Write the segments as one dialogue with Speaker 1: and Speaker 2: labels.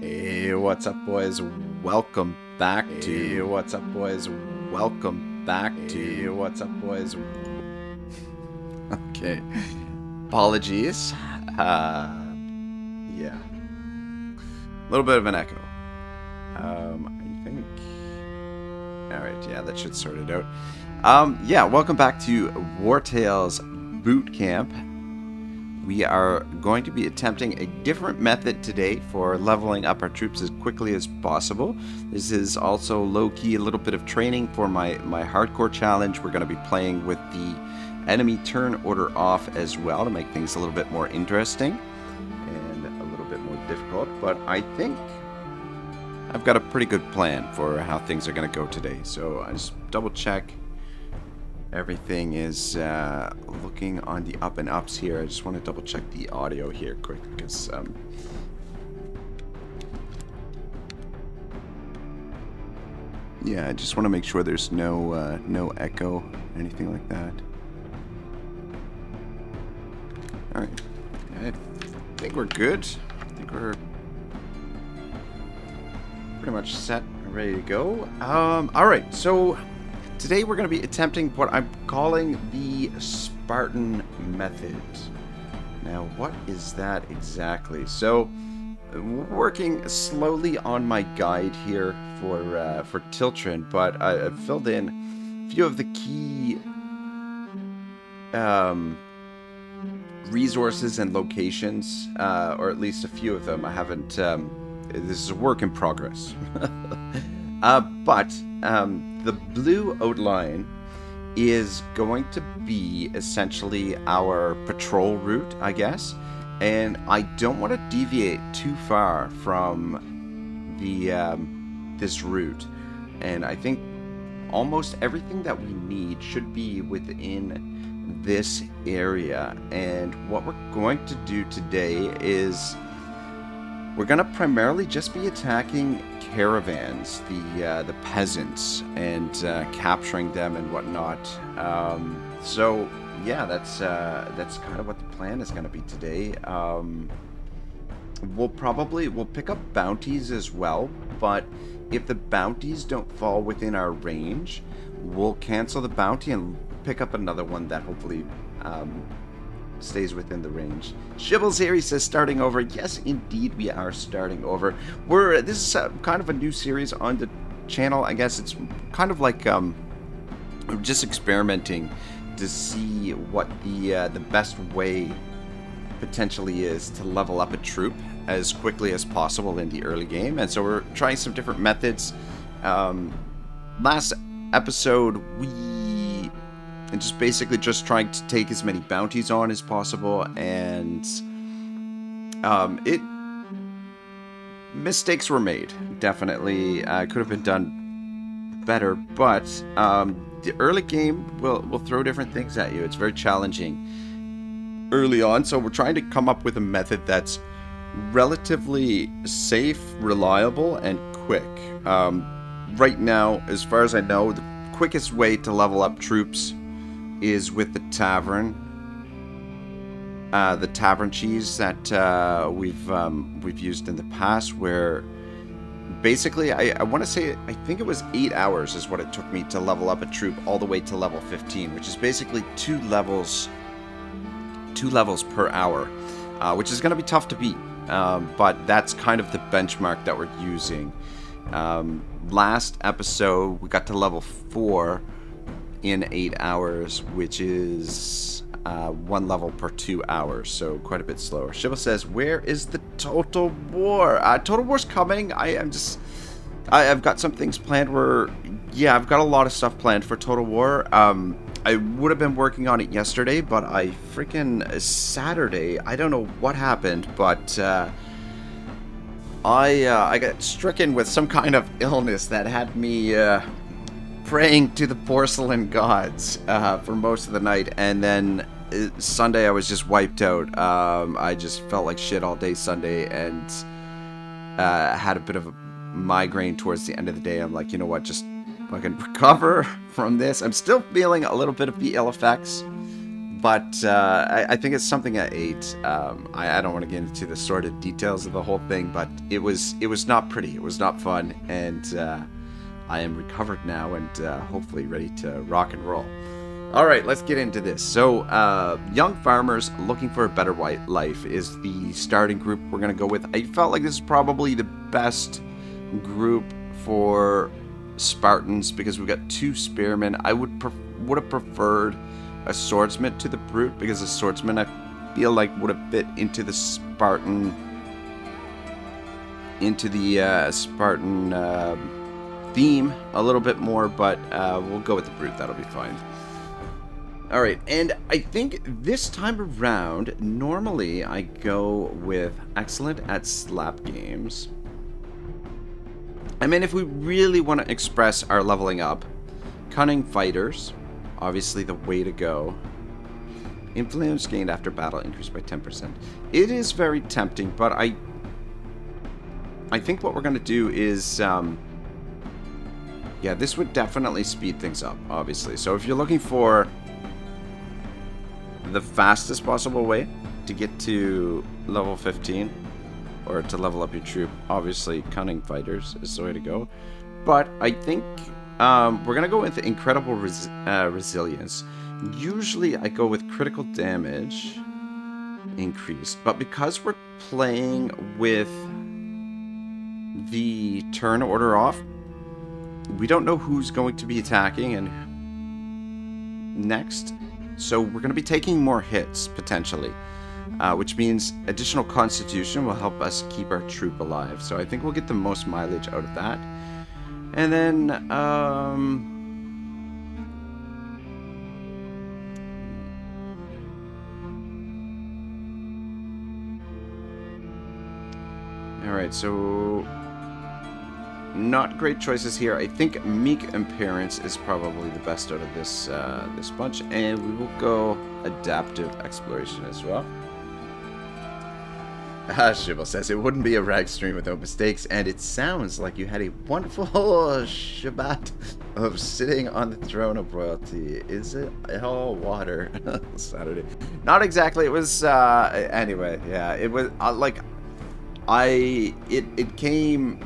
Speaker 1: Hey, what's up, boys? Welcome back to. Hey, what's up, boys? Welcome back to. Hey, what's up, boys? Okay. Apologies. Yeah. A little bit of an echo. I think. Alright, yeah, that should sort it out. Yeah, welcome back to WARTALES Bootcamp. We are going to be attempting a different method today for leveling up our troops as quickly as possible. This is also low-key a little bit of training for my hardcore challenge. We're going to be playing with the enemy turn order off as well to make things a little bit more interesting and a little bit more difficult. But I think I've got a pretty good plan for how things are going to go today. So I just double check. Everything is looking on the up and ups here. I just want to double check the audio here quick because yeah, I just want to make sure there's no echo, anything like that. All right, I think we're good. I think we're pretty much set and ready to go. All right, so today we're going to be attempting what I'm calling the Spartan method. Now, what is that exactly? So, working slowly on my guide here for Tiltrin, but I've filled in a few of the key resources and locations, or at least a few of them. I haven't. This is a work in progress. But the blue outline is going to be essentially our patrol route, I guess. And I don't want to deviate too far from the this route. And I think almost everything that we need should be within this area. And what we're going to do today is we're going to primarily just be attacking caravans, the peasants, and capturing them and whatnot. So yeah, that's kind of what the plan is going to be today. We'll pick up bounties as well, but if the bounties don't fall within our range, we'll cancel the bounty and pick up another one that hopefully stays within the range. Shibbles here, he says starting over. Yes, indeed, we are starting over. This is kind of a new series on the channel. I guess it's kind of like just experimenting to see what the best way potentially is to level up a troop as quickly as possible in the early game. And so we're trying some different methods. Last episode and just basically just trying to take as many bounties on as possible, and mistakes were made. Definitely could have been done better, but the early game will throw different things at you. It's very challenging early on, so we're trying to come up with a method that's relatively safe, reliable, and quick. Right now, as far as I know, the quickest way to level up troops is with the tavern cheese that we've used in the past, where basically I want to say, I think it was 8 hours is what it took me to level up a troop all the way to level 15, which is basically two levels per hour, which is going to be tough to beat, but that's kind of the benchmark that we're using. Last episode we got to level 4 in 8 hours, which is 1 level per 2 hours, so quite a bit slower. Shiva says, where is the Total War? Total War's coming. I've got some things planned I've got a lot of stuff planned for Total War. I would have been working on it yesterday, but Saturday, I don't know what happened, but I got stricken with some kind of illness that had me praying to the porcelain gods for most of the night, and then Sunday I was just wiped out. I just felt like shit all day Sunday, and had a bit of a migraine towards the end of the day. I'm like, you know what, just fucking recover from this. I'm still feeling a little bit of the ill effects, but I think it's something I ate. I don't want to get into the sordid details of the whole thing, but it was not pretty. It was not fun, and I am recovered now and hopefully ready to rock and roll. All right, let's get into this. So, young farmers looking for a better life is the starting group we're going to go with. I felt like this is probably the best group for Spartans because we've got 2 spearmen. I would have preferred a swordsman to the brute because the swordsman I feel like would have fit into the Spartan theme a little bit more, but we'll go with the brute. That'll be fine. All right, and I think this time around, normally I go with excellent at slap games. I mean, if we really want to express our leveling up, cunning fighters, obviously the way to go. Influence gained after battle increased by 10%. It is very tempting, but I think what we're going to do is, yeah, this would definitely speed things up, obviously. So if you're looking for the fastest possible way to get to level 15 or to level up your troop, obviously cunning fighters is the way to go. But I think we're gonna go with incredible resilience. Usually I go with critical damage increased, but because we're playing with the turn order off, we don't know who's going to be attacking and next. So we're going to be taking more hits, potentially, which means additional constitution will help us keep our troop alive. So I think we'll get the most mileage out of that. And then, alright, so not great choices here. I think meek appearance is probably the best out of this this bunch, and we will go adaptive exploration as well. Shibble says it wouldn't be a rag stream without mistakes, and it sounds like you had a wonderful Shabbat of sitting on the throne of royalty. Is it all water? Saturday? Not exactly. It was anyway. Yeah, it was like it came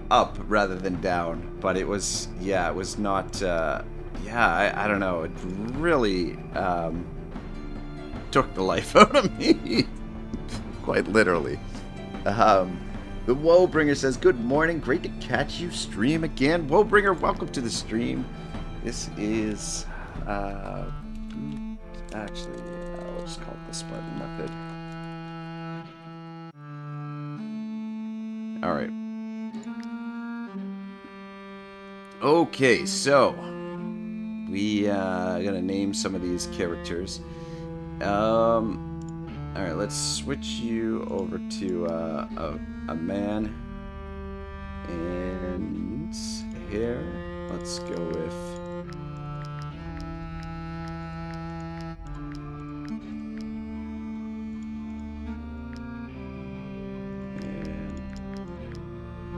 Speaker 1: up rather than down, but it was, yeah, it was not, yeah, I don't know, it really took the life out of me, quite literally. The Woebringer says, good morning, great to catch you stream again. Woebringer, welcome to the stream. This is, actually, I'll just call it the Spartan method. Alright. Okay, so we gonna name some of these characters. Alright, let's switch you over to a man. And here, let's go with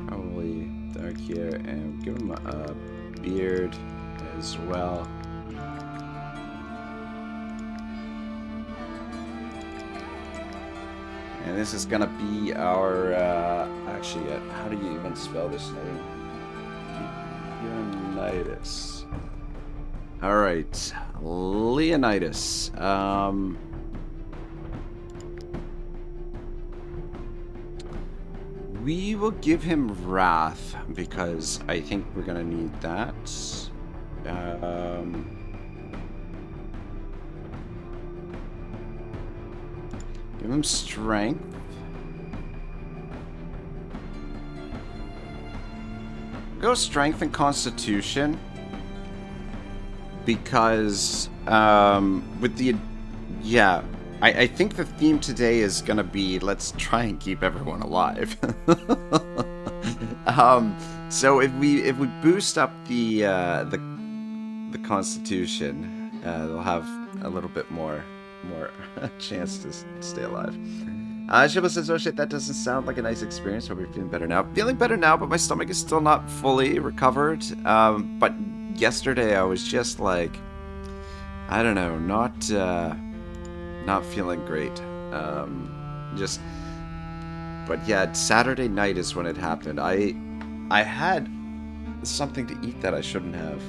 Speaker 1: probably dark here, and give him a beard as well. And this is gonna be our actually, how do you even spell this name? Leonidas. All right, Leonidas. We will give him Wrath because I think we're gonna need that. Give him Strength. Go Strength and Constitution because with the, yeah, I think the theme today is gonna be let's try and keep everyone alive. So if we boost up the Constitution, they'll have a little bit more chance to stay alive. Shibba says, oh shit, that doesn't sound like a nice experience. Hope you're feeling better now. Feeling better now, but my stomach is still not fully recovered. But yesterday I was just like, I don't know, not not feeling great. Just, but yeah, Saturday night is when it happened. I had something to eat that I shouldn't have,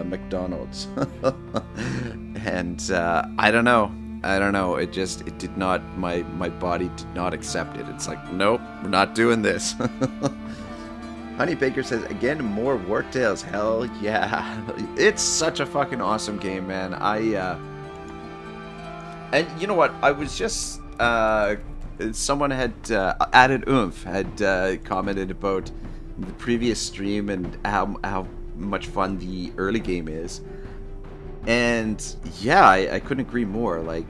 Speaker 1: McDonald's, and I don't know. It did not. My body did not accept it. It's like, nope, we're not doing this. Honey Baker says, again, more Wartales. Hell yeah. It's such a fucking awesome game, man. And you know what? I was just, someone had, added oomph, had commented about the previous stream and how much fun the early game is. And yeah, I couldn't agree more. Like,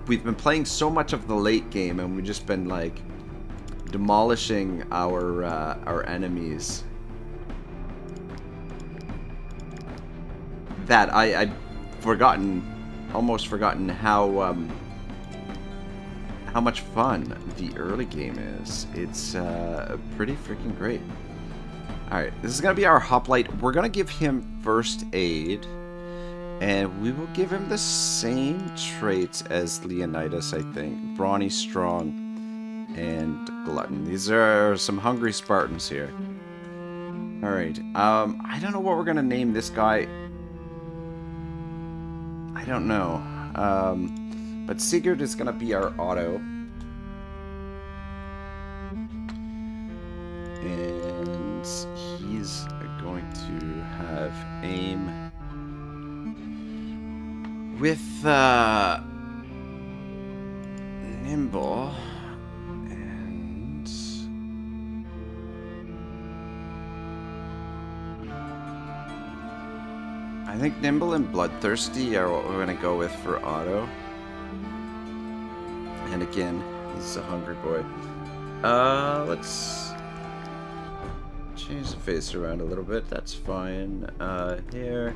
Speaker 1: we've been playing so much of the late game, and we've just been like demolishing our enemies. That I'd almost forgotten how much fun the early game is. It's pretty freaking great. All right, this is gonna be our hoplite. We're gonna give him first aid. And we will give him the same traits as Leonidas, I think. Brawny, strong, and glutton. These are some hungry Spartans here. Alright, I don't know what we're going to name this guy. I don't know. But Sigurd is going to be our Otto. And he's going to have aim with nimble, and I think nimble and bloodthirsty are what we're gonna go with for Otto. And again, he's a hungry boy. Let's change the face around a little bit. That's fine. Here.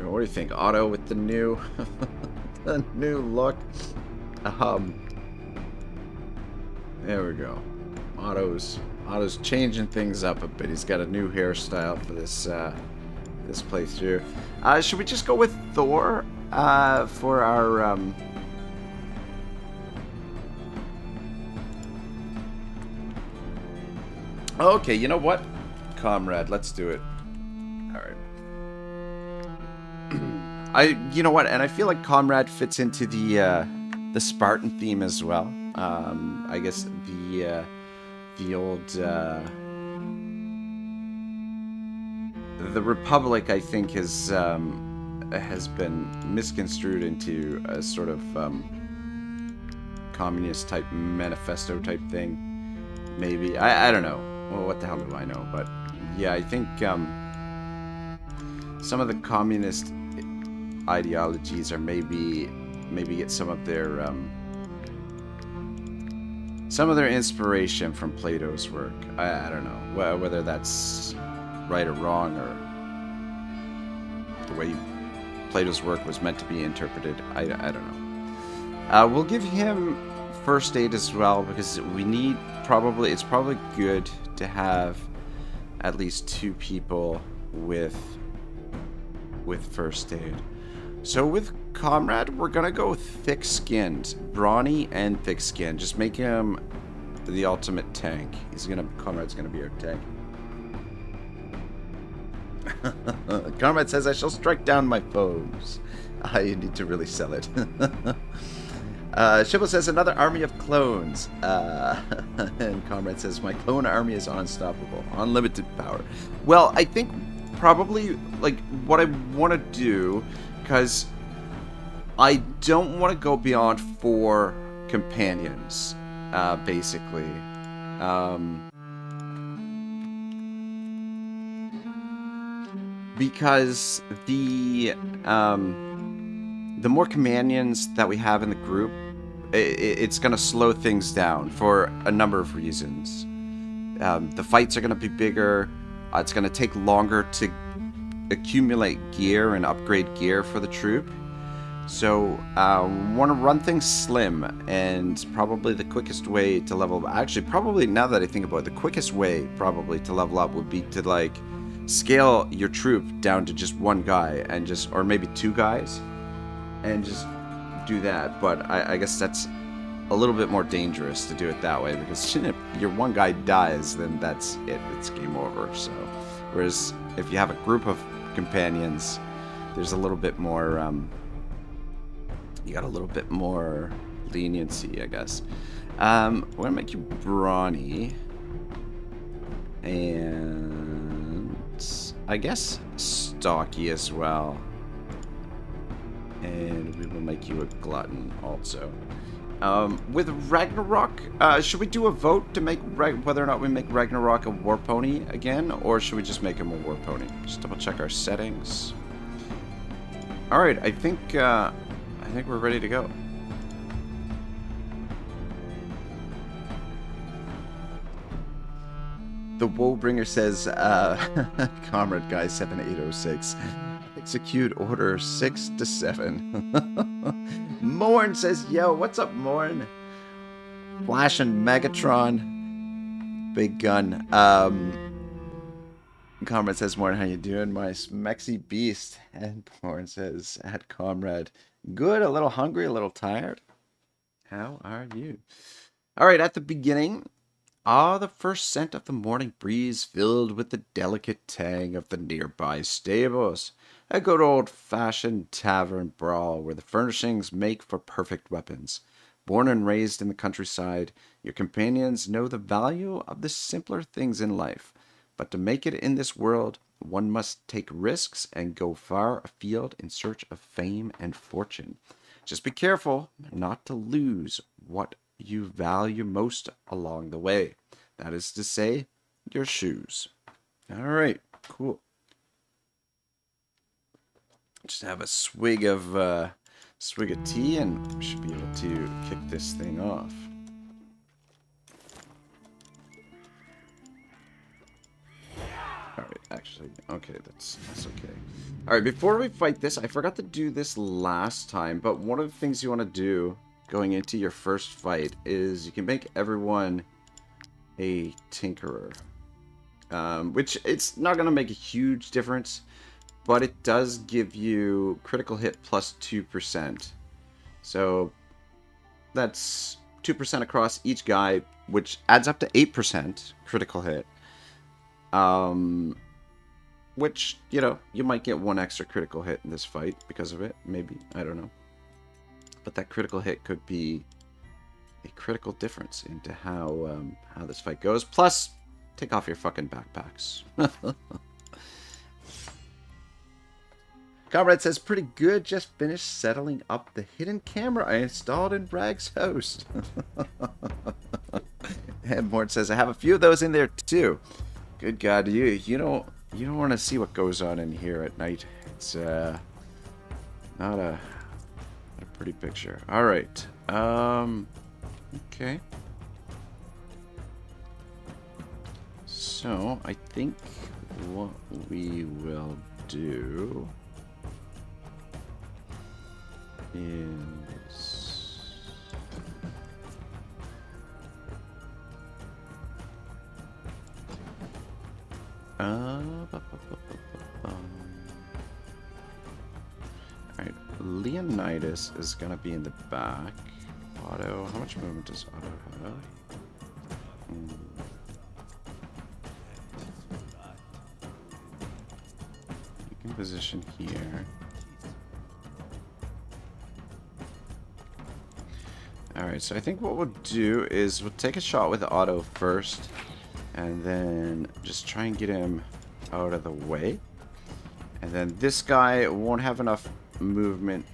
Speaker 1: What do you think, Otto, with the new the new look? There we go. Otto's changing things up a bit. He's got a new hairstyle for this this playthrough. Should we just go with Thor for our Okay, you know what? Comrade, let's do it. You know what, and I feel like Comrade fits into the Spartan theme as well. I guess the old the Republic, I think, has been misconstrued into a sort of communist type manifesto type thing. Maybe I don't know. Well, what the hell do I know? But yeah, I think some of the communist ideologies are maybe get some of their inspiration from Plato's work. I don't know whether that's right or wrong, or the way Plato's work was meant to be interpreted. I don't know. We'll give him first aid as well, because we need it's probably good to have at least 2 people with first aid. So with Comrade, we're gonna go thick-skinned, brawny and thick-skinned. Just make him the ultimate tank. Comrade's gonna be our tank. Comrade says, I shall strike down my foes. I need to really sell it. Shibble says, another army of clones. And Comrade says, my clone army is unstoppable. Unlimited power. Well, I think probably, like, what I want to do, because I don't want to go beyond 4 companions, basically. Because the more companions that we have in the group, it's going to slow things down for a number of reasons. The fights are going to be bigger. It's going to take longer to accumulate gear and upgrade gear for the troop. So, want to run things slim, and probably the quickest way to level up, actually, probably now that I think about it, the quickest way probably to level up would be to, like, scale your troop down to just one guy, and just, or maybe two guys, and just do that. But I guess that's a little bit more dangerous to do it that way, because if your one guy dies, then that's it, it's game over. So, whereas if you have a group of companions, there's a little bit more, you got a little bit more leniency, I guess. We're gonna make you brawny, and I guess stocky as well. And we will make you a glutton also. With Ragnarok, should we do a vote to make whether or not we make Ragnarok a war pony again, or should we just make him a war pony? Just double check our settings. All right, I think we're ready to go. The Woebringer says, Comrade Guy 7806, execute order 6 to 7. Morn says, yo, what's up, Morn? Flash and Megatron, big gun. Comrade says, Morn, how you doing, my smexy beast? And Morn says, at Comrade, good, a little hungry, a little tired. How are you? All right, at the beginning, the first scent of the morning breeze filled with the delicate tang of the nearby stables. A good old-fashioned tavern brawl where the furnishings make for perfect weapons. Born and raised in the countryside, your companions know the value of the simpler things in life. But to make it in this world, one must take risks and go far afield in search of fame and fortune. Just be careful not to lose what you value most along the way. That is to say, your shoes. All right, cool. Just have a swig of tea, and we should be able to kick this thing off. Alright, actually, okay, that's okay. Alright, before we fight this, I forgot to do this last time, but one of the things you want to do going into your first fight is you can make everyone a tinkerer. Which, it's not going to make a huge difference, but it does give you critical hit plus 2%. So, that's 2% across each guy, which adds up to 8% critical hit. Which, you know, you might get one extra critical hit in this fight because of it. Maybe. I don't know. But that critical hit could be a critical difference into how this fight goes. Plus, take off your fucking backpacks. Comrade says, pretty good. Just finished settling up the hidden camera I installed in Brag's house. And Mort says, I have a few of those in there too. Good God, you don't want to see what goes on in here at night. It's not a pretty picture. All right. Okay. So I think what we will do is alright, Leonidas is gonna be in the back. Otto, how much movement does Otto have? You can position here. Alright, so I think what we'll do is we'll take a shot with Otto first, and then just try and get him out of the way. And then this guy won't have enough movement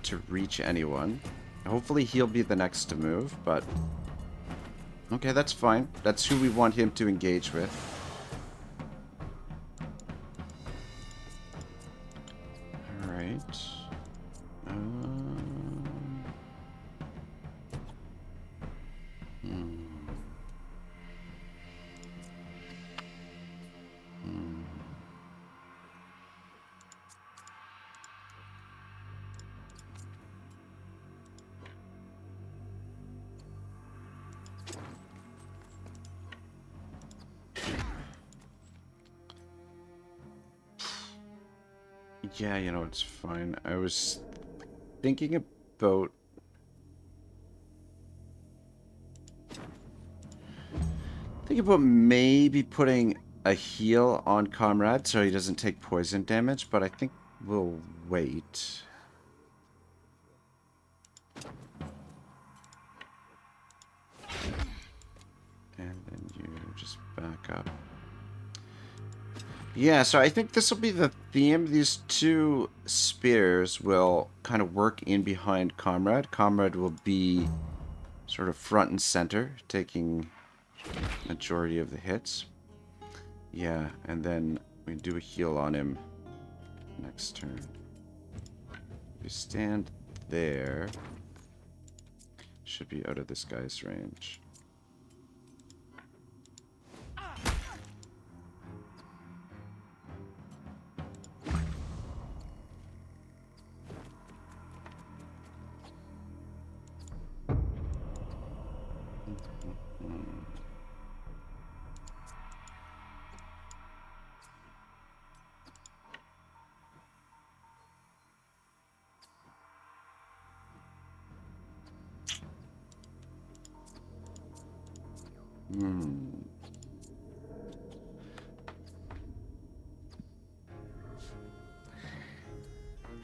Speaker 1: to reach anyone. Hopefully he'll be the next to move, but okay, that's fine. That's who we want him to engage with. Alright. Yeah, you know, it's fine. I was thinking about... maybe putting a heal on Comrade so he doesn't take poison damage, but I think we'll wait. And then you just back up. Yeah, so I think this will be the theme. These two spears will kind of work in behind Comrade. Comrade will be sort of front and center, taking majority of the hits. Yeah, and then we do a heal on him next turn. You stand there. Should be out of this guy's range.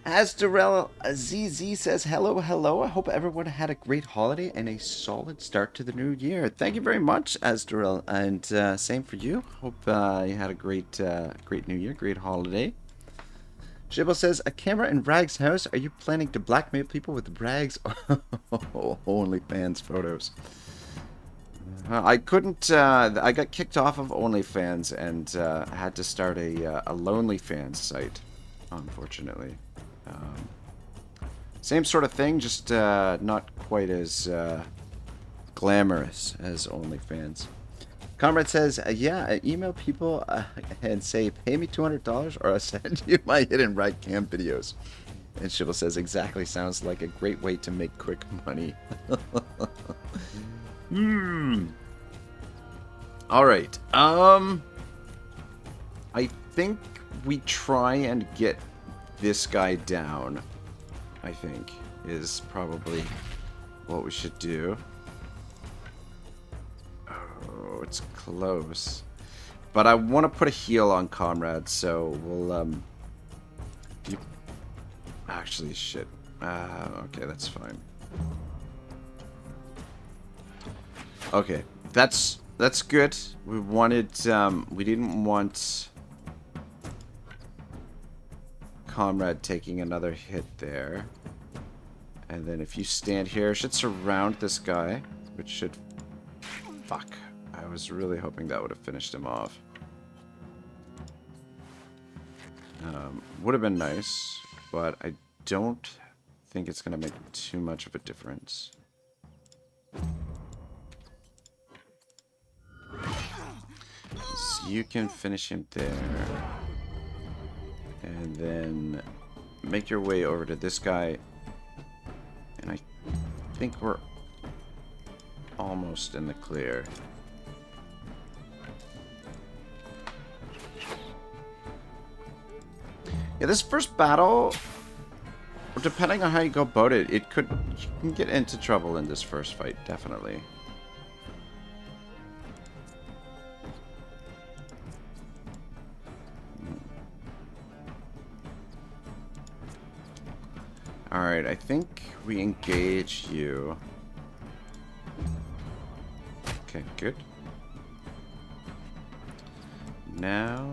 Speaker 1: Asdarel ZZ says, hello, hello. I hope everyone had a great holiday and a solid start to the new year. Thank you very much, Asdarel, and same for you. Hope you had a great new year, great holiday. Shibble says, a camera in Rag's house. Are you planning to blackmail people with Rag's OnlyFans photos? I couldn't, I got kicked off of OnlyFans and had to start a LonelyFans site, unfortunately. Same sort of thing, just not quite as glamorous as OnlyFans. Comrade says, yeah, email people and say, pay me $200 or I'll send you my hidden right cam videos. And Shibble says, exactly, sounds like a great way to make quick money. Alright, I think we try and get this guy down, I think, is probably what we should do. Oh, it's close. But I want to put a heal on Comrade, so we'll, actually, shit. Okay, that's fine. Okay, that's good. We wanted, we didn't want Comrade taking another hit there. And then if you stand here, it should surround this guy, which should... Fuck. I was really hoping that would have finished him off. Would have been nice, but I don't think it's going to make too much of a difference. So you can finish him there. And then make your way over to this guy. And I think we're almost in the clear. Yeah, this first battle, depending on how you go about it, you can get into trouble in this first fight, definitely. Alright, I think we engage you. Okay, good. Now...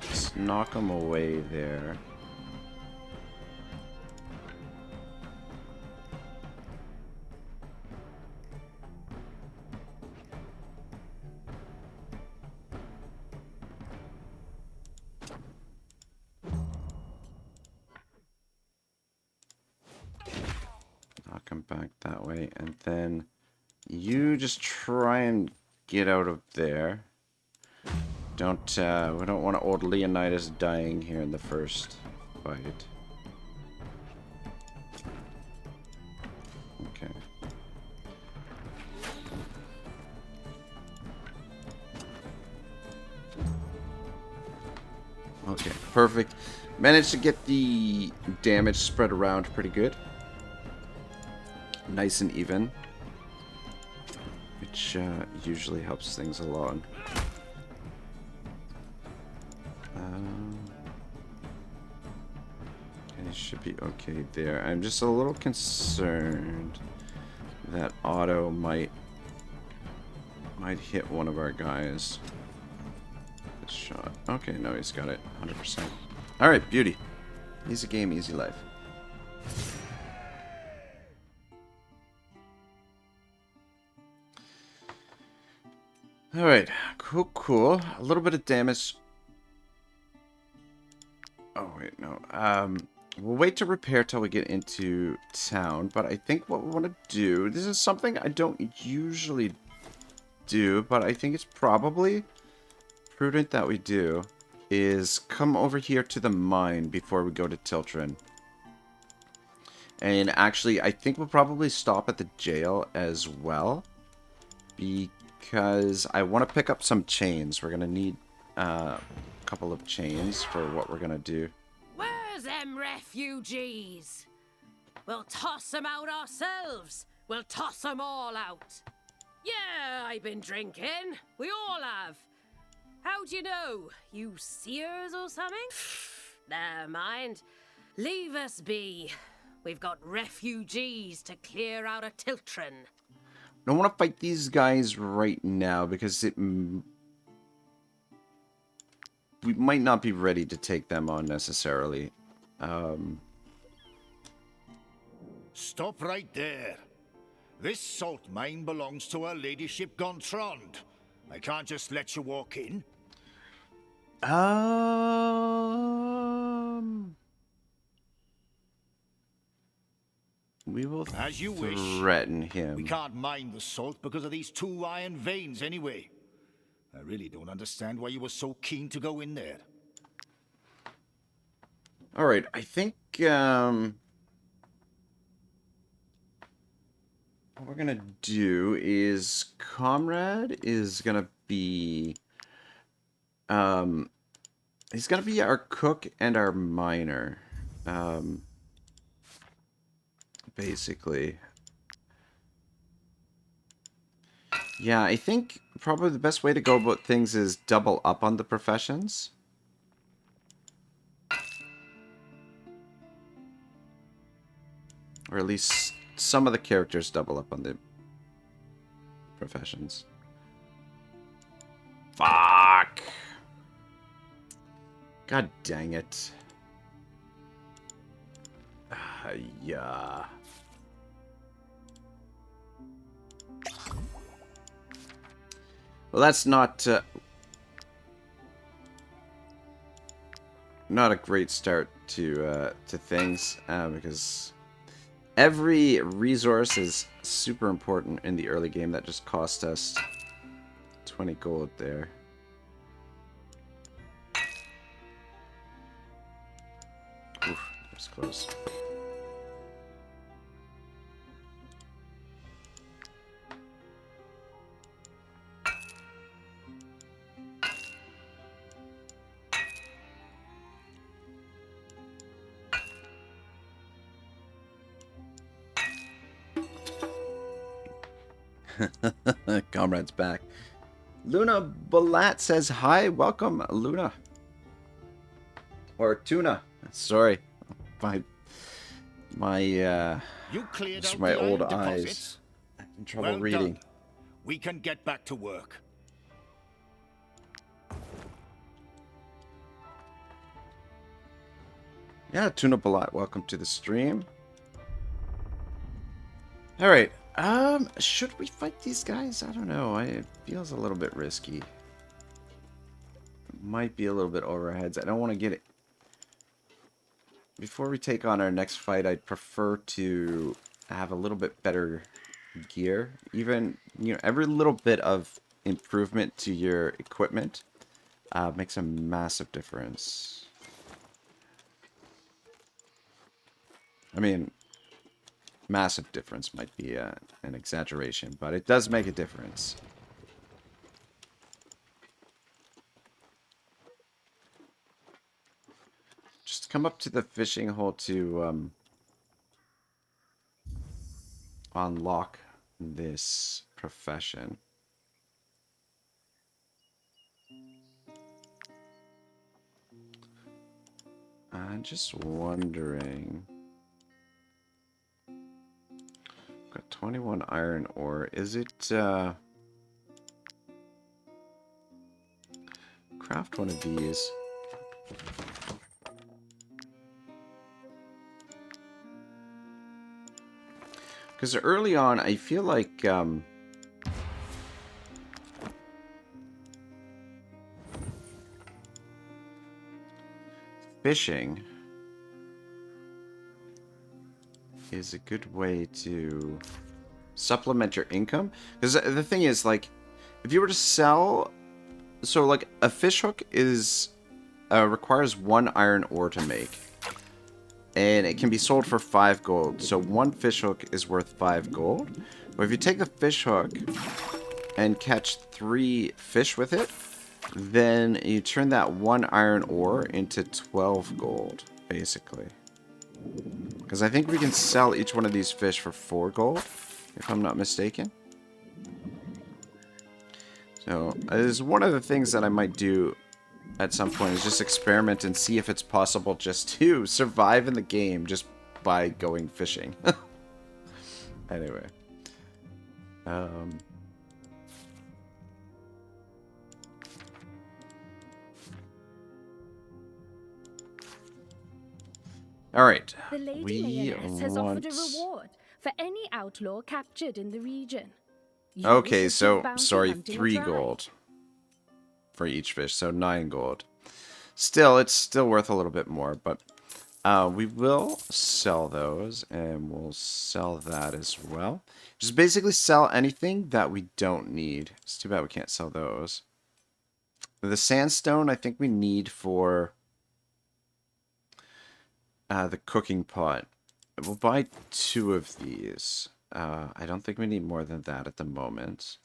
Speaker 1: just knock him away there. Knock him back that way, and then you just try and get out of there. Don't, we don't want old Leonidas dying here in the first fight. Okay. Okay, perfect. Managed to get the damage spread around pretty good. Nice and even. Which usually helps things along. It should be okay there. I'm just a little concerned that Otto might hit one of our guys. This shot. Okay, no, he's got it 100%. All right, beauty. Easy game, easy life. All right, cool, cool. A little bit of damage. Oh wait, no. We'll wait to repair till we get into town. But I think what we want to do. This is something I don't usually do, but I think it's probably prudent that we do. Is come over here to the mine before we go to Tiltrin. And actually, I think we'll probably stop at the jail as well. Because I want to pick up some chains. We're going to need a couple of chains for what we're going to do.
Speaker 2: Where's them refugees? We'll toss them out ourselves. We'll toss them all out. Yeah, I've been drinking. We all have. How'd you know? You seers or something? Never mind. Leave us be. We've got refugees to clear out of Tiltrin.
Speaker 1: I don't want to fight these guys right now because we might not be ready to take them on necessarily.
Speaker 3: Stop right there. This salt mine belongs to Her Ladyship Gonthrond. I can't just let you walk in.
Speaker 1: We will
Speaker 3: As you
Speaker 1: threaten him.
Speaker 3: We can't mine the salt because of these 2 iron veins anyway. I really don't understand why you were so keen to go in there.
Speaker 1: Alright, I think, what we're gonna do is Comrade is gonna be, he's gonna be our cook and our miner, basically. Yeah, I think probably the best way to go about things is double up on the professions. Or at least some of the characters double up on the professions. Fuck! God dang it. Yeah. Well, that's not a great start to things, because every resource is super important in the early game. That just cost us 20 gold there. Oof, that was close. Comrade's back. Luna Balat says hi. Welcome, Luna. Or Tuna. Sorry. My just my old eyes. In trouble reading.
Speaker 3: Done. We can get back to work.
Speaker 1: Yeah, Tuna Balat, welcome to the stream. Alright. Should we fight these guys? I don't know. It feels a little bit risky. Might be a little bit over our heads. I don't want to get it. Before we take on our next fight, I'd prefer to have a little bit better gear. Even, every little bit of improvement to your equipment makes a massive difference. I mean, massive difference might be an exaggeration, but it does make a difference. just come up to the fishing hole to unlock this profession. I'm just wondering. Got 21 iron ore. Is it craft one of these? Because early on, I feel like fishing is a good way to supplement your income. Because the thing is, like, if you were to sell, so like a fish hook is requires 1 iron ore to make, and it can be sold for 5 gold. So 1 fish hook is worth 5 gold. But if you take the fish hook and catch 3 fish with it, then you turn that 1 iron ore into 12 gold, basically. Because I think we can sell each one of these fish for 4 gold, if I'm not mistaken. So, this is one of the things that I might do at some point, is just experiment and see if it's possible just to survive in the game just by going fishing. Anyway. Alright.
Speaker 4: The Lady Lioness has offered a reward for any outlaw captured in the region.
Speaker 1: Okay, so, sorry, 3 gold for each fish, so 9 gold. Still, it's still worth a little bit more, but we will sell those, and we'll sell that as well. Just basically sell anything that we don't need. It's too bad we can't sell those. The sandstone, I think we need for the cooking pot. We'll buy 2 of these. I don't think we need more than that at the moment.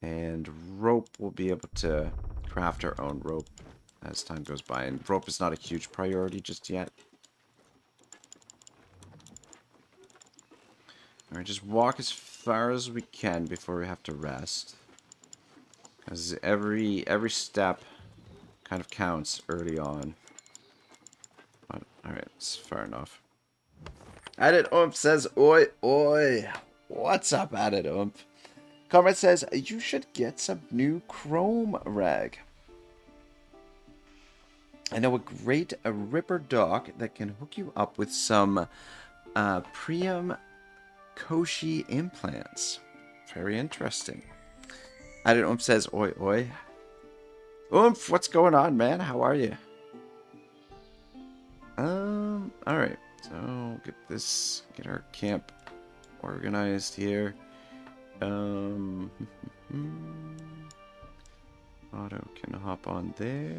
Speaker 1: And rope, we'll be able to craft our own rope as time goes by. And rope is not a huge priority just yet. Alright, just walk as far as we can before we have to rest. Because every step kind of counts early on. But, alright, it's far enough. Added Ump says, oi, oi. What's up, Added Ump? Comrade says, you should get some new chrome rag. I know a great ripper dock that can hook you up with some Priam Koshi implants. Very interesting. Added Ump says, oi, oi. Ump, what's going on, man? How are you? Alright. So, get our camp organized here. Otto can hop on there.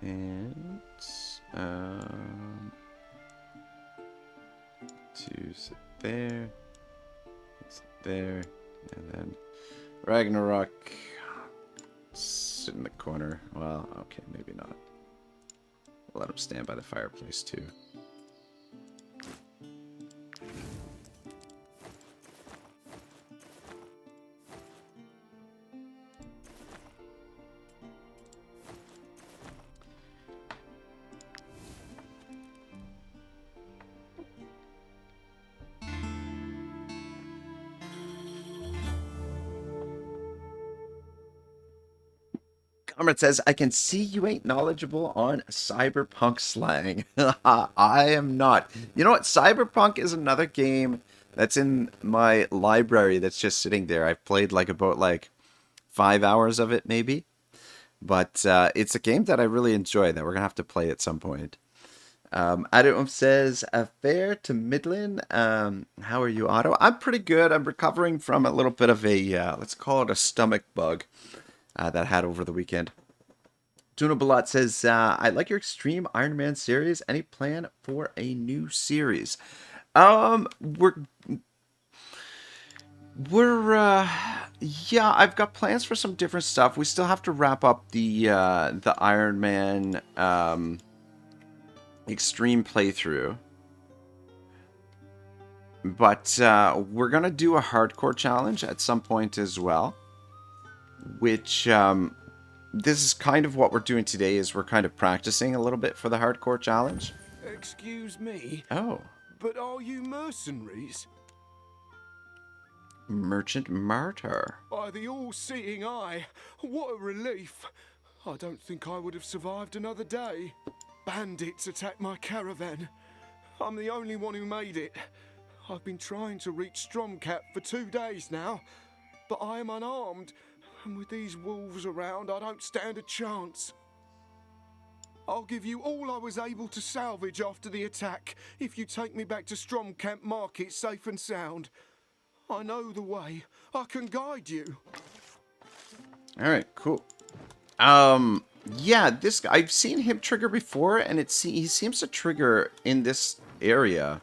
Speaker 1: And, to sit there. Sit there. And then Ragnarok. Sit in the corner. Well, okay, maybe not. We'll let him stand by the fireplace too. Comrade says, I can see you ain't knowledgeable on cyberpunk slang. I am not. You know what? Cyberpunk is another game that's in my library that's just sitting there. I've played about 5 hours of it, maybe. But it's a game that I really enjoy that we're going to have to play at some point. Adam says, fair to Midland. How are you, Otto? I'm pretty good. I'm recovering from a little bit of a, let's call it a stomach bug. That I had over the weekend. Tuna Balat says, I like your Extreme Iron Man series. Any plan for a new series? We're Yeah, I've got plans for some different stuff. We still have to wrap up the Iron Man extreme playthrough. But we're going to do a hardcore challenge at some point as well. Which, this is kind of what we're doing today, is we're kind of practicing a little bit for the hardcore challenge.
Speaker 5: Excuse me,
Speaker 1: Oh.
Speaker 5: but are you mercenaries?
Speaker 1: Merchant Martyr.
Speaker 5: By the all-seeing eye, what a relief. I don't think I would have survived another day. Bandits attacked my caravan. I'm the only one who made it. I've been trying to reach Stromcap for 2 days now, but I am unarmed, and with these wolves around, I don't stand a chance. I'll give you all I was able to salvage after the attack if you take me back to Stromcamp Market safe and sound. I know the way. I can guide you.
Speaker 1: Alright, cool. Yeah, this guy, I've seen him trigger before, and he seems to trigger in this area,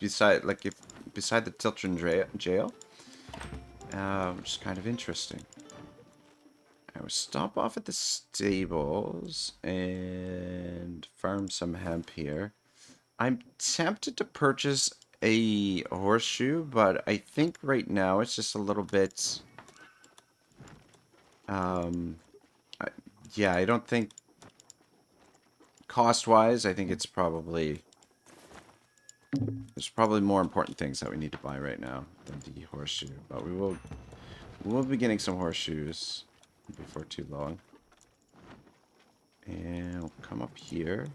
Speaker 1: beside the Tiltron jail. Which is kind of interesting. I will stop off at the stables and farm some hemp here. I'm tempted to purchase a horseshoe, but I think right now it's just a little bit... yeah, I don't think... Cost-wise, I think it's probably... There's probably more important things that we need to buy right now than the horseshoe. But we will be getting some horseshoes before too long. And we'll come up here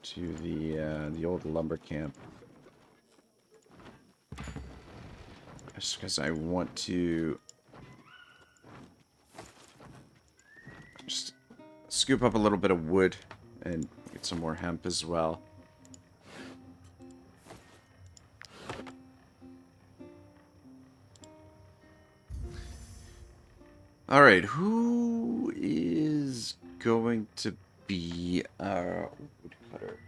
Speaker 1: to the old lumber camp. Just because I want to just scoop up a little bit of wood and get some more hemp as well. Alright, who is going to be our woodcutter?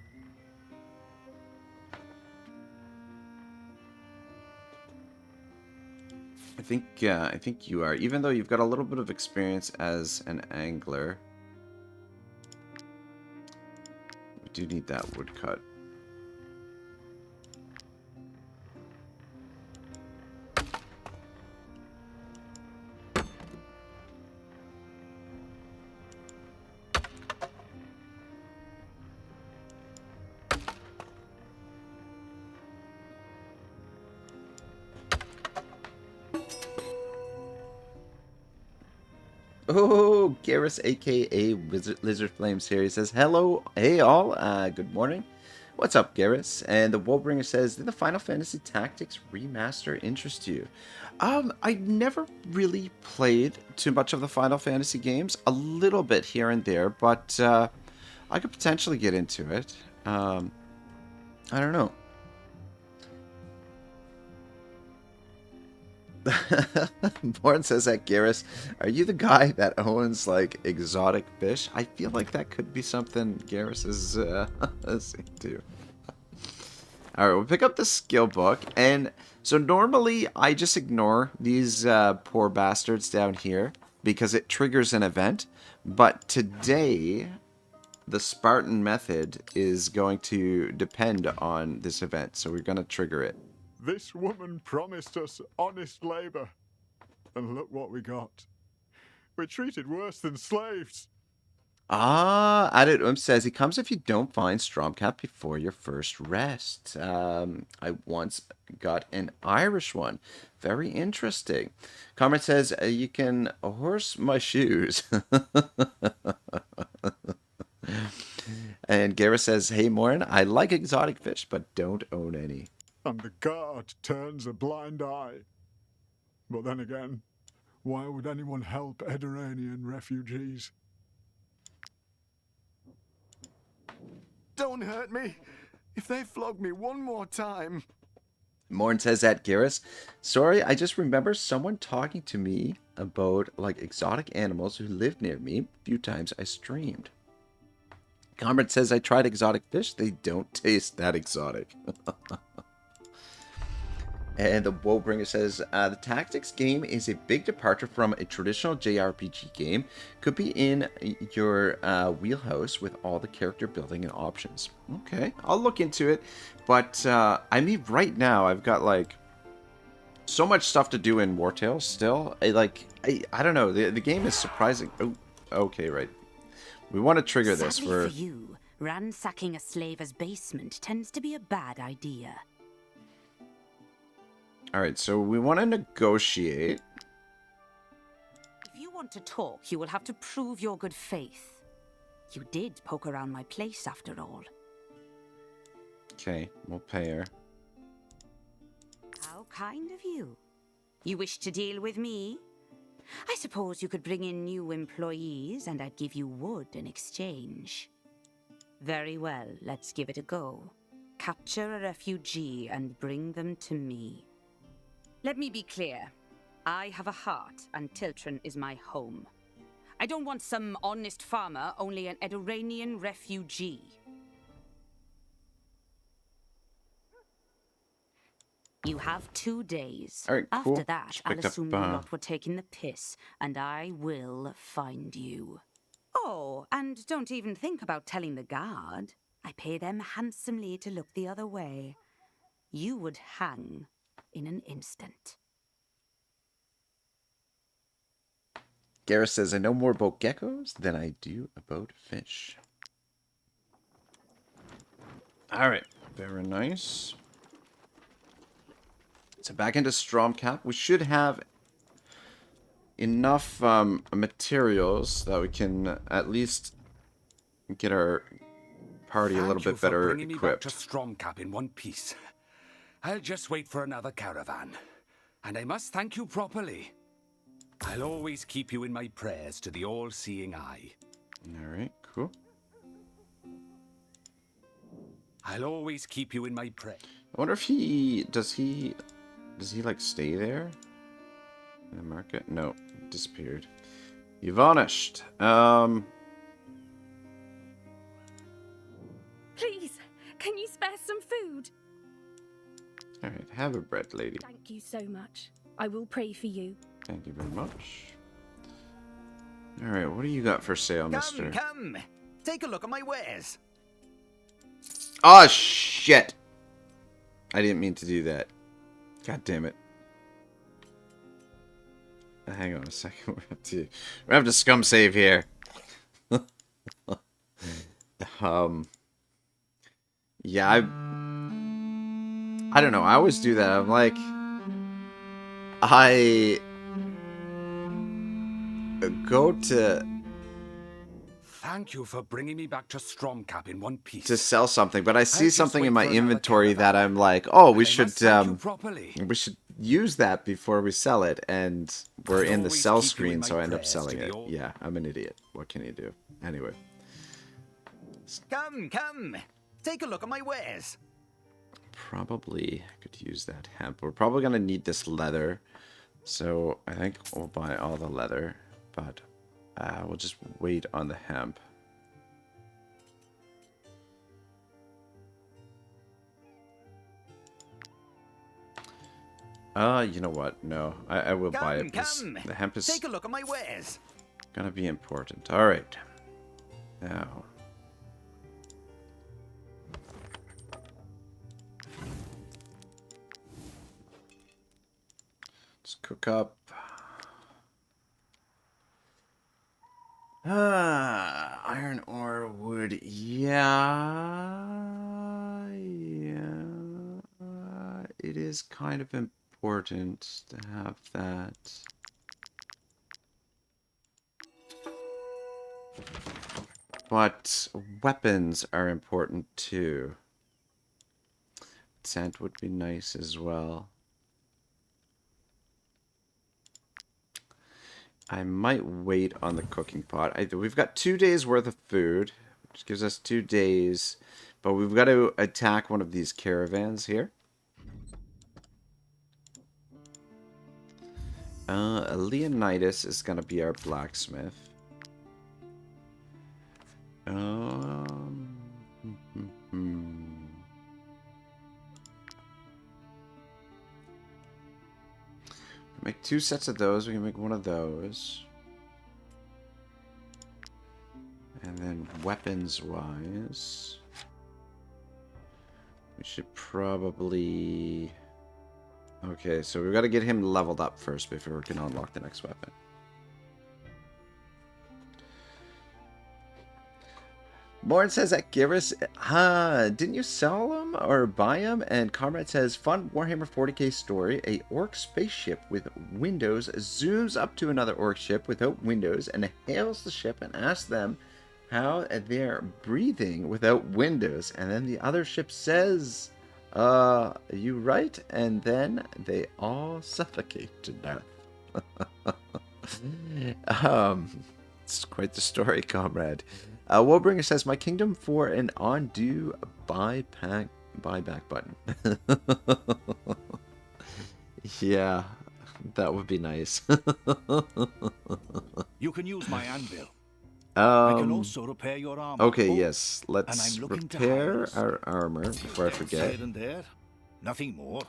Speaker 1: I think you are, even though you've got a little bit of experience as an angler. We do need that woodcut. Oh, Garrus, aka Lizard Flames here. He says, hello, hey all, good morning. What's up, Garrus? And the Wobringer says, did the Final Fantasy Tactics remaster interest you? I never really played too much of the Final Fantasy games, a little bit here and there, but I could potentially get into it. I don't know. Born says that, Garrus, are you the guy that owns like exotic fish? I feel like that could be something Garrus is into. Alright, we'll pick up the skill book, and so normally I just ignore these poor bastards down here because it triggers an event, but today the Spartan method is going to depend on this event, so we're going to trigger it.
Speaker 6: This woman promised us honest labor, and look what we got. We're treated worse than slaves.
Speaker 1: Added says, he comes if you don't find Stromcap before your first rest. I once got an Irish one. Very interesting. Comrade says, you can horse my shoes. And Garrus says, hey, Morin, I like exotic fish, but don't own any.
Speaker 6: And the guard turns a blind eye. But then again, why would anyone help Ediranian refugees?
Speaker 5: Don't hurt me. If they flog me one more time.
Speaker 1: Morn says that, Garrus. Sorry, I just remember someone talking to me about like exotic animals who lived near me a few times I streamed. Comrade says I tried exotic fish. They don't taste that exotic. And the Woebringer says, the tactics game is a big departure from a traditional JRPG game. Could be in your wheelhouse with all the character building and options. Okay, I'll look into it. But, I mean, right now, I've got, like, so much stuff to do in Wartales still. I don't know, the game is surprising. Oh, okay, right. We want to trigger this.
Speaker 7: Sadly for you, ransacking a slaver's basement tends to be a bad idea.
Speaker 1: Alright, so we want to negotiate.
Speaker 7: If you want to talk, you will have to prove your good faith. You did poke around my place, after all.
Speaker 1: Okay, we'll pay her.
Speaker 7: How kind of you. You wish to deal with me? I suppose you could bring in new employees and I'd give you wood in exchange. Very well, let's give it a go. Capture a refugee and bring them to me. Let me be clear. I have a heart, and Tiltron is my home. I don't want some honest farmer, only an Edoranian refugee. You have 2 days.
Speaker 1: All right, cool.
Speaker 7: After that,
Speaker 1: Just
Speaker 7: I'll
Speaker 1: picked up,
Speaker 7: assume you're not were taking the piss, and I will find you. Oh, and don't even think about telling the guard. I pay them handsomely to look the other way. You would hang in an instant.
Speaker 1: Gareth says, I know more about geckos than I do about fish. Alright, very nice. So back into Stromcap. We should have enough materials that we can at least get our party a little bit better
Speaker 8: bringing
Speaker 1: equipped.
Speaker 8: Me back to Stromcap in one piece. I'll just wait for another caravan. And I must thank you properly. I'll always keep you in my prayers to the all-seeing eye.
Speaker 1: Alright, cool.
Speaker 8: I'll always keep you in my prayers.
Speaker 1: I wonder if he... Does he like stay there? In the market? No, disappeared. He vanished.
Speaker 4: Please, can you spare some food?
Speaker 1: Alright, have a bread, lady.
Speaker 4: Thank you so much. I will pray for you.
Speaker 1: Thank you very much. Alright, what do you got for sale, mister?
Speaker 9: Come! Take a look at my wares.
Speaker 1: Oh, shit! I didn't mean to do that. God damn it. Hang on a second. We have to scum save here. Yeah, I don't know. I always do that. I'm like, I go to
Speaker 8: Thank you for bringing me back to Stromcap in one piece.
Speaker 1: to sell something, but I see
Speaker 8: just
Speaker 1: something
Speaker 8: wait
Speaker 1: in my
Speaker 8: for another
Speaker 1: inventory
Speaker 8: caravan.
Speaker 1: that I'm like, oh, we
Speaker 8: I
Speaker 1: should
Speaker 8: must thank you properly.
Speaker 1: we should use that before we sell it, and we're
Speaker 8: I'll
Speaker 1: in the
Speaker 8: always
Speaker 1: sell
Speaker 8: keep you in
Speaker 1: screen,
Speaker 8: my
Speaker 1: so I end up
Speaker 8: prayers
Speaker 1: selling
Speaker 8: to the
Speaker 1: it.
Speaker 8: old-
Speaker 1: Yeah, I'm an idiot. What can you do? Anyway,
Speaker 9: Come! Take a look at my wares.
Speaker 1: probably could use that hemp. We're probably gonna need this leather, so I think we'll buy all the leather, but we'll just wait on the hemp. You know what? No, I will buy it.
Speaker 9: Come!
Speaker 1: The hemp is
Speaker 9: Take a look at my wares.
Speaker 1: gonna be important. All right. Now. Let's cook up. Iron ore, wood. Yeah. It is kind of important to have that. But weapons are important too. Sand would be nice as well. I might wait on the cooking pot. We've got 2 days worth of food, which gives us 2 days. But we've got to attack one of these caravans here. Leonidas is going to be our blacksmith. Make 2 sets of those. We can make 1 of those. And then weapons-wise, we should probably... Okay, so we've got to get him leveled up first before we can unlock the next weapon. Morn says that Garrus, didn't you sell them or buy them? And Comrade says, fun Warhammer 40k story. A orc spaceship with windows zooms up to another orc ship without windows and hails the ship and asks them how they're breathing without windows. And then the other ship says, you right? And then they all suffocate to death. It's quite the story, Comrade. Wobringer says, my kingdom for an undo buyback button. Yeah, that would be nice.
Speaker 3: You can use my anvil. I can also repair your armor.
Speaker 1: Okay, yes. Let's repair our armor before I forget.
Speaker 3: There. Nothing more.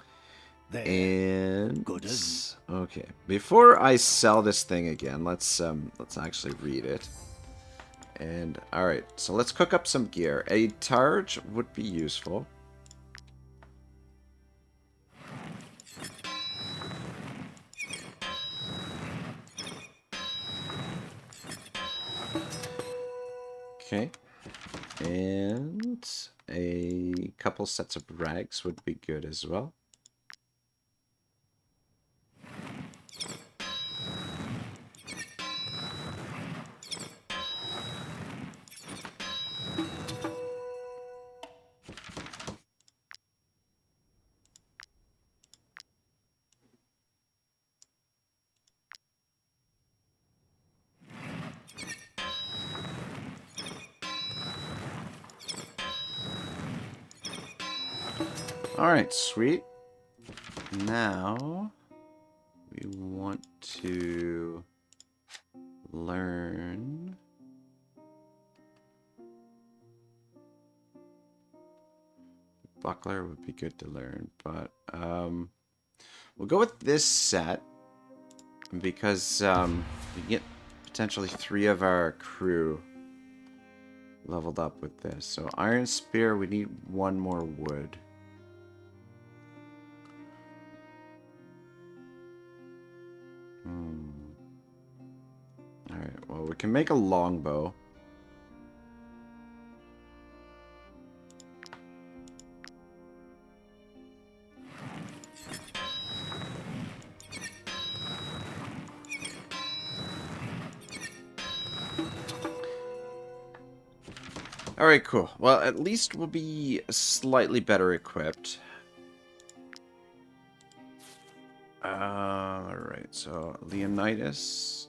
Speaker 3: There.
Speaker 1: And
Speaker 3: good as...
Speaker 1: okay, before I sell this thing again, let's actually read it. And all right, so let's cook up some gear. A targe would be useful. Okay. And a couple sets of rags would be good as well. Alright, sweet. Now, we want to learn... Buckler would be good to learn, but we'll go with this set because we get potentially 3 of our crew leveled up with this. So Iron Spear, we need 1 more wood. Alright, well, we can make a longbow. Alright, cool. Well, at least we'll be slightly better equipped. Alright, so Leonidas,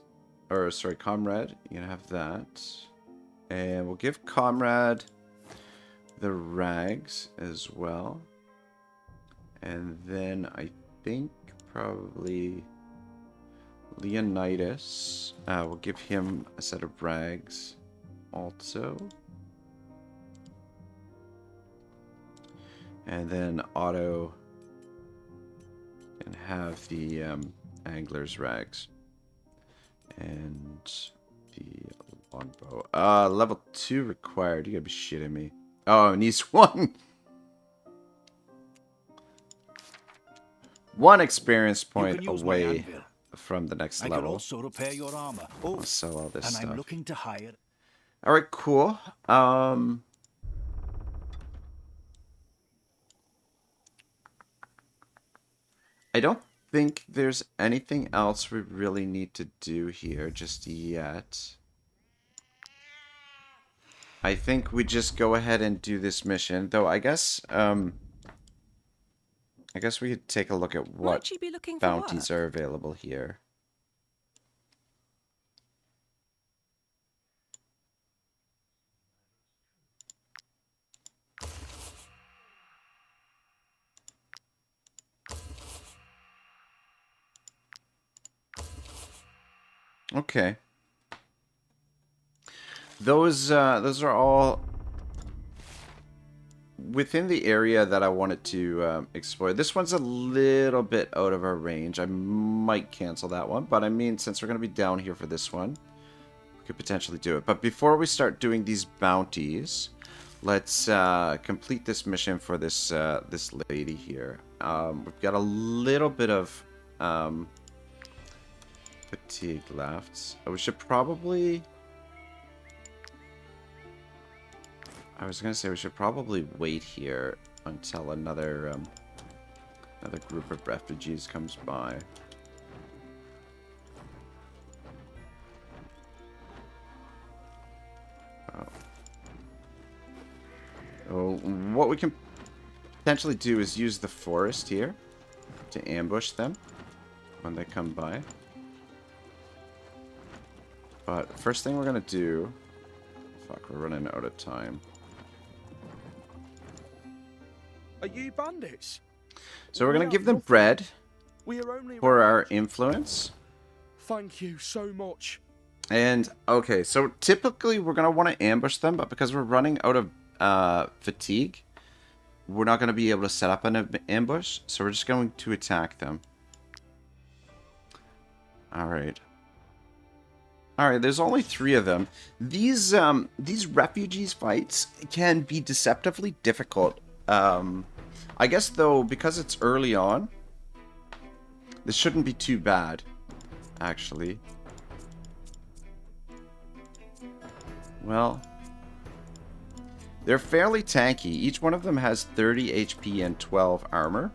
Speaker 1: or sorry, Comrade, you can have that. And we'll give Comrade the rags as well. And then I think probably Leonidas, we'll give him a set of rags also. And then Otto can have the angler's rags. And the longbow. Level 2 required. You gotta be shitting me. Oh, it needs 1. 1 experience point away from the next level.
Speaker 3: I can also repair your armor. Oh,
Speaker 1: I'll sell all this stuff.
Speaker 3: I'm looking to hire.
Speaker 1: Alright, cool. I don't think there's anything else we really need to do here just yet. I think we just go ahead and do this mission, though I guess we could take a look at what bounties are available here. Okay. Those are all within the area that I wanted to explore. This one's a little bit out of our range. I might cancel that one, but I mean, since we're going to be down here for this one, we could potentially do it. But before we start doing these bounties, let's complete this mission for this this lady here. We've got a little bit of fatigue left. We should probably... I was gonna say we should probably wait here until another group of refugees comes by. So what we can potentially do is use the forest here to ambush them when they come by. But first thing we're gonna do... Fuck, we're running out of time.
Speaker 10: Are you bandits?
Speaker 1: So we're going to give them bread for our influence.
Speaker 10: Thank you so much.
Speaker 1: And, okay, so typically we're going to want to ambush them, but because we're running out of fatigue, we're not going to be able to set up an ambush, so we're just going to attack them. Alright. Alright, there's only 3 of them. These refugees fights can be deceptively difficult. I guess, though, because it's early on, this shouldn't be too bad, actually. Well, they're fairly tanky. Each one of them has 30 HP and 12 armor.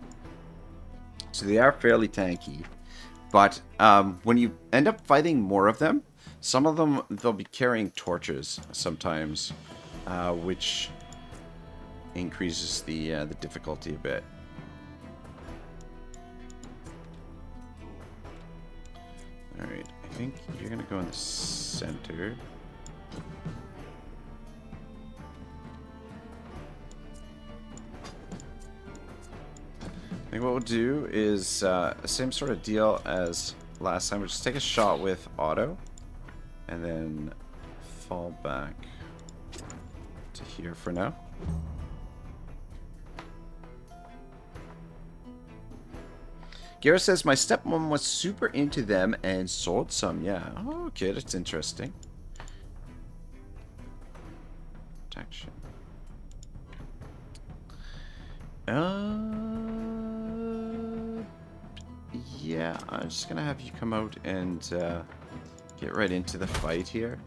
Speaker 1: So they are fairly tanky. But when you end up fighting more of them, some of them, they'll be carrying torches sometimes, which... increases the difficulty a bit. Alright, I think you're gonna go in the center. I think what we'll do is same sort of deal as last time. We'll just take a shot with Otto and then fall back to here for now. Gareth says, my stepmom was super into them and sold some. Yeah. Oh, okay, that's interesting. Protection. Yeah, I'm just gonna have you come out and get right into the fight here.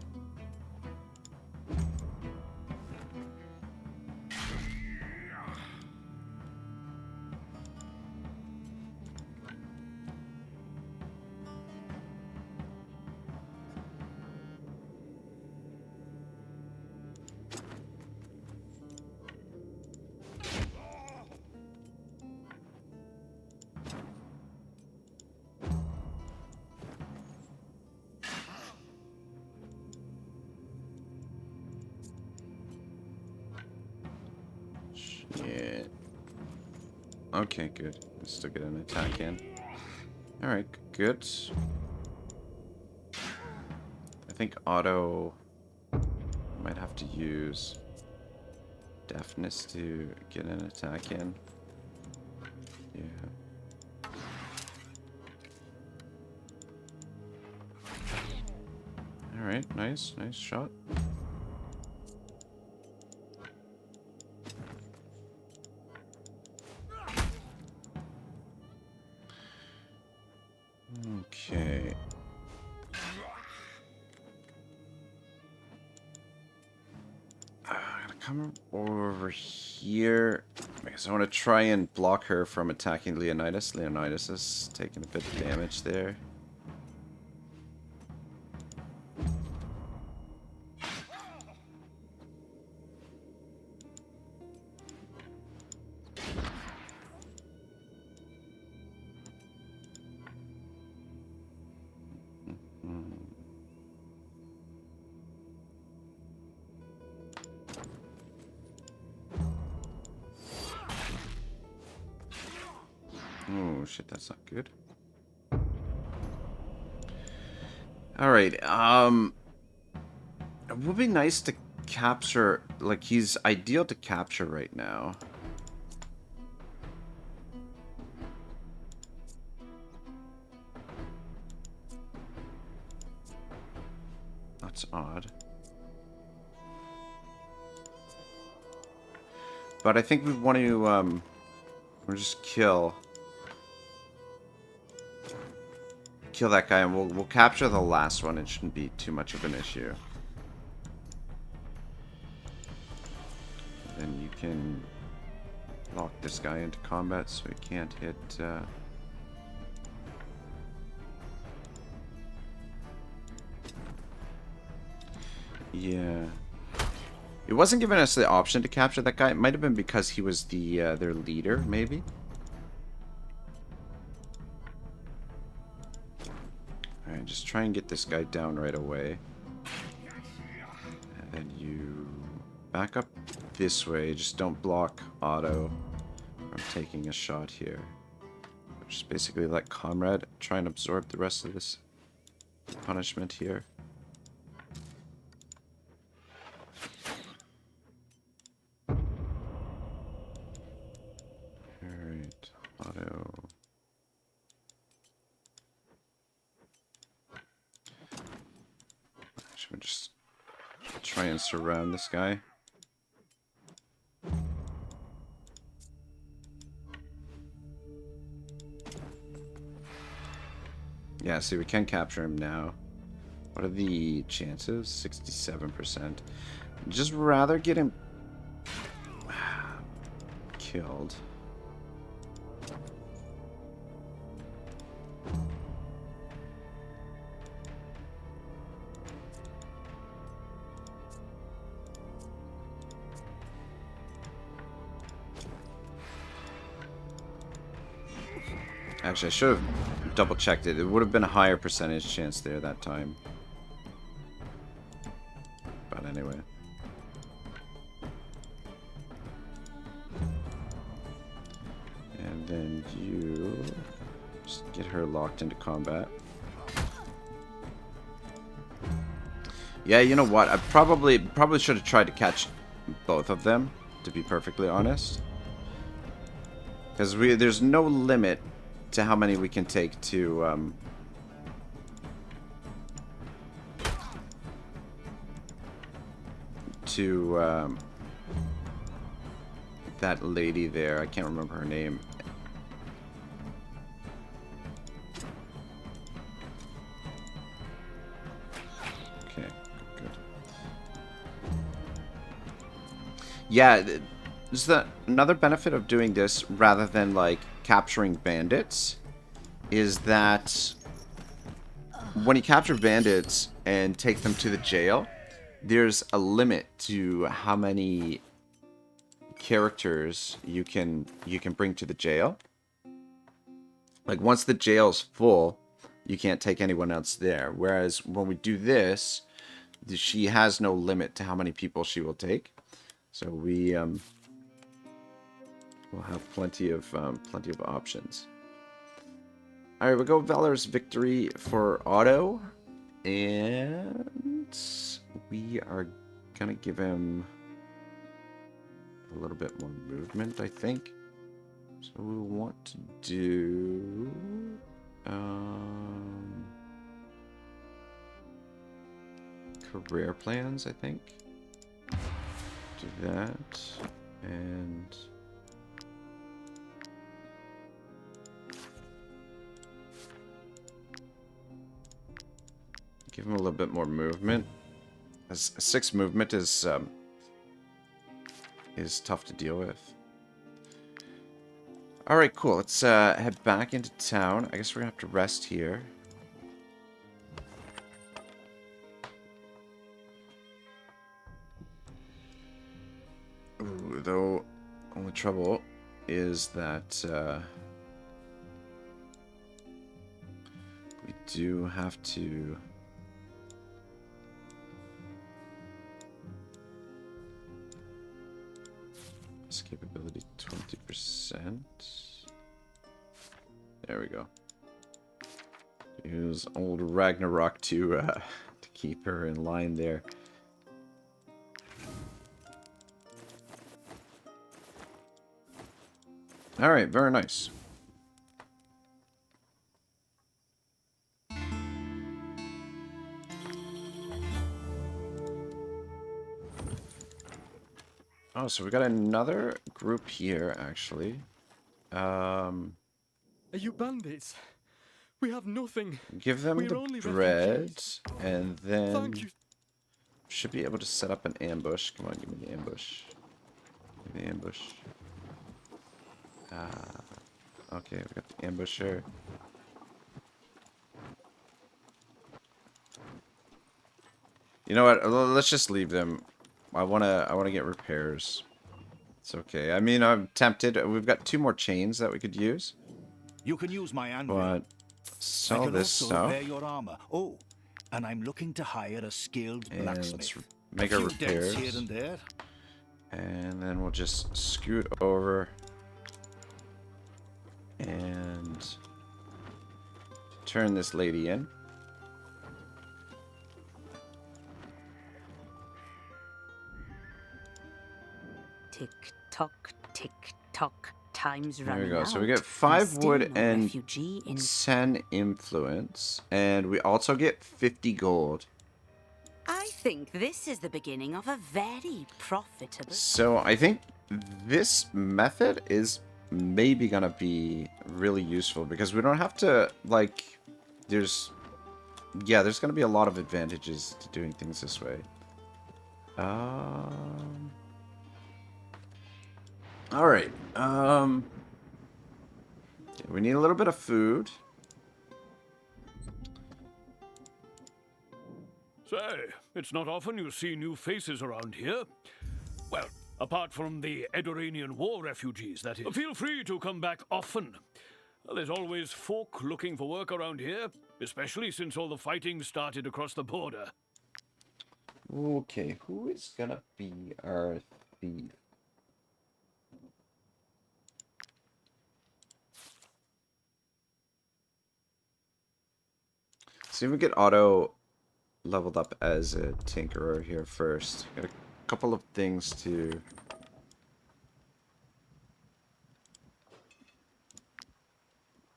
Speaker 1: Yeah. Okay, good. Let's still get an attack in. Alright, good. I think Otto might have to use deafness to get an attack in. Yeah. Alright, nice. Nice shot. Okay. I'm gonna come over here because I want to try and block her from attacking Leonidas. Leonidas is taking a bit of damage there. Oh shit, that's not good. Alright, it would be nice to capture, like, he's ideal to capture right now. That's odd. But I think we want to, we'll just kill that guy, and we'll capture the last one. It shouldn't be too much of an issue. Then you can lock this guy into combat so he can't hit, yeah. It wasn't giving us the option to capture that guy. It might have been because he was the their leader, maybe. Alright, just try and get this guy down right away. And then you back up this way. Just don't block Otto from taking a shot here. Just basically let Comrade try and absorb the rest of this punishment here. Alright, Otto. Should we just try and surround this guy? Yeah, see, we can capture him now. What are the chances? 67%. Just rather get him killed. Actually, I should have double checked it. It would have been a higher percentage chance there that time. But anyway. And then you just get her locked into combat. Yeah, you know what? I probably should have tried to catch both of them, to be perfectly honest. Because there's no limit to how many we can take to that lady there. I can't remember her name. Okay, good. Yeah, is that another benefit of doing this rather than like capturing bandits is that when you capture bandits and take them to the jail, there's a limit to how many characters you can bring to the jail. Like once the jail's full, you can't take anyone else there. Whereas when we do this, she has no limit to how many people she will take. So we we'll have plenty of options. All right, we'll go Valor's Victory for Otto, and we are gonna give him a little bit more movement, I think. So we want to do career plans, I think. Do that, and give him a little bit more movement. As 6 movement is tough to deal with. All right, cool. Let's head back into town. I guess we're gonna have to rest here. Ooh, though, only trouble is that we do have to. Escapability 20%. There we go. Use old Ragnarok to keep her in line there. Alright, very nice. Oh, so we got another group here, actually.
Speaker 10: Are you bandits? We have nothing.
Speaker 1: Give them
Speaker 10: We're
Speaker 1: the
Speaker 10: only
Speaker 1: bread,
Speaker 10: refugees.
Speaker 1: and then
Speaker 10: Thank you.
Speaker 1: should be able to set up an ambush. Come on, give me the ambush. Give me the ambush. Okay, we got the ambusher. You know what? Let's just leave them. I wanna get repairs. It's okay. I mean, I'm tempted. We've got 2 more chains that we could use.
Speaker 3: You can use my anvil.
Speaker 1: But
Speaker 3: I
Speaker 1: sell
Speaker 3: can
Speaker 1: this
Speaker 3: also
Speaker 1: stuff.
Speaker 3: repair your armor. Oh, and I'm looking to hire a skilled
Speaker 1: And
Speaker 3: blacksmith.
Speaker 1: let's make our
Speaker 3: a few dents
Speaker 1: repairs.
Speaker 3: here and there.
Speaker 1: And then we'll just scoot over. And turn this lady in.
Speaker 7: Tick tock, tick tock. Time's
Speaker 1: There
Speaker 7: running
Speaker 1: we go.
Speaker 7: out.
Speaker 1: So we get
Speaker 7: and
Speaker 1: 5
Speaker 7: still
Speaker 1: wood
Speaker 7: no
Speaker 1: and
Speaker 7: refugee in
Speaker 1: 10 influence. And we also get 50 gold.
Speaker 7: I think this is the beginning of a very profitable...
Speaker 1: So I think this method is maybe gonna be really useful because we don't have to, like, there's gonna be a lot of advantages to doing things this way. Alright, we need a little bit of food.
Speaker 11: Say, it's not often you see new faces around here. Well, apart from the Edoranian war refugees, that is. Feel free to come back often. There's always folk looking for work around here, especially since all the fighting started across the border.
Speaker 1: Okay, who is gonna be our thief? See if we get Otto leveled up as a tinkerer here first. Got a couple of things to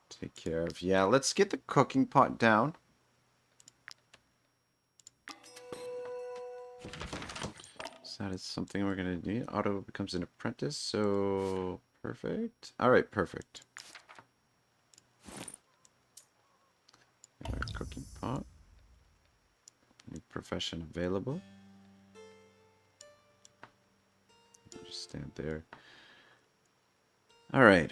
Speaker 1: take care of. Yeah, let's get the cooking pot down. So that is something we're gonna need. Otto becomes an apprentice, so perfect. Alright, perfect. Our cooking pot. New profession available. Just stand there. All right.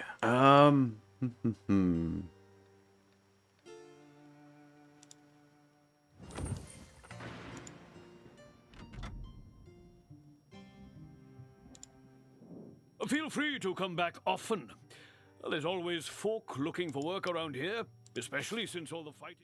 Speaker 11: Feel free to come back often. There's always folk looking for work around here, especially since all the fighting...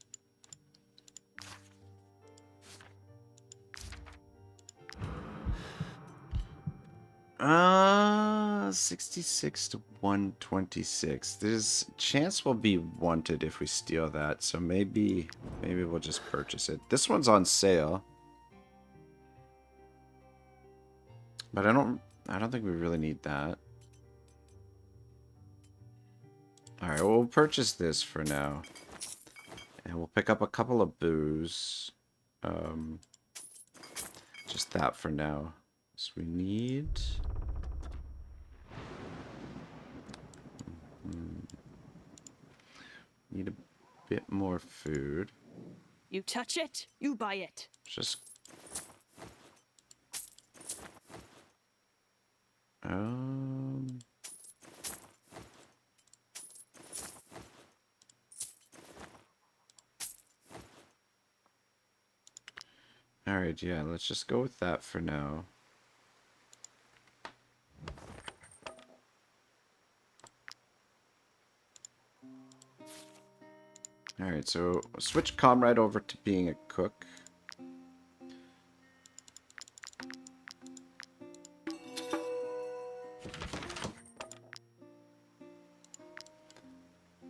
Speaker 1: 66 to 126. There's a chance we'll be wanted if we steal that, so maybe we'll just purchase it. This one's on sale. But I don't think we really need that. Alright, we'll purchase this for now. And we'll pick up a couple of booze. Just that for now. So we need... Need a bit more food.
Speaker 12: You touch it, you buy it.
Speaker 1: Just... Alright, yeah, let's just go with that for now. Alright, so switch Comrade over to being a cook.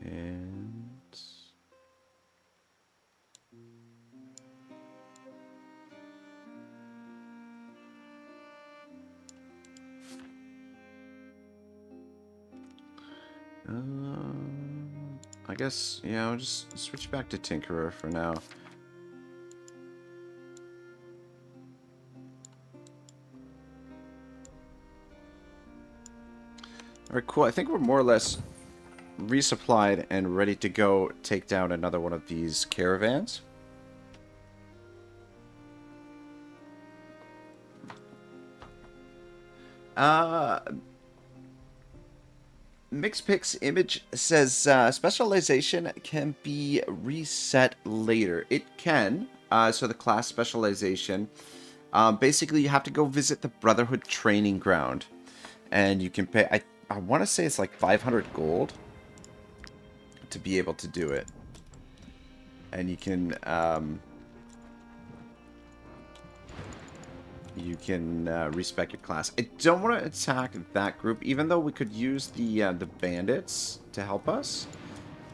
Speaker 1: And... I guess, yeah, I'll just switch back to Tinkerer for now. Alright, cool. I think we're more or less resupplied and ready to go take down another one of these caravans. Mixpix image says specialization can be reset later. It can. So the class specialization, basically you have to go visit the Brotherhood training ground, and you can pay. I want to say it's like 500 gold to be able to do it, and you can respec your class. I don't want to attack that group, even though we could use the bandits to help us.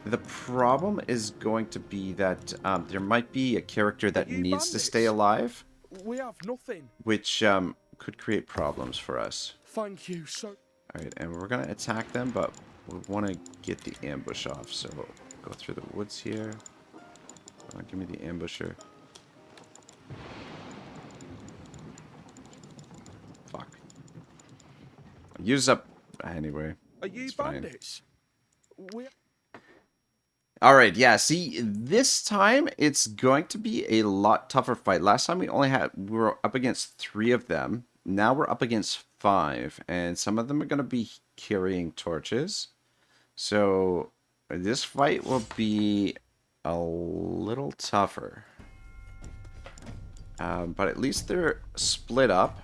Speaker 1: The problem is going to be that there might be a character that needs to stay alive.
Speaker 10: We have nothing.
Speaker 1: Which could create problems for us.
Speaker 10: Thank you so.
Speaker 1: Alright, and we're gonna attack them, but we want to get the ambush off, so we'll go through the woods here. Give me the ambusher. Fuck. Use up anyway.
Speaker 10: Are you bandits?
Speaker 1: Alright, yeah, see, this time it's going to be a lot tougher fight. Last time we were up against 3 of them. Now we're up against 5, and some of them are going to be carrying torches. So this fight will be a little tougher. But at least they're split up.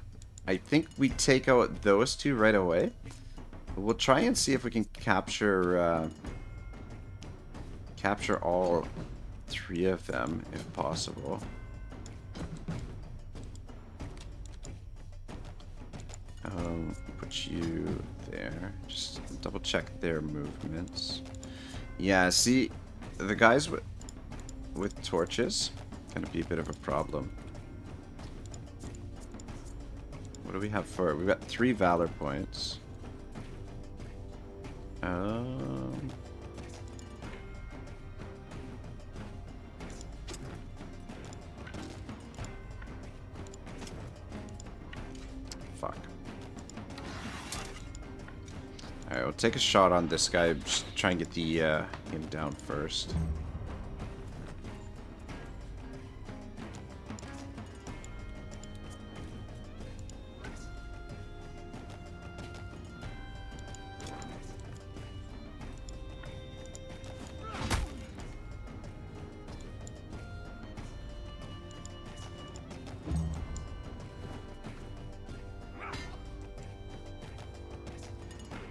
Speaker 1: I think we take out those 2 right away. We'll try and see if we can capture all 3 of them if possible. Put you there. Just double check their movements. Yeah, see, the guys with torches gonna be a bit of a problem. What do we have for it? We've got 3 valor points. Fuck. Alright, we'll take a shot on this guy. Just try and get the him down first.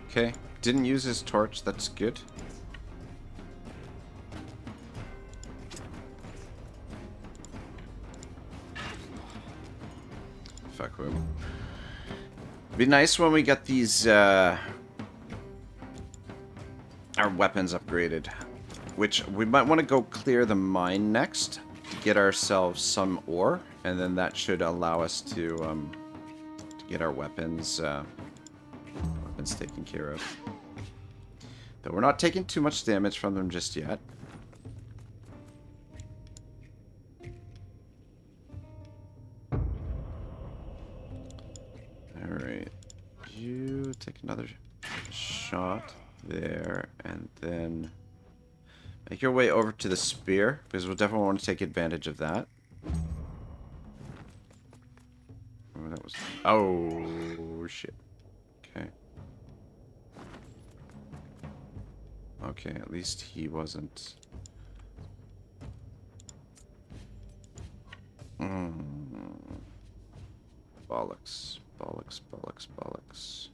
Speaker 1: Okay, didn't use his torch, that's good. Fuck him. Be nice when we get these, our weapons upgraded. Which, we might want to go clear the mine next, to get ourselves some ore, and then that should allow us to get our weapons, taken care of. Though we're not taking too much damage from them just yet. Alright. You take another shot there, and then make your way over to the spear, because we'll definitely want to take advantage of that. Oh, that was... Oh, shit. Okay. Okay, at least he wasn't... Bollocks. Bollocks, bollocks, bollocks.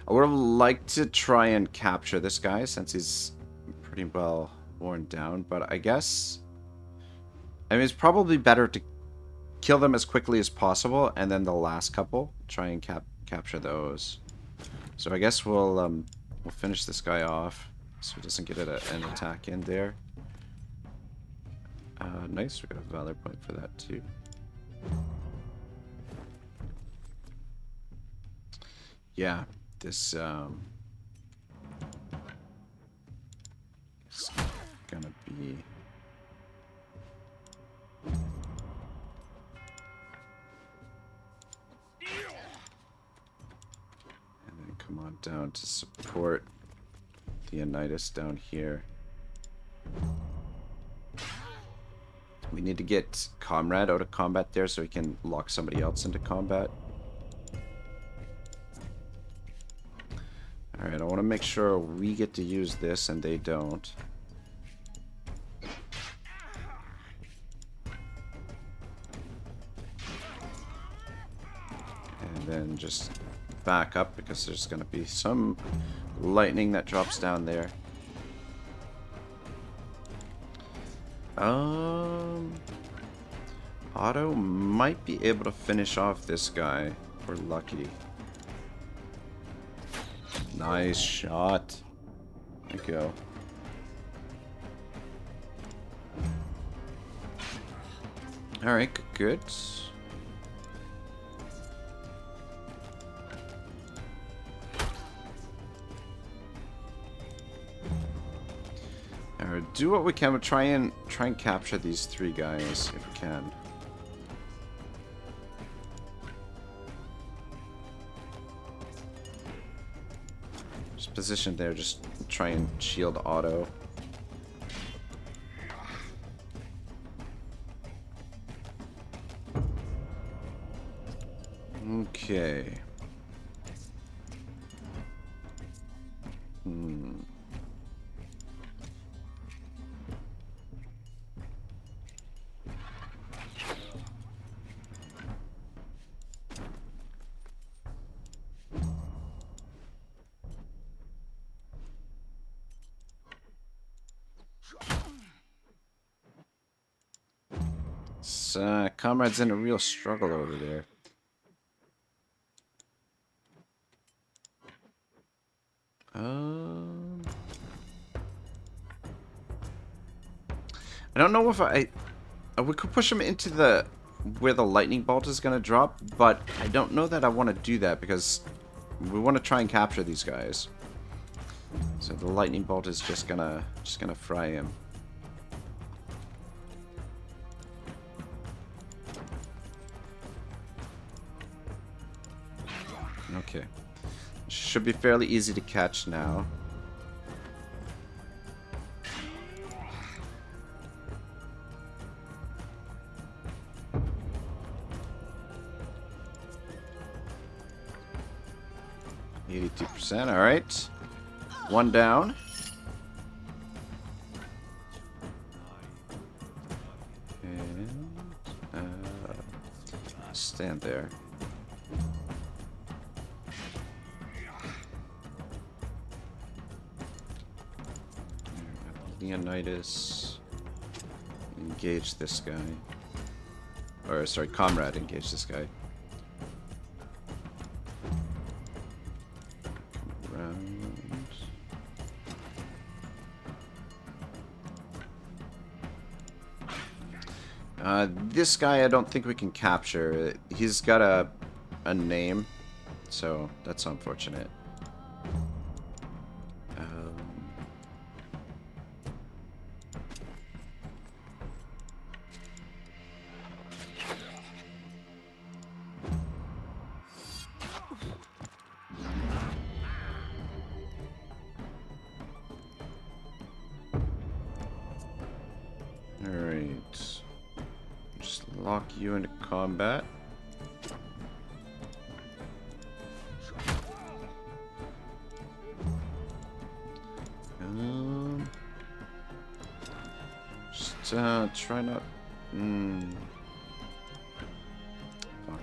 Speaker 1: I would have liked to try and capture this guy since he's pretty well worn down, but I guess... I mean, it's probably better to kill them as quickly as possible, and then the last couple, try and capture those. So I guess we'll finish this guy off so he doesn't get an attack in there. Nice, we got a valor point for that too. Yeah, this is gonna be. And then come on down to support the Unitas down here. We need to get Comrade out of combat there so we can lock somebody else into combat. Alright, I want to make sure we get to use this and they don't. And then just back up because there's going to be some lightning that drops down there. Otto might be able to finish off this guy if we're lucky. Nice shot. There you go. Alright, good. Alright, do what we can. We'll try and capture these three guys if we can. Just position there, just try and shield Otto. Okay. Comrade's in a real struggle over there. I don't know if we could push him into the where the lightning bolt is gonna drop, but I don't know that I want to do that because we want to try and capture these guys. So the lightning bolt is just gonna fry him. Okay. Should be fairly easy to catch now. %, all right. One down. And stand there. Leonidas, engage this guy. Or, sorry, Comrade, engage this guy. Come around. This guy I don't think we can capture. He's got a name, so that's unfortunate. You into combat. Just try not. Fuck.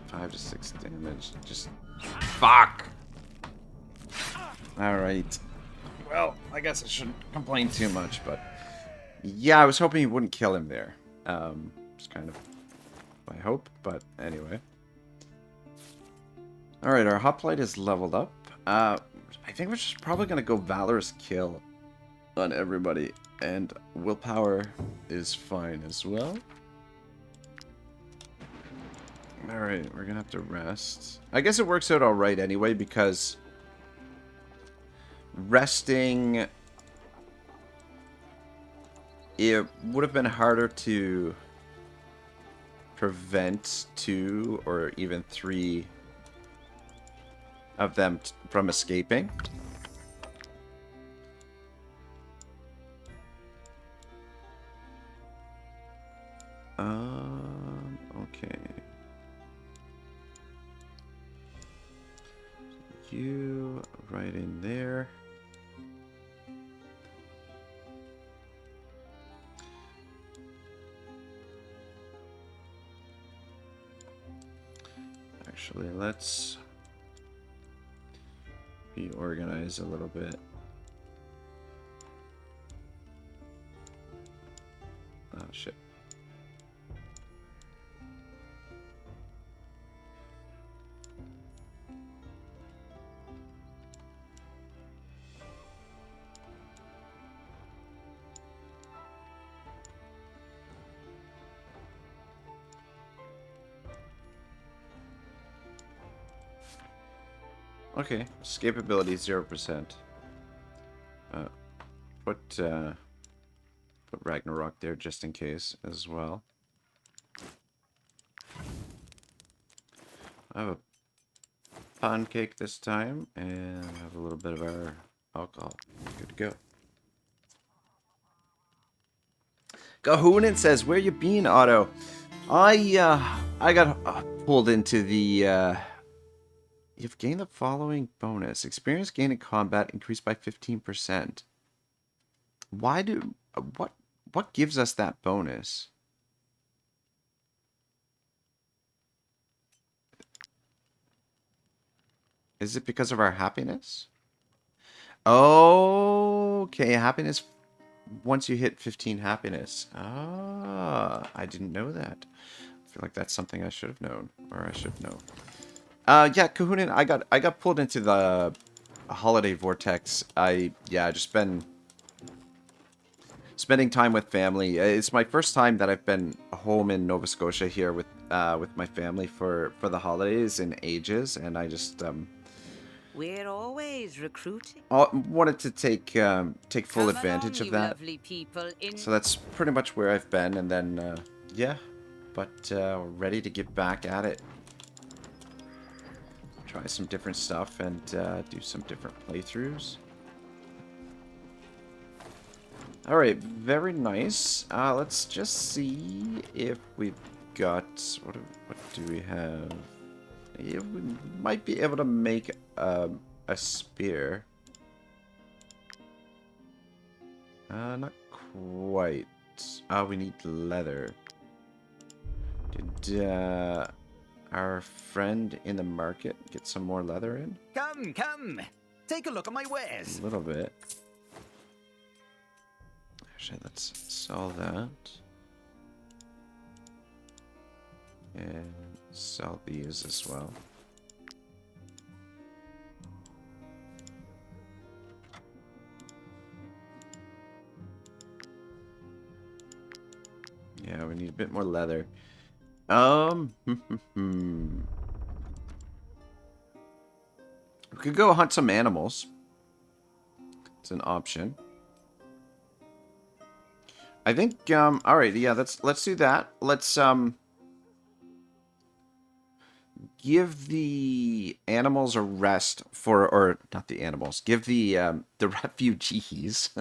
Speaker 1: Five to 6 damage. Just fuck. All right. Well, I guess I shouldn't complain too much, but yeah, I was hoping he wouldn't kill him there. It's kind of my hope, but anyway. Alright, our hoplite is leveled up. I think we're just probably going to go Valorous Kill on everybody, and willpower is fine as well. Alright, we're gonna have to rest. I guess it works out alright anyway, because resting, it would have been harder to prevent 2 or even 3 of them from escaping. Okay. You right in there. Actually, let's reorganize a little bit. Oh, shit. Okay, escapability 0%. Put Ragnarok there just in case as well. I have a pancake this time, and have a little bit of our alcohol. Good to go. Gahunin says, "Where you been, Otto?" I got pulled into the. You've gained the following bonus: experience gained in combat increased by 15%. Why do what gives us that bonus? Is it because of our happiness? Okay, happiness once you hit 15 happiness. Ah, I didn't know that. I feel like that's something I should have known, or I should know. Yeah, Kahunin, I got pulled into the holiday vortex. Just been spending time with family. It's my first time that I've been home in Nova Scotia here with my family for the holidays in ages, and I just
Speaker 7: We're always recruiting.
Speaker 1: wanted to take full
Speaker 7: Come
Speaker 1: advantage
Speaker 7: along,
Speaker 1: of
Speaker 7: you
Speaker 1: that.
Speaker 7: lovely people in...
Speaker 1: So that's pretty much where I've been, and then yeah, but ready to get back at it. Try some different stuff and do some different playthroughs. Alright, very nice. Let's just see if we've got... What do we have? Yeah, we might be able to make a spear. Not quite. We need leather. Did our friend in the market get some more leather in?
Speaker 9: Come. Take a look at my wares.
Speaker 1: A little bit. Actually, let's sell that. And sell these as well. Yeah, we need a bit more leather. We could go hunt some animals. It's an option. I think, alright, yeah, let's do that. Let's, give the animals a rest or not the animals, give the refugees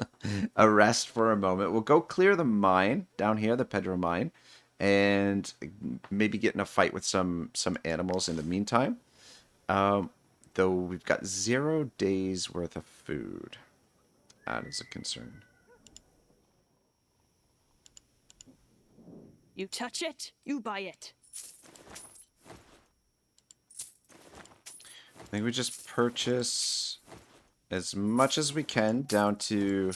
Speaker 1: a rest for a moment. We'll go clear the mine down here, the Pedro mine, and maybe get in a fight with some animals in the meantime. Though we've got 0 days worth of food. That is a concern.
Speaker 12: You touch it, you buy it.
Speaker 1: I think we just purchase as much as we can down to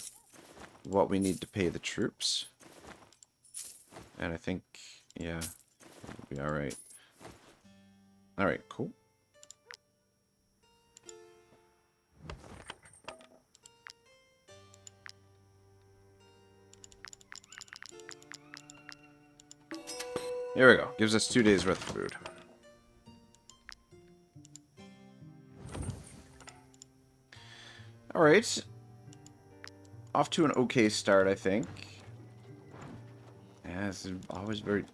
Speaker 1: what we need to pay the troops. And I think, yeah, we'll be alright. Alright, cool. Here we go. Gives us 2 days worth of food. Alright. Off to an okay start, I think. Yeah, it's always very...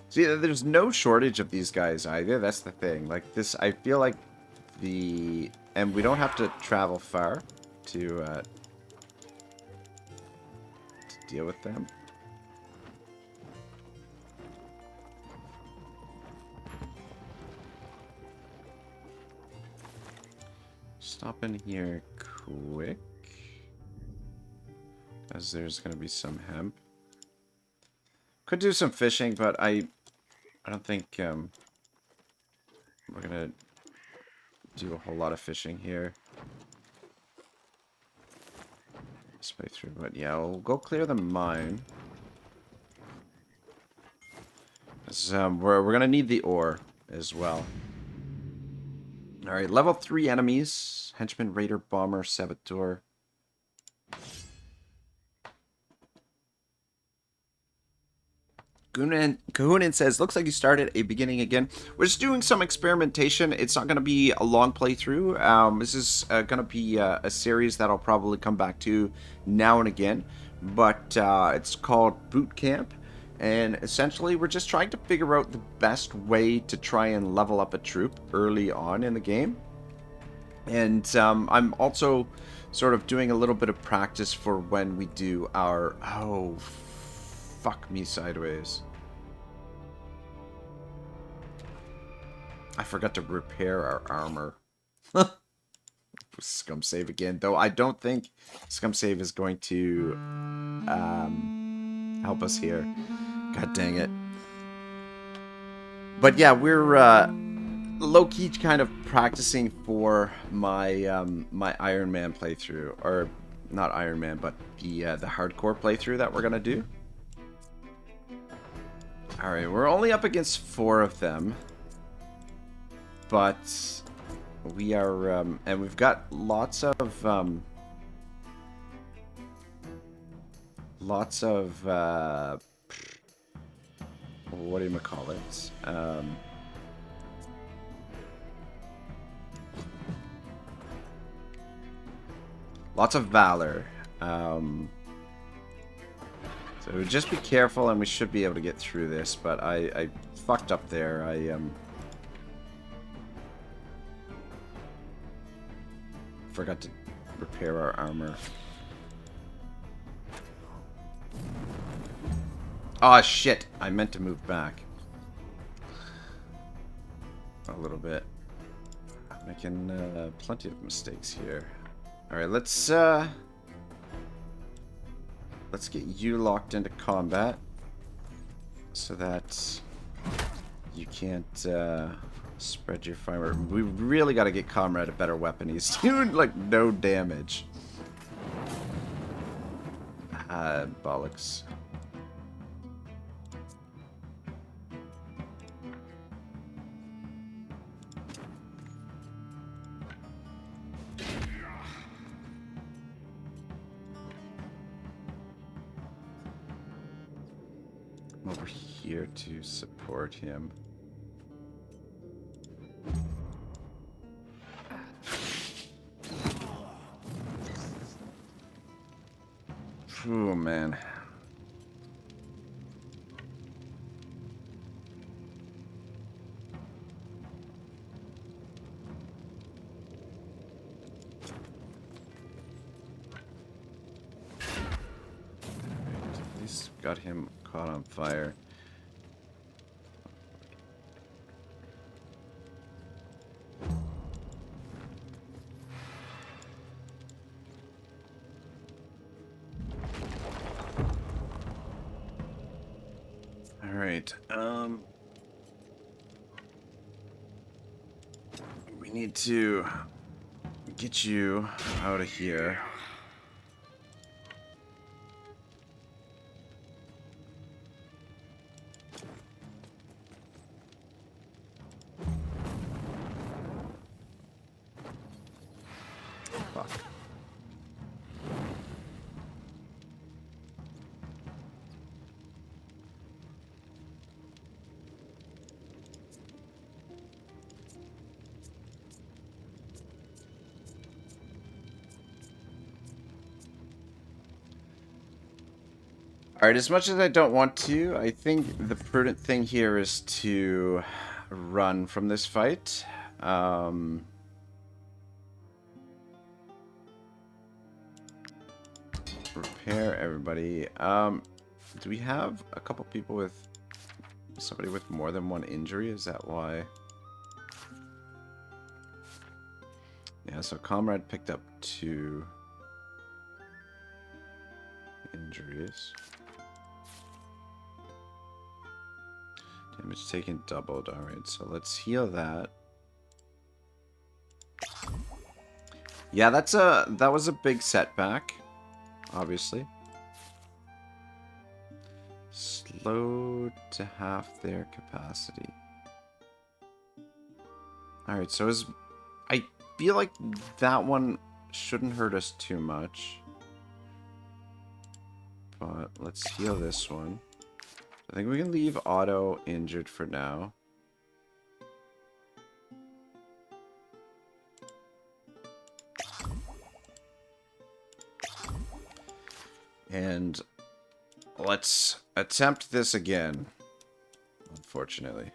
Speaker 1: See, there's no shortage of these guys either. That's the thing. Like, this, I feel like the... And we don't have to travel far to deal with them. Stop in here quick. As there's going to be some hemp. Could do some fishing, but I don't think we're going to do a whole lot of fishing here. This playthrough, but yeah, we'll go clear the mine. We're going to need the ore as well. Alright, level 3 enemies. Henchman, Raider, Bomber, Saboteur. Kahunan says, looks like you started a beginning again. We're just doing some experimentation. It's not going to be a long playthrough. This is going to be a series that I'll probably come back to now and again. But it's called Bootcamp. And essentially, we're just trying to figure out the best way to try and level up a troop early on in the game. And I'm also sort of doing a little bit of practice for when we do our... Oh, fuck me sideways. I forgot to repair our armor. Scum save again. Though I don't think Scum save is going to help us here. God dang it. But yeah, we're low-key kind of practicing for my my Iron Man playthrough. Or not Iron Man, but the hardcore playthrough that we're going to do. Alright, we're only up against 4 of them. But we are, and we've got lots of, what do you call it? Lots of valor. So just be careful, and we should be able to get through this. But I fucked up there. I forgot to repair our armor. Oh shit! I meant to move back a little bit. I'm making plenty of mistakes here. All right, let's get you locked into combat so that you can't spread your fire. We really got to get Comrade a better weapon. He's doing like no damage. Bollocks. I'm over here to support him. Oh man. At least got him caught on fire. Alright, we need to get you out of here. Fuck. Alright, as much as I don't want to, I think the prudent thing here is to run from this fight. Repair everybody. Do we have a couple people with... somebody with more than one injury? Is that why? Yeah, so Comrade picked up 2 injuries. Damage taken doubled. Alright, so let's heal that. Yeah, that was a big setback, obviously. Slow to half their capacity. Alright, so I feel like that one shouldn't hurt us too much. But let's heal this one. I think we can leave Otto injured for now. And let's attempt this again, unfortunately.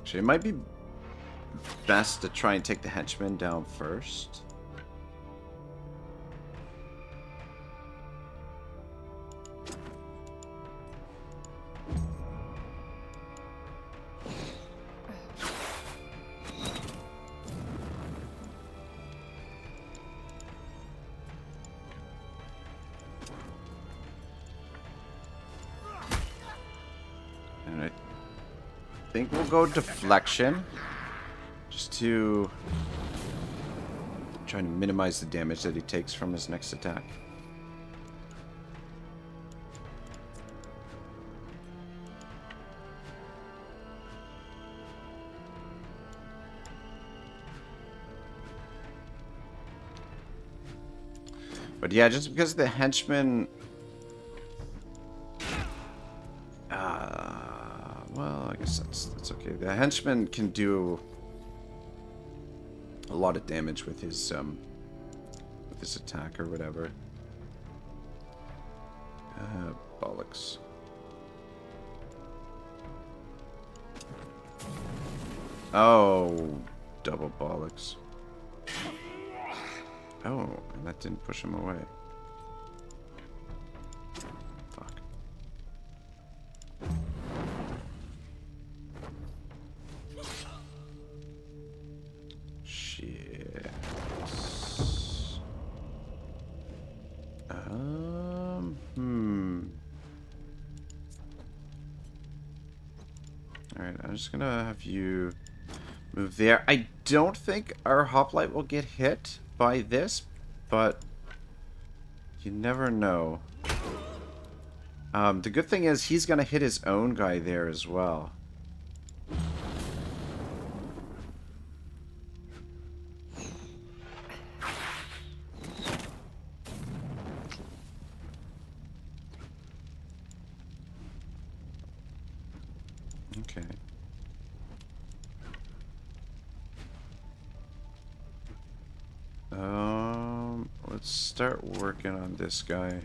Speaker 1: Actually, it might be best to try and take the henchmen down first. I think we'll go deflection, just to try to minimize the damage that he takes from his next attack. But yeah, just because the henchmen... well, I guess that's okay. The henchman can do a lot of damage with his attack or whatever. Bollocks. Oh, double bollocks. Oh, and that didn't push him away. Fuck. Shit. Alright, I'm just gonna have you move there. I don't think our hoplite will get hit by this, but you never know. The good thing is he's gonna hit his own guy there as well. Okay. Let's start working on this guy.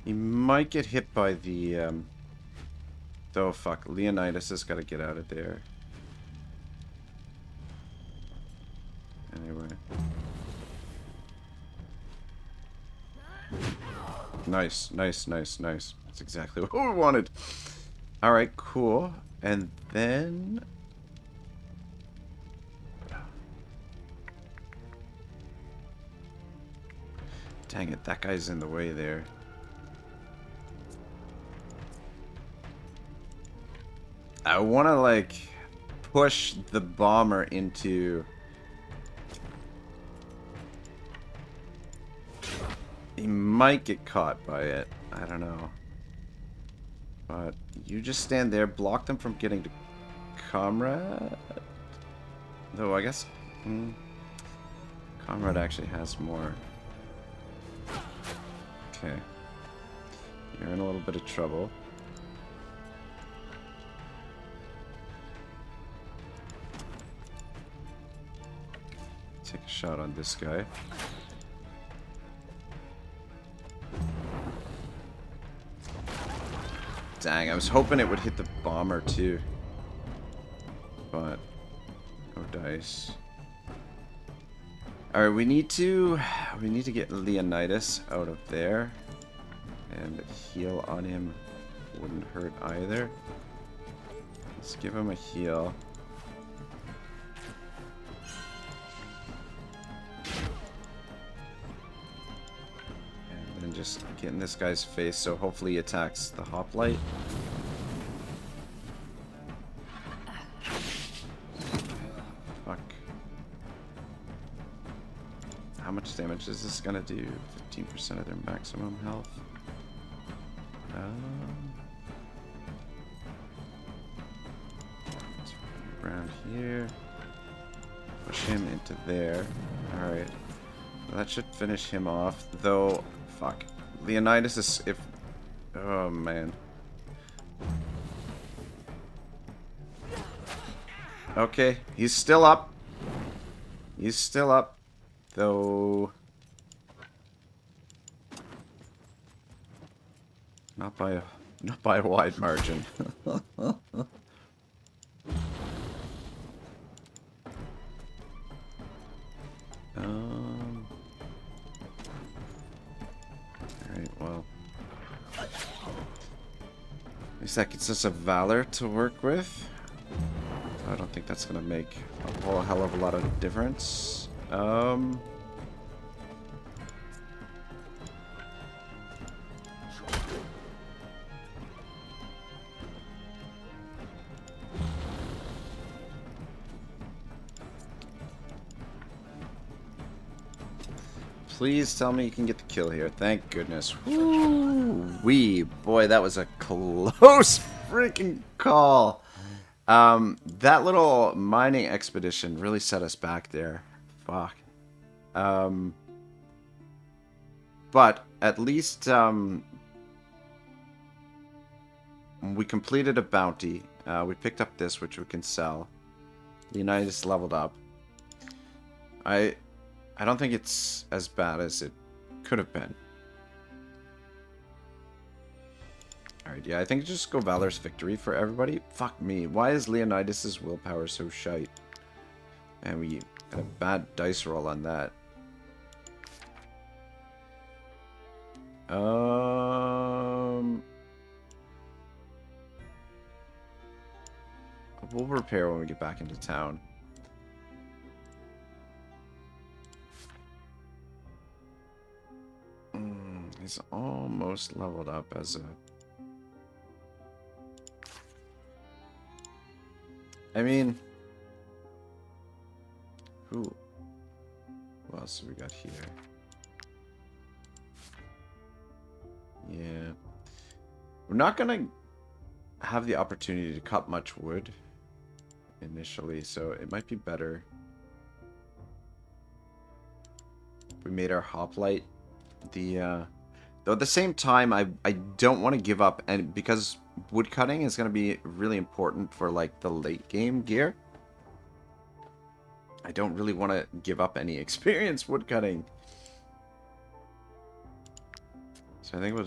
Speaker 1: He might get hit by the, oh fuck, Leonidas has got to get out of there. Anyway. Nice, nice, nice, nice. That's exactly what we wanted. Alright, cool. And then... dang it, that guy's in the way there. I want to, like, push the bomber into... He might get caught by it. I don't know. But you just stand there, block them from getting to Comrade. Though I guess Comrade actually has more. Okay. You're in a little bit of trouble. Take a shot on this guy. Dang, I was hoping it would hit the bomber too. But no dice. Alright, we need to get Leonidas out of there. And heal on him wouldn't hurt either. Let's give him a heal. And then just get in this guy's face so hopefully he attacks the hoplite. Fuck. How much damage is this gonna do? 15% of their maximum health. Around here. Push him into there. Alright. Well, that should finish him off. Though, fuck. Leonidas is... if... oh, man. Okay. He's still up. He's still up. Though... not by a wide margin. Alright, well. At least that gets us a Valor to work with. I don't think that's gonna make a whole hell of a lot of difference. Please tell me you can get the kill here. Thank goodness. Woo-wee. Boy, that was a close freaking call. That little mining expedition really set us back there. Fuck. But at least we completed a bounty. We picked up this, which we can sell. Leonidas leveled up. I don't think it's as bad as it could have been. Alright, yeah, I think just go Valor's Victory for everybody. Fuck me. Why is Leonidas' willpower so shite? And we got a bad dice roll on that. We'll repair when we get back into town. He's almost leveled up as a... I mean... who else have we got here? Yeah. We're not gonna have the opportunity to cut much wood initially, so it might be better if we made our hoplite the though at the same time I don't want to give up, and because wood cutting is going to be really important for like the late game gear, I don't really want to give up any experience wood cutting. So I think we'll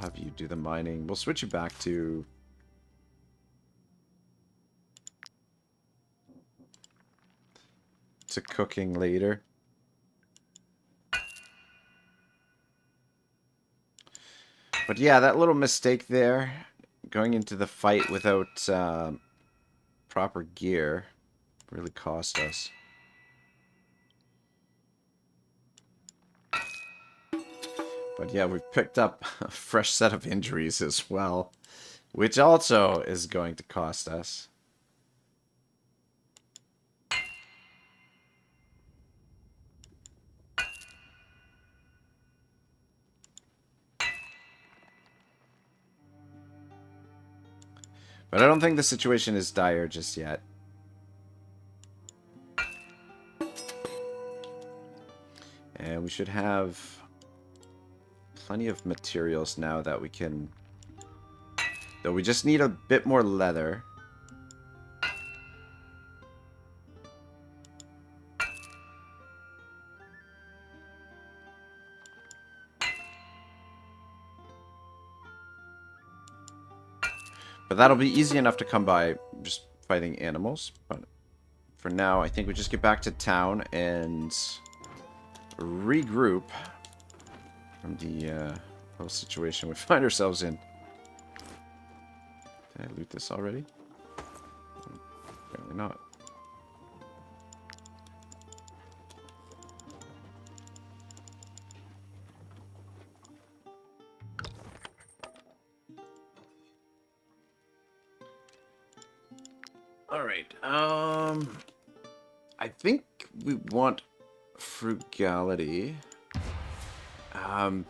Speaker 1: have you do the mining. We'll switch you back to cooking later. But yeah, that little mistake there, going into the fight without proper gear, really cost us. But yeah, we picked up a fresh set of injuries as well, which also is going to cost us. But I don't think the situation is dire just yet. And we should have plenty of materials now that we can... Though we just need a bit more leather. But that'll be easy enough to come by just fighting animals. But for now, I think we just get back to town and regroup from the whole situation we find ourselves in. Did I loot this already? Apparently not. Alright, I think we want frugality.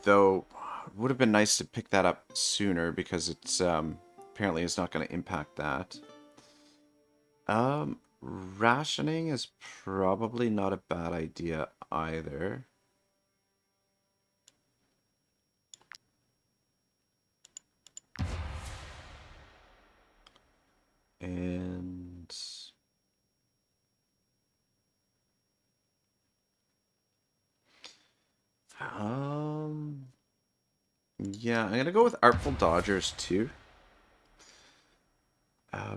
Speaker 1: Though, it would have been nice to pick that up sooner because it's, apparently it's not going to impact that. Rationing is probably not a bad idea either. And yeah, I'm gonna go with Artful Dodgers too.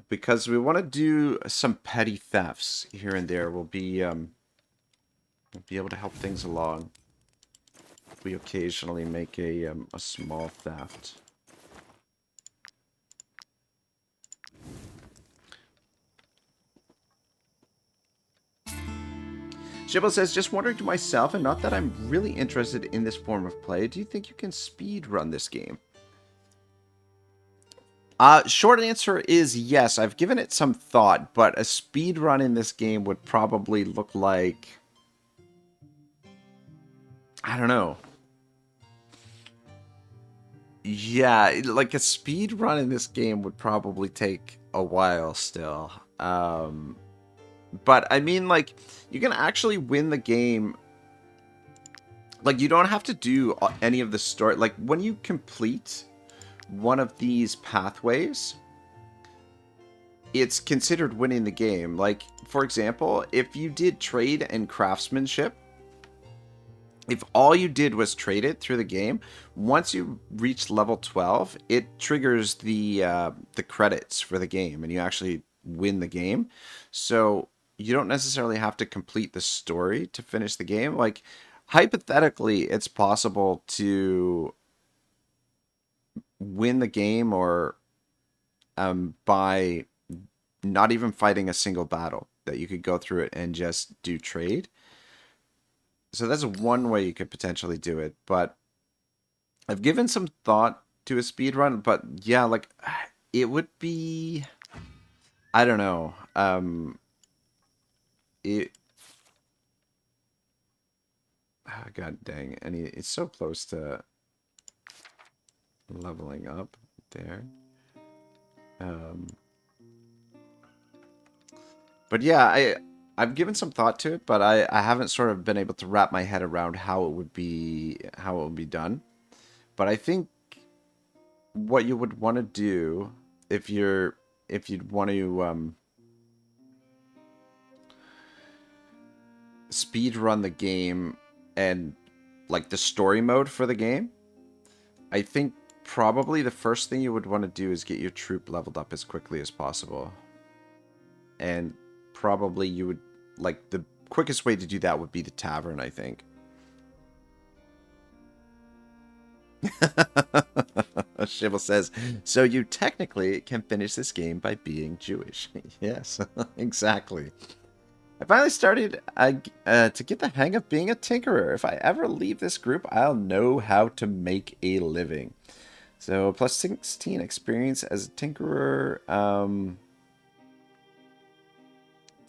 Speaker 1: Because we want to do some petty thefts here and there. We'll be able to help things along. We occasionally make a small theft. Shibble says, just wondering to myself, and not that I'm really interested in this form of play, do you think you can speed run this game? Short answer is yes. I've given it some thought, but a speed run in this game would probably look like... I don't know. Yeah, like a speed run in this game would probably take a while still. But I mean, like, you can actually win the game. Like, you don't have to do any of the story. Like, when you complete one of these pathways, it's considered winning the game. Like, for example, if you did trade and craftsmanship, if all you did was trade it through the game, once you reach level 12, it triggers the credits for the game, and you actually win the game. So you don't necessarily have to complete the story to finish the game. Like, hypothetically, it's possible to win the game or by not even fighting a single battle, that you could go through it and just do trade. So that's one way you could potentially do it, but I've given some thought to a speed run, but yeah, like, it would be, I don't know, god dang, and it's so close to leveling up there. But yeah, I've given some thought to it, but I haven't sort of been able to wrap my head around how it would be done. But I think what you would want to do if you'd want to speed run the game and like the story mode for the game, I think probably the first thing you would want to do is get your troop leveled up as quickly as possible. And probably you would, like, the quickest way to do that would be the tavern, I think. Shivel says, so you technically can finish this game by being Jewish. Yes, exactly. I finally started to get the hang of being a tinkerer. If I ever leave this group, I'll know how to make a living. So, plus 16 experience as a tinkerer.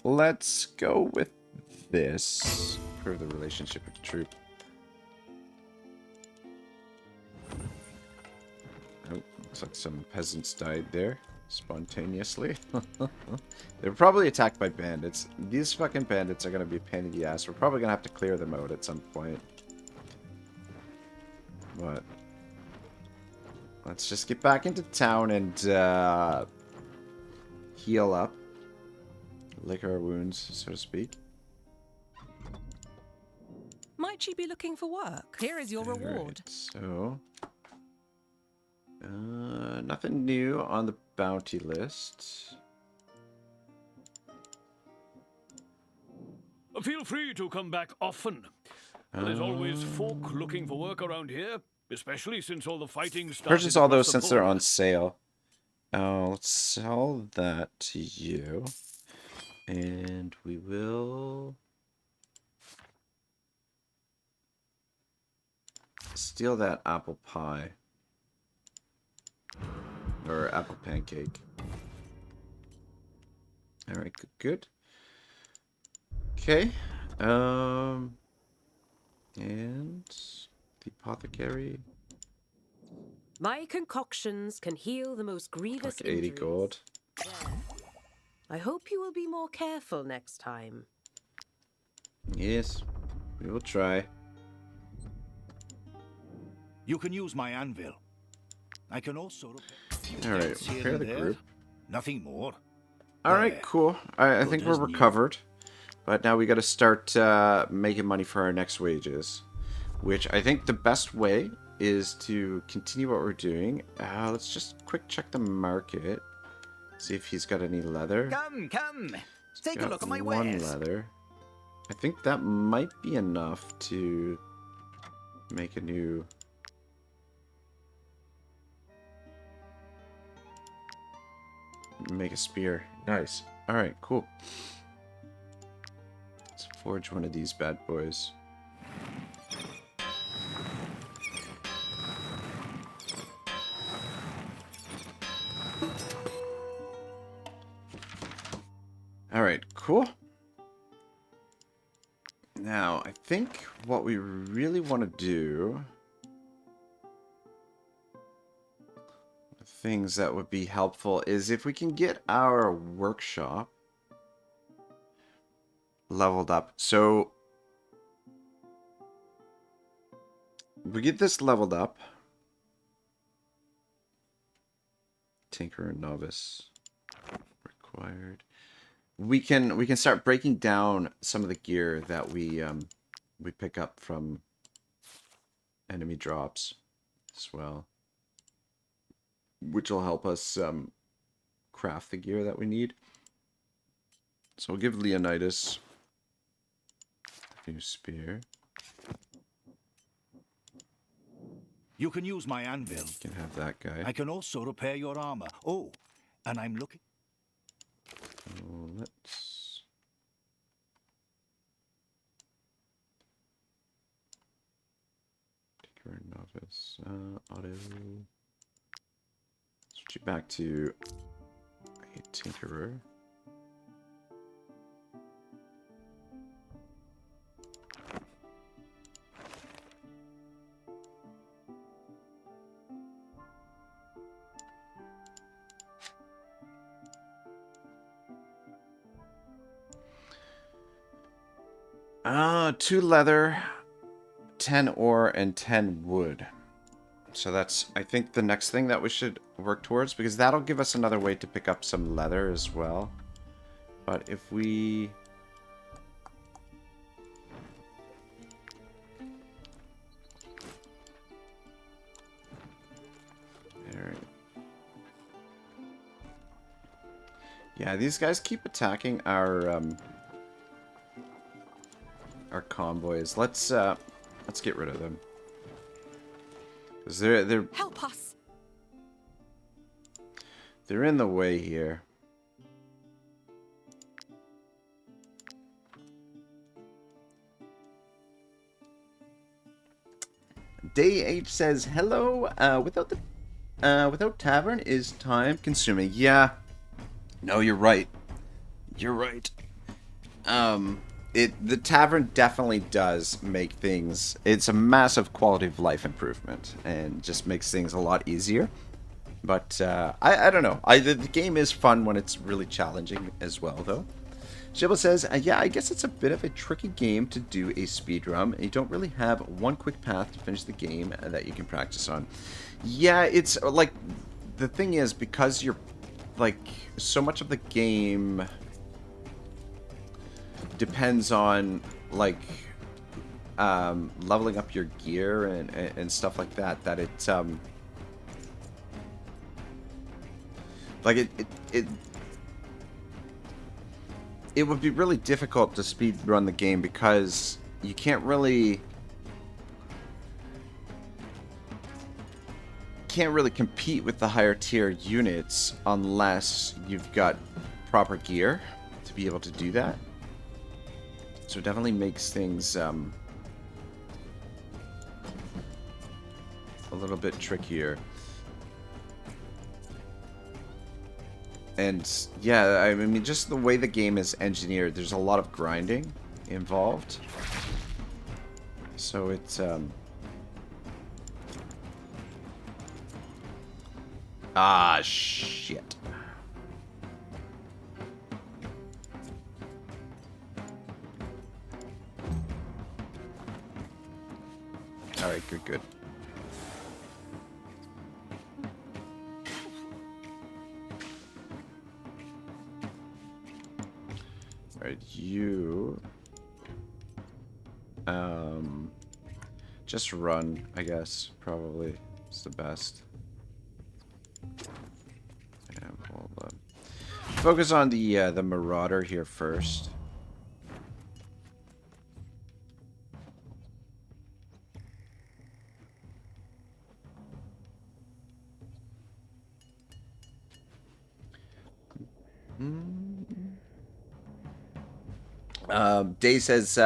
Speaker 1: Let's go with this. Improve the relationship with the troop. Oh, looks like some peasants died there. spontaneously. They're probably attacked by bandits. These fucking bandits are gonna be a pain in the ass. We're probably gonna have to clear them out at some point. But let's just get back into town and heal up. Lick our wounds, so to speak.
Speaker 12: Might you be looking for work? Here is your reward.
Speaker 1: Right, so nothing new on the bounty list.
Speaker 11: Feel free to come back often. There's always folk looking for work around here, especially since all the fighting started.
Speaker 1: Purchase all those
Speaker 11: across the
Speaker 1: since they're
Speaker 11: border.
Speaker 1: on sale. Let's sell that to you. And we will steal that apple pie. Or apple pancake. Alright, good. Okay. And the apothecary.
Speaker 2: My concoctions can heal the most grievous
Speaker 1: Like 80
Speaker 2: injuries.
Speaker 1: gold.
Speaker 2: There. I hope you will be more careful next time.
Speaker 1: Yes, we will try.
Speaker 3: You can use my anvil. I can also...
Speaker 1: Alright,
Speaker 3: here
Speaker 1: repair
Speaker 3: and
Speaker 1: the
Speaker 3: there.
Speaker 1: group.
Speaker 3: Nothing more.
Speaker 1: Alright,
Speaker 3: There.
Speaker 1: cool. I
Speaker 3: Good
Speaker 1: think we're
Speaker 3: as new.
Speaker 1: recovered. But now we gotta start making money for our next wages. Which I think the best way is to continue what we're doing. Let's just quick check the market. See if he's got any leather.
Speaker 9: Come, come. Take a
Speaker 1: Got
Speaker 9: look at my
Speaker 1: one
Speaker 9: wares.
Speaker 1: leather. I think that might be enough to make a new... Make a spear. Nice. Alright, cool. Let's forge one of these bad boys. Alright, cool. Now, I think what we really want to do... Things that would be helpful is if we can get our workshop leveled up. So we get this leveled up. Tinker and novice required. We can start breaking down some of the gear that we pick up from enemy drops as well, which will help us craft the gear that we need. So we'll give Leonidas a new spear.
Speaker 3: You can use my anvil.
Speaker 1: You can have that guy.
Speaker 3: I can also repair your armor. Oh, and I'm looking...
Speaker 1: So let's... Tinker and novice. Otto... Switch it back to a tinkerer. Two leather, 10 ore, and 10 wood. So that's, I think, the next thing that we should work towards, because that'll give us another way to pick up some leather as well. But if we... Alright. Yeah, these guys keep attacking our convoys. Let's get rid of them. Because they're
Speaker 12: Help us.
Speaker 1: They're in the way here. Day H says, "Hello. Without tavern is time consuming." Yeah. No, you're right. You're right. The tavern definitely does make things... It's a massive quality of life improvement and just makes things a lot easier. But I don't know. The game is fun when it's really challenging as well, though. Shibble says, yeah, I guess it's a bit of a tricky game to do a speedrun. You don't really have one quick path to finish the game that you can practice on. Yeah, it's like, the thing is, because you're, like, so much of the game depends on, like, leveling up your gear and stuff like that, that it, like, it would be really difficult to speed run the game because you can't really compete with the higher tier units unless you've got proper gear to be able to do that. So it definitely makes things a little bit trickier. And yeah, I mean, just the way the game is engineered, there's a lot of grinding involved. So it's ah, shit. All right, good. Alright, you just run, I guess, probably is the best. And we'll focus on the Marauder here first. Day says,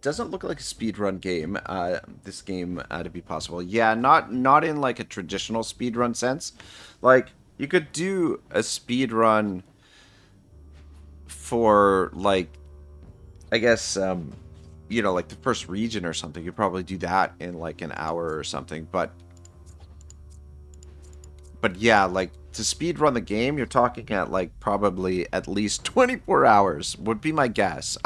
Speaker 1: doesn't look like a speedrun game, this game, to be possible. Yeah, not in, like, a traditional speedrun sense. Like, you could do a speedrun for, like, I guess, you know, like, the first region or something. You'd probably do that in, like, an hour or something. But yeah, like, to speedrun the game, you're talking at, like, probably at least 24 hours would be my guess.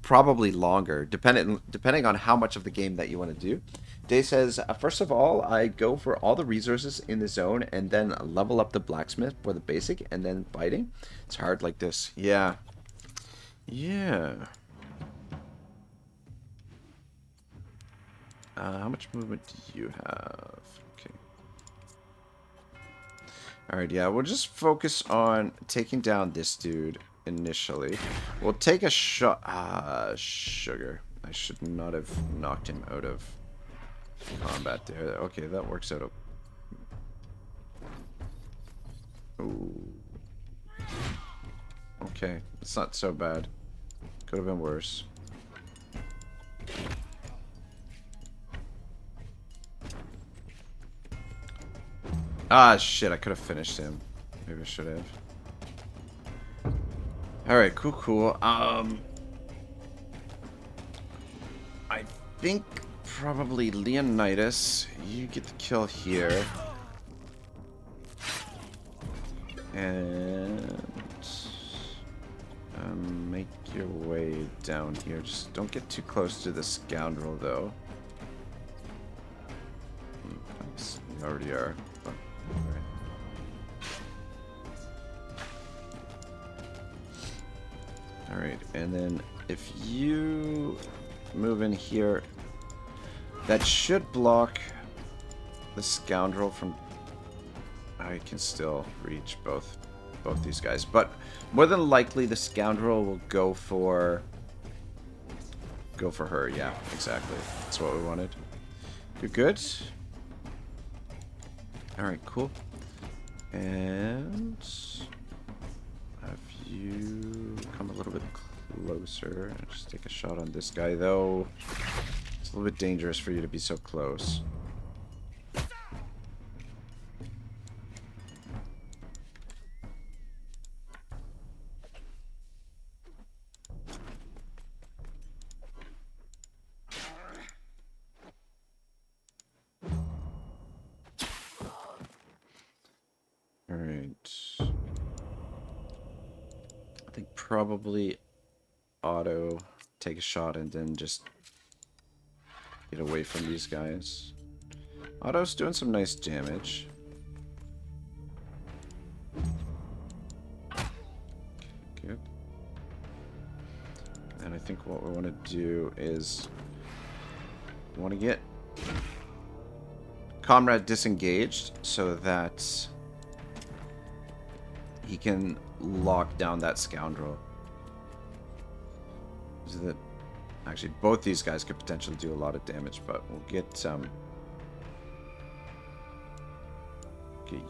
Speaker 1: Probably longer, depending on how much of the game that you want to do. Day says, first of all, I go for all the resources in the zone and then level up the blacksmith for the basic and then fighting. It's hard like this. Yeah. Yeah. How much movement do you have? Okay. Alright, yeah, we'll just focus on taking down this dude initially. We'll take a shot. Ah, sugar. I should not have knocked him out of combat there. Okay, that works out. Ooh. Okay, it's not so bad. Could have been worse. Ah, shit, I could have finished him. Maybe I should have. Alright, cool. I think probably Leonidas, you get the kill here. And make your way down here. Just don't get too close to the scoundrel, though. You already are. But, Alright, and then if you move in here, that should block the scoundrel from... I can still reach both these guys, but more than likely the scoundrel will go for her. Yeah, exactly. That's what we wanted. Good. Alright, cool. And have you come a little bit closer. Just take a shot on this guy, though. It's a little bit dangerous for you to be so close. probably Otto take a shot and then just get away from these guys. Otto's doing some nice damage. Good. And I think what we want to do is we want to get Comrade disengaged so that he can lock down that scoundrel. So that actually both these guys could potentially do a lot of damage, but we'll get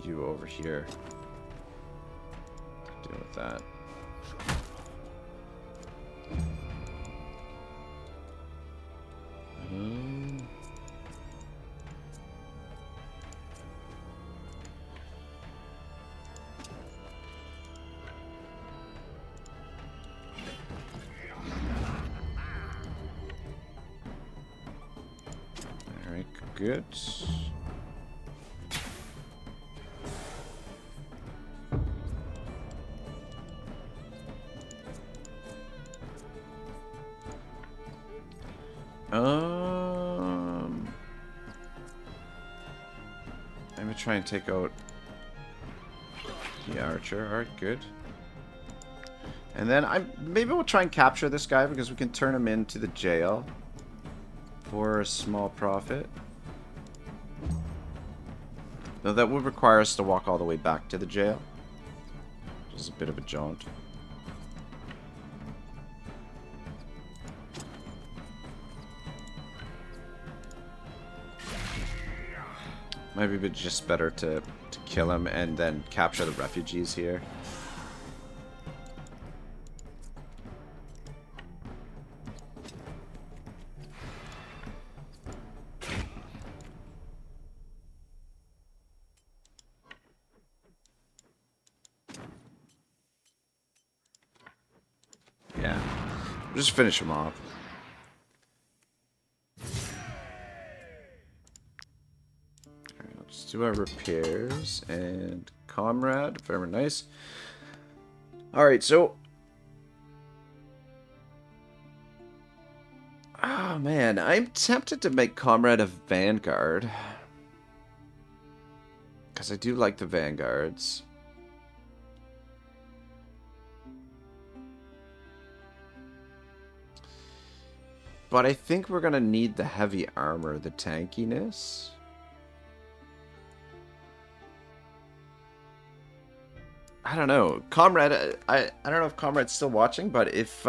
Speaker 1: you over here to deal with that. Alright, good. I'm gonna try and take out the archer. Alright, good. And then maybe we'll try and capture this guy because we can turn him into the jail for a small profit. Though that would require us to walk all the way back to the jail, which is a bit of a jaunt. Might be just better to kill him and then capture the refugees here. Yeah, just finish him off. Do our repairs and Comrade, very nice. Alright, so oh man, I'm tempted to make Comrade a Vanguard because I do like the Vanguards. But I think we're gonna need the heavy armor, the tankiness. I don't know, Comrade. I don't know if Comrade's still watching, but if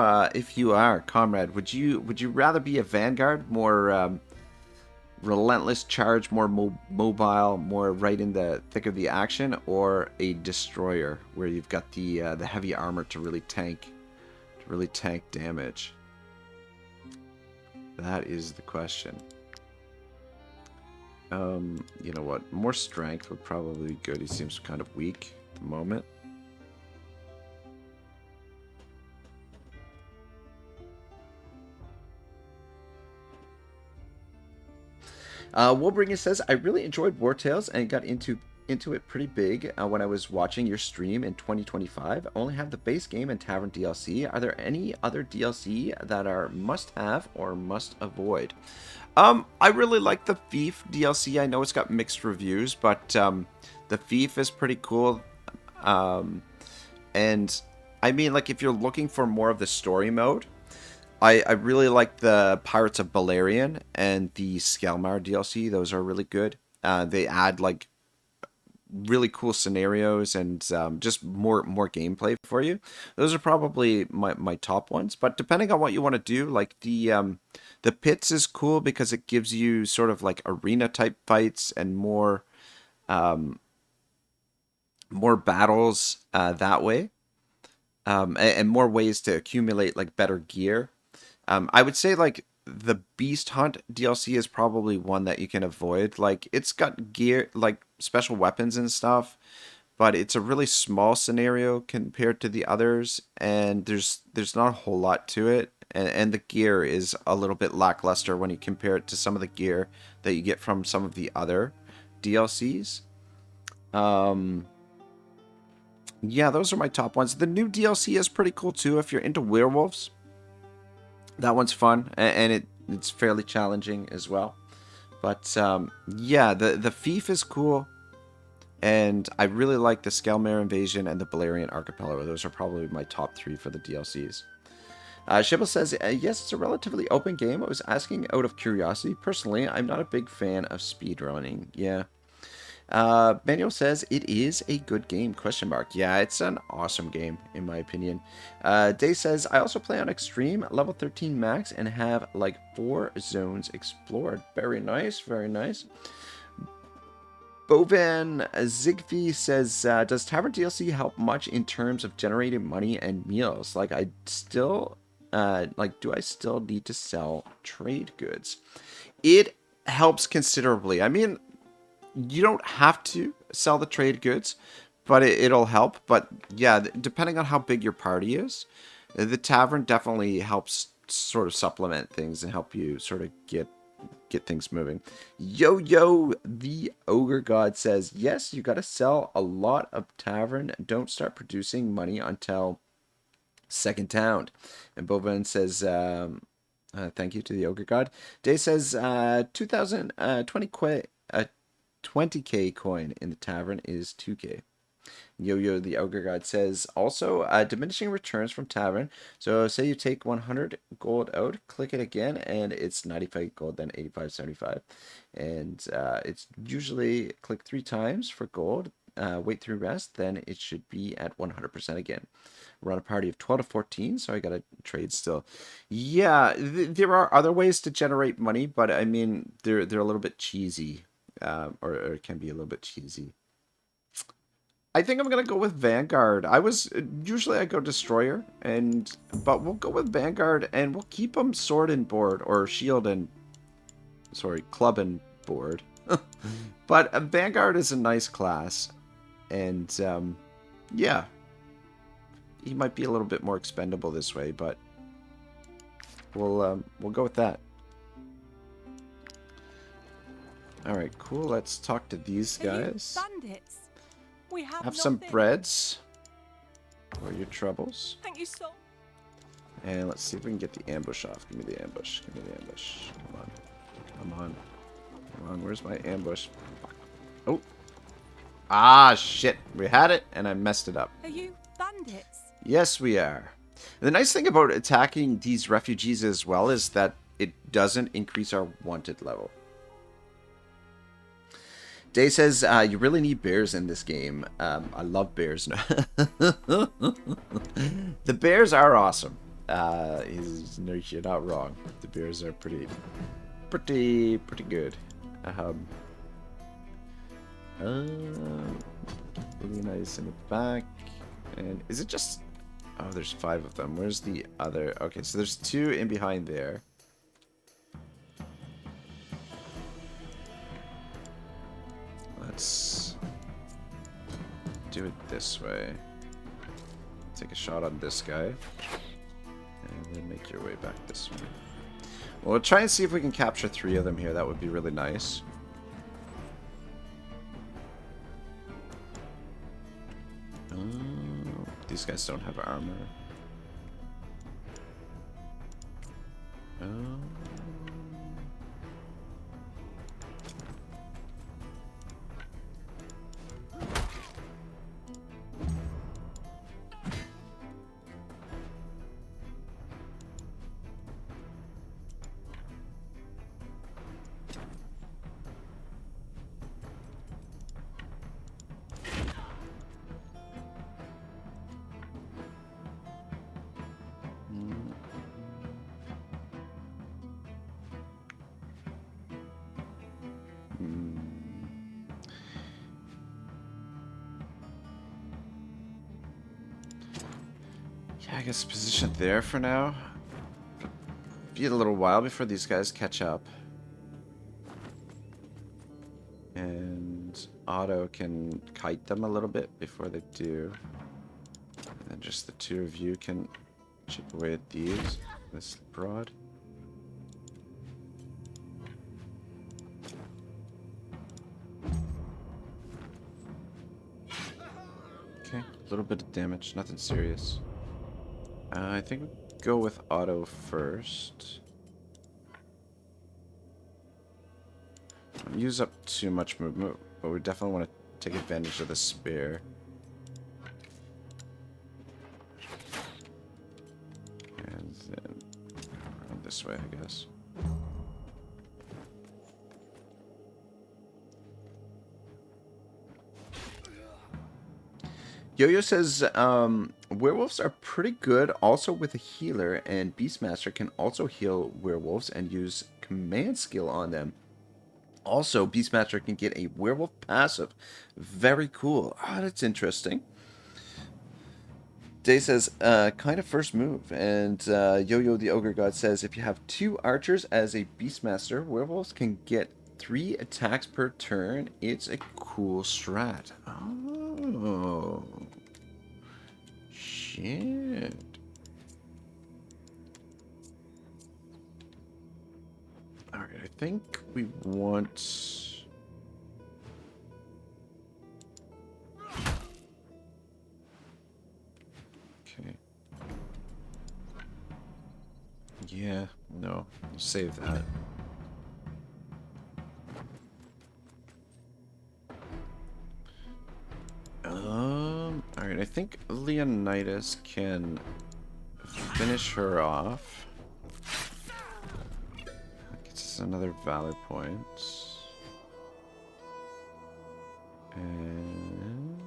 Speaker 1: you are, Comrade, would you rather be a Vanguard, more relentless charge, more mobile, more right in the thick of the action, or a destroyer where you've got the heavy armor to really tank damage? That is the question. You know what? More strength would probably be good. He seems kind of weak at the moment. Wolbringer says, I really enjoyed War Tales and got into it pretty big when I was watching your stream in 2025. I only have the base game and Tavern DLC. Are there any other DLC that are must-have or must-avoid? I really like the Thief DLC. I know it's got mixed reviews, but the Thief is pretty cool. And I mean, like, if you're looking for more of the story mode, I really like the Pirates of Balerion and the Skelmar DLC. Those are really good. They add, like, really cool scenarios and just more gameplay for you. Those are probably my top ones. But depending on what you want to do, like the Pits is cool because it gives you sort of like arena type fights and more battles that way, and more ways to accumulate like better gear. I would say like the Beast Hunt DLC is probably one that you can avoid. Like, it's got gear, like special weapons and stuff, but it's a really small scenario compared to the others, and there's not a whole lot to it, and the gear is a little bit lackluster when you compare it to some of the gear that you get from some of the other DLCs. yeah, those are my top ones. The new DLC is pretty cool too if you're into werewolves. That one's fun, and it's fairly challenging as well. But yeah, the Fief is cool, and I really like the Skelmare Invasion and the Balerian Archipelago. Those are probably my top 3 for the DLCs. Shibble says, yes, it's a relatively open game. I was asking out of curiosity. Personally, I'm not a big fan of speedrunning. Yeah. Manuel says, it is a good game, question mark. Yeah, it's an awesome game, in my opinion. Day says, I also play on Extreme, level 13 max, and have like 4 zones explored. Very nice, very nice. Bovan Zigfi says, does Tavern DLC help much in terms of generating money and meals? Like, I still... do I still need to sell trade goods? It helps considerably. I mean, you don't have to sell the trade goods, but it'll help. But yeah, depending on how big your party is, the tavern definitely helps sort of supplement things and help you sort of get things moving. Yo, the Ogre God says, yes, you got to sell a lot of tavern. Don't start producing money until second town. And Boban says, thank you to the Ogre God. Day says, 20k coin in the tavern is 2k. Yo, the Ogre God says, also, diminishing returns from tavern. So say you take 100 gold out, click it again, and it's 95 gold, then 85.75. And it's usually click 3 times for gold, wait through rest, then it should be at 100% again. We're on a party of 12 to 14, so I got to trade still. Yeah, there are other ways to generate money, but I mean, they're a little bit cheesy, or it can be a little bit cheesy. I think I'm gonna go with Vanguard. Usually I go Destroyer, but we'll go with Vanguard, and we'll keep them Sword and Board, or Shield and, Club and Board. But Vanguard is a nice class, and yeah. He might be a little bit more expendable this way, but we'll go with that. All right, cool. Let's talk to these guys.
Speaker 12: Bandits. We have
Speaker 1: some breads for your troubles.
Speaker 12: Thank you so.
Speaker 1: And let's see if we can get the ambush off. Give me the ambush. Give me the ambush. Come on. Where's my ambush? Oh. Ah, shit. We had it, and I messed it up.
Speaker 12: Are you bandits?
Speaker 1: Yes, we are. The nice thing about attacking these refugees as well is that it doesn't increase our wanted level. Day says, you really need bears in this game. I love bears. The bears are awesome. No, you're not wrong. The bears are pretty good. Really nice in the back. And is it just... Oh, there's 5 of them. Where's the other? Okay, so there's 2 in behind there. Let's do it this way. Take a shot on this guy. And then make your way back this way. Well, we'll try and see if we can capture 3 of them here. That would be really nice. These guys don't have armor. Yeah, I guess position there for now. Be a little while before these guys catch up. And Otto can kite them a little bit before they do. And then just the 2 of you can chip away at these. This broad. Okay, a little bit of damage, nothing serious. I think we'll go with Otto first. Don't use up too much movement, but we definitely want to take advantage of the spear. And then around this way, I guess. Yo-Yo says, werewolves are pretty good also with a healer, and Beastmaster can also heal werewolves and use command skill on them. Also, Beastmaster can get a werewolf passive. Very cool. Ah, that's interesting. Day says, kind of first move. And Yo-Yo the Ogre God says, if you have 2 archers as a Beastmaster, werewolves can get 3 attacks per turn. It's a cool strat. Oh. Shit. Alright, I think we want... Okay. Yeah, no. Save that. Alright, I think Leonidas can finish her off. Gets us another valor point. And...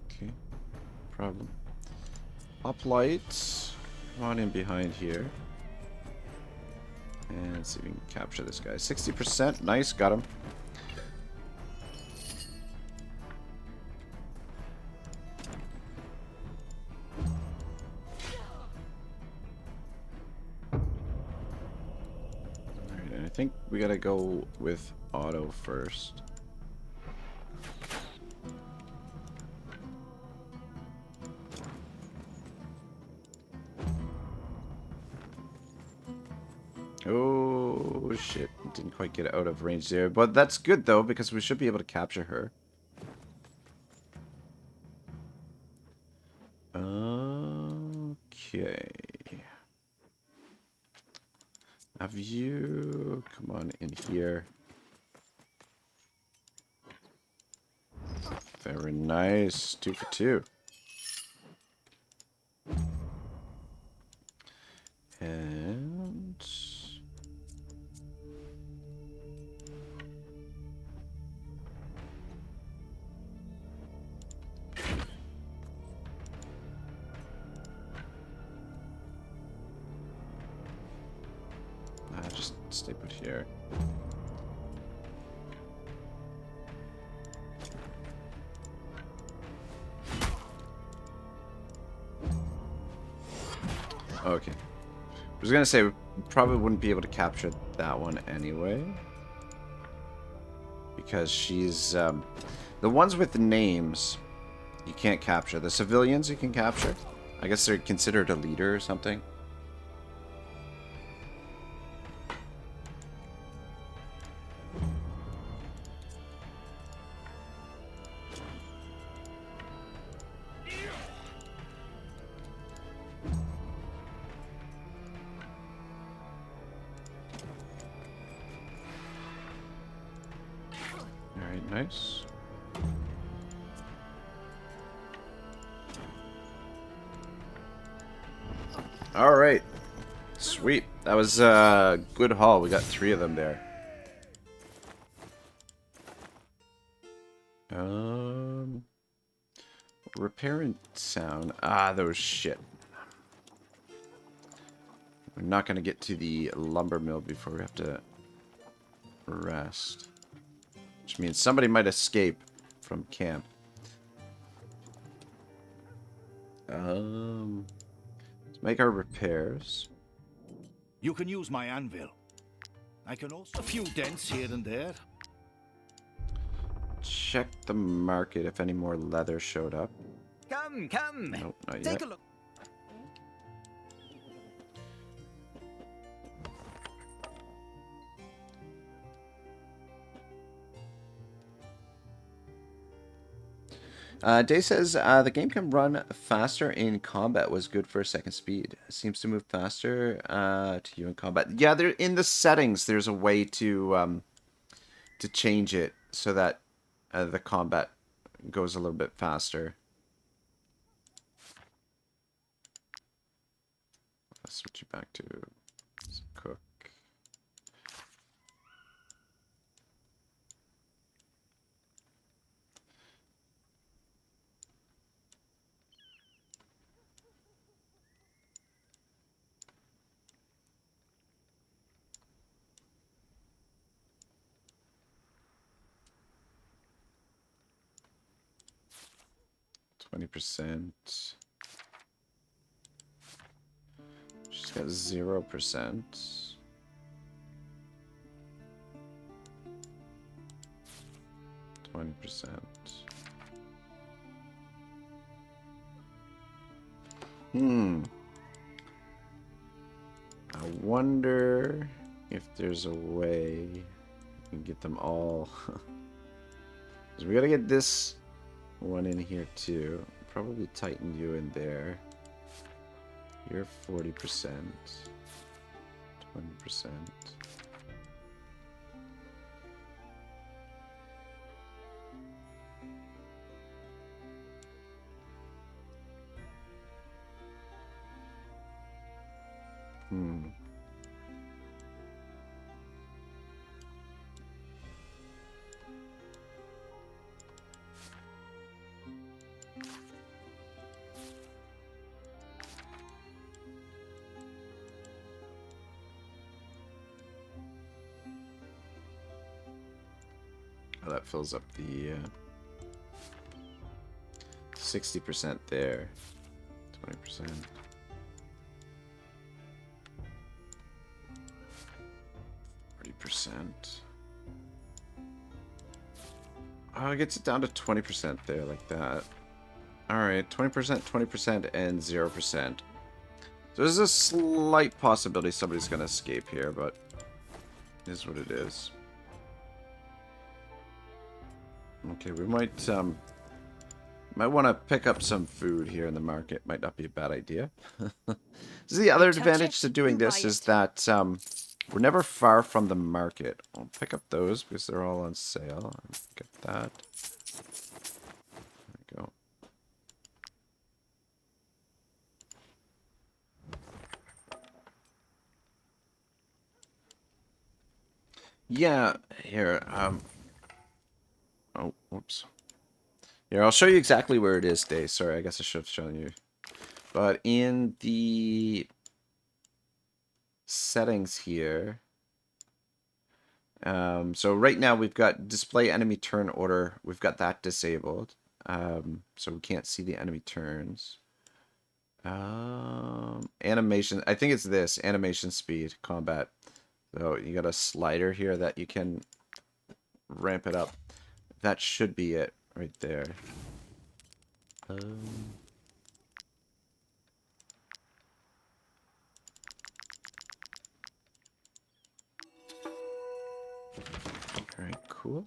Speaker 1: okay, problem. Up lights. Come on in behind here. And see if we can capture this guy. 60%. Nice. Got him. Alright, and I think we gotta go with Otto first. Oh shit, didn't quite get out of range there, but that's good though because we should be able to capture her. Okay. Have you come on in here? Very nice. 2 for 2. And just stay put here. Okay. I was gonna say we probably wouldn't be able to capture that one anyway, because she's the ones with the names you can't capture. The civilians you can capture. I guess they're considered a leader or something. Nice. All right. Sweet. That was a good haul. We got 3 of them there. Repair and sound. Ah, those shit. We're not going to get to the lumber mill before we have to rest. Which means somebody might escape from camp. Let's make our repairs.
Speaker 3: You can use my anvil. I can also a few dents here and there.
Speaker 1: Check the market if any more leather showed up.
Speaker 9: Come.
Speaker 1: Nope, not yet.
Speaker 9: Take a look.
Speaker 1: Day says the game can run faster in combat. Was good for a second speed. Seems to move faster to you in combat. Yeah, there in the settings. There's a way to change it so that the combat goes a little bit faster. Let's switch you back to cook. %. She's got 0%. 20%. I wonder if there's a way we can get them all. Because we gotta get this one in here too. Probably tighten you in there. You're 40%. 20%. Oh, that fills up the 60% there. 20%. 40%. Oh, it gets it down to 20% there, like that. Alright, 20%, 20%, and 0%. So there's a slight possibility somebody's gonna escape here, but it is what it is. Okay, we might want to pick up some food here in the market. Might not be a bad idea. So the other advantage to doing this is that we're never far from the market. I'll pick up those because they're all on sale. Get that. There we go. Yeah, here. Oh, whoops. Here, I'll show you exactly where it is, Day. Sorry, I guess I should have shown you. But in the settings here, so right now we've got display enemy turn order. We've got that disabled, so we can't see the enemy turns. Animation, I think it's this, animation speed, combat. So you got a slider here that you can ramp it up. That should be it right there. Alright, cool.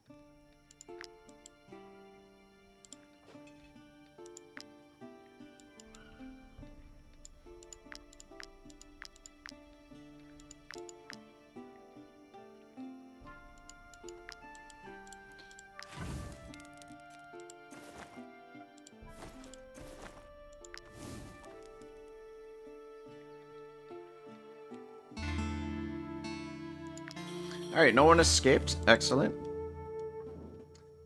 Speaker 1: Alright, no one escaped. Excellent.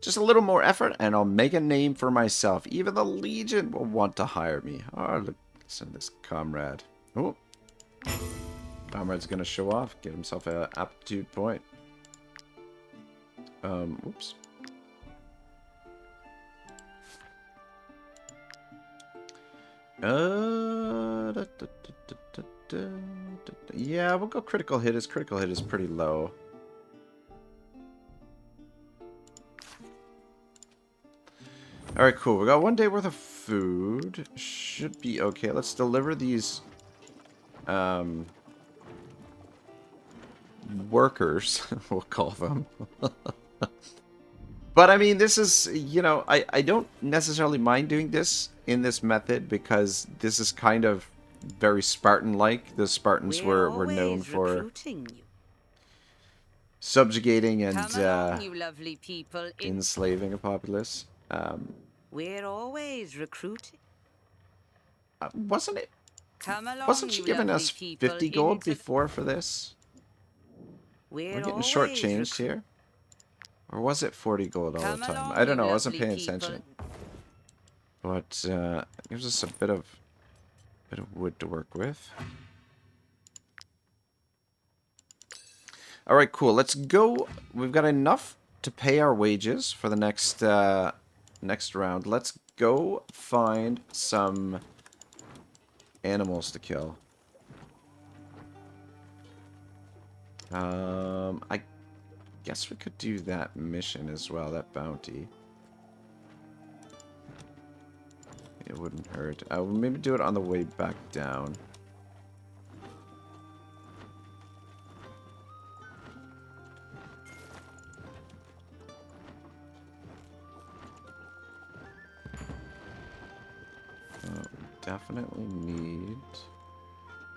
Speaker 1: Just a little more effort and I'll make a name for myself. Even the Legion will want to hire me. Oh, look, listen to this comrade. Oh. Comrade's gonna show off. Get himself an aptitude point. Whoops. Yeah, we'll go critical hit. His critical hit is pretty low. Alright, cool. We got 1 day worth of food. Should be okay. Let's deliver these workers, we'll call them. But I mean, this is, you know, I don't necessarily mind doing this in this method because this is kind of very Spartan-like. The Spartans were known for subjugating and
Speaker 7: you lovely people.
Speaker 1: enslaving a populace.
Speaker 7: We're always recruiting.
Speaker 1: Wasn't it?
Speaker 7: Come along,
Speaker 1: Wasn't she giving us 50 gold before for this? We're getting shortchanged here. Or was it 40 gold all the time? I don't know. I wasn't paying attention. But it gives us a bit of wood to work with. All right, cool. Let's go. We've got enough to pay our wages for the next next round. Let's go find some animals to kill. I guess we could do that mission as well, that bounty. It wouldn't hurt. We'll maybe do it on the way back down. Definitely need...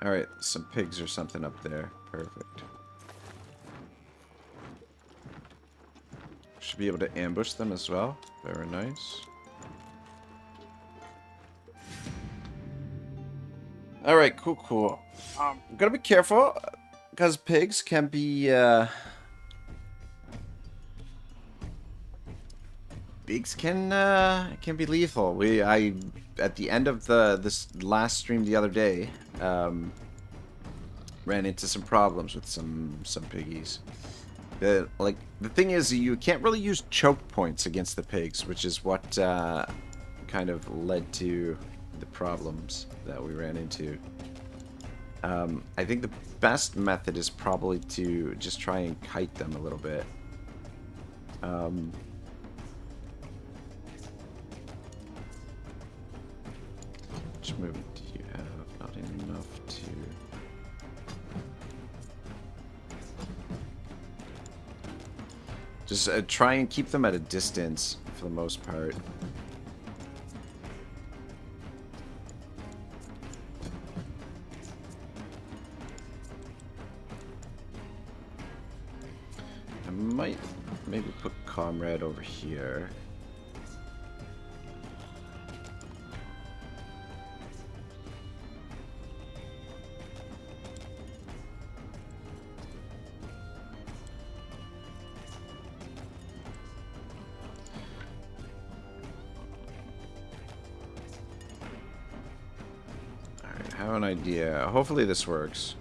Speaker 1: Alright, some pigs or something up there. Perfect. Should be able to ambush them as well. Very nice. Alright, cool. Gotta be careful, because pigs can be, pigs can be lethal. At the end of this last stream the other day, ran into some problems with some piggies. The thing is, you can't really use choke points against the pigs, which is what kind of led to the problems that we ran into. I think the best method is probably to just try and kite them a little bit. How much movement do you have? Not enough to... Just try and keep them at a distance for the most part. I might maybe put Comrade over here. I have an idea. Hopefully this works.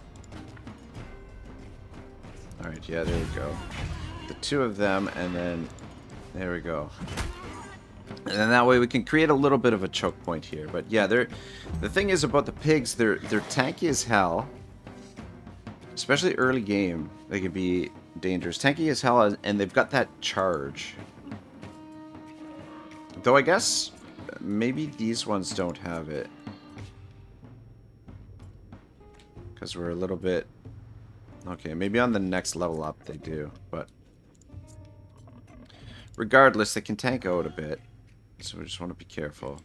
Speaker 1: Alright, yeah, there we go. The two of them, and then... There we go. And then that way we can create a little bit of a choke point here. But yeah, the thing is about the pigs, they're tanky as hell. Especially early game, they can be dangerous. Tanky as hell, and they've got that charge. Though I guess maybe these ones don't have it. Because we're a little bit... Okay, maybe on the next level up they do, but... Regardless, they can tank out a bit. So we just want to be careful.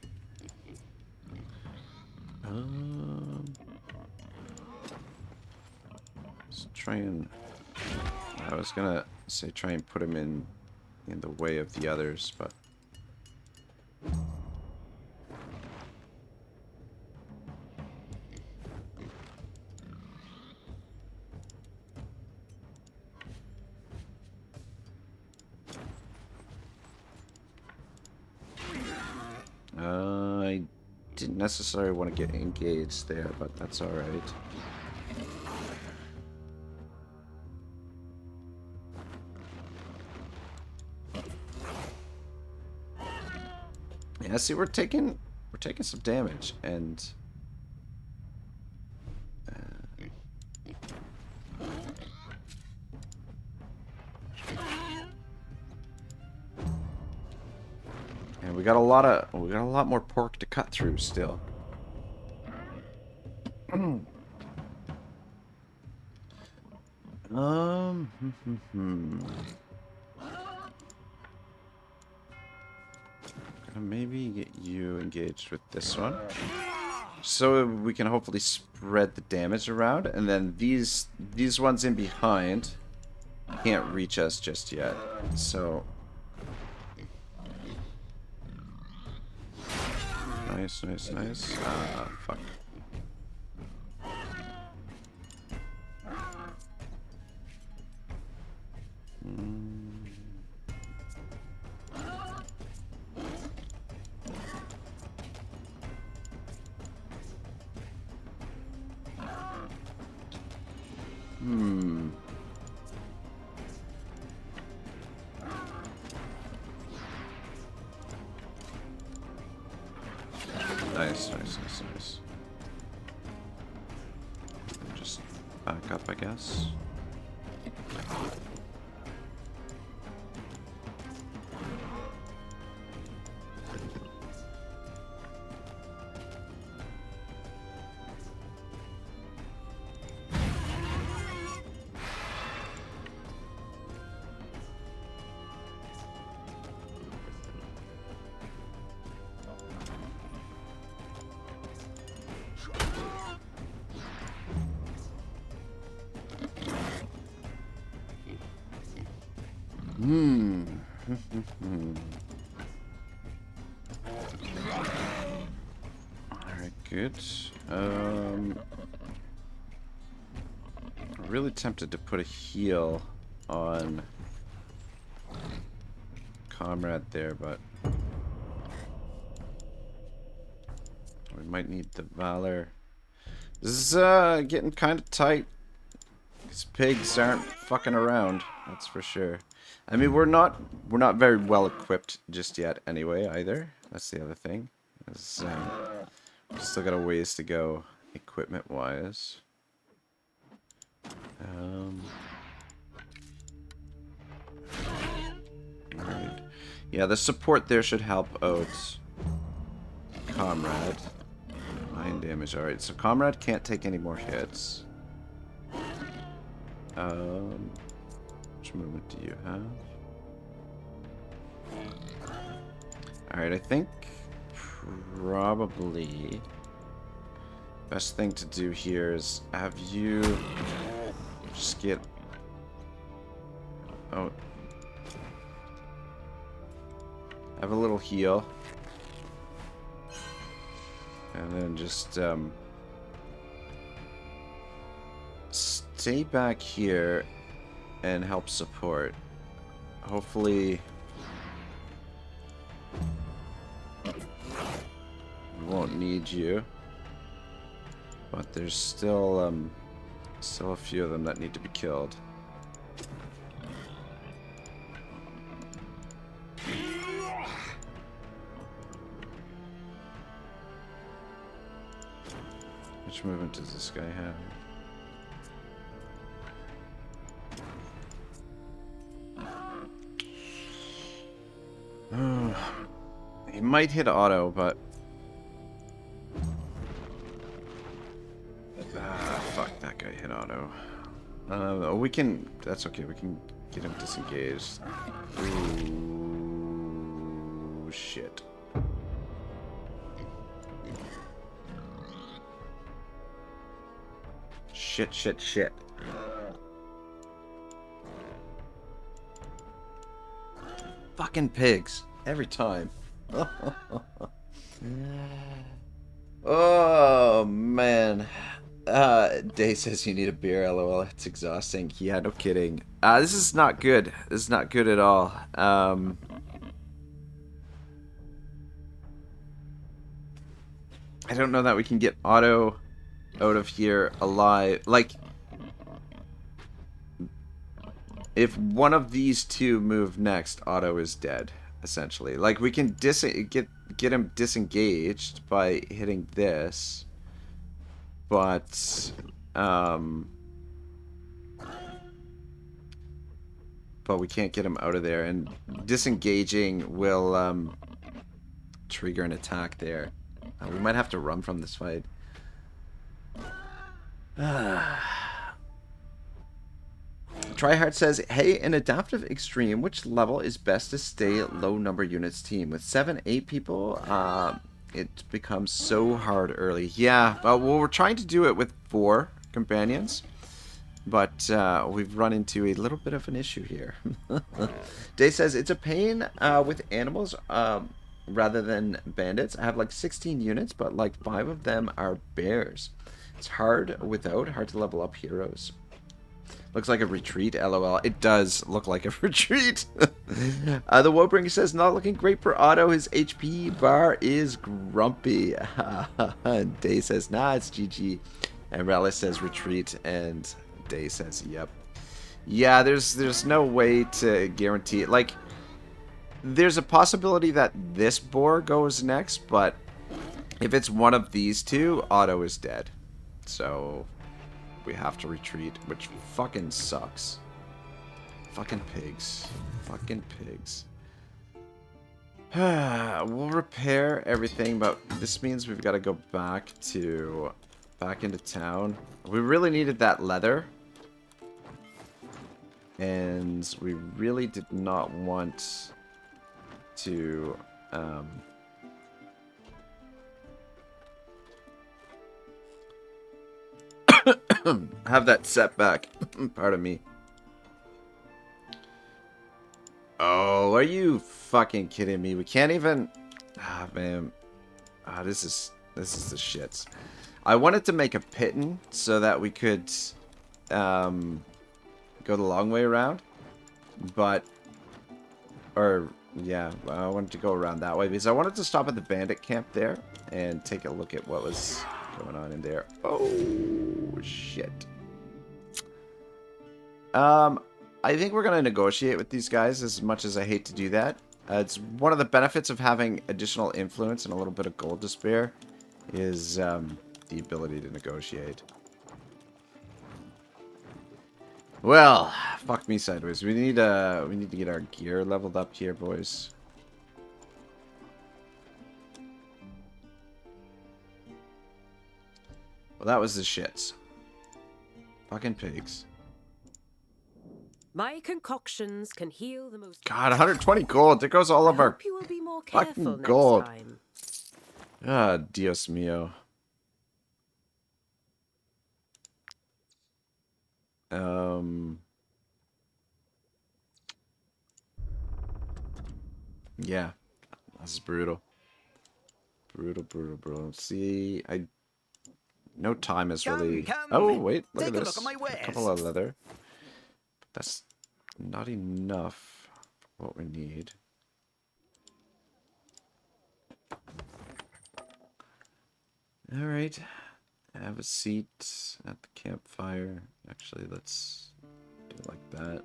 Speaker 1: Let's try and... I was gonna say try and put him in the way of the others, but... I didn't necessarily want to get engaged there, but that's alright. Yeah, see, we're taking some damage, and we got a lot more pork to cut through still. maybe get you engaged with this one. So we can hopefully spread the damage around. And then these ones in behind can't reach us just yet. So... Nice, nice, nice. Fuck. Nice, nice, nice, nice. Just back up, I guess. Alright, good. Really tempted to put a heal on Comrade there, but we might need the Valor. This is getting kind of tight. These pigs aren't fucking around, that's for sure. I mean, we're not very well equipped just yet anyway, either. That's the other thing. We've still got a ways to go equipment-wise. Alright. Yeah, the support there should help out Comrade. 9 damage. Alright, so Comrade can't take any more hits. Which movement do you have? Alright, I think probably best thing to do here is have you just get... Oh. Have a little heal. And then just stay back here and help support. Hopefully we won't need you, but there's still a few of them that need to be killed. Which movement does this guy have? He might hit Otto, but... fuck, that guy hit Otto. We can... That's okay, we can get him disengaged. Ooh, shit. Shit, shit, shit. Fucking pigs. Every time. Oh, man. Day says you need a beer, lol. It's exhausting. Yeah, no kidding. This is not good. This is not good at all. I don't know that we can get Otto out of here alive. Like, if one of these two move next, Otto is dead, essentially. Like, we can get him disengaged by hitting this, but we can't get him out of there, and disengaging will trigger an attack there. We might have to run from this fight. Tryhard says, hey, in Adaptive Extreme, which level is best to stay low number units team? With 7, 8 people, it becomes so hard early. Yeah, well, we're trying to do it with 4 companions, but we've run into a little bit of an issue here. Day says, it's a pain with animals rather than bandits. I have like 16 units, but like 5 of them are bears. It's hard without, hard to level up heroes. Looks like a retreat, lol. It does look like a retreat. The Wobringer says, not looking great for Otto. His HP bar is grumpy. And Day says, nah, it's GG. And Relish says retreat. And Day says, yep. Yeah, there's no way to guarantee it. Like, there's a possibility that this boar goes next, but if it's one of these two, Otto is dead. So we have to retreat, which fucking sucks. Fucking pigs. Fucking pigs. We'll repair everything, but this means we've got to go back into town. We really needed that leather. And we really did not want to have that setback. Pardon me. Oh, are you fucking kidding me? We can't even... Ah, man. Ah, this is the shits. I wanted to make a pitten so that we could go the long way around. But... Or, yeah, I wanted to go around that way because I wanted to stop at the bandit camp there and take a look at what was going on in there. Oh, shit. I think we're going to negotiate with these guys, as much as I hate to do that. It's one of the benefits of having additional influence and a little bit of gold to spare is the ability to negotiate. Well, fuck me sideways. We need to get our gear leveled up here, boys. Well, that was the shits. Fucking pigs.
Speaker 2: My concoctions can heal the most...
Speaker 1: God, 120 gold. There goes all of our
Speaker 2: you will be more careful
Speaker 1: fucking
Speaker 2: next
Speaker 1: gold.
Speaker 2: time.
Speaker 1: Ah, Dios mío. Yeah. This is brutal. Brutal. See, no time is really...
Speaker 9: Come.
Speaker 1: Oh, wait, look
Speaker 9: Take
Speaker 1: at
Speaker 9: a
Speaker 1: this.
Speaker 9: look at my
Speaker 1: A couple of leather. But that's not enough for what we need. Alright. Have a seat at the campfire. Actually, let's do it like that.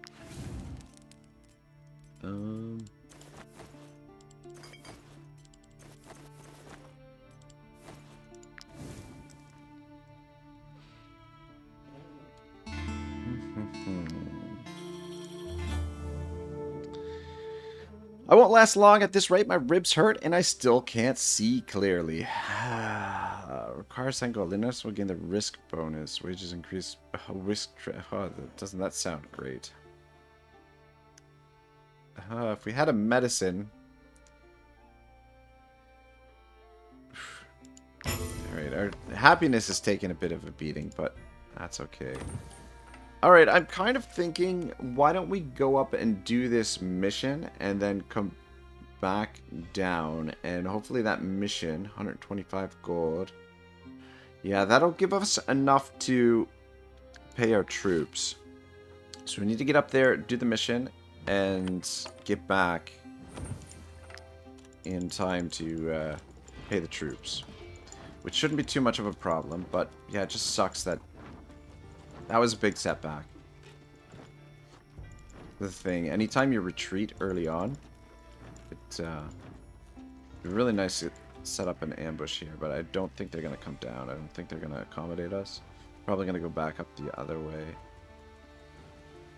Speaker 1: I won't last long at this rate. My ribs hurt and I still can't see clearly. Requires 10 gold. Linus will gain the risk bonus. Wages increase. Doesn't that sound great? If we had a medicine. Alright, our happiness is taking a bit of a beating, but that's okay. Alright, I'm kind of thinking, why don't we go up and do this mission and then come back down, and hopefully that mission, 125 gold. Yeah, that'll give us enough to pay our troops. So we need to get up there, do the mission, and get back in time to pay the troops. Which shouldn't be too much of a problem, but yeah, it just sucks that that was a big setback. The thing, anytime you retreat early on, it's really nice to set up an ambush here, but I don't think they're going to come down. I don't think they're going to accommodate us. Probably going to go back up the other way.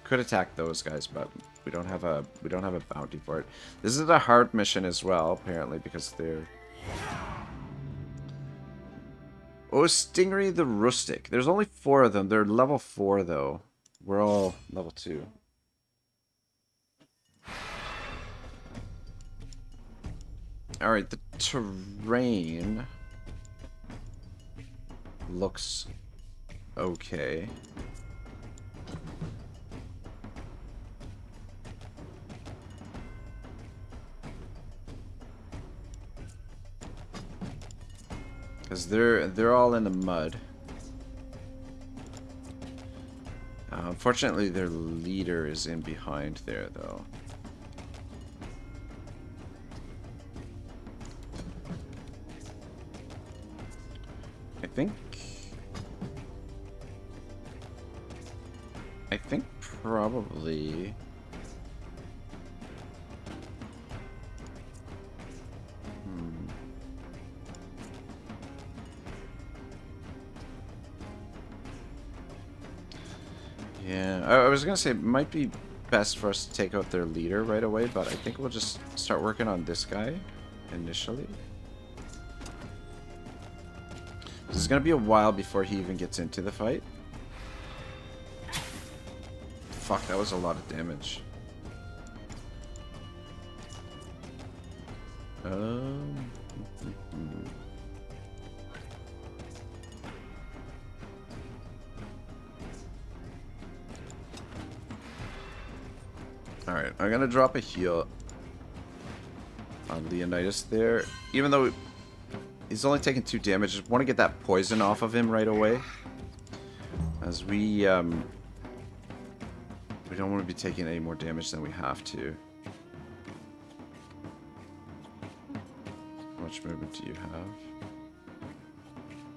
Speaker 1: Could attack those guys, but we don't have a bounty for it. This is a hard mission as well, apparently, because they're... Oh, Stingery the Rustic. There's only 4 of them. They're level 4, though. We're all level 2. Alright, the terrain looks okay. Because they're all in the mud. Unfortunately, their leader is in behind there, though. I think probably... Yeah, I was gonna say it might be best for us to take out their leader right away, but I think we'll just start working on this guy initially. It's gonna be a while before he even gets into the fight. Fuck, that was a lot of damage. Alright, I'm gonna drop a heal on Leonidas there. Even though he's only taking 2 damage, just want to get that poison off of him right away. As we don't want to be taking any more damage than we have to. How much movement do you have?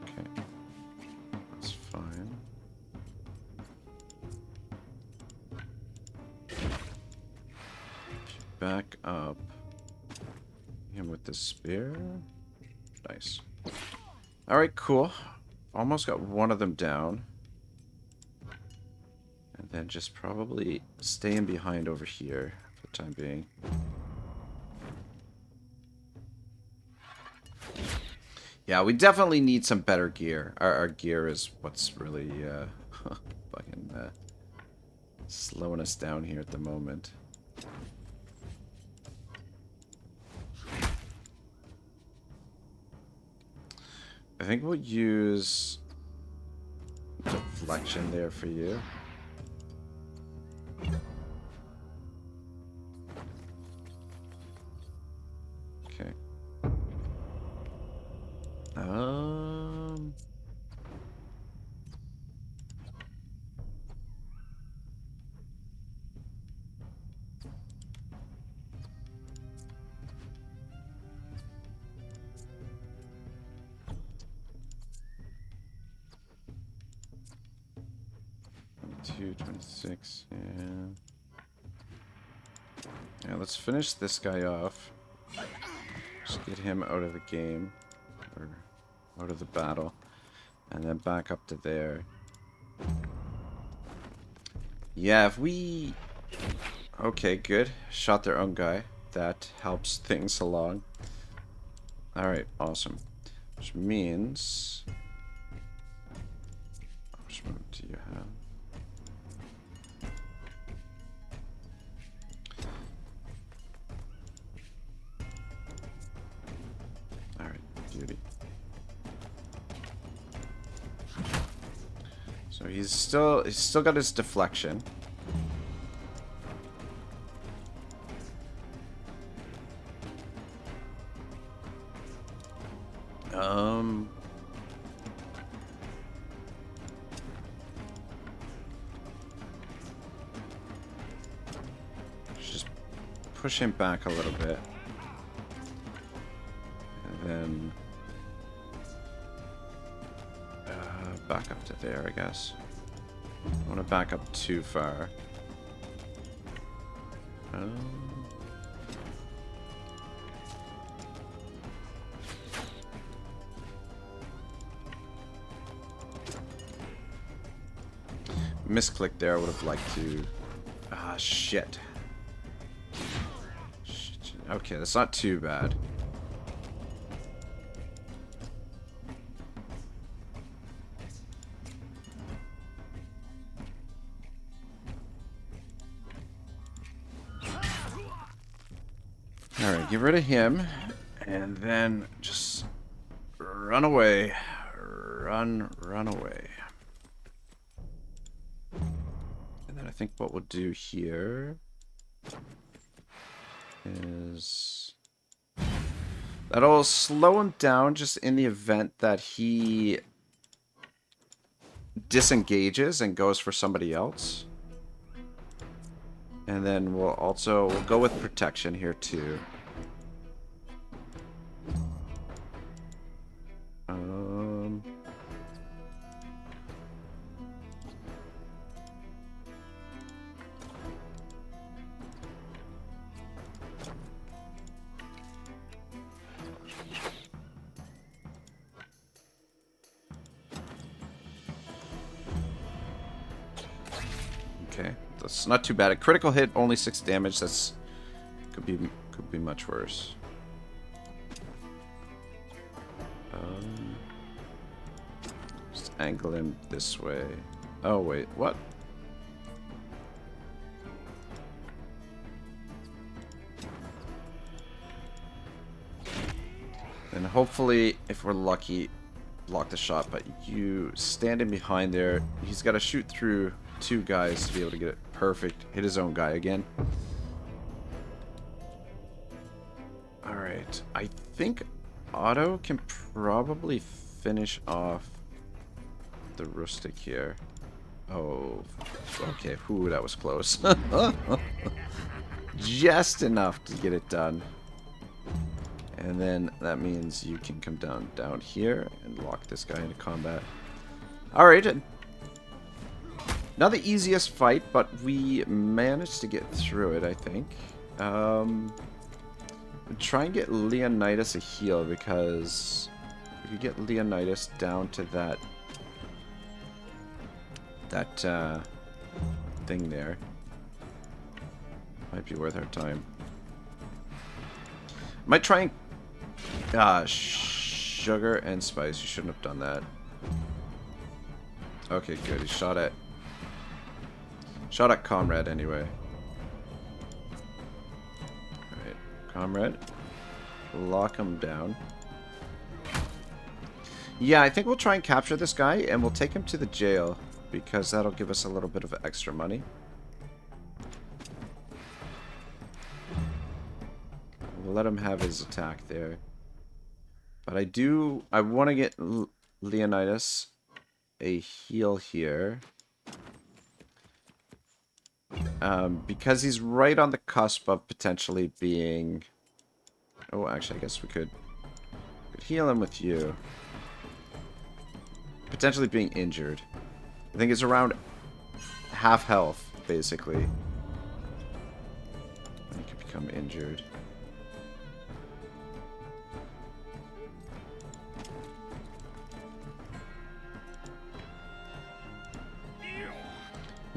Speaker 1: Okay. That's fine. Back up. Him with the spear. Nice. Alright, cool. Almost got one of them down. And then just probably staying behind over here for the time being. Yeah, we definitely need some better gear. Our gear is what's really fucking slowing us down here at the moment. I think we'll use deflection there for you. Okay. 26, yeah. Yeah, let's finish this guy off. Just get him out of the game. Or out of the battle. And then back up to there. Yeah, if we... Okay, good. Shot their own guy. That helps things along. Alright, awesome. Which means... Which one do you have? Beauty. So he's still got his deflection. Just push him back a little bit. And then back up to there, I guess. I don't want to back up too far. Misclick there. I would have liked to. Ah, shit. Okay, that's not too bad. Alright, get rid of him. And then just run away. Run away. And then I think what we'll do here is that'll slow him down just in the event that he disengages and goes for somebody else. And then we'll go with protection here too. Okay, that's not too bad. A critical hit, only 6 damage. That's could be much worse. Just angle him this way. Oh wait, what? And hopefully, if we're lucky, block the shot. But you standing behind there, he's got to shoot through 2 guys to be able to get it perfect. Hit his own guy again. Alright, I think Otto can probably finish off the rustic here. Oh, okay. Whew, that was close. Just enough to get it done. And then that means you can come down here and lock this guy into combat. Alright. Not the easiest fight, but we managed to get through it, I think. Try and get Leonidas a heal, because if you get Leonidas down to that thing there, might be worth our time. Might try and sugar and spice. You shouldn't have done that. Okay, good. He shot at Comrade anyway. Alright, Comrade. Lock him down. Yeah, I think we'll try and capture this guy and we'll take him to the jail, because that'll give us a little bit of extra money. We'll let him have his attack there. But I want to get Leonidas a heal here. Because he's right on the cusp of potentially being... Oh, actually, I guess we could heal him with you. Potentially being injured. I think it's around half health, basically. He could become injured.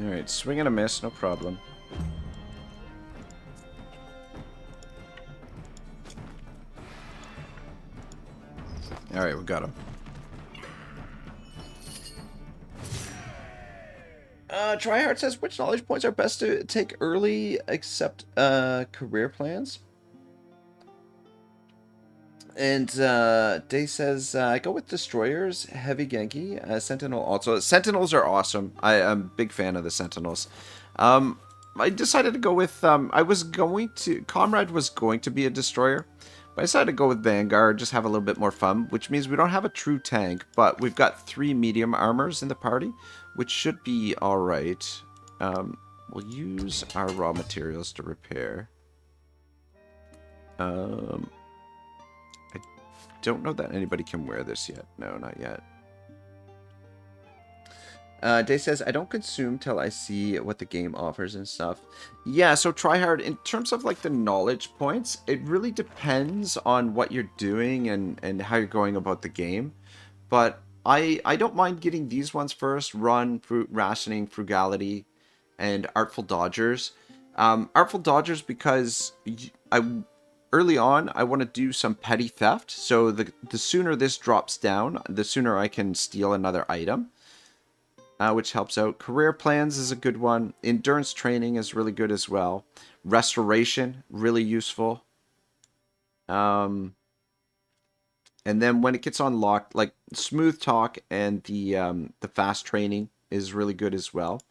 Speaker 1: Alright, swing and a miss, no problem. Alright, we got him. Tryhard says, which knowledge points are best to take early except career plans? And Day says, I go with Destroyers, Heavy Genki, Sentinel also. Sentinels are awesome. I'm a big fan of the Sentinels. I decided to go with, Comrade was going to be a Destroyer. But I decided to go with Vanguard, just have a little bit more fun, which means we don't have a true tank, but we've got 3 medium armors in the party, which should be alright. We'll use our raw materials to repair. I don't know that anybody can wear this yet. No, not yet. Day says, I don't consume till I see what the game offers and stuff. Yeah, so Tryhard, in terms of like the knowledge points, it really depends on what you're doing and how you're going about the game. But I don't mind getting these ones first. Run, rationing, frugality, and artful dodgers. Artful dodgers because early on I want to do some petty theft. So the sooner this drops down, the sooner I can steal another item. Which helps out. Career plans is a good one. Endurance training is really good as well. Restoration, really useful. And then when it gets unlocked, like smooth talk and the fast training is really good as well.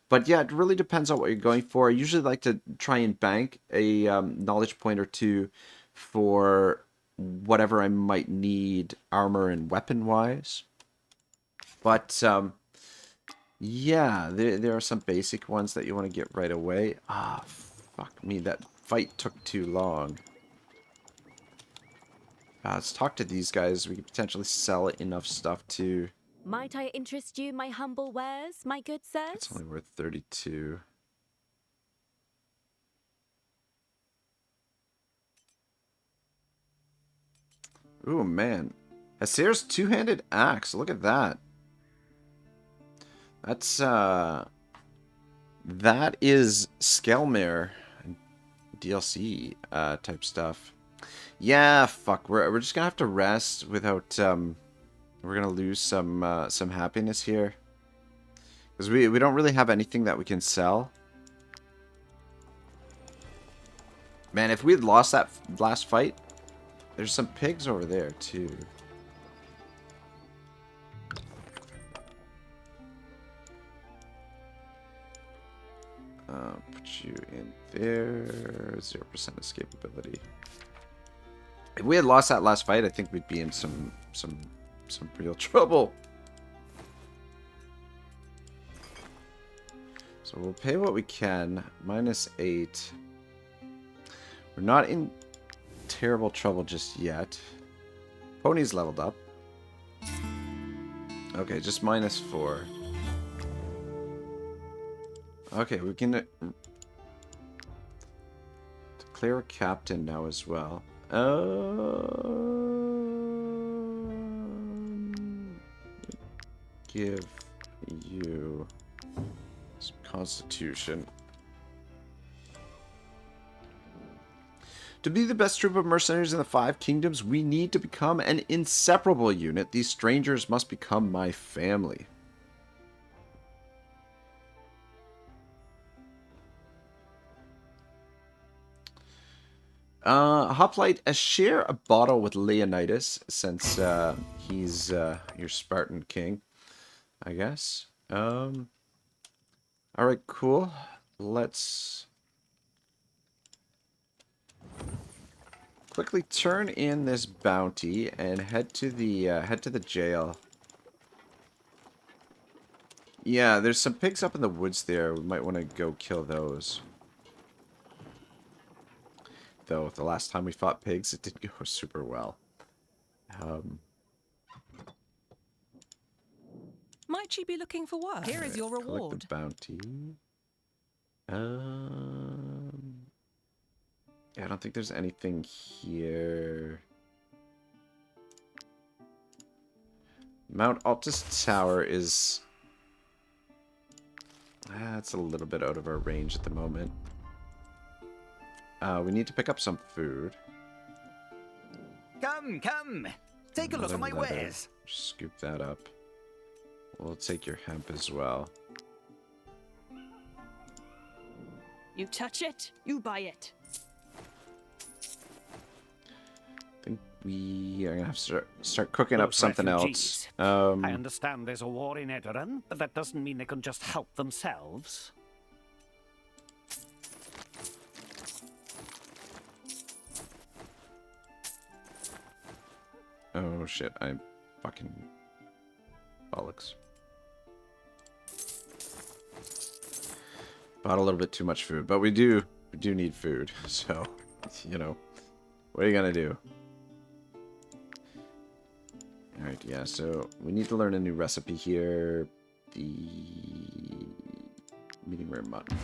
Speaker 1: But yeah, it really depends on what you're going for. I usually like to try and bank a knowledge point or two for whatever I might need armor and weapon wise. But yeah, there are some basic ones that you want to get right away. Ah, fuck me, that fight took too long. Let's talk to these guys. We could potentially sell enough stuff to...
Speaker 13: Might I interest you my humble wares, my good sirs?
Speaker 1: It's only worth 32. Ooh, man. Hasir's two-handed axe. Look at that. That's, that is Skelmere DLC type stuff. Yeah, fuck. We're just gonna have to rest without, we're gonna lose some happiness here. Because we don't really have anything that we can sell. Man, if we had lost that last fight, there's some pigs over there, too. Put you in there. 0% escapability. If we had lost that last fight, I think we'd be in some real trouble. So we'll pay what we can. -8. We're not in terrible trouble just yet. Pony's leveled up. Okay, just -4. Okay, we can declare a captain now as well. Give you some constitution. To be the best troop of mercenaries in the 5 kingdoms, we need to become an inseparable unit. These strangers must become my family. Hoplite, share a bottle with Leonidas, since he's your Spartan king, I guess. Alright, cool. Let's quickly turn in this bounty and head to the jail. Yeah, there's some pigs up in the woods there. We might want to go kill those. Though the last time we fought pigs, it didn't go super well.
Speaker 12: Might you be looking for work? Here is your reward.
Speaker 1: Collect the bounty. Yeah, I don't think there's anything here. Mount Altus Tower is... That's a little bit out of our range at the moment. We need to pick up some food.
Speaker 9: Come, come. Take a look at my wares.
Speaker 1: Scoop that up. We'll take your hemp as well.
Speaker 4: You touch it, you buy it.
Speaker 1: I think we are gonna have to start cooking up something
Speaker 14: refugees.
Speaker 1: else.
Speaker 14: I understand there's a war in Edoran, but that doesn't mean they can just help themselves.
Speaker 1: Oh shit, I'm fucking bollocks. Bought a little bit too much food, but we do need food, so, you know, what are you gonna do? Alright, yeah, so we need to learn a new recipe here. The medium rare mutton.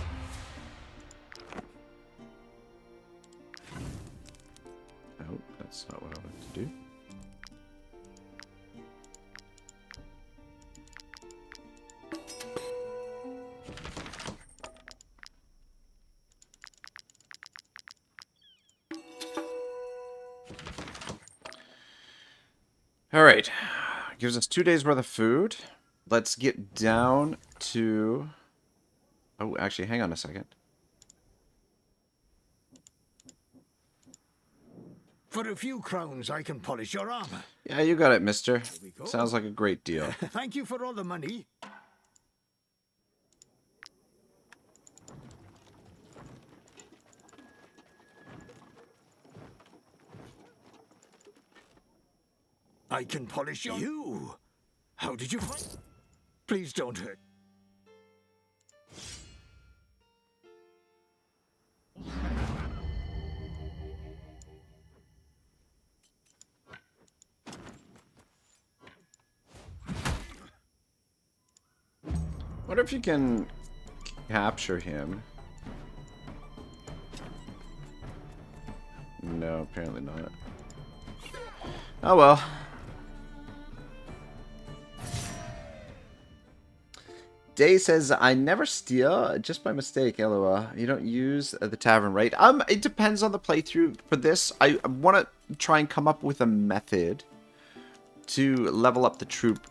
Speaker 1: Oh, that's not what I wanted to do. Alright, gives us 2 days worth of food. Let's get down to... Oh, actually, hang on a second.
Speaker 3: For a few crowns, I can polish your armor.
Speaker 1: Yeah, you got it, mister. Sounds like a great deal.
Speaker 3: Thank you for all the money. I can polish your... You? How did you find... Please don't hurt.
Speaker 1: Wonder if you can capture him. No, apparently not. Oh well. Day says, I never steal, just by mistake, LOL. You don't use the tavern, right? It depends on the playthrough. For this, I want to try and come up with a method to level up the troop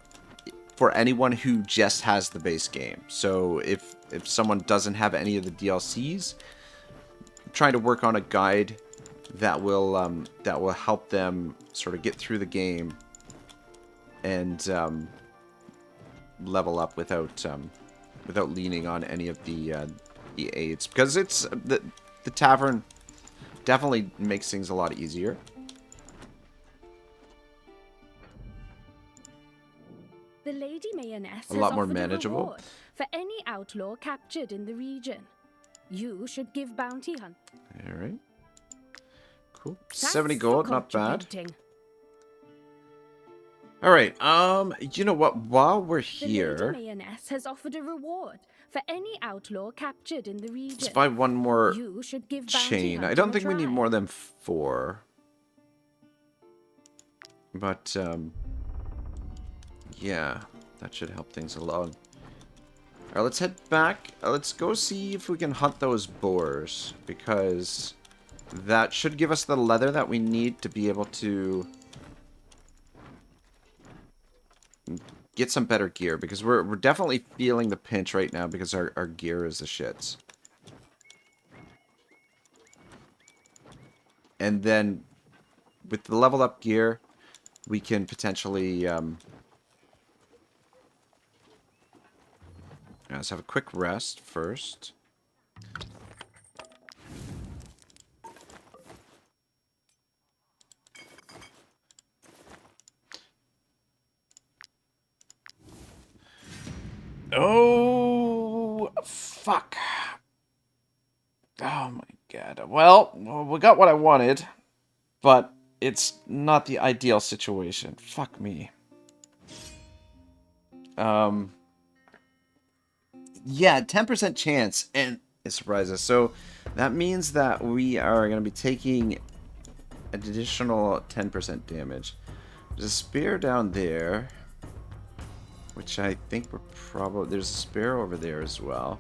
Speaker 1: for anyone who just has the base game. So if someone doesn't have any of the DLCs, I'm trying to work on a guide that will help them sort of get through the game and level up without leaning on any of the aids, because it's the tavern definitely makes things a lot easier.
Speaker 4: The Lady Mayonnaise
Speaker 1: A lot
Speaker 4: has
Speaker 1: more
Speaker 4: offered
Speaker 1: manageable.
Speaker 4: a reward for any outlaw captured in the region. You should give bounty hunt.
Speaker 1: All right. Cool.
Speaker 4: Thanks
Speaker 1: 70
Speaker 4: for
Speaker 1: gold, not bad.
Speaker 4: contributing.
Speaker 1: All right. You know what? While we're
Speaker 4: The
Speaker 1: here,
Speaker 4: Lady Mayonnaise has offered a reward for any outlaw captured in the region.
Speaker 1: let's buy one more
Speaker 4: You should give bounty
Speaker 1: chain. I
Speaker 4: hunting
Speaker 1: don't
Speaker 4: a
Speaker 1: think we need
Speaker 4: try.
Speaker 1: more than 4. But yeah, that should help things along. All right, let's head back. Let's go see if we can hunt those boars, because that should give us the leather that we need to be able to get some better gear, because we're definitely feeling the pinch right now because our gear is the shits. And then with the leveled up gear, we can potentially let's have a quick rest first. Oh, fuck. Oh my god. Well, we got what I wanted, but it's not the ideal situation. Fuck me. Yeah, 10% chance, and it surprises. So that means that we are going to be taking an additional 10% damage. There's a spear down there, which I think we're probably... There's a spear over there as well.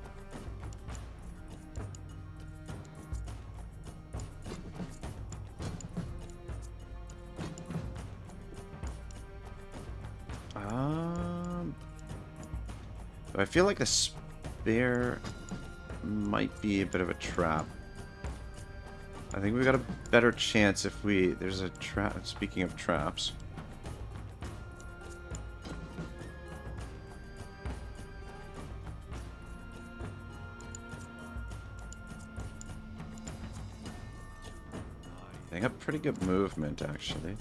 Speaker 1: I feel like the spear might be a bit of a trap. I think we got a better chance if we... There's a trap... Speaking of traps... They got pretty good movement, actually.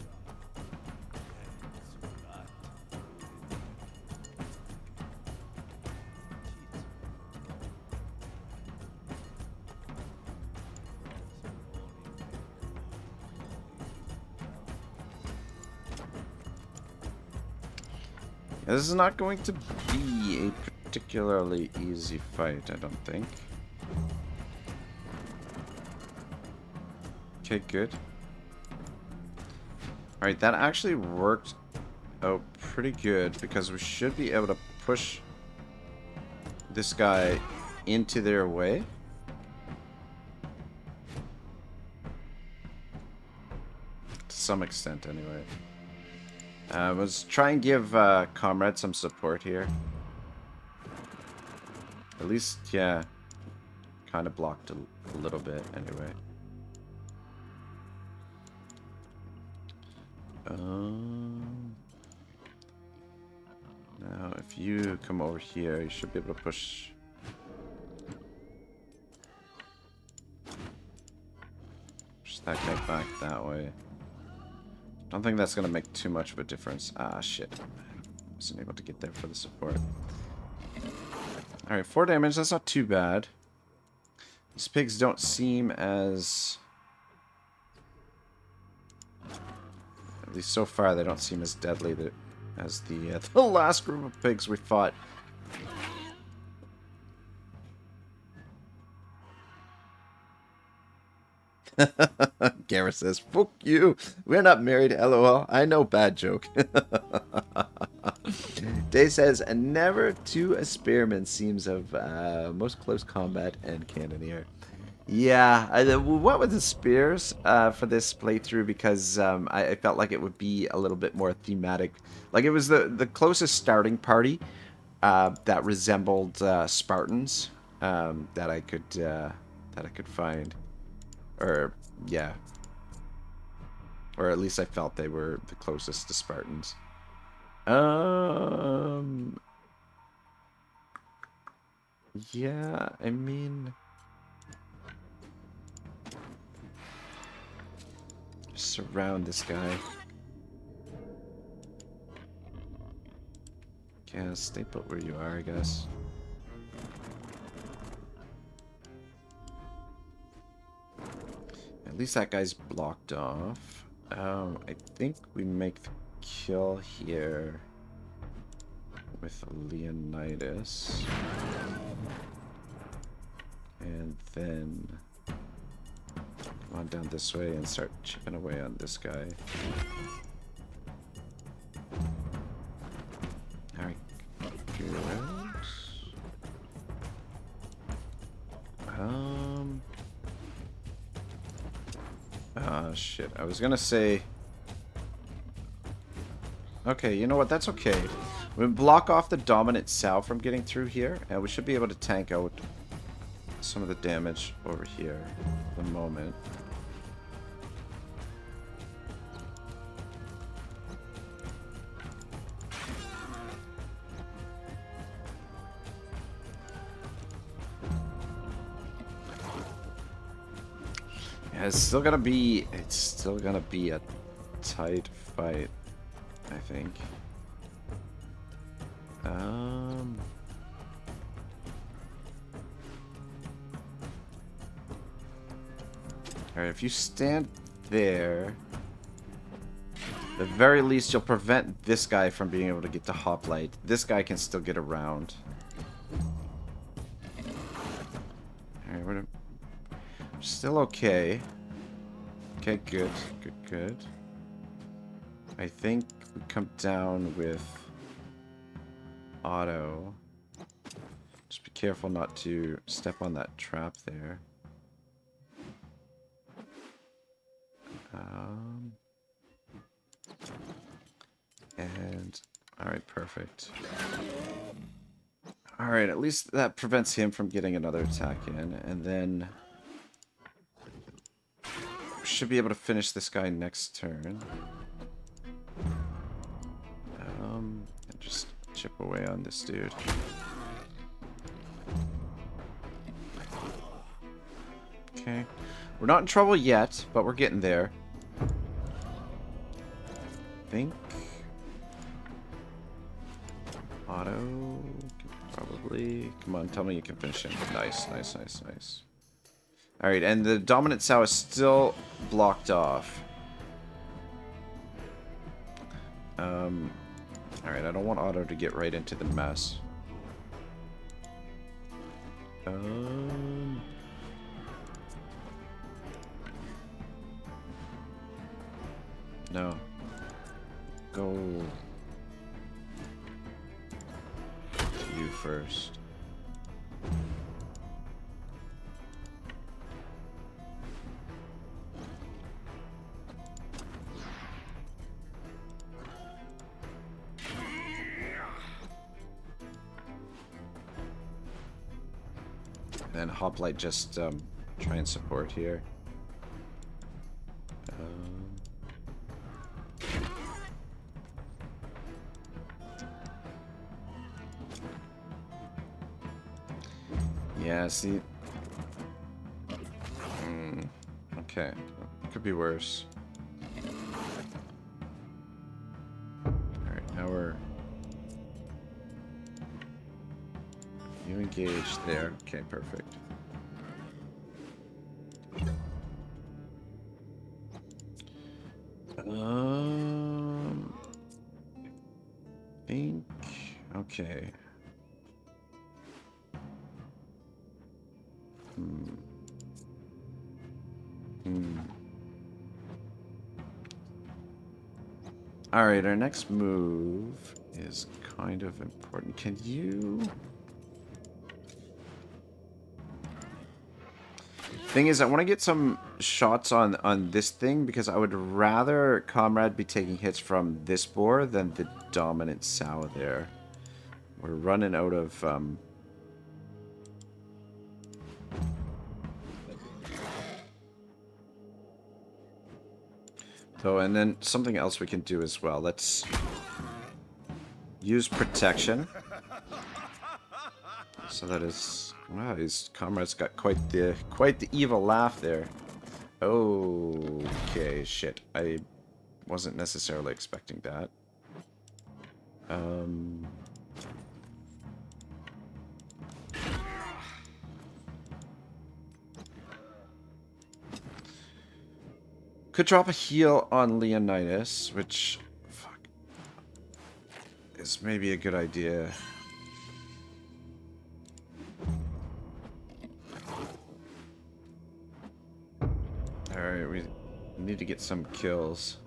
Speaker 1: This is not going to be a particularly easy fight, I don't think. Okay, good. Alright, that actually worked out pretty good, because we should be able to push this guy into their way. To some extent, anyway. Let's try and give Comrade some support here. At least, yeah. Kind of blocked a little bit, anyway. Now, if you come over here, you should be able to push that guy back that way. Don't think that's going to make too much of a difference. Ah, shit. Wasn't able to get there for the support. Alright, 4 damage. That's not too bad. These pigs don't seem as... At least so far, they don't seem as deadly as the last group of pigs we fought. Gareth says, "Fuck you. We're not married, lol. I know, bad joke." Day says, "Never to a spearman seems of most close combat and cannoneer." Yeah, I went with the spears for this playthrough because I felt like it would be a little bit more thematic. Like, it was the closest starting party that resembled Spartans that I could find. Or, yeah. Or at least I felt they were the closest to Spartans. Yeah, I mean... Surround this guy. Yeah, stay put where you are, I guess. At least that guy's blocked off. I think we make the kill here with Leonidas. And then come on down this way and start chipping away on this guy. Alright, good. Shit. I was gonna say... Okay, you know what? That's okay. We block off the dominant Sow from getting through here, and we should be able to tank out some of the damage over here at the moment. Yeah, it's still gonna be a tight fight, I think. Alright, if you stand there, at the very least you'll prevent this guy from being able to get to Hoplite. This guy can still get around. Alright, we're still okay. Okay, good, good, good. I think we come down with Otto. Just be careful not to step on that trap there. And alright, perfect. Alright, at least that prevents him from getting another attack in, and then we should be able to finish this guy next turn. And just chip away on this dude. Okay. We're not in trouble yet, but we're getting there. I think Otto can probably... Come on, tell me you can finish him. Nice, nice, nice, nice. Alright, and the dominant Sow is still blocked off. Alright, I don't want Otto to get right into the mess. No. Go to you first. And Hoplite just try and support here. Yeah, see. Okay. Could be worse. Alright, now we're... You engaged there. Okay, perfect. Think... Okay. Alright, our next move is kind of important. Can you... Thing is, I want to get some shots on this thing because I would rather Comrade be taking hits from this boar than the dominant sow there. We're running out of... So, and then something else we can do as well. Let's use protection. So that is... Wow, his comrade's got quite the evil laugh there. Okay, shit. I wasn't necessarily expecting that. Could drop a heal on Leonidas, which... Fuck. Is maybe a good idea. Alright, we need to get some kills.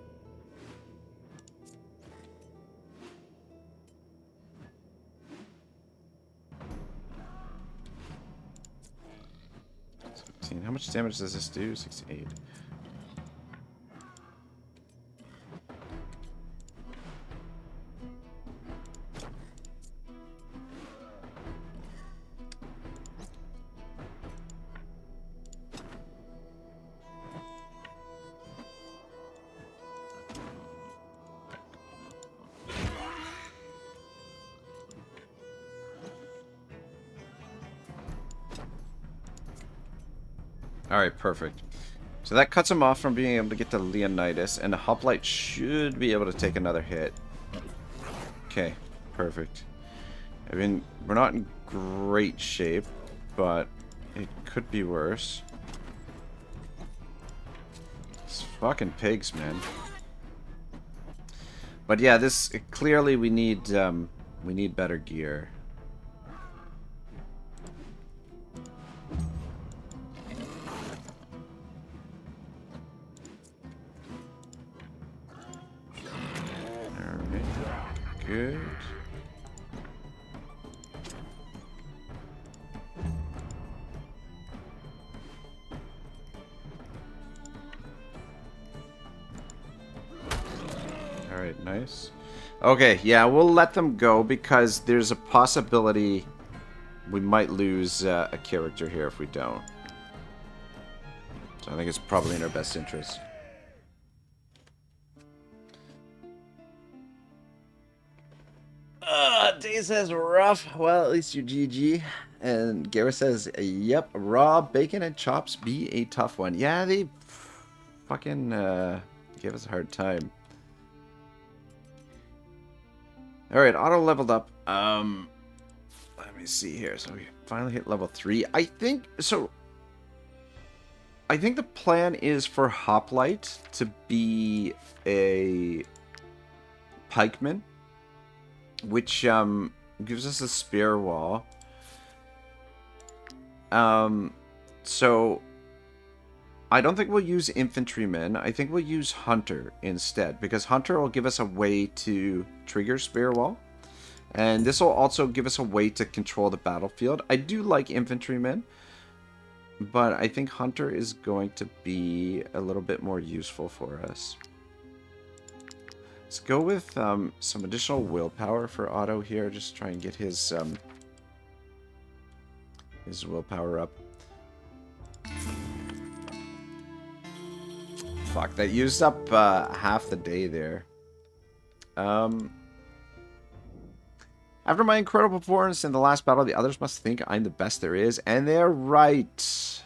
Speaker 1: How much damage does this do? 68. Alright, perfect. So that cuts him off from being able to get to Leonidas, and the hoplite should be able to take another hit. Okay, perfect. I mean, we're not in great shape, but it could be worse. It's fucking pigs, man. But yeah, this clearly we need better gear. Good. Alright, nice. Okay, yeah, we'll let them go because there's a possibility we might lose a character here if we don't. So I think it's probably in our best interest. Day says rough. Well, at least you're GG. And Gareth says, yep, raw bacon and chops be a tough one. Yeah, they fucking gave us a hard time. Alright, Otto leveled up. Let me see here. So we finally hit level 3. I think the plan is for Hoplite to be a pikeman, which gives us a spear wall. So I don't think we'll use infantrymen. I think we'll use hunter instead, because hunter will give us a way to trigger spear wall, and this will also give us a way to control the battlefield. I do like infantrymen, but I think hunter is going to be a little bit more useful for us. Let's go with some additional willpower for Otto here. Just try and get his willpower up. Fuck, that used up half the day there. After my incredible performance in the last battle, the others must think I'm the best there is, and they're right.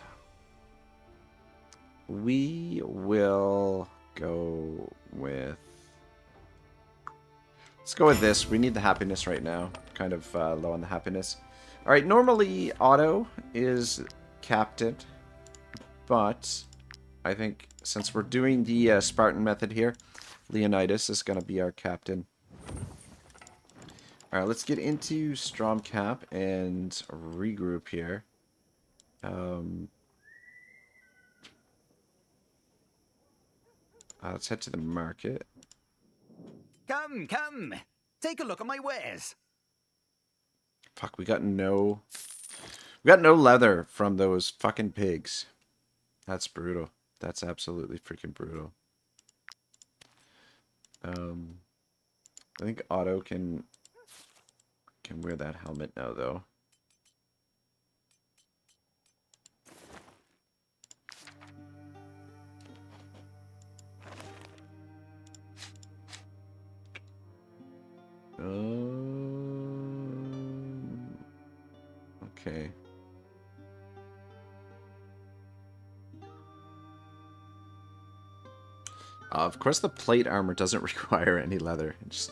Speaker 1: We will go with... Let's go with this. We need the happiness right now. Kind of low on the happiness. Alright, normally Otto is captain, but I think since we're doing the Spartan method here, Leonidas is going to be our captain. Alright, let's get into Stromcap and regroup here. Let's head to the market.
Speaker 9: Come, come. Take a look at my wares.
Speaker 1: Fuck, we got no leather from those fucking pigs. That's brutal. That's absolutely freaking brutal. I think Otto can wear that helmet now, though. Okay. Of course, the plate armor doesn't require any leather. It just...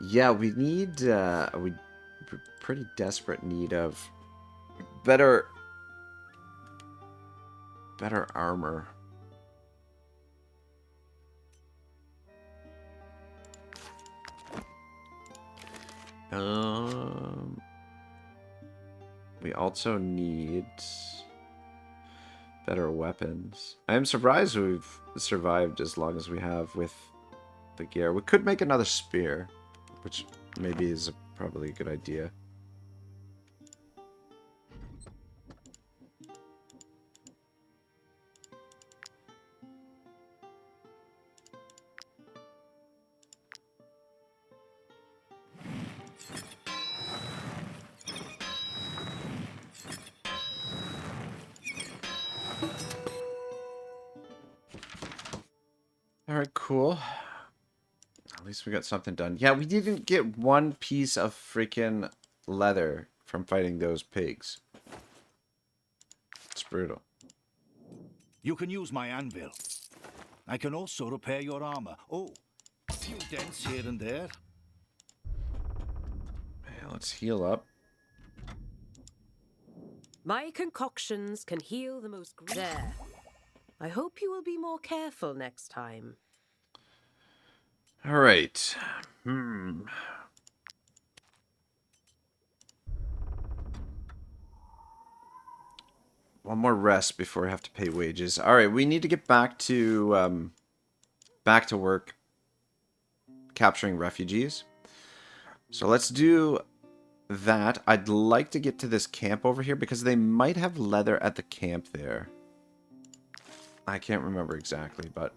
Speaker 1: Yeah, we need... we're pretty desperate need of better armor. We also need better weapons. I am surprised we've survived as long as we have with the gear. We could make another spear, which maybe is probably a good idea. Alright, cool. At least we got something done. Yeah, we didn't get one piece of freaking leather from fighting those pigs. It's brutal.
Speaker 3: You can use my anvil. I can also repair your armor. Oh, a few dents here and there.
Speaker 1: Yeah, let's heal up.
Speaker 2: My concoctions can heal the most... There. I hope you will be more careful next time.
Speaker 1: All right. One more rest before I have to pay wages. All right, we need to get back to work capturing refugees. So let's do that. I'd like to get to this camp over here because they might have leather at the camp there. I can't remember exactly, but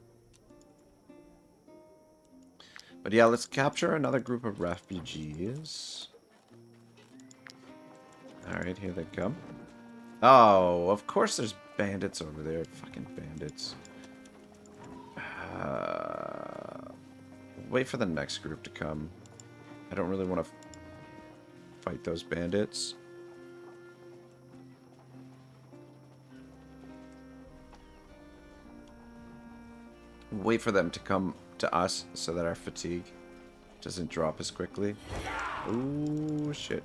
Speaker 1: yeah, let's capture another group of refugees. Alright, here they come. Oh, of course there's bandits over there. Fucking bandits. Wait for the next group to come. I don't really want to fight those bandits. Wait for them to come to us so that our fatigue doesn't drop as quickly. Ooh, shit.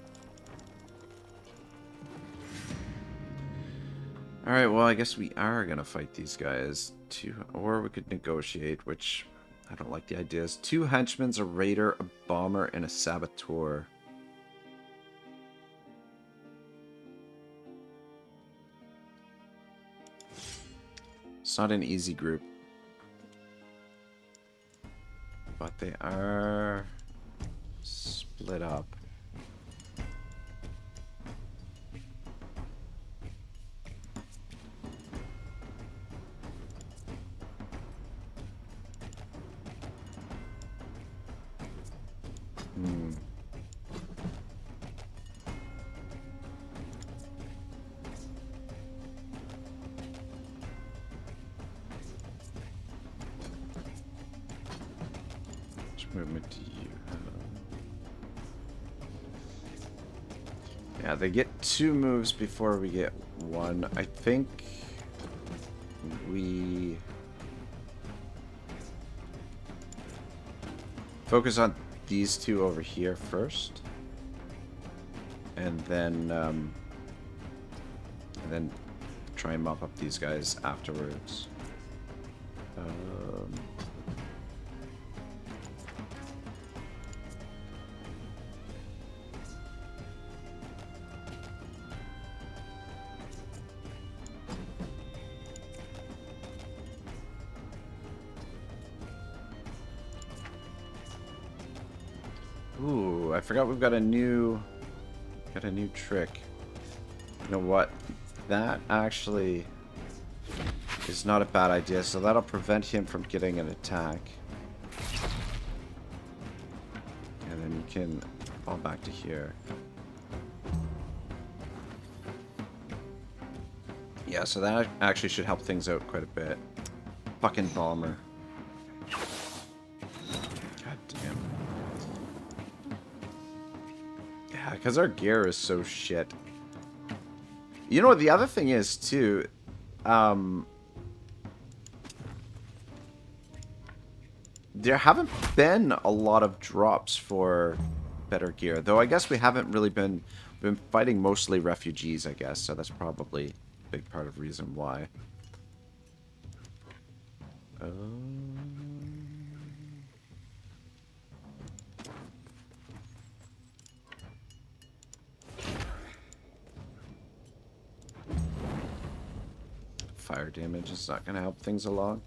Speaker 1: Alright, well, I guess we are gonna fight these guys. Or we could negotiate, which I don't like the ideas. 2 henchmen, a raider, a bomber, and a saboteur. It's not an easy group. But they are split up. Movement to you. they get 2 moves before we get 1. I think we focus on these 2 over here first, and then try and mop up these guys afterwards.
Speaker 5: Ooh,
Speaker 1: I forgot we've got a new trick. You know what? That actually is not a bad idea, so that'll prevent him from getting an attack. And then you can fall back to here. Yeah, so that actually should help things out quite a bit. Fucking bomber. God damn. Yeah, because our gear is so shit. You know what the other thing is, too? There haven't been a lot of drops for better gear. Though I guess we haven't really been fighting mostly refugees, I guess. So that's probably a big part of reason why. Fire damage is not going to help things along.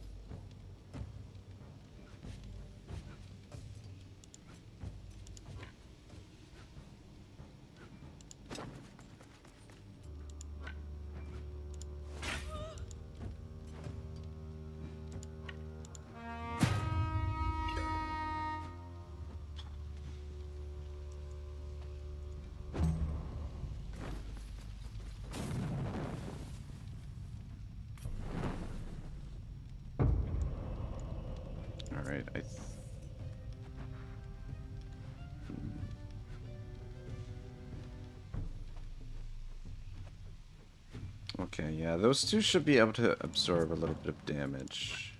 Speaker 1: Okay, yeah, those 2 should be able to absorb a little bit of damage.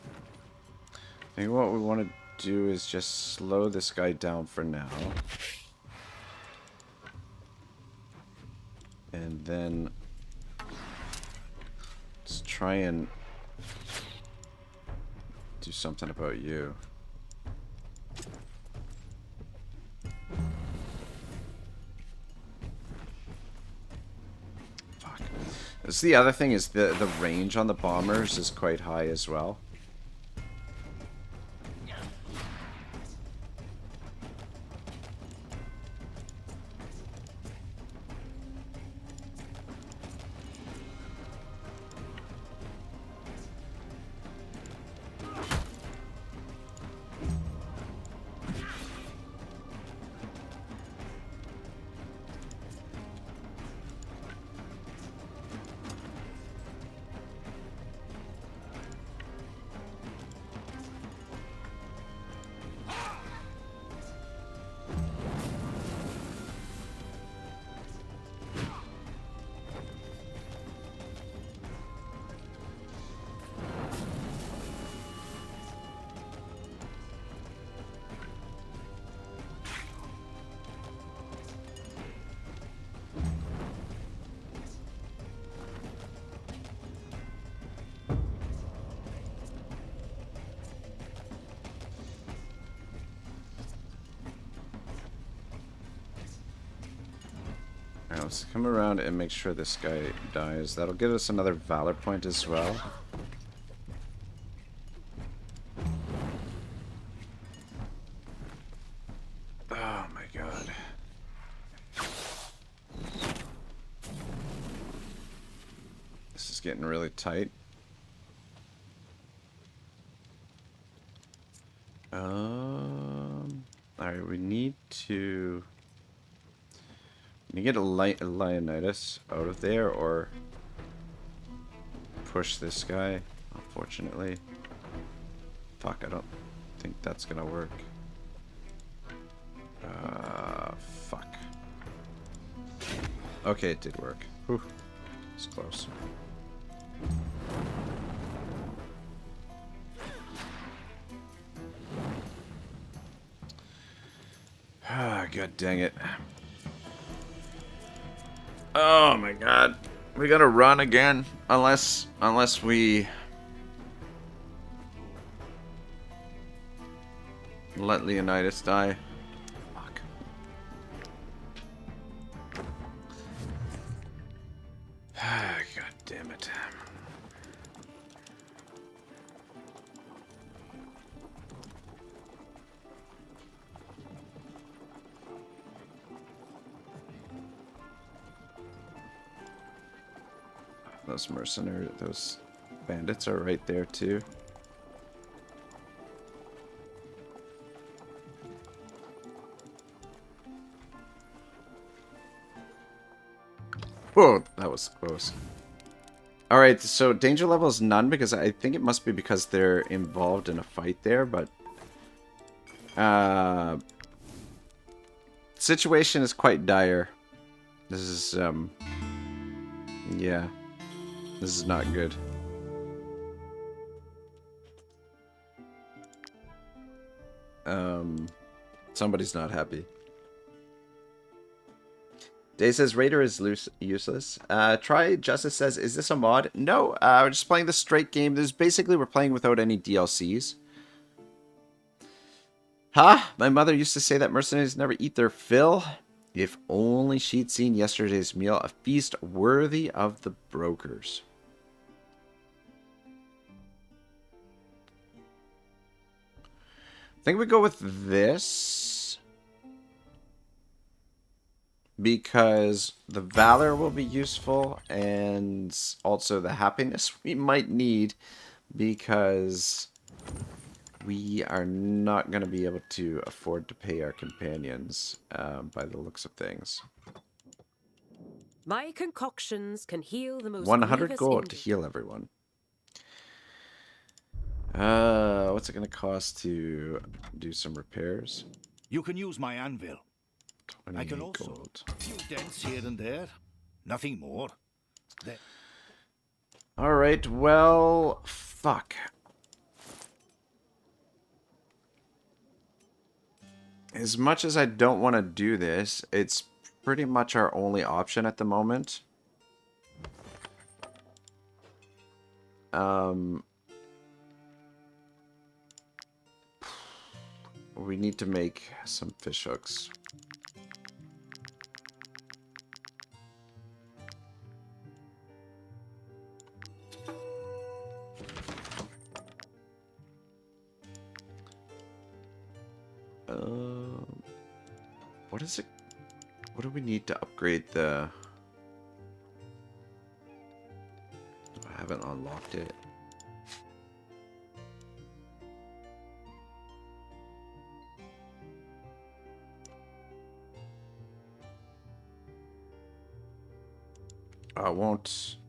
Speaker 1: I think what we want to do is just slow this guy down for now. And then let's try and do something about you. That's the other thing, is the range on the bombers is quite high as well. Alright, let's come around and make sure this guy dies. That'll give us another Valor point as well. Oh my god. This is getting really tight. Alright, we need to... You get a Leonidas out of there, or push this guy, unfortunately. Fuck, I don't think that's gonna work. Fuck. Okay, it did work. Whew. It's close. Ah, god dang it. Oh my god. We gotta run again. Unless we let Leonidas die. Fuck. God damn it. Those mercenaries, those bandits are right there too. Whoa, that was close. Alright, so danger level is none because I think it must be because they're involved in a fight there, but situation is quite dire. This is yeah. This is not good. Somebody's not happy. Day says Raider is useless. Try Justice says, is this a mod? No, we're just playing the straight game. This is basically we're playing without any DLCs. Ha! My mother used to say that mercenaries never eat their fill. If only she'd seen yesterday's meal, a feast worthy of the brokers. I think we go with this because the valor will be useful and also the happiness we might need because we are not going to be able to afford to pay our companions by the looks of things.
Speaker 2: My concoctions can heal the most
Speaker 1: 100 gold to heal everyone. What's it going to cost to do some repairs?
Speaker 3: You can use my anvil. I can also
Speaker 1: gold.
Speaker 3: a few dents here and there. Nothing more. There.
Speaker 1: All right, well, fuck. As much as I don't want to do this, it's pretty much our only option at the moment. We need to make some fish hooks. What is it? What do we need to upgrade the... I haven't unlocked it.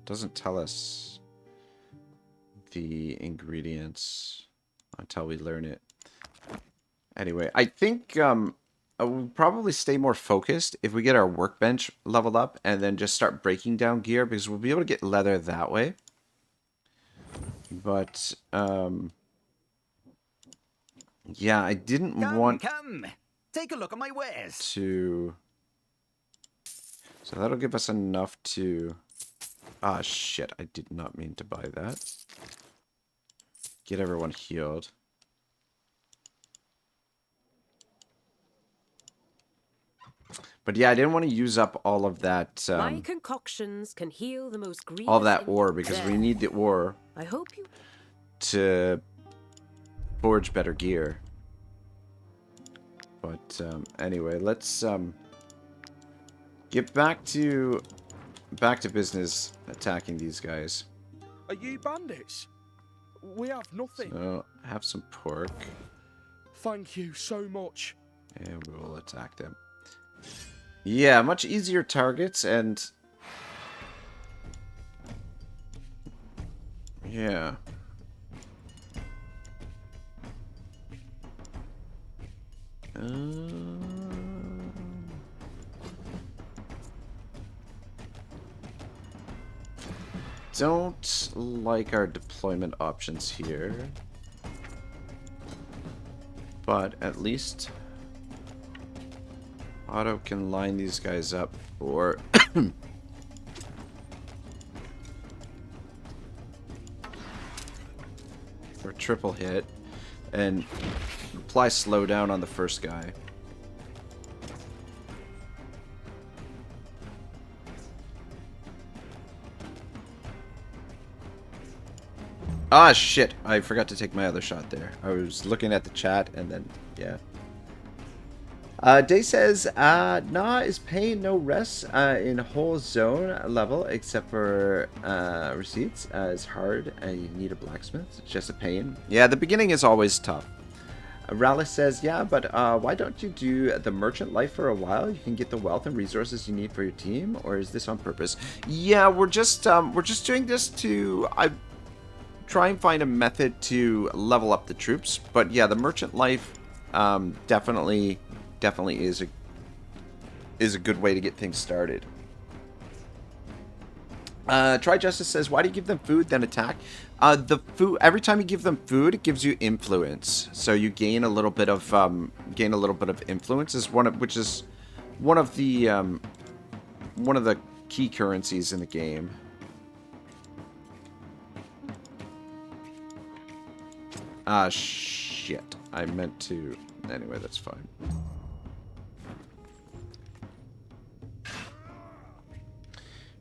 Speaker 1: Doesn't tell us the ingredients until we learn it. Anyway, I think we'll probably stay more focused if we get our workbench leveled up and then just start breaking down gear because we'll be able to get leather that way. But yeah, I didn't want
Speaker 9: Come, take a look at my wares.
Speaker 1: to. So that'll give us enough to... Ah, shit. I did not mean to buy that. Get everyone healed. But yeah, I didn't want to use up all of that...
Speaker 2: My concoctions can heal the most grievous...
Speaker 1: all that ore, because we need the ore
Speaker 2: I hope you...
Speaker 1: to forge better gear. But anyway, let's... get back to business attacking these guys.
Speaker 10: Are you bandits? We have nothing.
Speaker 1: So, have some pork.
Speaker 10: Thank you so much.
Speaker 1: And we will attack them. Yeah, much easier targets and... yeah. don't like our deployment options here. But at least Otto can line these guys up for for triple hit and apply slowdown on the first guy. Ah, shit. I forgot to take my other shot there. I was looking at the chat and then, yeah. Day says, nah is paying no rest in whole zone level except for receipts. It's hard and you need a blacksmith. It's just a pain. Yeah, the beginning is always tough. Rallis says, yeah, but why don't you do the merchant life for a while? You can get the wealth and resources you need for your team, or is this on purpose? Yeah, we're just doing this to try and find a method to level up the troops. But yeah, the merchant life definitely is a good way to get things started. Try Justice says, why do you give them food then attack? The food, every time you give them food, it gives you influence. So you gain a little bit of influence, which is one of the key currencies in the game. Shit. I meant to... Anyway, that's fine.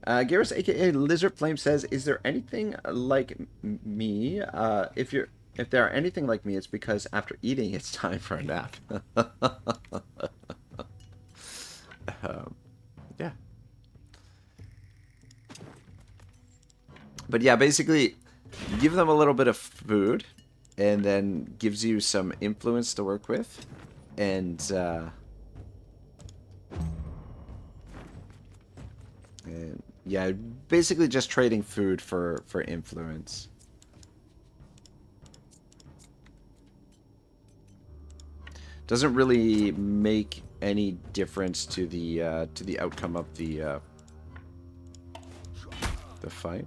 Speaker 1: Garrus, aka Lizard Flame, says, "Is there anything like me? If there are anything like me, it's because after eating, it's time for a nap." Yeah. But yeah, basically, give them a little bit of food, and then gives you some influence to work with, and yeah, basically just trading food for influence. Doesn't really make any difference to the outcome of the fight.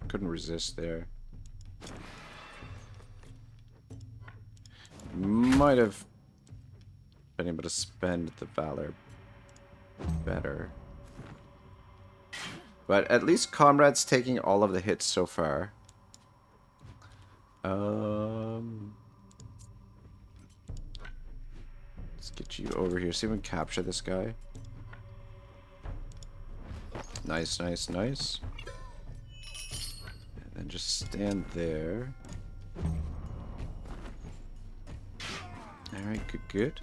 Speaker 1: Couldn't resist there. Might have been able to spend the valor better. But at least Comrade's taking all of the hits so far. Let's get you over here. See if we can capture this guy. Nice, nice, nice. And then just stand there. Alright, good, good.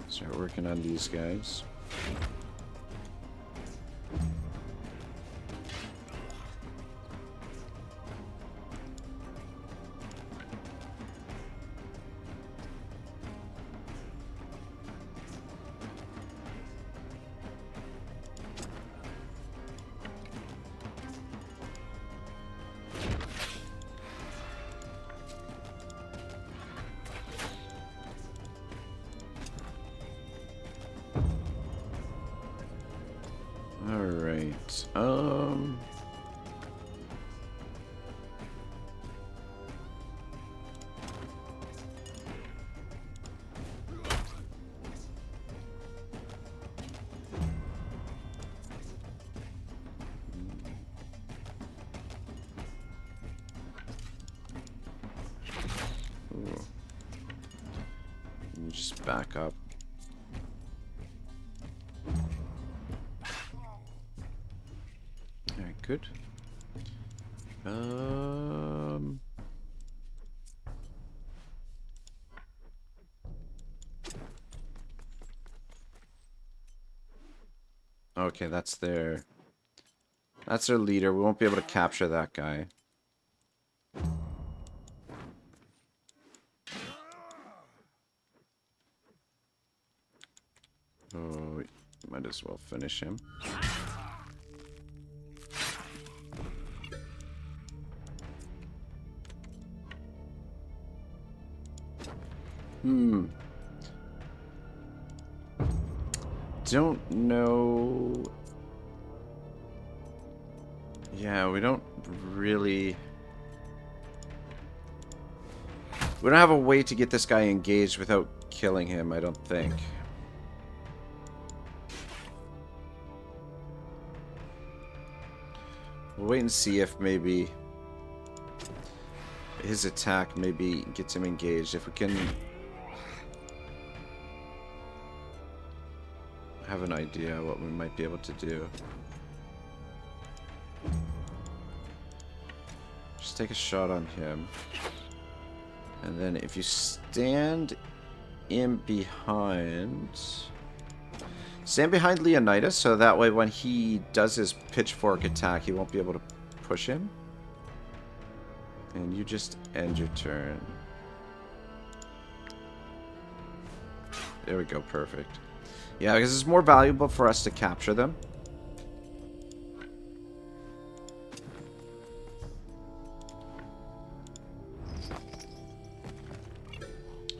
Speaker 1: Start working on these guys. Just back up. Alright, good. Okay, that's their That's their leader. We won't be able to capture that guy. Oh, might as well finish him. Don't know. Yeah, we don't really... We don't have a way to get this guy engaged without killing him, I don't think. We'll wait and see if maybe his attack maybe gets him engaged. If we can have an idea what we might be able to do. Just take a shot on him. And then if you stand in behind... Stand behind Leonidas, so that way when he does his pitchfork attack, he won't be able to push him. And you just end your turn. There we go, perfect. Yeah, because it's more valuable for us to capture them.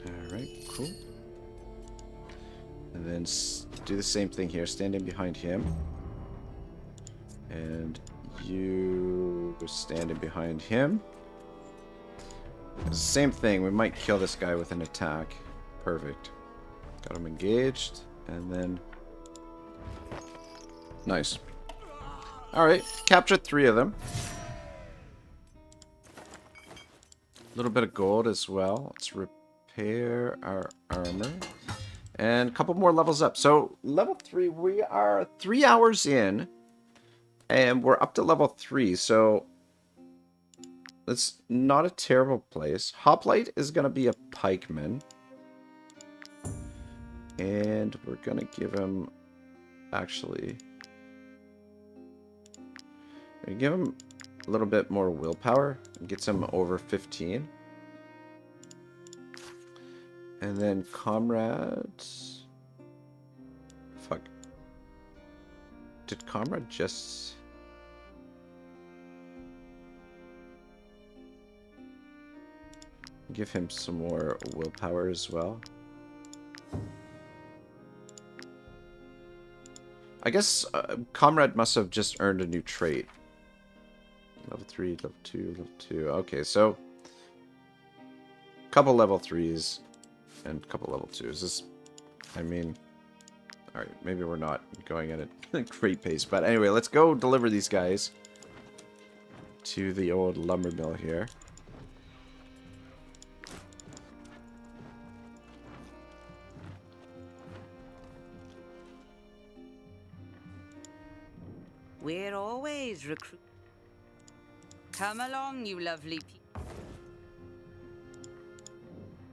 Speaker 1: Alright, cool. And then do the same thing here. Stand in behind him. And you stand in behind him. It's the same thing. We might kill this guy with an attack. Perfect. Got him engaged. And then... Nice. Alright. Captured 3 of them. A little bit of gold as well. Let's repair our armor. And a couple more levels up. So, level 3, we are 3 hours in. And we're up to level 3, so... It's not a terrible place. Hoplite is going to be a pikeman. And we're going to give him... Actually... we give him a little bit more willpower. Gets him over 15. And then comrades... Fuck. Did comrade just... give him some more willpower as well? I guess comrade must have just earned a new trait. Level 3, level 2, level 2. Okay, so... couple level 3s. And a couple level 2s. This, I mean... Alright, maybe we're not going at a great pace. But anyway, let's go deliver these guys to the old lumber mill here.
Speaker 7: We're always recruit. Come along, you lovely people.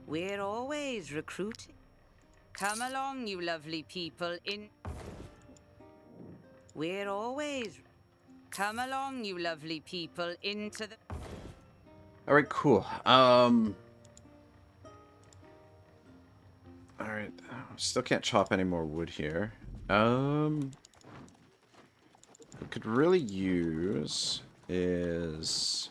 Speaker 7: We're always recruiting. Come along, you lovely people. We're always... Come along, you lovely people, into the...
Speaker 1: Alright, cool. Alright. Still can't chop any more wood here. We could really use is...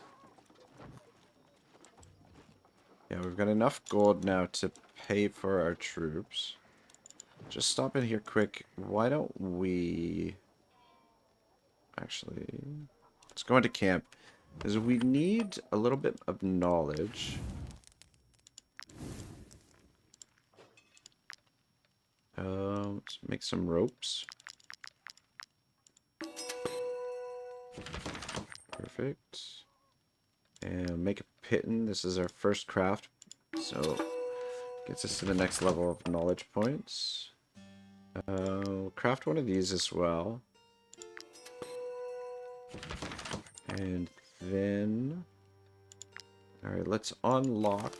Speaker 1: Yeah, we've got enough gold now to pay for our troops. Just stop in here quick. Why don't we... Actually... Let's go into camp. Because we need a little bit of knowledge. Let's make some ropes. Perfect. And make a piton. This is our first craft. So, gets us to the next level of knowledge points. We'll craft one of these as well. And then... Alright, let's unlock...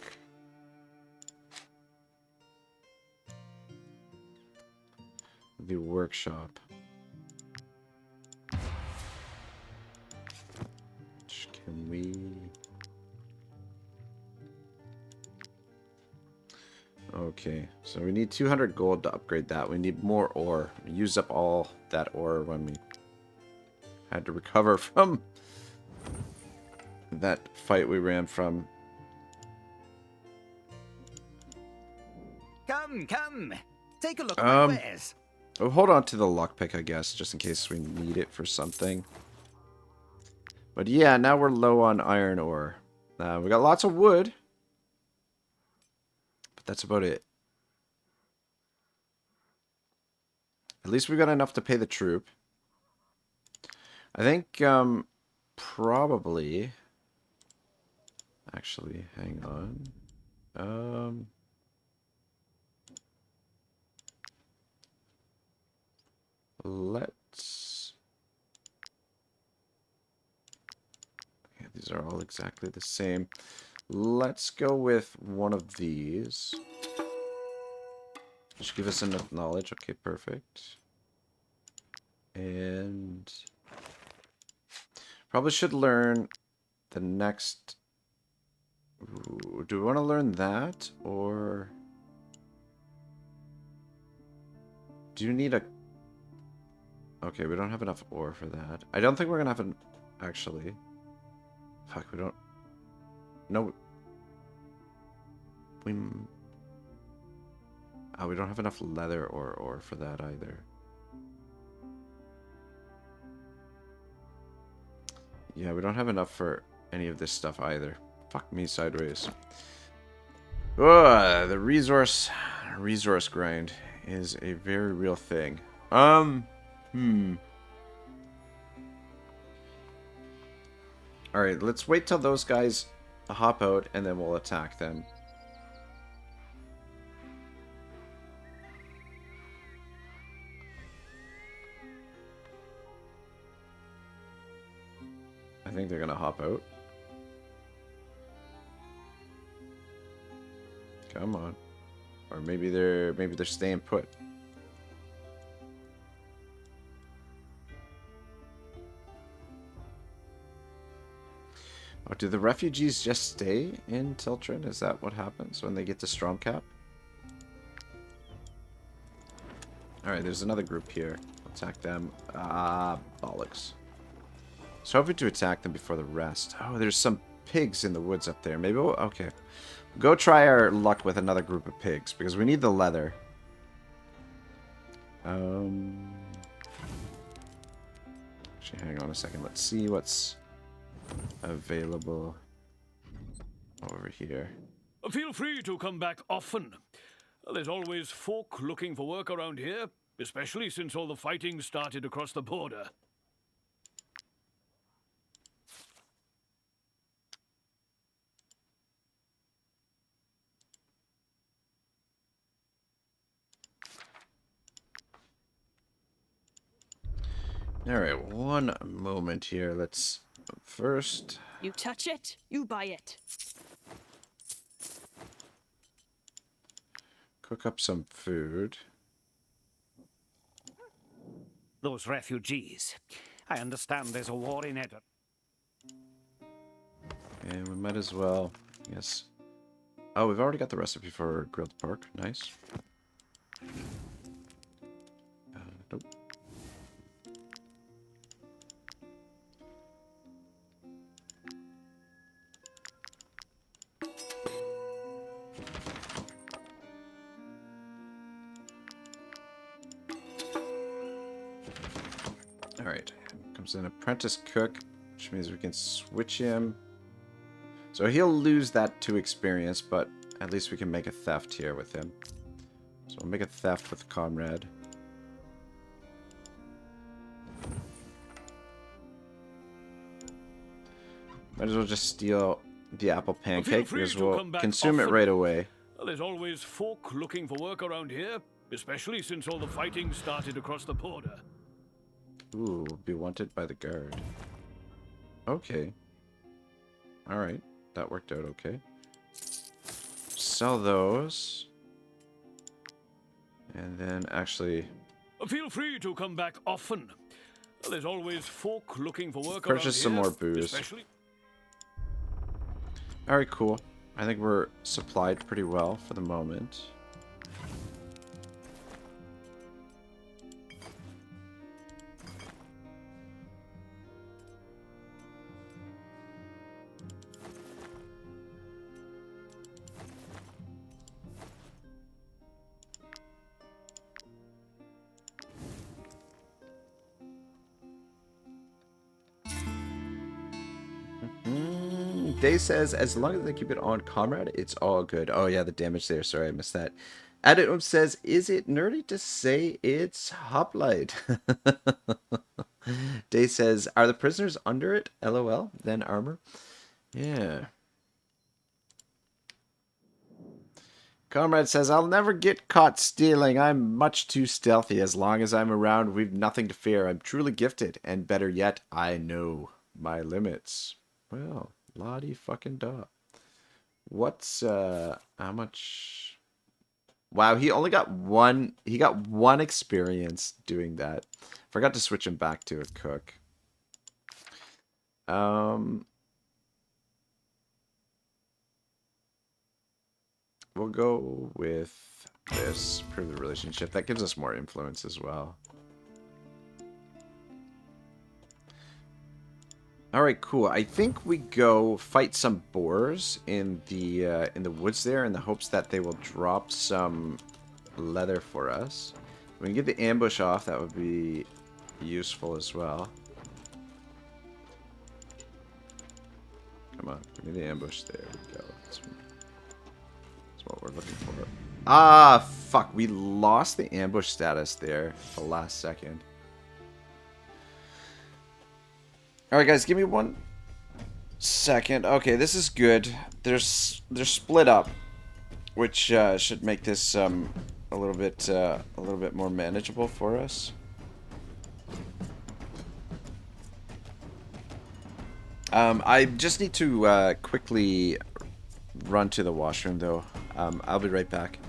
Speaker 1: the workshop. So we need 200 gold to upgrade that. We need more ore. We used up all that ore when we had to recover from that fight we ran from.
Speaker 9: Come, come. Take a look at my wares.
Speaker 1: We'll hold on to the lockpick, I guess, just in case we need it for something. But yeah, now we're low on iron ore. We got lots of wood. But that's about it. At least we got enough to pay the troop. I think, probably... Actually, hang on. Let's... Okay, these are all exactly the same. Let's go with one of these. Which give us enough knowledge. Okay, perfect. And... probably should learn the next... Ooh, do we want to learn that? Or... do you need a... Okay, we don't have enough ore for that. I don't think we're gonna have an... Actually... Fuck, we don't... No... We... Oh, we don't have enough leather or ore for that either. Yeah, we don't have enough for any of this stuff either. Fuck me sideways. Ugh, the resource grind is a very real thing. Alright, let's wait till those guys hop out and then we'll attack them. I think they're gonna hop out. Come on. Or maybe they're staying put. Oh, do the refugees just stay in Tiltrin? Is that what happens when they get to strong cap? Alright, there's another group here. Attack them. Ah, bollocks. So hoping to attack them before the rest. Oh, there's some pigs in the woods up there. Maybe we'll... Okay. Go try our luck with another group of pigs, because we need the leather. Actually, hang on a second. Let's see what's available over here.
Speaker 11: Feel free to come back often. There's always folk looking for work around here, especially since all the fighting started across the border.
Speaker 1: Alright, one moment here. Let's first...
Speaker 15: You touch it, you buy it.
Speaker 1: Cook up some food.
Speaker 14: Those refugees. I understand there's a war in Edinburgh.
Speaker 1: And we might as well... Yes. Oh, we've already got the recipe for grilled pork. Nice. Nope. Alright, comes an apprentice cook, which means we can switch him. So he'll lose that 2 experience, but at least we can make a theft here with him. So we'll make a theft with Comrade. Might as well just steal the apple pancake, because we'll consume it right away.
Speaker 11: There's always folk looking for work around here, especially since all the fighting started across the border.
Speaker 1: Ooh, be wanted by the guard. Okay. Alright, that worked out okay. Sell those. And then actually...
Speaker 11: Feel free to come back often. There's always folk looking for work
Speaker 1: purchase some more booze. Alright, cool. I think we're supplied pretty well for the moment. Day says, as long as they keep it on Comrade, it's all good. Oh yeah, the damage there. Sorry, I missed that. Adit says, is it nerdy to say it's hoplite? Day says, are the prisoners under it? LOL. Then armor. Yeah. Comrade says, I'll never get caught stealing. I'm much too stealthy. As long as I'm around, we've nothing to fear. I'm truly gifted. And better yet, I know my limits. Well, lottie fucking da. What's, how much? Wow, he only got one, he got one experience doing that. Forgot to switch him back to a cook. We'll go with this, prove the relationship. That gives us more influence as well. Alright, cool. I think we go fight some boars in the woods there in the hopes that they will drop some leather for us. We can get the ambush off, that would be useful as well. Come on, give me the ambush. There we go. That's what we're looking for. Ah, fuck. We lost the ambush status there at the last second. Alright, guys, give me 1 second. Okay, this is good. They're split up, which should make this a little bit more manageable for us. I just need to quickly run to the washroom, though. I'll be right back.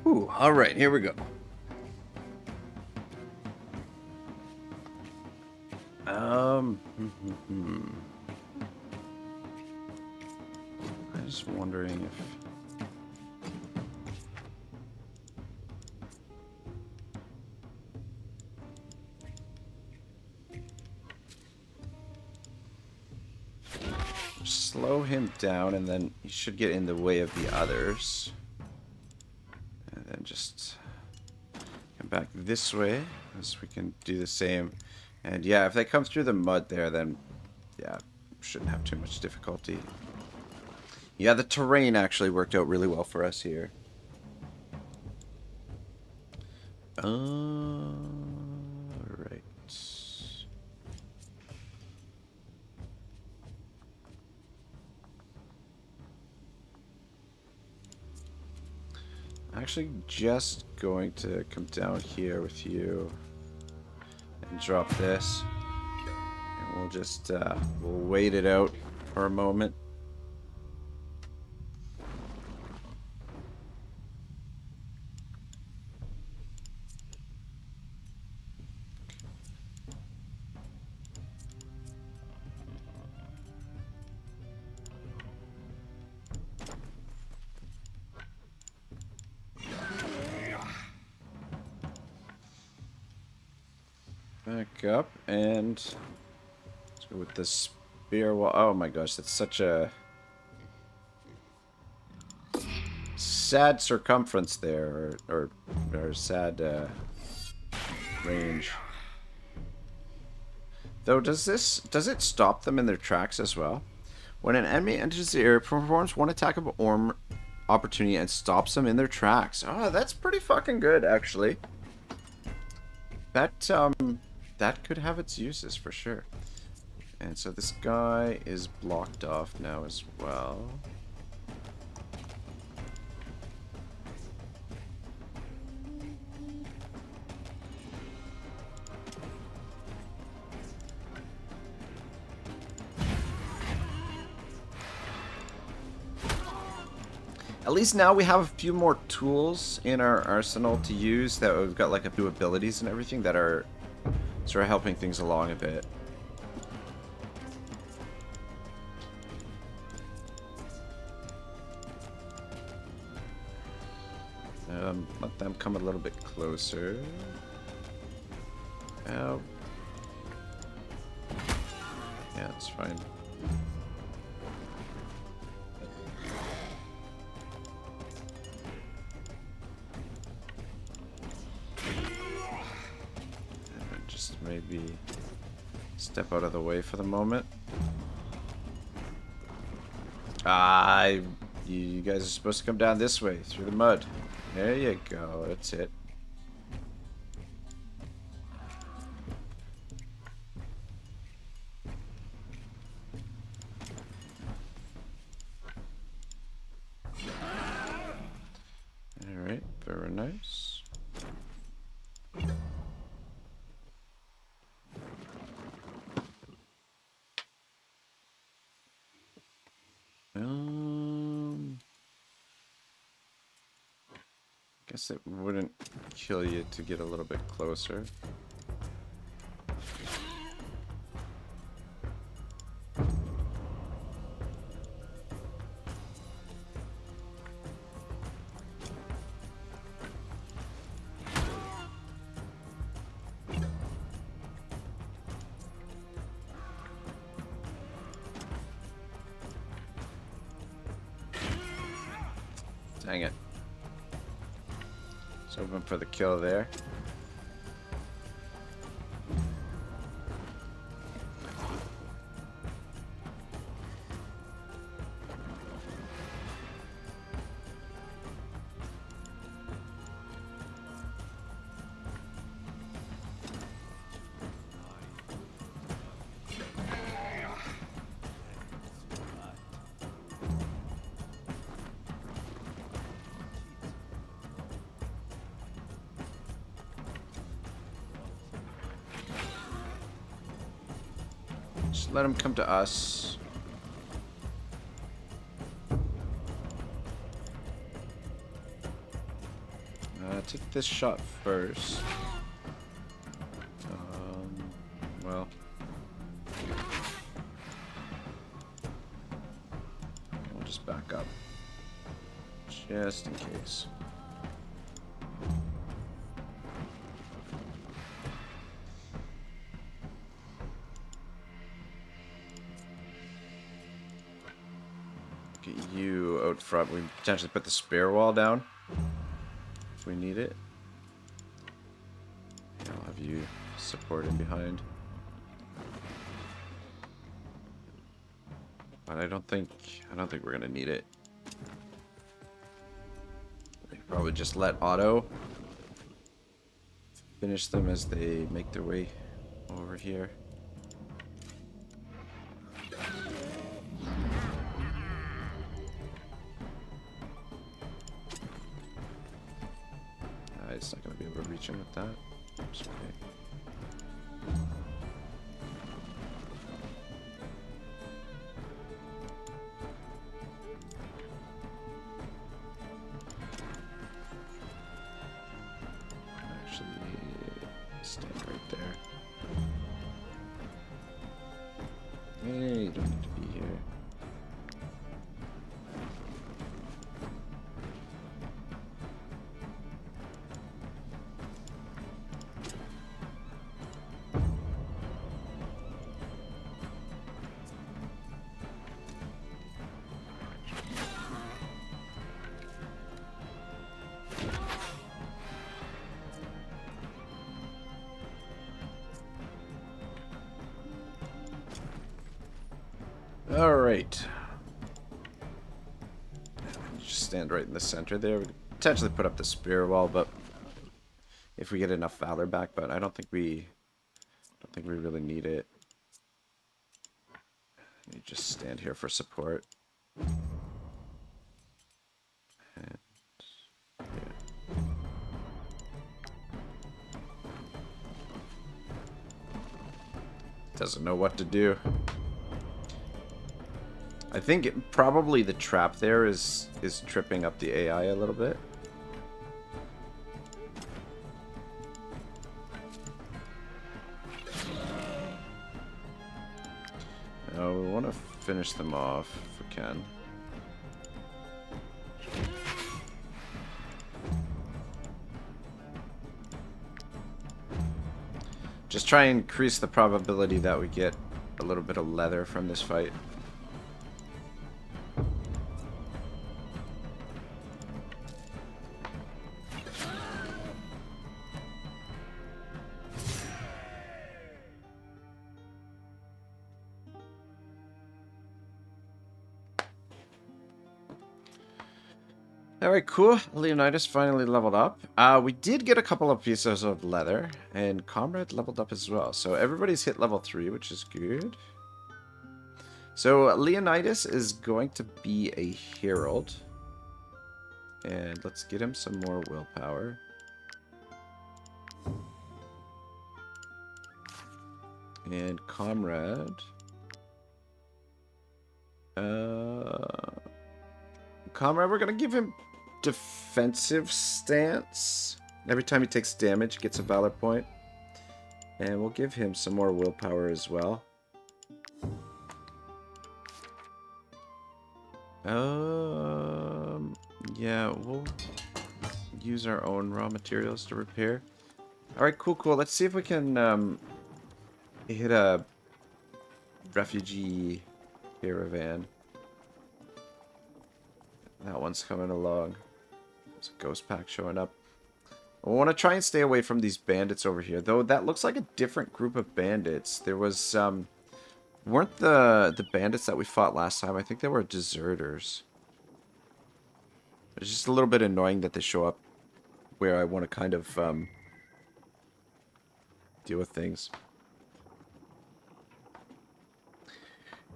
Speaker 1: Ooh, all right, here we go. I'm just wondering if slow him down, and then he should get in the way of the others. And then just come back this way, as we can do the same. And yeah, if they come through the mud there, then yeah, shouldn't have too much difficulty. Yeah, the terrain actually worked out really well for us here. Right. Actually, just going to come down here with you and drop this, and we'll just we'll wait it out for a moment. Back up, and let's go with the spear wall. Oh my gosh, that's such a sad circumference there, or sad range. Though, does it stop them in their tracks as well? When an enemy enters the area, it performs one attack of opportunity and stops them in their tracks. Oh, that's pretty fucking good, actually. That could have its uses for sure. And so this guy is blocked off now as well. At least now we have a few more tools in our arsenal to use, that we've got like a few abilities and everything that are sort of helping things along a bit. Let them come a little bit closer. Oh. Yeah, that's fine. Just maybe step out of the way for the moment. You guys are supposed to come down this way, through the mud. There you go, that's it. Alright, very nice. Guess it wouldn't kill you to get a little bit closer. Dang it. Just hoping for the kill there. Just let him come to us. Take this shot first. Well. We'll just back up. Just in case. Get you out front. We potentially put the spare wall down if we need it. I'll have you supporting behind. But I don't think we're gonna need it. We probably just let Otto finish them as they make their way over here. It's not going to be able to reach him with that. It's okay. Actually, stand right there. Hey, you don't need to be here. All right. Just stand right in the center there. We could potentially put up the spear wall, but if we get enough valor back, but I don't think we really need it. You just stand here for support. And, yeah. Doesn't know what to do. I think probably the trap there is tripping up the AI a little bit. We want to finish them off if we can. Just try and increase the probability that we get a little bit of leather from this fight. Alright, cool. Leonidas finally leveled up. We did get a couple of pieces of leather, and Comrade leveled up as well. So everybody's hit level 3, which is good. So Leonidas is going to be a herald. And let's get him some more willpower. And Comrade... Comrade, we're going to give him defensive stance. Every time he takes damage, he gets a valor point. And we'll give him some more willpower as well. Yeah, we'll use our own raw materials to repair. Alright, cool. Let's see if we can hit a refugee caravan. That one's coming along. There's a ghost pack showing up. I want to try and stay away from these bandits over here, though. That looks like a different group of bandits. There was weren't the bandits that we fought last time? I think they were deserters. It's just a little bit annoying that they show up where I want to kind of deal with things.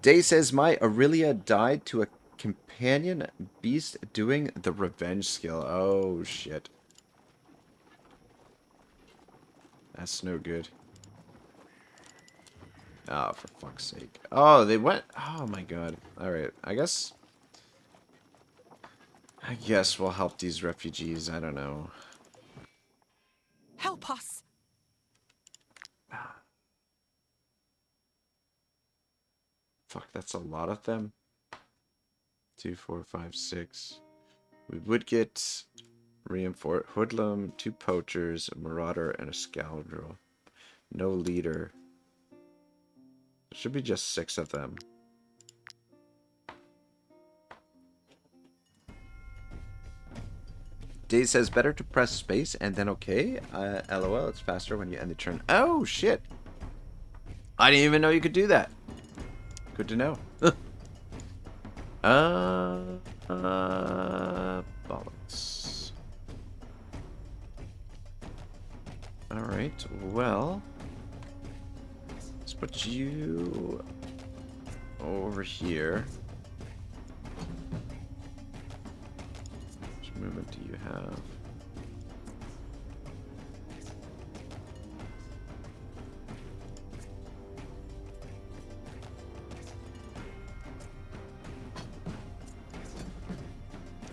Speaker 1: Day says my Aurelia died to a companion beast doing the revenge skill. Oh shit. That's no good. Oh, for fuck's sake. Oh, they went... Oh my god. Alright, I guess we'll help these refugees. I don't know.
Speaker 12: Help us!
Speaker 1: Fuck, that's a lot of them. 2, 4, 5, 6. We would get reinforced hoodlum, 2 poachers, a marauder, and a scoundrel. No leader. There should be just 6 of them. Day says better to press space and then okay. LOL, it's faster when you end the turn. Oh shit! I didn't even know you could do that. Good to know. Bollocks. Alright, well, let's put you over here. Which movement do you have?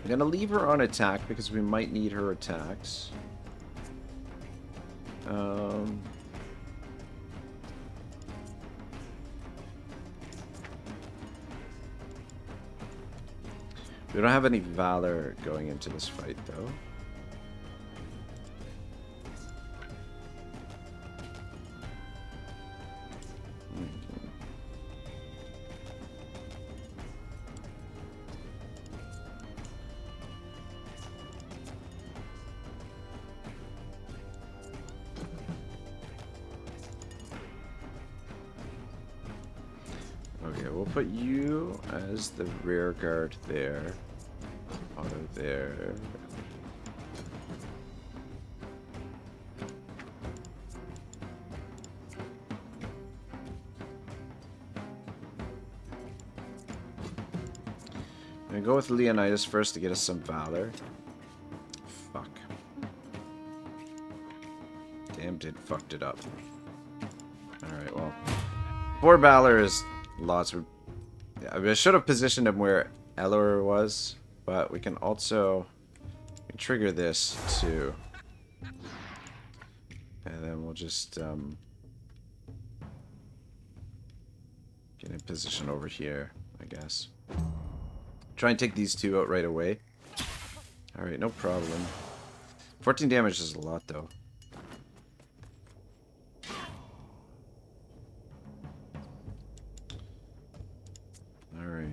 Speaker 1: I'm gonna leave her on attack because we might need her attacks. We don't have any valor going into this fight, though. we'll put you as the rear guard there. Otto there. I'm gonna go with Leonidas first to get us some valor. Fuck. Damn, fucked it up. Alright, well. 4 valor is lots of... I mean, I should have positioned him where Elor was, but we can also trigger this too. And then we'll just get in position over here, I guess. Try and take these two out right away. Alright, no problem. 14 damage is a lot, though. Alright.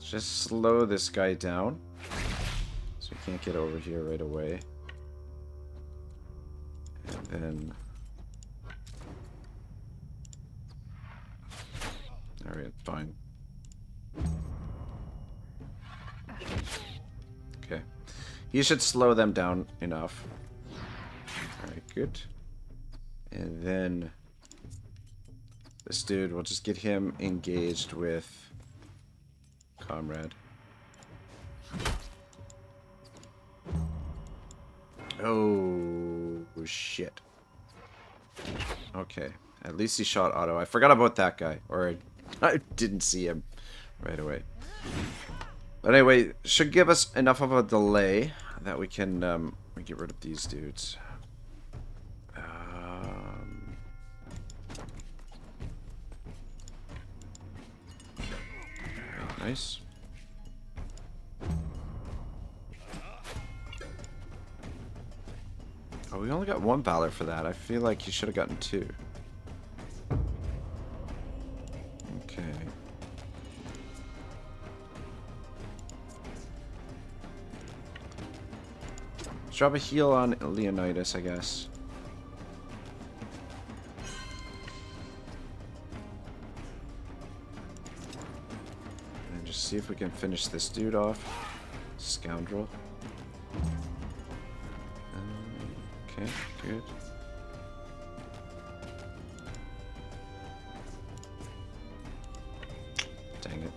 Speaker 1: Just slow this guy down, so we can't get over here right away. And then... Alright, fine. Okay. He should slow them down enough. Alright, good. And then... this dude, we'll just get him engaged with... Comrade. Oh, shit. Okay. At least he shot Otto. I forgot about that guy. Or I didn't see him right away. But anyway, should give us enough of a delay that we can get rid of these dudes. Nice. Oh, we only got 1 valor for that. I feel like you should have gotten 2. Okay. Let's drop a heal on Leonidas, I guess. See if we can finish this dude off. Scoundrel. Okay, good. Dang it.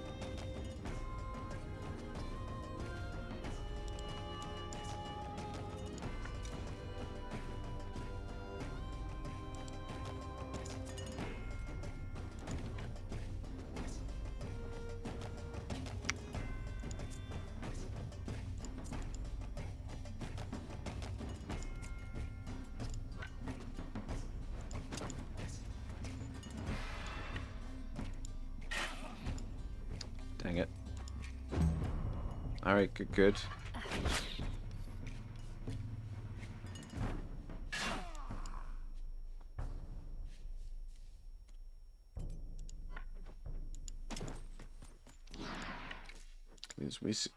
Speaker 1: Dang it. Alright, good, good.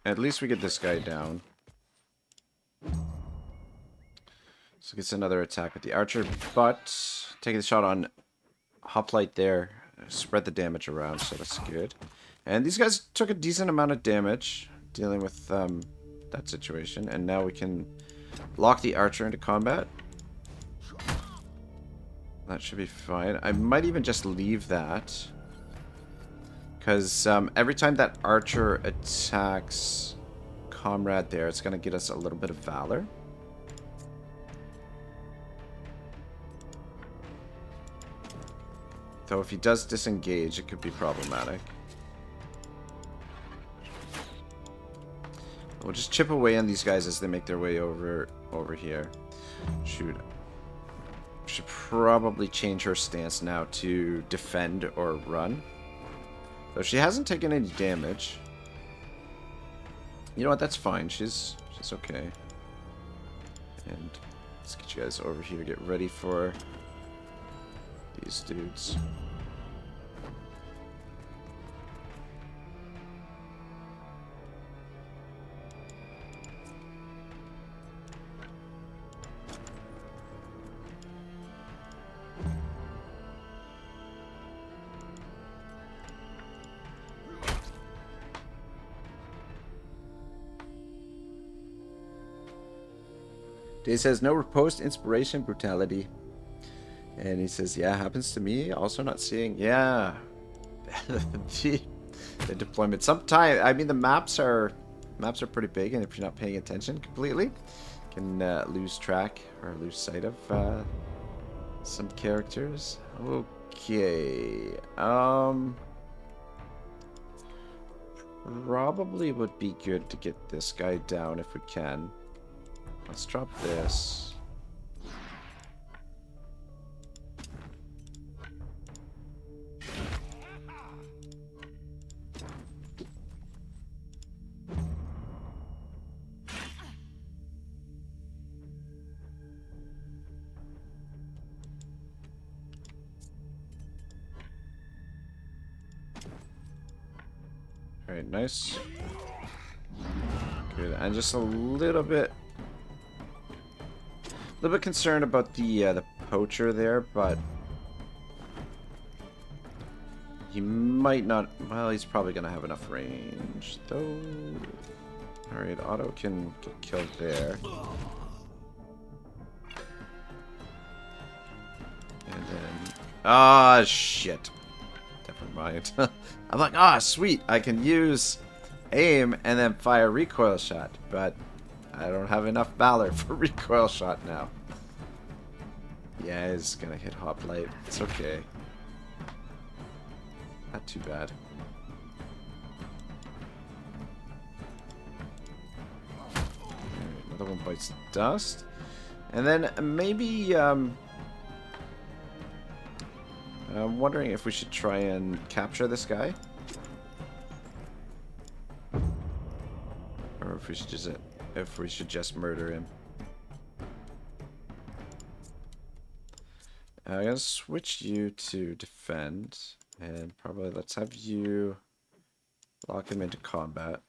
Speaker 1: At least we get this guy down. So gets another attack with the archer, but taking the shot on hoplite there, spread the damage around, so that's good. And these guys took a decent amount of damage dealing with that situation, and now we can lock the archer into combat. That should be fine. I might even just leave that, because every time that archer attacks comrade there, it's going to get us a little bit of valor. Though if he does disengage, it could be problematic. We'll just chip away on these guys as they make their way over here. Shoot. Should probably change her stance now to defend or run. Though she hasn't taken any damage. You know what? That's fine. She's okay. And let's get you guys over here. Get ready for these dudes. Day says, no post inspiration, brutality. And he says, yeah, happens to me. Also not seeing, yeah. the deployment. Sometimes, I mean, the maps are pretty big, and if you're not paying attention completely, you can lose track or lose sight of some characters. Okay. Probably would be good to get this guy down if we can. Let's drop this. Alright, nice. Good, and just a little bit concerned about the poacher there, but he might not. Well, he's probably gonna have enough range, though. All right, Otto can get killed there, and then shit. Never mind. I'm like, sweet, I can use aim and then fire recoil shot, but I don't have enough valor for recoil shot now. Yeah, he's gonna hit hoplite. It's okay. Not too bad. Right, another one bites dust. And then maybe, I'm wondering if we should try and capture this guy. Or if we should just murder him. I'm gonna switch you to defend, and probably let's have you lock him into combat.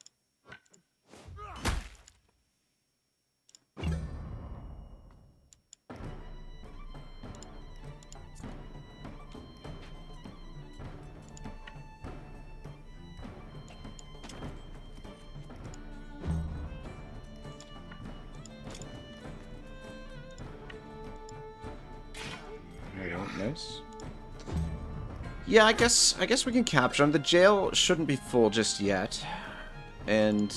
Speaker 1: Nice. Yeah, I guess we can capture him. The jail shouldn't be full just yet, and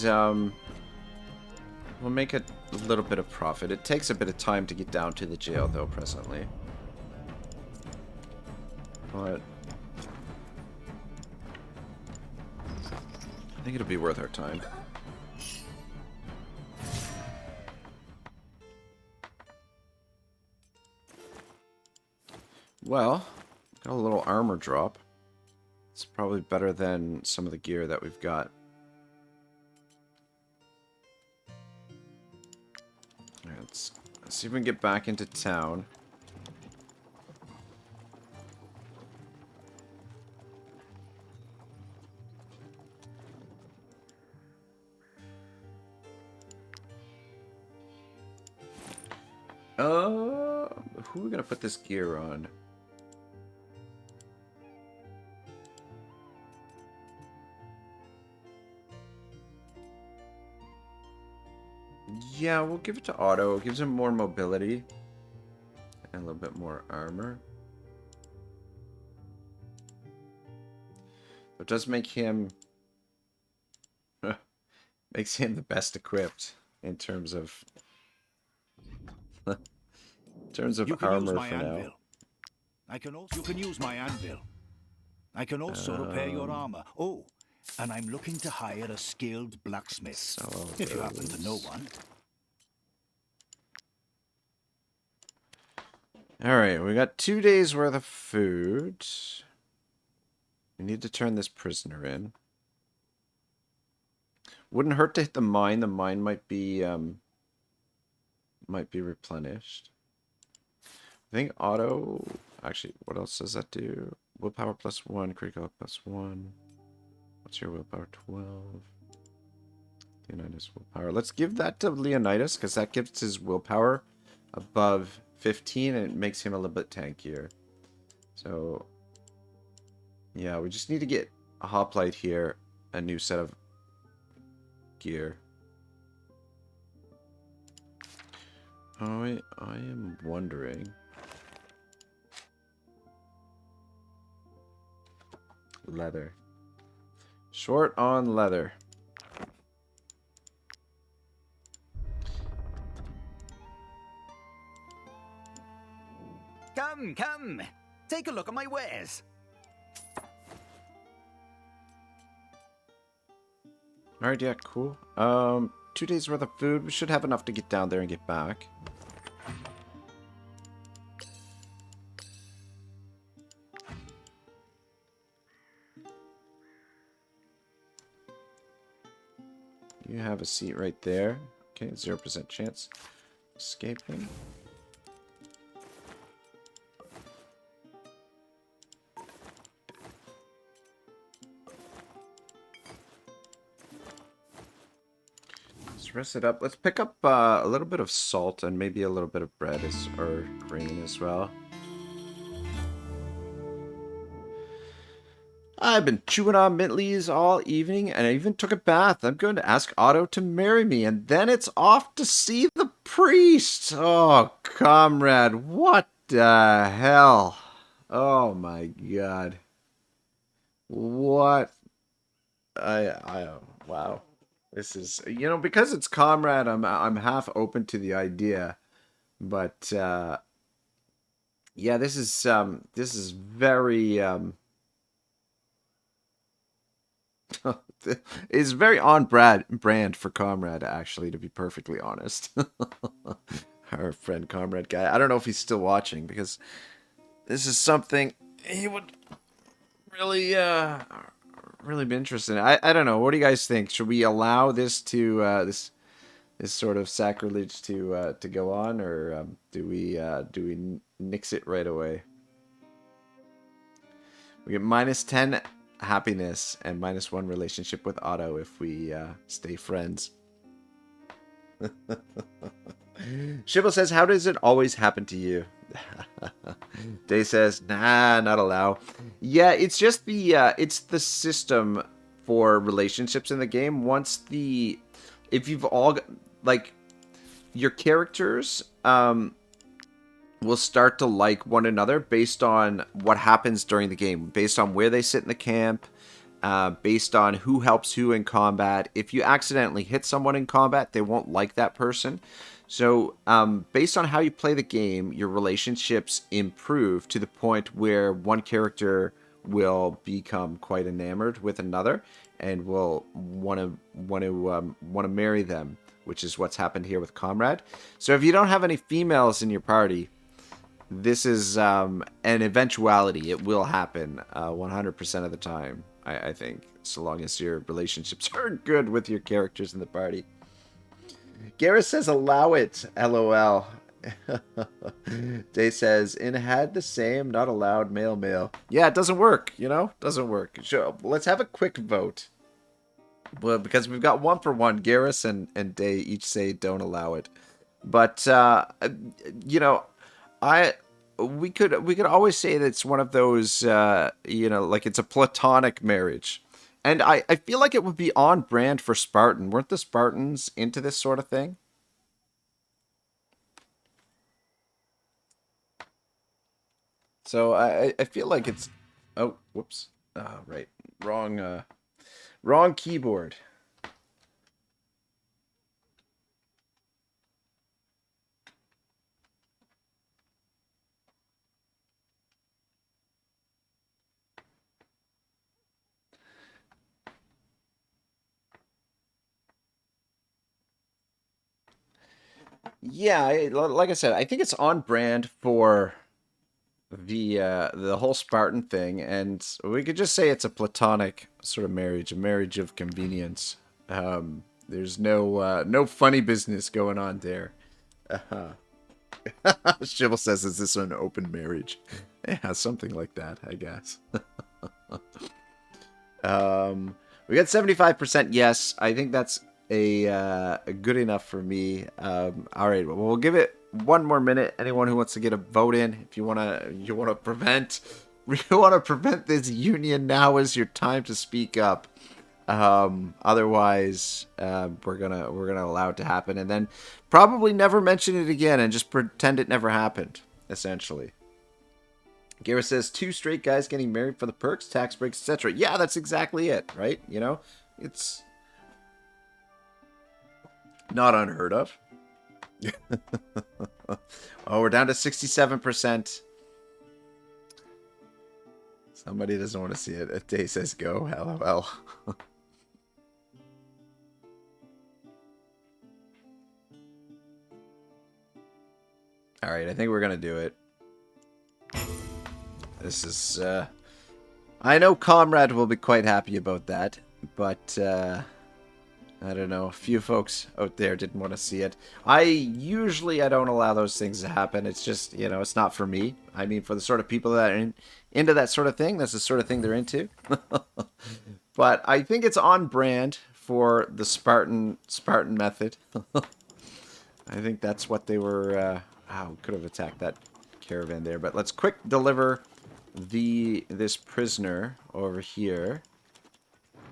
Speaker 1: we'll make a little bit of profit. It takes a bit of time to get down to the jail, though, presently. But I think it'll be worth our time. Well, got a little armor drop. It's probably better than some of the gear that we've got. Alright, let's see if we can get back into town. Who are we gonna put this gear on? Yeah, we'll give it to Otto. It gives him more mobility. And a little bit more armor. It does make him... makes him the best equipped in terms of... in terms of armor for now.
Speaker 3: You can use my anvil. I can also repair your armor. Oh, and I'm looking to hire a skilled blacksmith. If you happen to know one.
Speaker 1: Alright, we got 2 days worth of food. We need to turn this prisoner in. Wouldn't hurt to hit the mine. The mine might be replenished. I think Otto... Actually, what else does that do? Willpower +1, critical +1. What's your willpower? 12. Leonidas willpower. Let's give that to Leonidas, because that gives his willpower above 15, and it makes him a little bit tankier. So, yeah, we just need to get a hoplite here, a new set of gear. I am wondering. Leather. Short on leather.
Speaker 9: Come, come. Take a look at my wares.
Speaker 1: Alright, yeah, cool. 2 days worth of food. We should have enough to get down there and get back. You have a seat right there. Okay, 0% chance. Escaping. Let's rest it up. Let's pick up a little bit of salt and maybe a little bit of bread or grain as well. I've been chewing on mint leaves all evening, and I even took a bath. I'm going to ask Otto to marry me, and then it's off to see the priest. Oh, comrade, what the hell? Oh my god. What? Wow. This is, you know, because it's comrade, I'm half open to the idea, but yeah, this is very it's very on brand for comrade, actually, to be perfectly honest. Our friend comrade guy. I don't know if he's still watching, because this is something he would really really be interested in. I don't know. What do you guys think? Should we allow this to this sort of sacrilege to go on, or do we nix it right away? We get -10 happiness and -1 relationship with Otto if we stay friends. Shibble says, how does it always happen to you? Day says, nah, not allow. Yeah, it's just the system for relationships in the game. If you've all, like, your characters will start to like one another based on what happens during the game, based on where they sit in the camp, based on who helps who in combat. If you accidentally hit someone in combat, they won't like that person. So based on how you play the game, your relationships improve to the point where one character will become quite enamored with another and will want to marry them, which is what's happened here with Comrade. So if you don't have any females in your party, this is an eventuality. It will happen 100% of the time, I think, so long as your relationships are good with your characters in the party. Garrus says, allow it, LOL. Day says, in had the same, not allowed, male. Yeah, it doesn't work, you know? Doesn't work. Sure, let's have a quick vote. Well, because we've got 1 for 1. Garrus and Day each say don't allow it. But, you know, we could always say that it's one of those, you know, like it's a platonic marriage. And I feel like it would be on brand for Spartan. Weren't the Spartans into this sort of thing? So I feel like it's... Oh, whoops. Right. Wrong keyboard. Yeah, like I said, I think it's on brand for the whole Spartan thing, and we could just say it's a platonic sort of marriage, a marriage of convenience. There's no funny business going on there. Shivel says, is this an open marriage? Yeah, something like that, I guess. We got 75% yes. I think that's a good enough for me. All right, well, we'll give it 1 more minute. Anyone who wants to get a vote in, if you want to prevent this union, now is your time to speak up. Otherwise, we're gonna allow it to happen, and then probably never mention it again, and just pretend it never happened. Essentially, Gareth says 2 straight guys getting married for the perks, tax breaks, etc. Yeah, that's exactly it, right? You know, it's not unheard of. Oh, we're down to 67%. Somebody doesn't want to see it. A day says go. LOL. Alright, I think we're going to do it. This is, I know Comrade will be quite happy about that, but, I don't know, a few folks out there didn't want to see it. I don't allow those things to happen. It's just, you know, it's not for me. I mean, for the sort of people that are into that sort of thing, that's the sort of thing they're into. But I think it's on brand for the Spartan method. I think that's what they were, could have attacked that caravan there. But let's quick deliver this prisoner over here.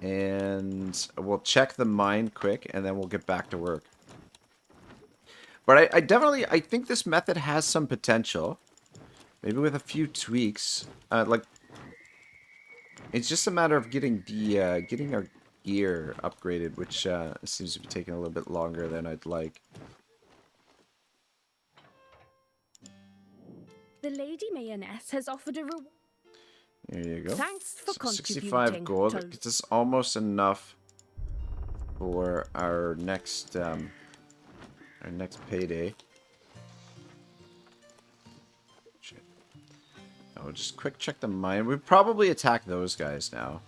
Speaker 1: And we'll check the mine quick, and then we'll get back to work. But I think this method has some potential. Maybe with a few tweaks. Like, it's just a matter of getting our gear upgraded, which seems to be taking a little bit longer than I'd like.
Speaker 4: The Lady Mayonnaise has offered a reward.
Speaker 1: There you go.
Speaker 4: Thanks for contributing.
Speaker 1: 65 gold. That gets us almost enough for our next payday. Shit. Oh, just quick check the mine. We probably attack those guys now.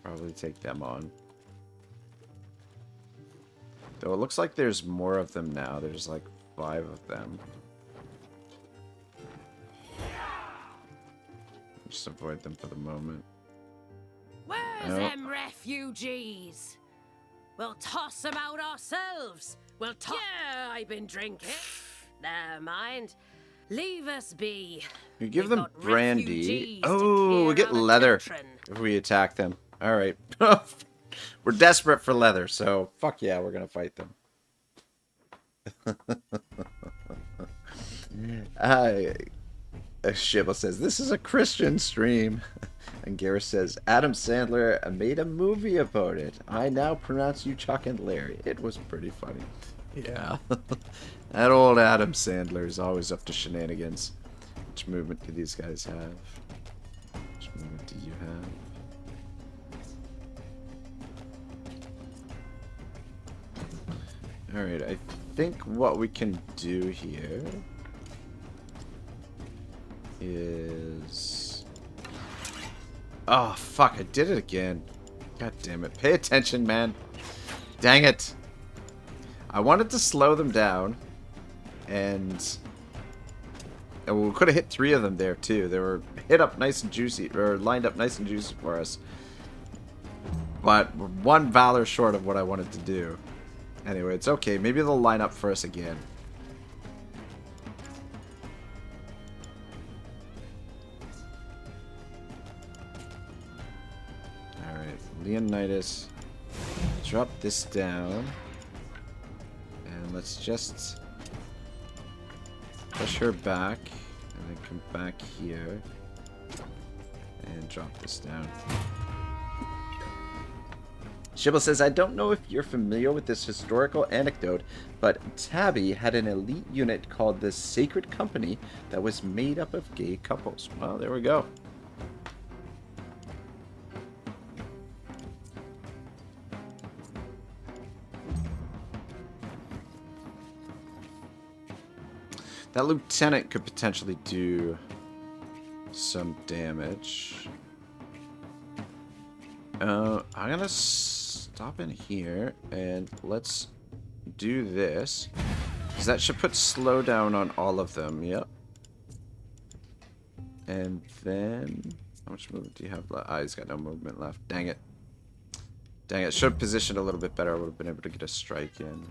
Speaker 1: Probably take them on. Though it looks like there's more of them now. There's like 5 of them. Just avoid them for the moment.
Speaker 2: Where's them refugees? We'll toss them out ourselves. Yeah, I've been drinking. Never mind. Leave us be.
Speaker 1: You give them brandy. Oh, we get leather if we attack them. All right. We're desperate for leather, so fuck yeah, we're gonna fight them. Shibble says, this is a Christian stream. And Gareth says, Adam Sandler made a movie about it. I now pronounce you Chuck and Larry. It was pretty funny. Yeah. That old Adam Sandler is always up to shenanigans. Which movement do these guys have? Which movement do you have? Alright, I think what we can do here is... Oh, fuck, I did it again. God damn it. Pay attention, man. Dang it. I wanted to slow them down, and we could have hit 3 of them there, too. They were hit up nice and juicy, or lined up nice and juicy for us. But we're 1 valor short of what I wanted to do. Anyway, it's okay. Maybe they'll line up for us again. Leonidas, drop this down, and let's just push her back, and then come back here, and drop this down. Shibble says, I don't know if you're familiar with this historical anecdote, but Tabby had an elite unit called the Sacred Company that was made up of gay couples. Well, there we go. That lieutenant could potentially do some damage. I'm gonna stop in here and let's do this. Because that should put slowdown on all of them. Yep. And then... How much movement do you have left? Ah, he's got no movement left. Dang it. Dang it. Should have positioned a little bit better. I would have been able to get a strike in.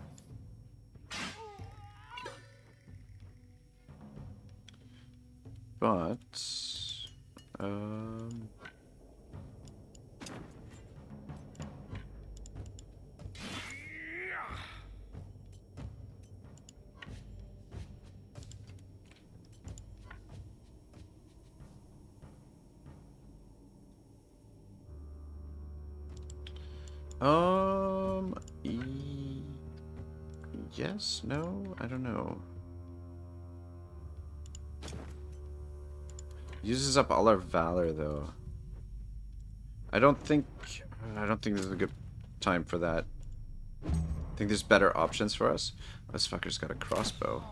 Speaker 1: But, Yes, no, I don't know. Uses up all our valor though. I don't think this is a good time for that. I think there's better options for us. This fucker's got a crossbow.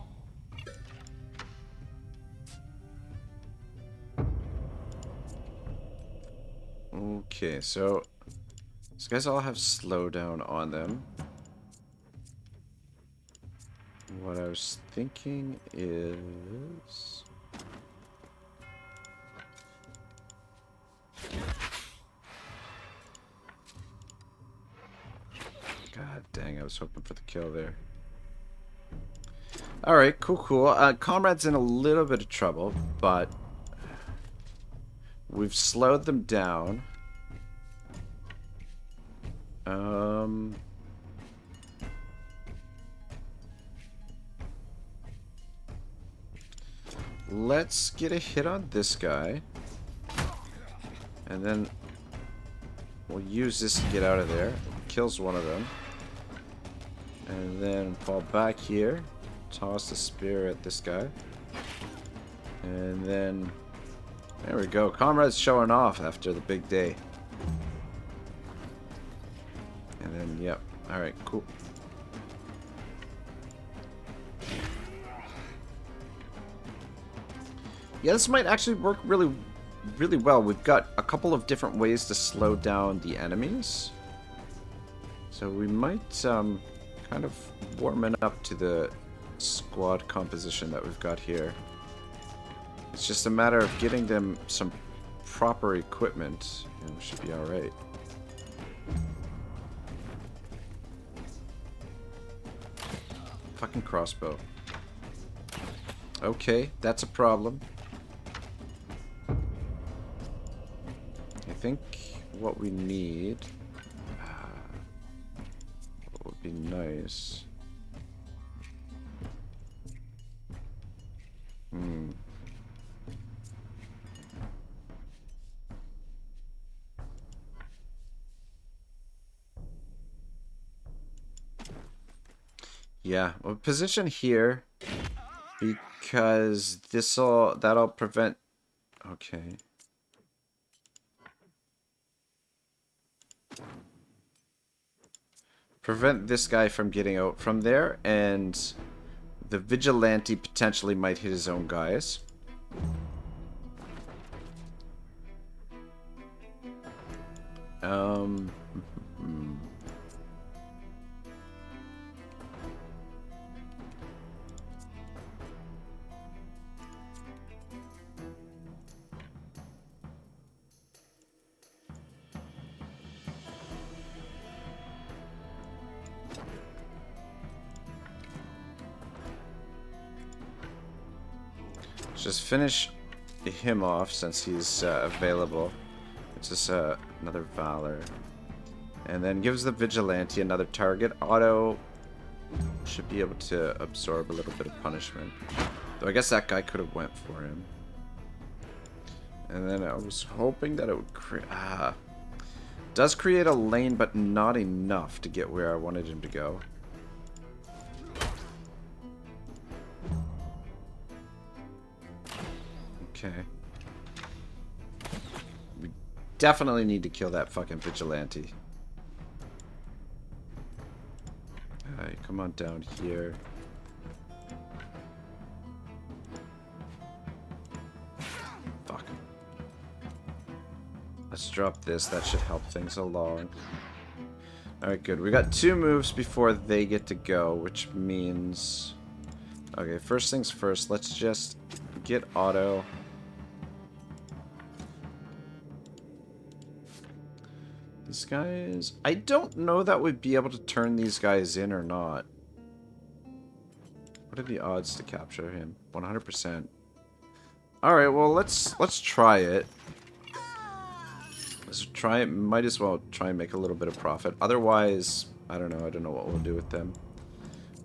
Speaker 1: Okay, so these guys all have slowdown on them. What I was thinking is... God dang, I was hoping for the kill there. Alright, cool. Comrade's in a little bit of trouble, but we've slowed them down. Let's get a hit on this guy. And then we'll use this to get out of there. Kills one of them. And then fall back here. Toss the spear at this guy. And then... there we go. Comrade's showing off after the big day. And then, yep. Alright, cool. Yeah, this might actually work really well. We've got a couple of different ways to slow down the enemies. So we might kind of warm it up to the squad composition that we've got here. It's just a matter of getting them some proper equipment, and we should be alright. Fucking crossbow. Okay, that's a problem. I think what we need... what would be nice... Yeah, we'll position here because that'll prevent... Okay. Prevent this guy from getting out from there, and the vigilante potentially might hit his own guys. Just finish him off since he's available. It's just another Valor. And then gives the Vigilante another target. Otto should be able to absorb a little bit of punishment. Though I guess that guy could have went for him. And then I was hoping that it would create... does create a lane, but not enough to get where I wanted him to go. Okay. We definitely need to kill that fucking vigilante. Alright, come on down here. Fuck. Let's drop this. That should help things along. Alright, good. We got 2 moves before they get to go, which means... Okay, first things first. Let's just get Otto... These guys... I don't know that we'd be able to turn these guys in or not. What are the odds to capture him? 100%. Alright, well, let's try it. Let's try it. Might as well try and make a little bit of profit. Otherwise, I don't know what we'll do with them.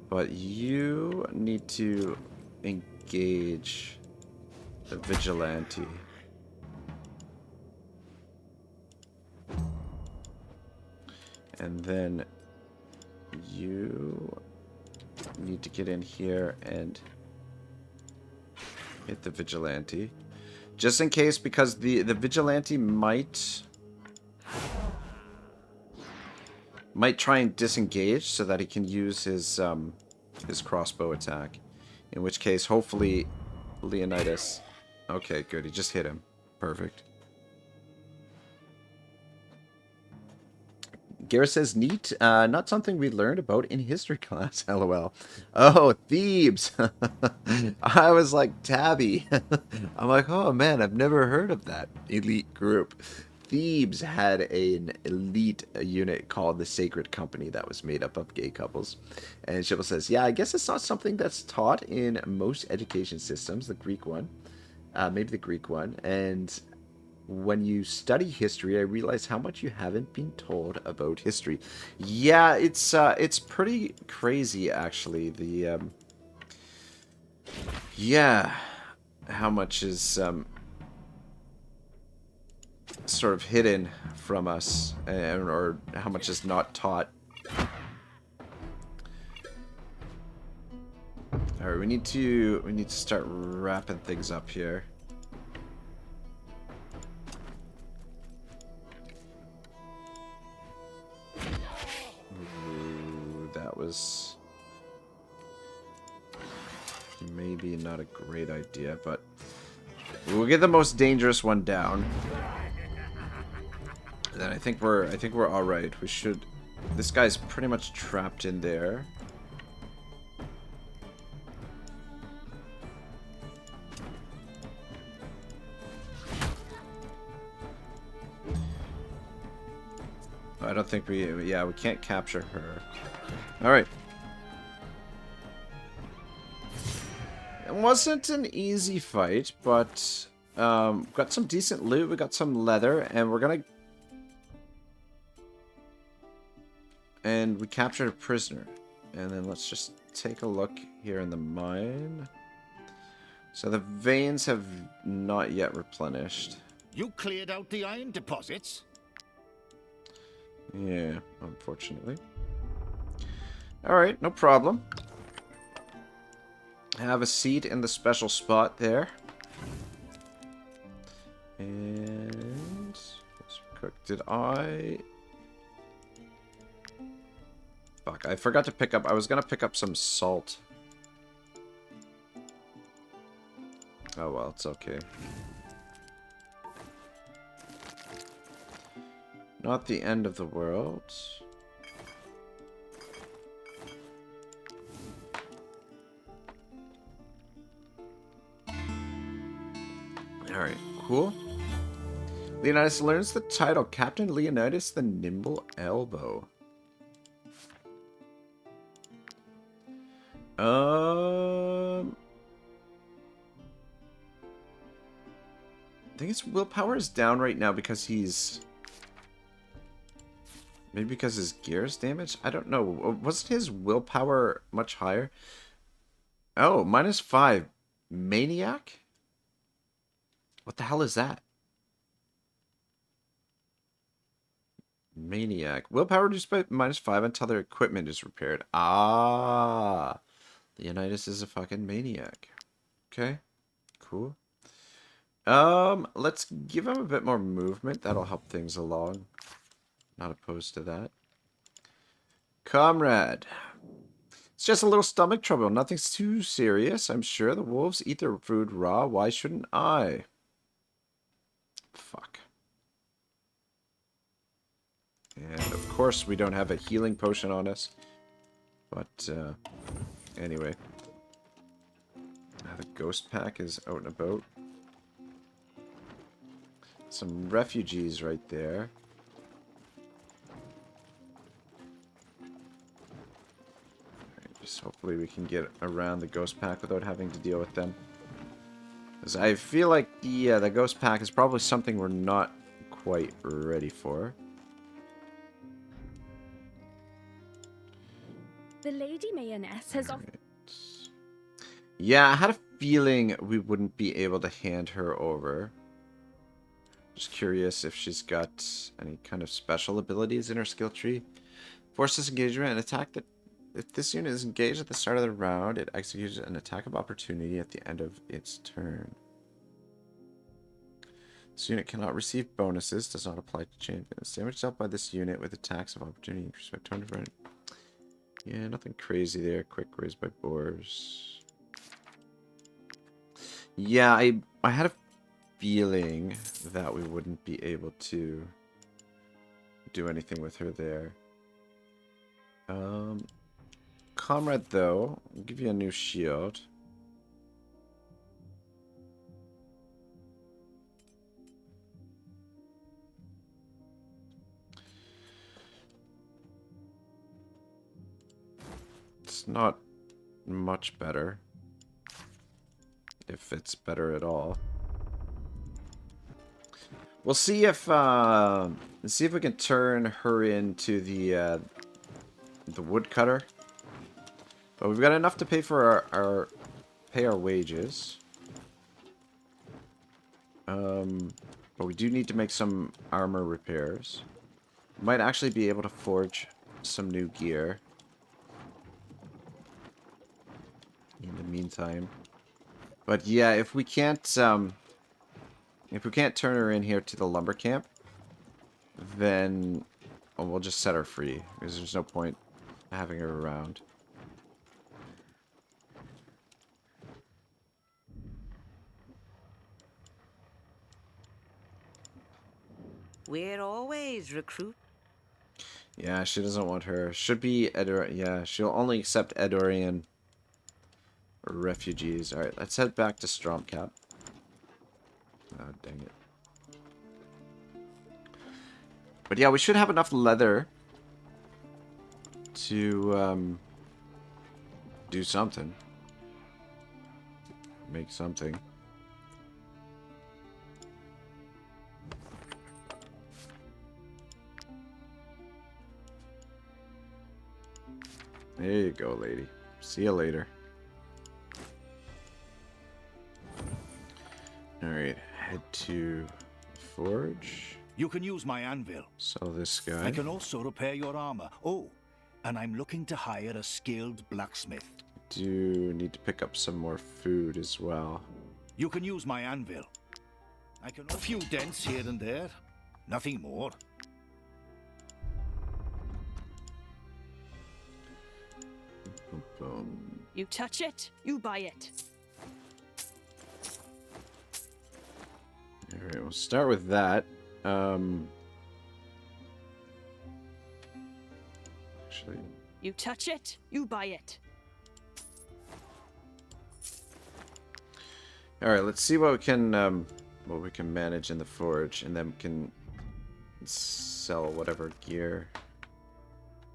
Speaker 1: But you need to engage the vigilante. And then you need to get in here and hit the vigilante. Just in case, because the vigilante might try and disengage so that he can use his crossbow attack. In which case, hopefully, Leonidas... Okay, good. He just hit him. Perfect. Gareth says, neat. Not something we learned about in history class, lol. Oh, Thebes. I was like, Tabby. I'm like, oh man, I've never heard of that elite group. Thebes had an elite unit called the Sacred Company that was made up of gay couples. And Shibble says, yeah, I guess it's not something that's taught in most education systems, the Greek one. Maybe the Greek one. And when you study history, I realize how much you haven't been told about history. Yeah, it's pretty crazy, actually. The, yeah, how much is, sort of hidden from us, or how much is not taught. All right, we need to start wrapping things up here. Ooh, that was maybe not a great idea, but we'll get the most dangerous one down. Then I think we're all right. We should. This guy's pretty much trapped in there. I don't think we. Yeah, we can't capture her. All right. It wasn't an easy fight, but got some decent loot. We got some leather, and we're gonna. And we captured a prisoner. And then let's just take a look here in the mine. So the veins have not yet replenished.
Speaker 3: You cleared out the iron deposits?
Speaker 1: Yeah, unfortunately. Alright, no problem. Have a seat in the special spot there. And let's cook. Did I... Fuck, I forgot to pick up... I was gonna pick up some salt. Oh well, it's okay. Not the end of the world. Alright, cool. Leonidas learns the title Captain Leonidas the Nimble Elbow. I think his willpower is down right now because he's... Maybe because his gear is damaged? I don't know. Wasn't his willpower much higher? Oh, -5. Maniac? What the hell is that? Maniac. Willpower reduced by -5 until their equipment is repaired. Ah. Leonidas is a fucking maniac. Okay. Cool. Let's give him a bit more movement. That'll help things along. Not opposed to that. Comrade. It's just a little stomach trouble. Nothing's too serious. I'm sure the wolves eat their food raw. Why shouldn't I? Fuck. And of course we don't have a healing potion on us. But, anyway. The ghost pack is out and about. Some refugees right there. Just hopefully we can get around the ghost pack without having to deal with them. Because I feel like the ghost pack is probably something we're not quite ready for.
Speaker 4: The Lady Mayonnaise has offered...
Speaker 1: Yeah, I had a feeling we wouldn't be able to hand her over. Just curious if she's got any kind of special abilities in her skill tree. Force disengagement and attack that. If this unit is engaged at the start of the round, it executes an attack of opportunity at the end of its turn. This unit cannot receive bonuses, does not apply to champions. Damage dealt by this unit with attacks of opportunity increase by 200. Yeah, nothing crazy there. Quick raise by boars. Yeah, I had a feeling that we wouldn't be able to do anything with her there. Comrade, though, I'll give you a new shield. It's not much better, if it's better at all. We'll see if we can turn her into the woodcutter. But we've got enough to pay for our wages. But we do need to make some armor repairs. Might actually be able to forge some new gear in the meantime. But yeah, if we can't turn her in here to the lumber camp, then we'll just set her free, because there's no point having her around.
Speaker 7: We're always recruit.
Speaker 1: Yeah, she doesn't want her. Should be yeah, she'll only accept Edorian refugees. Alright, let's head back to Stromcap. Oh, dang it. But yeah, we should have enough leather to do something. Make something. There you go, lady. See you later. Alright, head to Forge.
Speaker 3: You can use my anvil.
Speaker 1: Sell this guy.
Speaker 3: I can also repair your armor. Oh, and I'm looking to hire a skilled blacksmith.
Speaker 1: Do need to pick up some more food as well.
Speaker 3: You can use my anvil. I can a few dents here and there. Nothing more.
Speaker 15: You touch it, you buy it.
Speaker 1: Alright, we'll start with that. Actually,
Speaker 15: You touch it, you buy it.
Speaker 1: alright, let's see what we can manage in the forge, and then we can sell whatever gear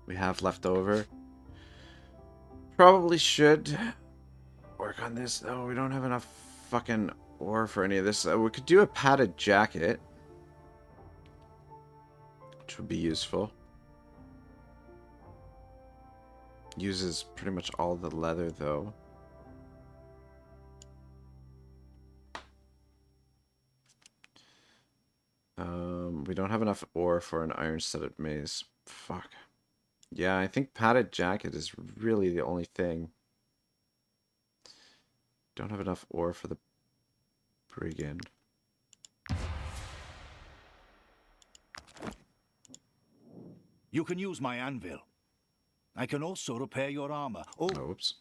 Speaker 1: we have left over. Probably should work on this, though. We don't have enough fucking ore for any of this. We could do a padded jacket, which would be useful. Uses pretty much all the leather, though. We don't have enough ore for an iron-studded maze. Fuck. Yeah, I think padded jacket is really the only thing. Don't have enough ore for the brigand.
Speaker 3: You can use my anvil. I can also repair your armor. Oh,
Speaker 1: whoops.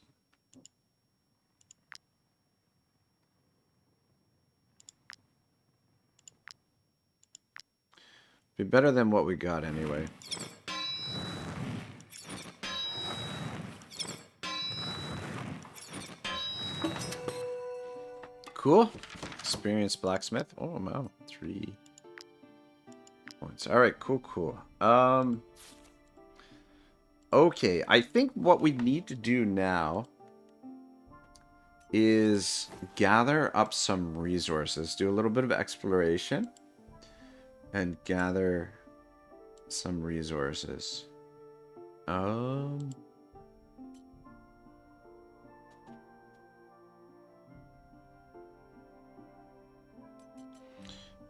Speaker 1: Be better than what we got anyway. Cool. Experienced blacksmith. Oh, wow. 3 points. Alright, cool. Okay, I think what we need to do now is gather up some resources. Do a little bit of exploration. And gather some resources. Alright,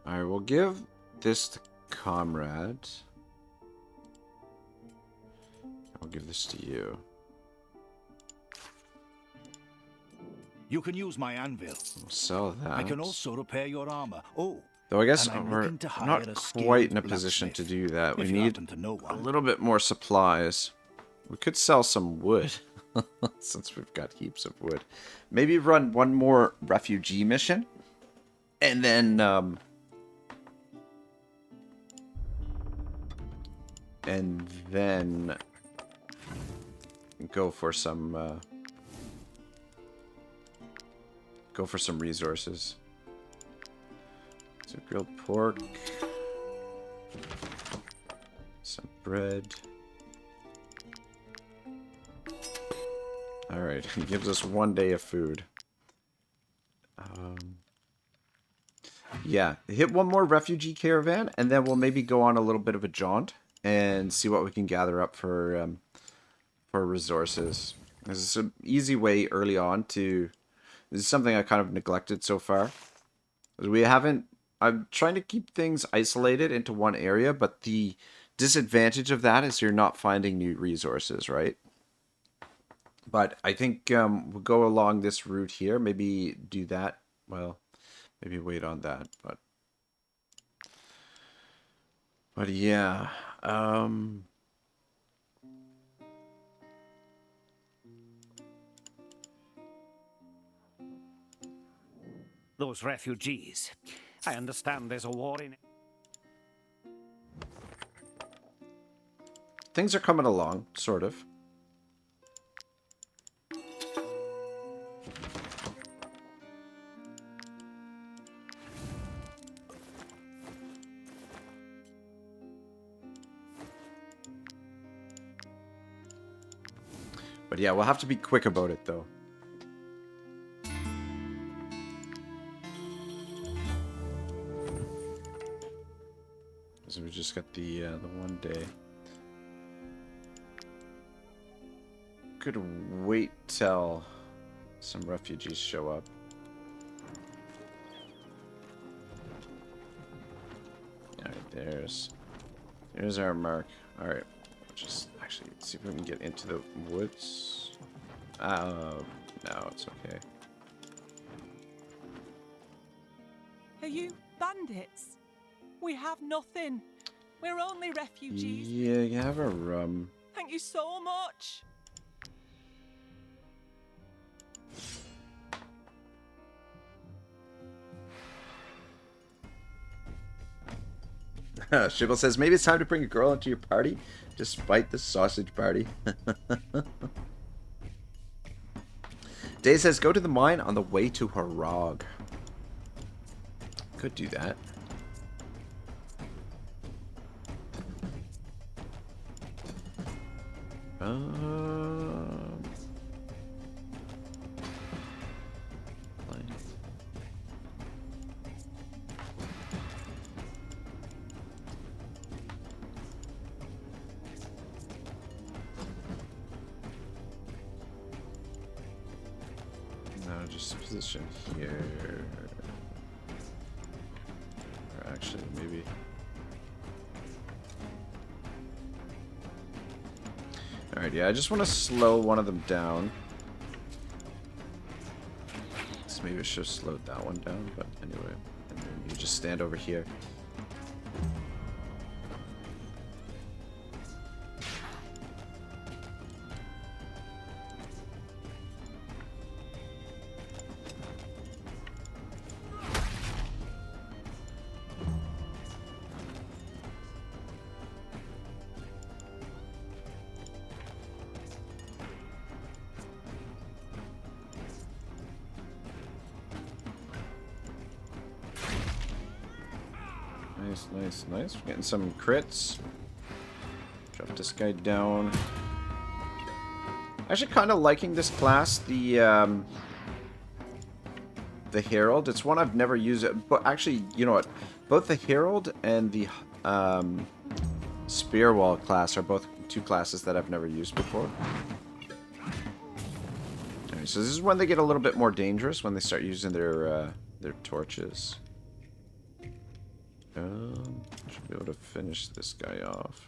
Speaker 1: we'll give this to Comrade. I'll give this to you.
Speaker 3: You can use my anvil.
Speaker 1: We'll sell that.
Speaker 3: I can also repair your armor. Oh,
Speaker 1: though I guess
Speaker 3: and I'm
Speaker 1: we're
Speaker 3: looking to hire
Speaker 1: not
Speaker 3: a
Speaker 1: quite in a
Speaker 3: skilled
Speaker 1: position to
Speaker 3: blacksmith,
Speaker 1: do that. We
Speaker 3: if you
Speaker 1: need
Speaker 3: happen to know
Speaker 1: a
Speaker 3: one.
Speaker 1: little bit more supplies. We could sell some wood, since we've got heaps of wood. Maybe run one more refugee mission, and then go for some resources. So grilled pork, some bread. All right, he gives us 1 day of food. Yeah, hit one more refugee caravan, and then we'll maybe go on a little bit of a jaunt and see what we can gather up for resources. This is an easy way early on to. This is something I kind of neglected so far. We haven't. I'm trying to keep things isolated into one area, but the disadvantage of that is you're not finding new resources, right? But I think we'll go along this route here. Maybe do that. Well, maybe wait on that. But yeah.
Speaker 14: Those refugees. I understand there's a war in...
Speaker 1: Things are coming along, sort of. But yeah, we'll have to be quick about it, though. So we just got the 1 day. Could wait till some refugees show up. Alright, there's our mark. Alright, just actually see if we can get into the woods. No, it's okay.
Speaker 12: Are you bandits? We have nothing. We're only refugees.
Speaker 1: Yeah, you have a rum.
Speaker 12: Thank you so much.
Speaker 1: Shibble says, maybe it's time to bring a girl into your party, despite the sausage party. Day says, go to the mine on the way to Harag. Could do that. No, just position here. Or actually, maybe. Alright, yeah, I just want to slow one of them down. So maybe I should have slowed that one down, but anyway. And then you just stand over here. Nice. We're getting some crits. Drop this guy down. Actually kind of liking this class, the Herald. It's one I've never used. But actually, you know what? Both the Herald and the Spearwall class are both two classes that I've never used before. Alright, so this is when they get a little bit more dangerous, when they start using their torches. Should be able to finish this guy off.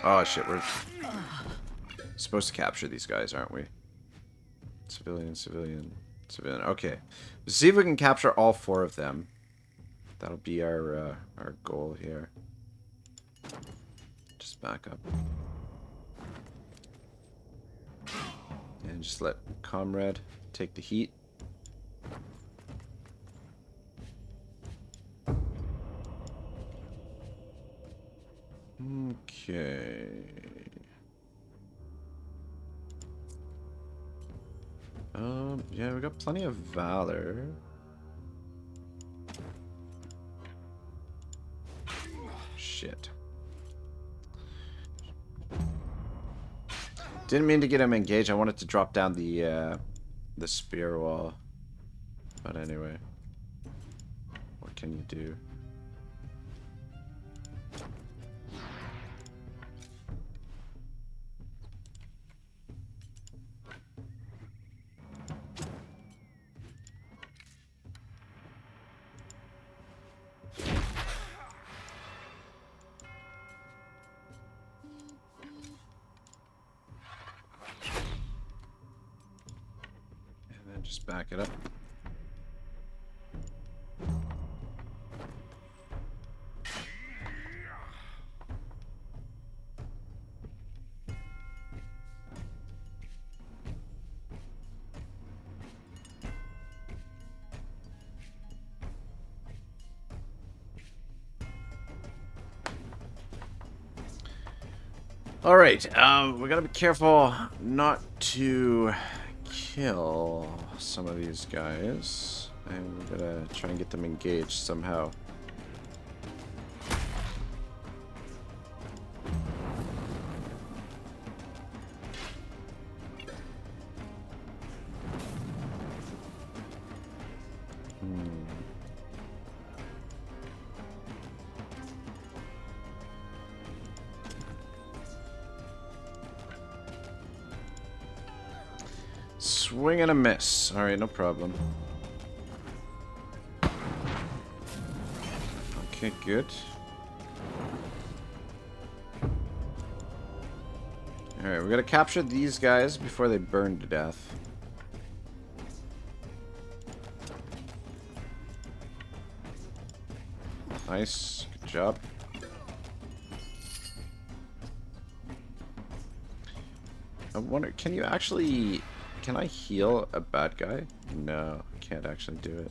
Speaker 1: Oh shit, we're supposed to capture these guys, aren't we? Civilian, civilian, civilian. Okay. Let's see if we can capture all 4 of them. That'll be our goal here. Just back up. And just let Comrade take the heat. Okay. Yeah, we got plenty of valor. Shit. Didn't mean to get him engaged. I wanted to drop down the spear wall. But anyway. What can you do? Just back it up. All right, we gotta be careful not to kill some of these guys, and we gotta try and get them engaged somehow. Swing and a miss. Alright, no problem. Okay, good. Alright, we gotta capture these guys before they burn to death. Nice. Good job. I wonder, can you actually... Can I heal a bad guy? No, I can't actually do it.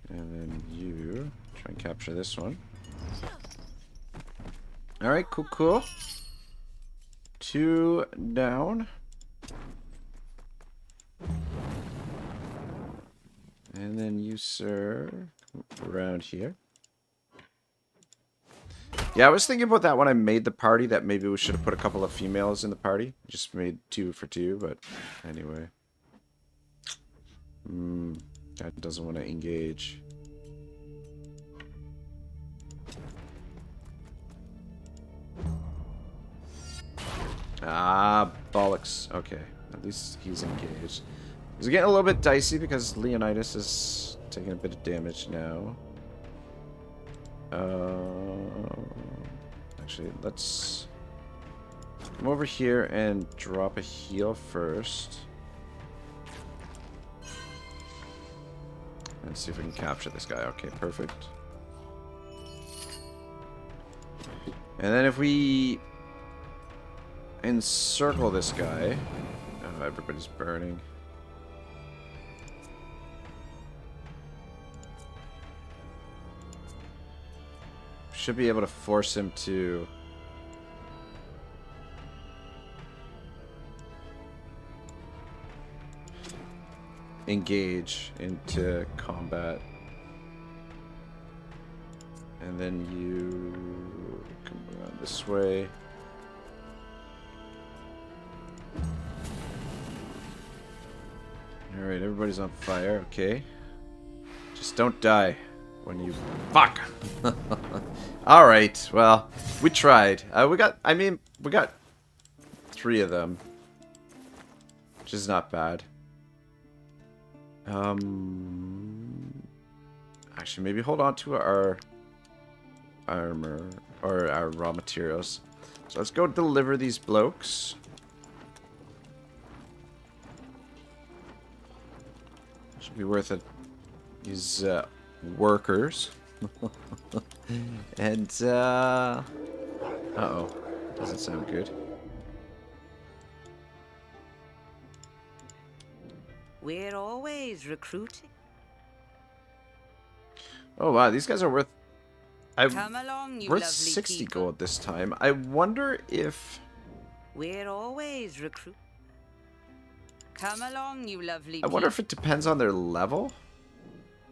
Speaker 1: And then you try and capture this one. Alright, cool, cool. 2 down. And then you, sir, come around here. Yeah, I was thinking about that when I made the party, that maybe we should have put a couple of females in the party. Just made 2 for 2, but anyway. Guy doesn't want to engage. Ah, bollocks. Okay, at least he's engaged. He's getting a little bit dicey because Leonidas is taking a bit of damage now. Actually, let's come over here and drop a heal first. And see if we can capture this guy. Okay, perfect. And then if we encircle this guy... Oh, everybody's burning. Should be able to force him to engage into combat. And then you come around this way. Alright, everybody's on fire, okay. Just don't die when you... Fuck! Alright, well, we tried. We got 3 of them. Which is not bad. Actually, maybe hold on to our armor or our raw materials. So let's go deliver these blokes. Should be worth it. These workers. And uh-oh. Doesn't sound good.
Speaker 7: We're always recruiting.
Speaker 1: Oh wow, these guys are worth
Speaker 7: Come along, you
Speaker 1: worth
Speaker 7: lovely
Speaker 1: 60
Speaker 7: people.
Speaker 1: gold this time. I wonder if
Speaker 7: We're always recruit. Come along, you lovely
Speaker 1: I wonder
Speaker 7: people.
Speaker 1: if it depends on their level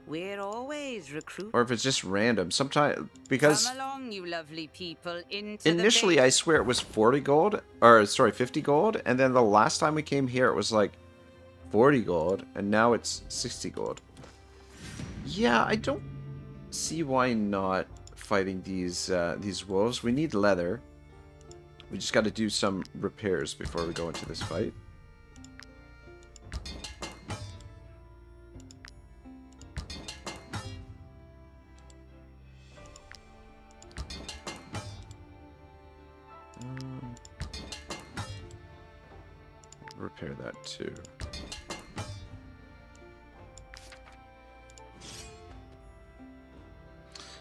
Speaker 7: We're always recruit.
Speaker 1: or if it's just random. Sometimes because
Speaker 7: Come along, you lovely people, into
Speaker 1: initially
Speaker 7: the
Speaker 1: I
Speaker 7: base.
Speaker 1: swear it was 40 gold or sorry, 50 gold, and then the last time we came here it was like 40 gold, and now it's 60 gold. Yeah, I don't see why not fighting these wolves. We need leather. We just got to do some repairs before we go into this fight. Repair that too.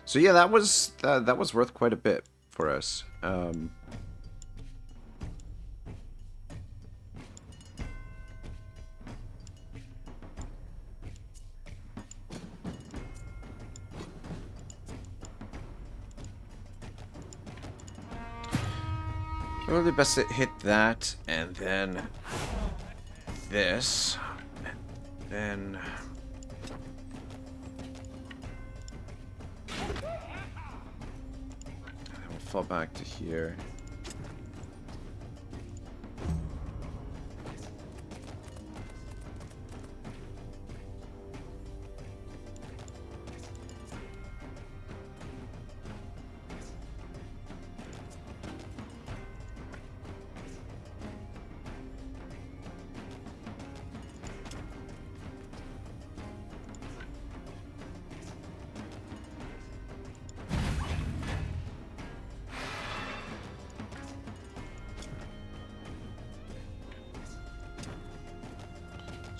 Speaker 1: So yeah, that was worth quite a bit for us. Probably best to hit that, and then this, and then we'll fall back to here.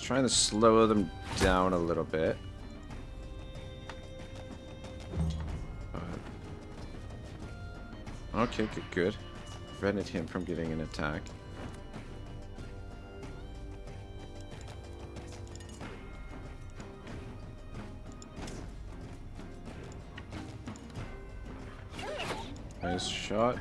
Speaker 1: Trying to slow them down a little bit. Okay, good. Prevented him from getting an attack. Nice shot.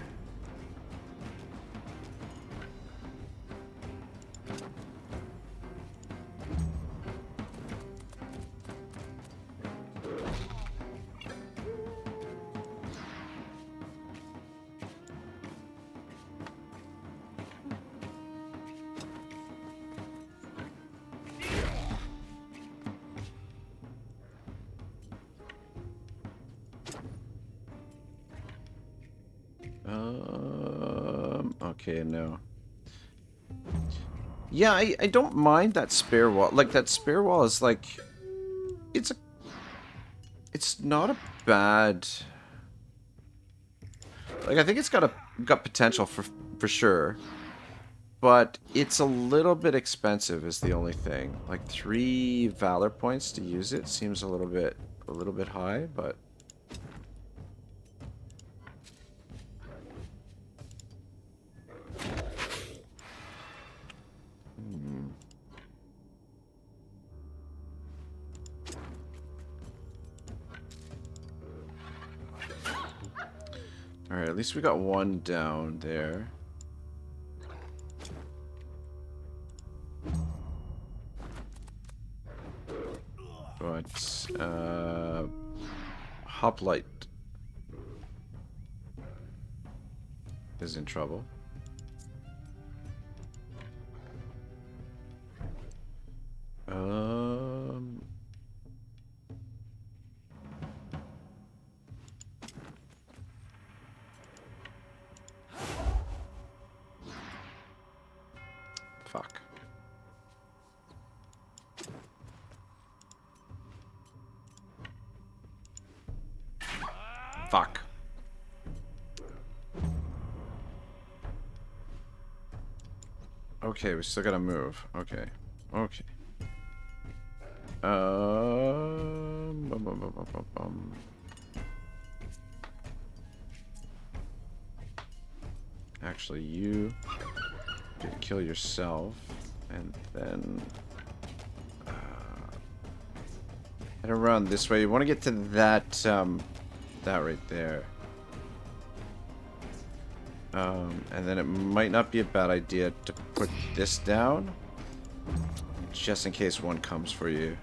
Speaker 1: Okay, no. Yeah, I don't mind that spare wall. Like, that spare wall is like... It's not a bad... Like, I think it's got potential for sure. But it's a little bit expensive is the only thing. Like, 3 valor points to use it seems a little bit high, but... Alright, at least we got one down there. But, Hoplite is in trouble. Fuck. Fuck. Okay, we still gotta move. Okay. Okay. Bum, bum, bum, bum, bum. Actually, you get to kill yourself, and then head around this way. You want to get to that that right there. And then it might not be a bad idea to put this down, just in case one comes for you.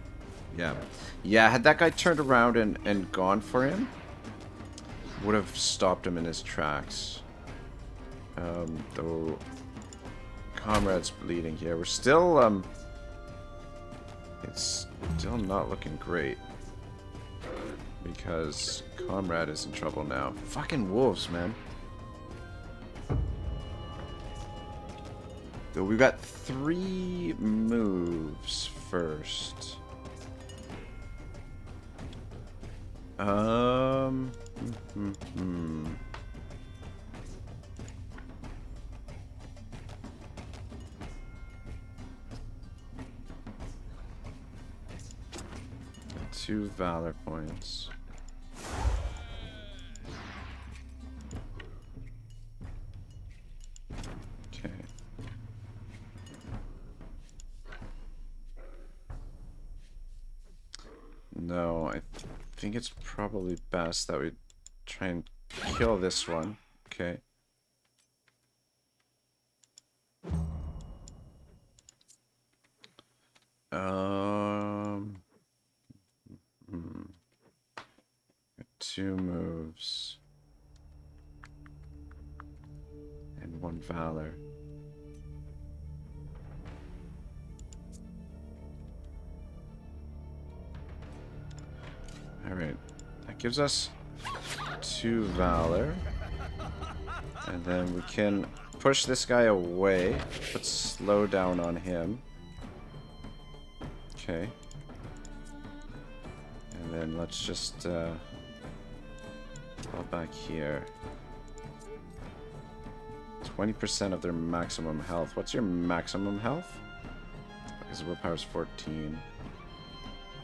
Speaker 1: Yeah. Yeah, had that guy turned around and gone for him, would have stopped him in his tracks. Though Comrade's bleeding here. We're still, it's still not looking great. Because Comrade is in trouble now. Fucking wolves, man. So we've got 3 moves first. Two valor points. Okay. No, I think it's probably best that we try and kill this one. Okay. Two moves. And 1 valor. Alright. That gives us 2 valor. And then we can push this guy away. Put slow down on him. Okay. And then let's just fall back here. 20% of their maximum health. What's your maximum health? His willpower's 14.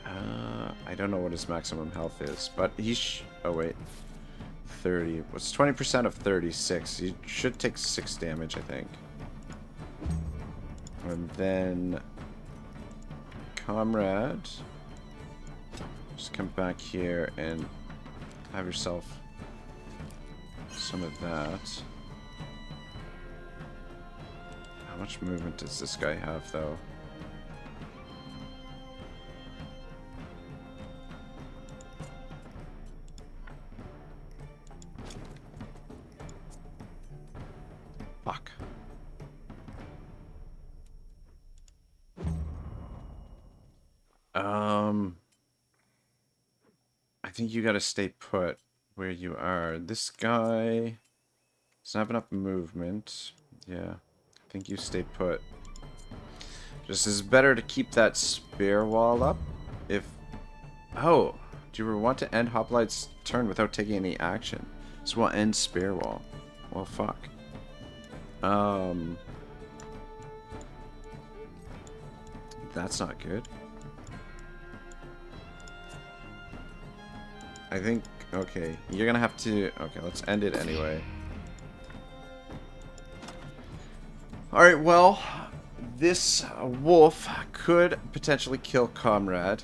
Speaker 1: I don't know what his maximum health is, but he oh wait. 30. What's 20% of 36? He should take 6 damage, I think. And then Comrade, just come back here and have yourself some of that. How much movement does this guy have, though? Fuck. I think you gotta stay put where you are. This guy doesn't have enough movement. Yeah, I think you stay put. Just is better to keep that spear wall up. If oh, do you want to end Hoplite's turn without taking any action? This will end spear wall. Well, fuck. That's not good. I think, okay, you're gonna have to, okay, let's end it anyway. Alright, well, this wolf could potentially kill Comrade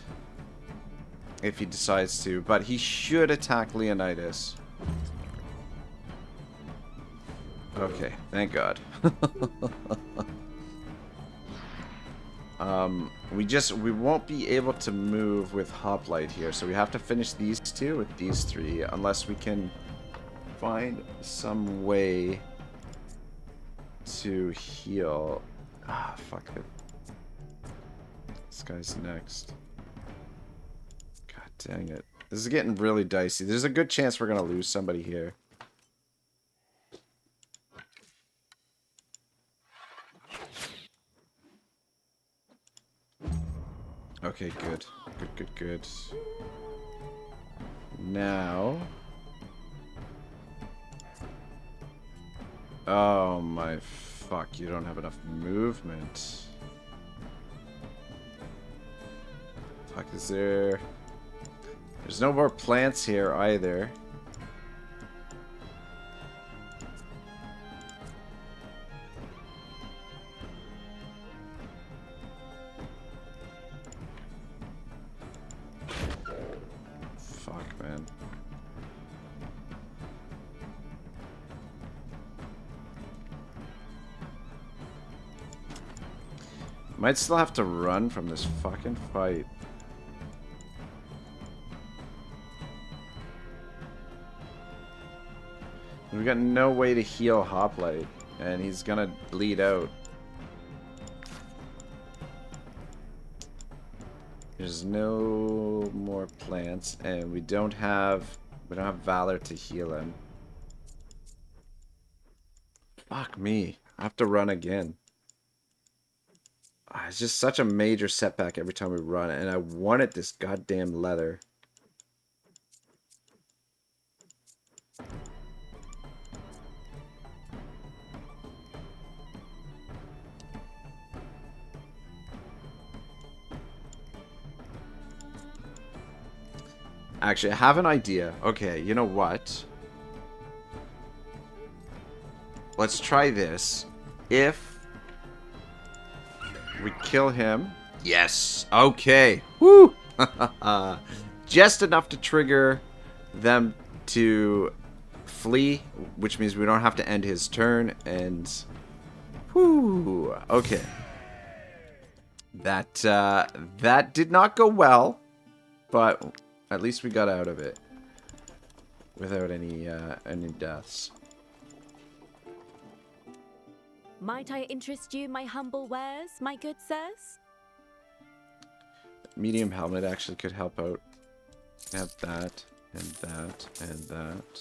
Speaker 1: if he decides to, but he should attack Leonidas. Okay, thank God. We won't be able to move with Hoplite here, so we have to finish these 2 with these 3, unless we can find some way to heal. Ah, fuck it. This guy's next. God dang it. This is getting really dicey. There's a good chance we're gonna lose somebody here. Okay, good. Good. Now... oh my fuck, you don't have enough movement. Fuck, is there... There's no more plants here either. Fuck, man. Might still have to run from this fucking fight. We got no way to heal Hoplite, and he's gonna bleed out. There's no more plants, and we don't have Valor to heal him. Fuck me. I have to run again. It's just such a major setback every time we run, and I wanted this goddamn leather. Actually, I have an idea. Okay, you know what? Let's try this. If we kill him... Yes! Okay! Woo! Just enough to trigger them to flee, which means we don't have to end his turn, and... Whoo! Okay. That did not go well, but... At least we got out of it without any deaths.
Speaker 13: Might I interest you my humble wares, my good sirs?
Speaker 1: Medium helmet actually could help out. Have that, and that, and that.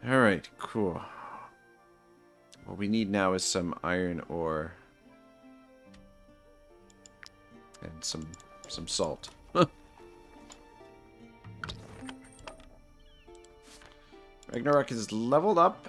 Speaker 1: Alright, cool. What we need now is some iron ore. And some salt. Ragnarok is leveled up.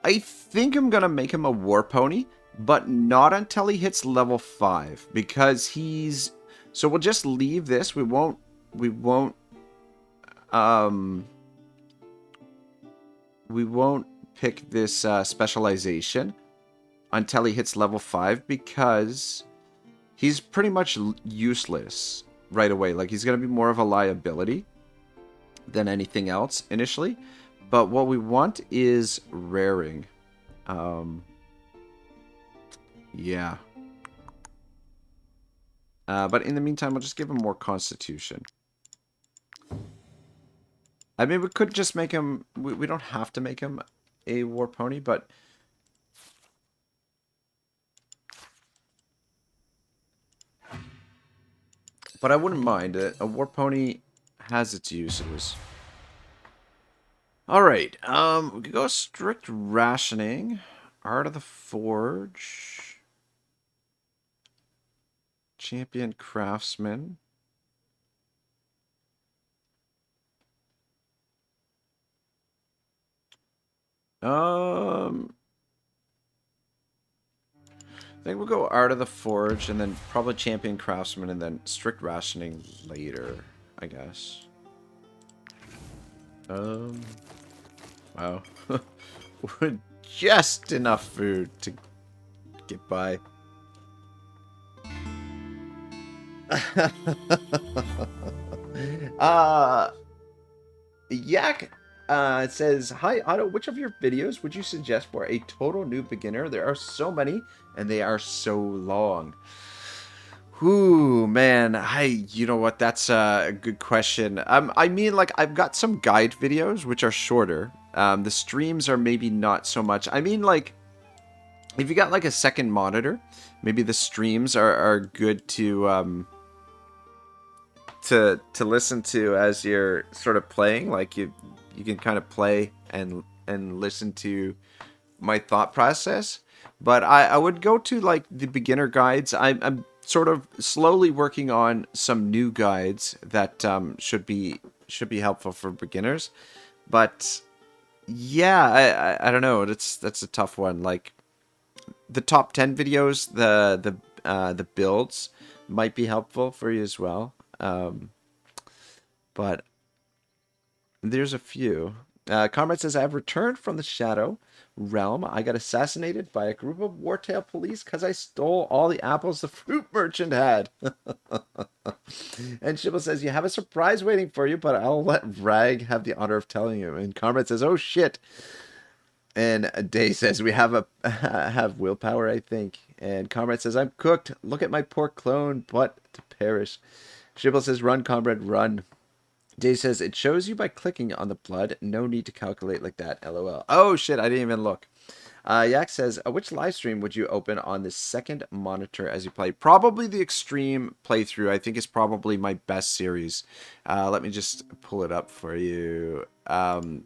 Speaker 1: I think I'm gonna make him a war pony, but not until he hits level 5, because he's... So we'll just leave this. We won't pick this specialization until he hits level 5, because he's pretty much useless right away. Like, he's going to be more of a liability than anything else initially. But what we want is raring. Yeah. But in the meantime, we'll just give him more constitution. I mean, we could just make him... We don't have to make him a war pony, but... But I wouldn't mind. A war pony has its uses. Alright, we could go strict rationing. Art of the Forge. Champion Craftsman. I think we'll go Art of the Forge, and then probably Champion Craftsman, and then strict rationing later, I guess. Wow. Just enough food to get by. Yak it says, "Hi Otto, which of your videos would you suggest for a total new beginner? There are so many and they are so long." Ooh, man, you know what? That's a good question. I mean, like, I've got some guide videos which are shorter. The streams are maybe not so much. I mean, like, if you got like a second monitor, maybe the streams are good to listen to as you're sort of playing. Like, you can kind of play and listen to my thought process. But I would go to like the beginner guides. I'm sort of slowly working on some new guides that should be helpful for beginners. But yeah, I don't know. That's a tough one. Like the top 10 videos, the builds might be helpful for you as well. But there's a few. Comrade says, I've returned from the Shadow Realm. I got assassinated by a group of Wartale police because I stole all the apples the fruit merchant had. And Shibble says, you have a surprise waiting for you, but I'll let Rag have the honor of telling you. And Comrade says, oh shit. And Day says, we have have willpower, I think. And Comrade says, I'm cooked. Look at my poor clone, but to perish. Shibble says, run, Comrade, run. Day says, it shows you by clicking on the blood. No need to calculate like that, lol. Oh, shit, I didn't even look. Yak says, which live stream would you open on the second monitor as you play? Probably the Extreme playthrough. I think is probably my best series. Let me just pull it up for you. Because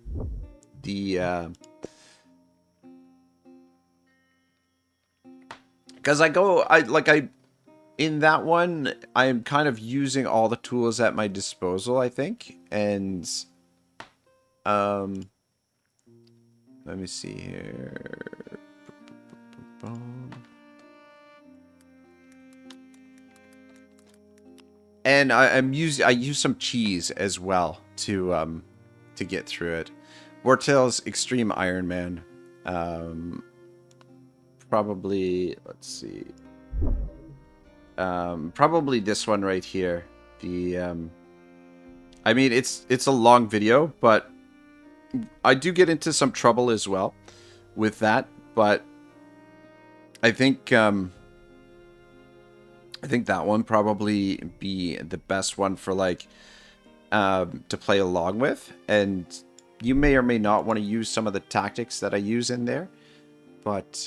Speaker 1: in that one, I'm kind of using all the tools at my disposal, I think. And, let me see here. And I use some cheese as well to get through it. Wartales Extreme Iron Man. Probably, let's see. Probably this one right here. I mean, it's a long video, but I do get into some trouble as well with that. But I think that one probably be the best one for like to play along with, and you may or may not want to use some of the tactics that I use in there, but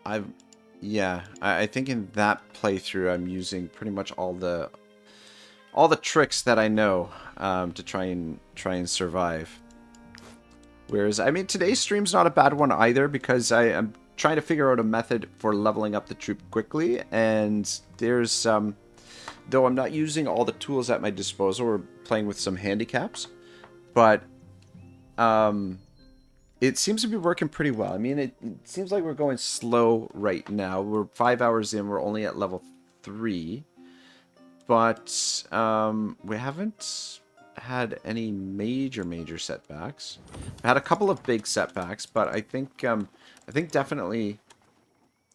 Speaker 1: I think in that playthrough I'm using pretty much all the tricks that I know to try and survive. Whereas, I mean, today's stream's not a bad one either, because I am trying to figure out a method for leveling up the troop quickly, and there's though I'm not using all the tools at my disposal, we're playing with some handicaps, but it seems to be working pretty well. I mean, it seems like we're going slow right now. We're 5 hours in. We're only at level 3. But we haven't had any major setbacks. We had a couple of big setbacks, but I think definitely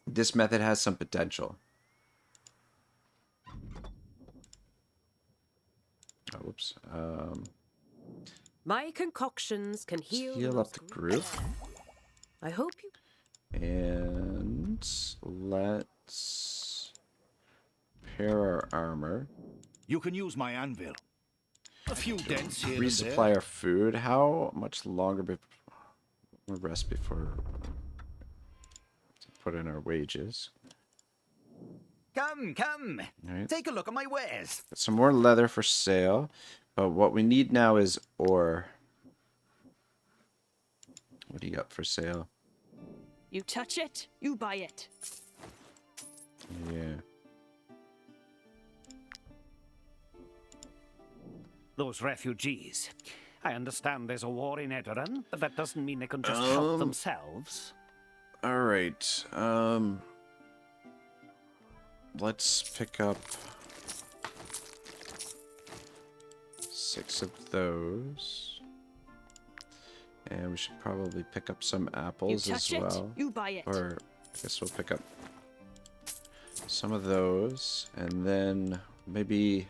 Speaker 1: this method has some potential. Oh, whoops.
Speaker 2: My concoctions can
Speaker 1: Heal up the group.
Speaker 2: I hope you...
Speaker 1: And let's pair our armor.
Speaker 3: You can use my anvil. A few dents here
Speaker 1: Resupply
Speaker 3: and there.
Speaker 1: our food. How much longer we'll rest before to put in our wages?
Speaker 9: Come.
Speaker 1: Right.
Speaker 9: Take a look at my wares.
Speaker 1: Got some more leather for sale. But what we need now is ore. What do you got for sale?
Speaker 15: You touch it, you buy it.
Speaker 1: Yeah.
Speaker 14: Those refugees. I understand there's a war in Edoran, but that doesn't mean they can just help themselves.
Speaker 1: Alright. Let's pick up 6 of those. And we should probably pick up some apples as well.
Speaker 15: You buy it.
Speaker 1: Or I guess we'll pick up some of those. And then maybe...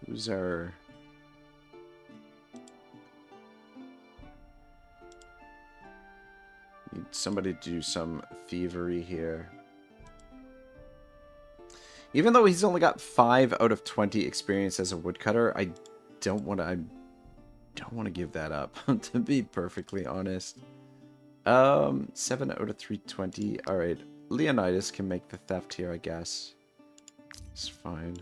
Speaker 1: Who's our... Need somebody to do some thievery here. Even though he's only got 5 out of 20 experience as a woodcutter, I don't want to give that up, to be perfectly honest. 7 out of 320. All right, Leonidas can make the theft here, I guess. It's fine.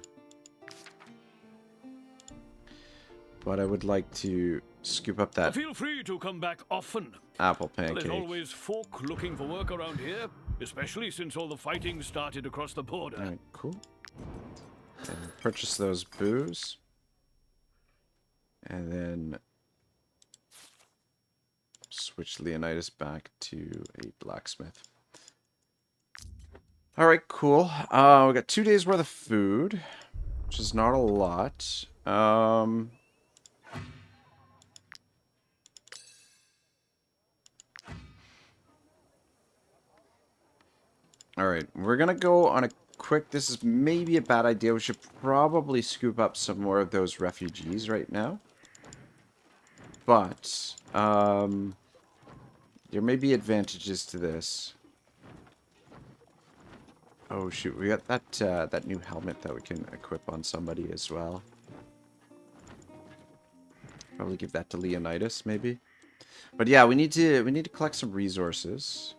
Speaker 1: But I would like to scoop up that.
Speaker 11: Feel free to come back often.
Speaker 1: apple pancake.
Speaker 11: There's always folk looking for work around here, especially since all the fighting started across the border.
Speaker 1: Alright, cool. And purchase those booze. And then switch Leonidas back to a blacksmith. Alright, cool. We got 2 days worth of food, which is not a lot. Alright, we're gonna go on a quick... This is maybe a bad idea. We should probably scoop up some more of those refugees right now. But, there may be advantages to this. Oh shoot, we got that that new helmet that we can equip on somebody as well. Probably give that to Leonidas, maybe. But yeah, we need to collect some resources.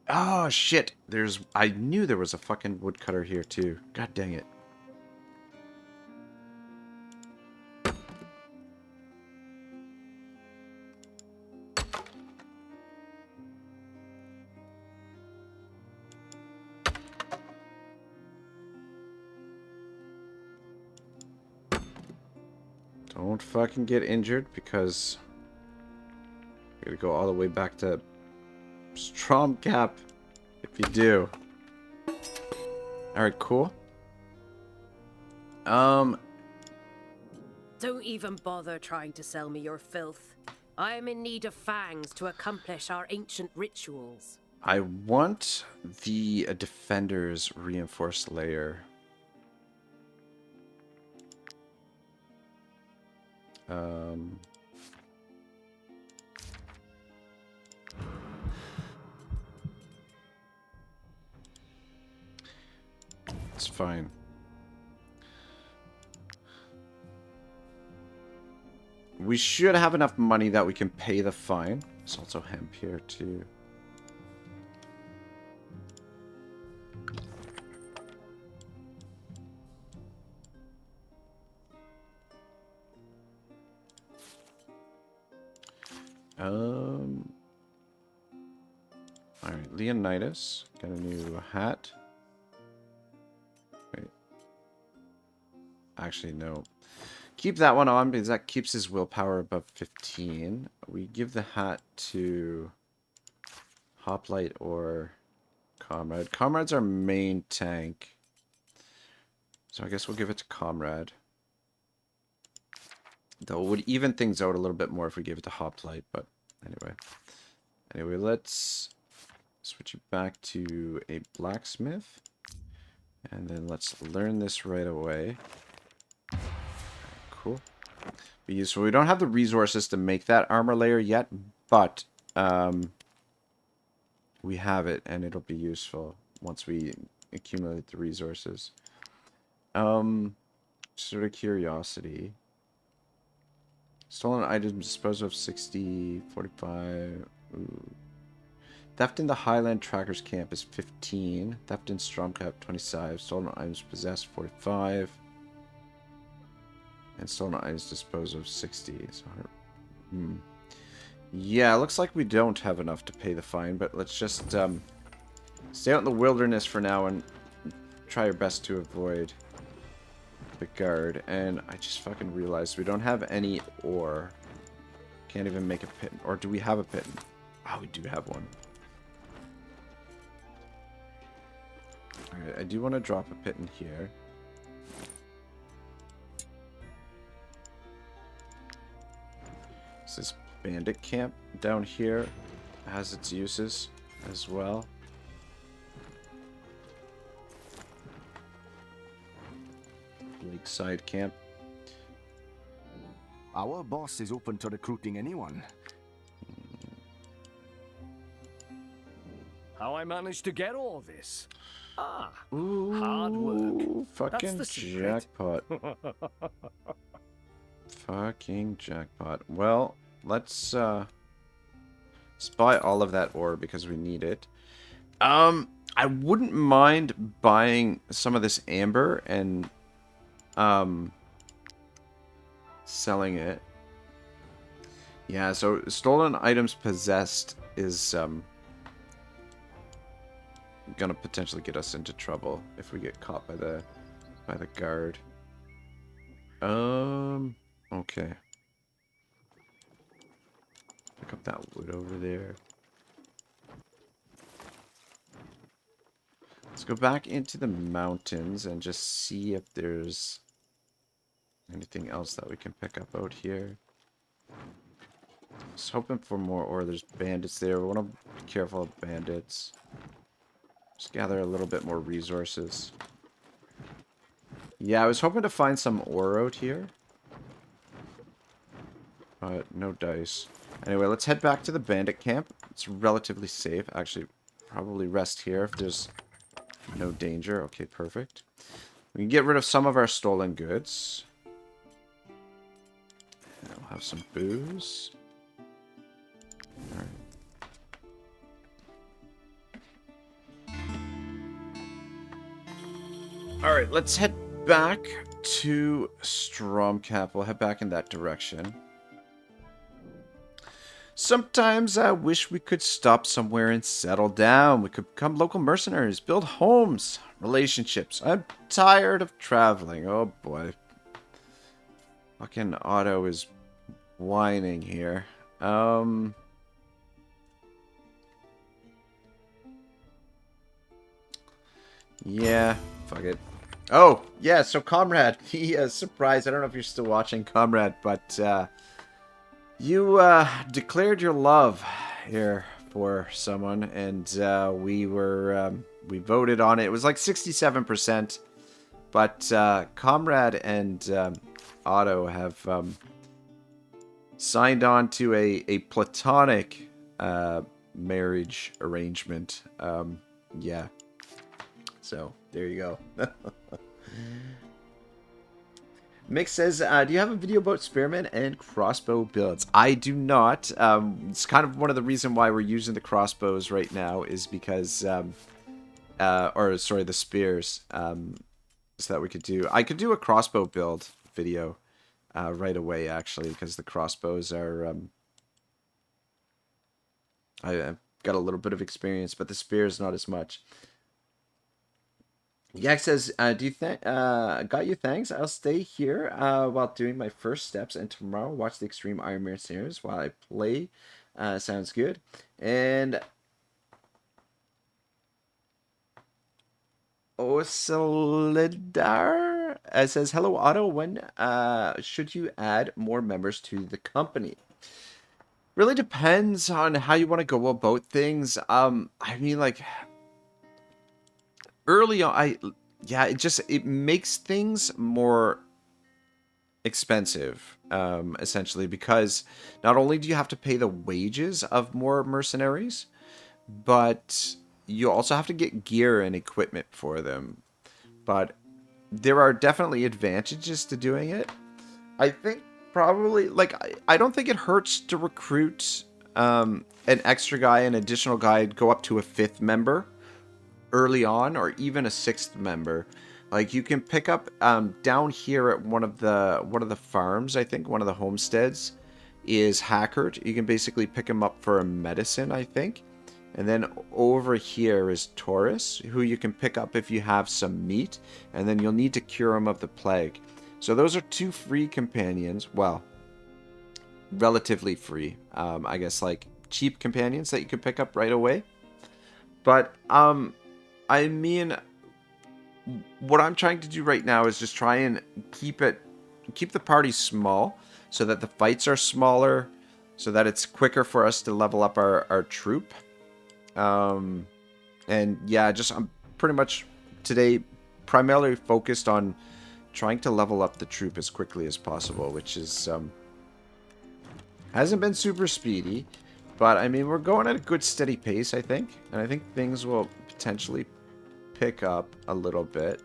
Speaker 1: Oh shit! I knew there was a fucking woodcutter here too. God dang it. Don't fucking get injured, because we gotta go all the way back to Stromcap if you do. Alright, cool.
Speaker 2: Don't even bother trying to sell me your filth. I am in need of fangs to accomplish our ancient rituals.
Speaker 1: I want the Defender's reinforced layer. It's fine. We should have enough money that we can pay the fine. There's also hemp here too. Alright, Leonidas. Got a new hat. Wait. Actually, no. Keep that one on because that keeps his willpower above 15. We give the hat to Hoplite or Comrade. Comrade's our main tank. So I guess we'll give it to Comrade. Though it would even things out a little bit more if we gave it to Hoplite, but anyway. Anyway, let's switch it back to a blacksmith. And then let's learn this right away. Cool. Be useful. We don't have the resources to make that armor layer yet, but we have it, and it'll be useful once we accumulate the resources. Sort of curiosity. Stolen items disposed of 60, 45. Ooh. Theft in the Highland Trackers Camp is 15. Theft in Stromcap 25. Stolen items possessed 45. And stolen items disposed of 60. So, yeah, it looks like we don't have enough to pay the fine, but let's just stay out in the wilderness for now and try our best to avoid the guard. And I just fucking realized we don't have any ore. Can't even make a pit. Or do we have a pit? Oh, we do have one. Alright, I do want to drop a pit in here. This bandit camp down here has its uses as well. Lakeside camp.
Speaker 16: Our boss is open to recruiting anyone.
Speaker 10: How I managed to get all this? Ah,
Speaker 1: ooh,
Speaker 10: hard work.
Speaker 1: Fucking
Speaker 10: That's the secret.
Speaker 1: jackpot. Fucking jackpot. Well, let's buy all of that ore because we need it. I wouldn't mind buying some of this amber and selling it. Yeah, so stolen items possessed is gonna potentially get us into trouble if we get caught by the guard. Okay. Pick up that wood over there. Let's go back into the mountains and just see if there's anything else that we can pick up out here. I was hoping for more ore. There's bandits there. We want to be careful of bandits. Just gather a little bit more resources. Yeah, I was hoping to find some ore out here. But no dice. Anyway, let's head back to the bandit camp. It's relatively safe. Actually, probably rest here if there's no danger. Okay, perfect. We can get rid of some of our stolen goods. And we'll have some booze. Alright. Alright, let's head back to Stromcap. We'll head back in that direction. Sometimes I wish we could stop somewhere and settle down. We could become local mercenaries, build homes, relationships. I'm tired of traveling. Oh boy. Fucking Otto is whining here. Yeah, fuck it. Oh, yeah, so Comrade, he is surprised. I don't know if you're still watching, Comrade, but you declared your love here for someone, and we voted on it. It was like 67%, but Comrade and Otto have signed on to a platonic marriage arrangement. Yeah. So, there you go. Mick says, do you have a video about spearmen and crossbow builds? I do not. It's kind of one of the reasons why we're using the crossbows right now is because, the spears, so that we could do, I could do a crossbow build video right away, actually, because the crossbows are, I've got a little bit of experience, but the spears not as much. Yak says, got you, thanks. I'll stay here while doing my first steps, and tomorrow watch the Extreme Iron Mercenaries while I play. Sounds good. And Osolidar says, hello, Otto. When should you add more members to the company? Really depends on how you want to go about things. I mean, like, early on, it makes things more expensive, essentially, because not only do you have to pay the wages of more mercenaries, but you also have to get gear and equipment for them. But there are definitely advantages to doing it. I think probably, like, I don't think it hurts to recruit an extra guy, an additional guy, go up to a 5th member early on, or even a 6th member. Like, you can pick up down here at one of the farms, I think one of the homesteads is Hackard. You can basically pick him up for a medicine, I think. And then over here is Taurus, who you can pick up if you have some meat, and then you'll need to cure him of the plague. So those are 2 free companions. Well, relatively free. I guess, like, cheap companions that you can pick up right away. But I mean, what I'm trying to do right now is just try and keep the party small, so that the fights are smaller, so that it's quicker for us to level up our troop. And yeah, I'm pretty much today primarily focused on trying to level up the troop as quickly as possible, which is hasn't been super speedy, but I mean, we're going at a good steady pace, I think, and I think things will potentially pick up a little bit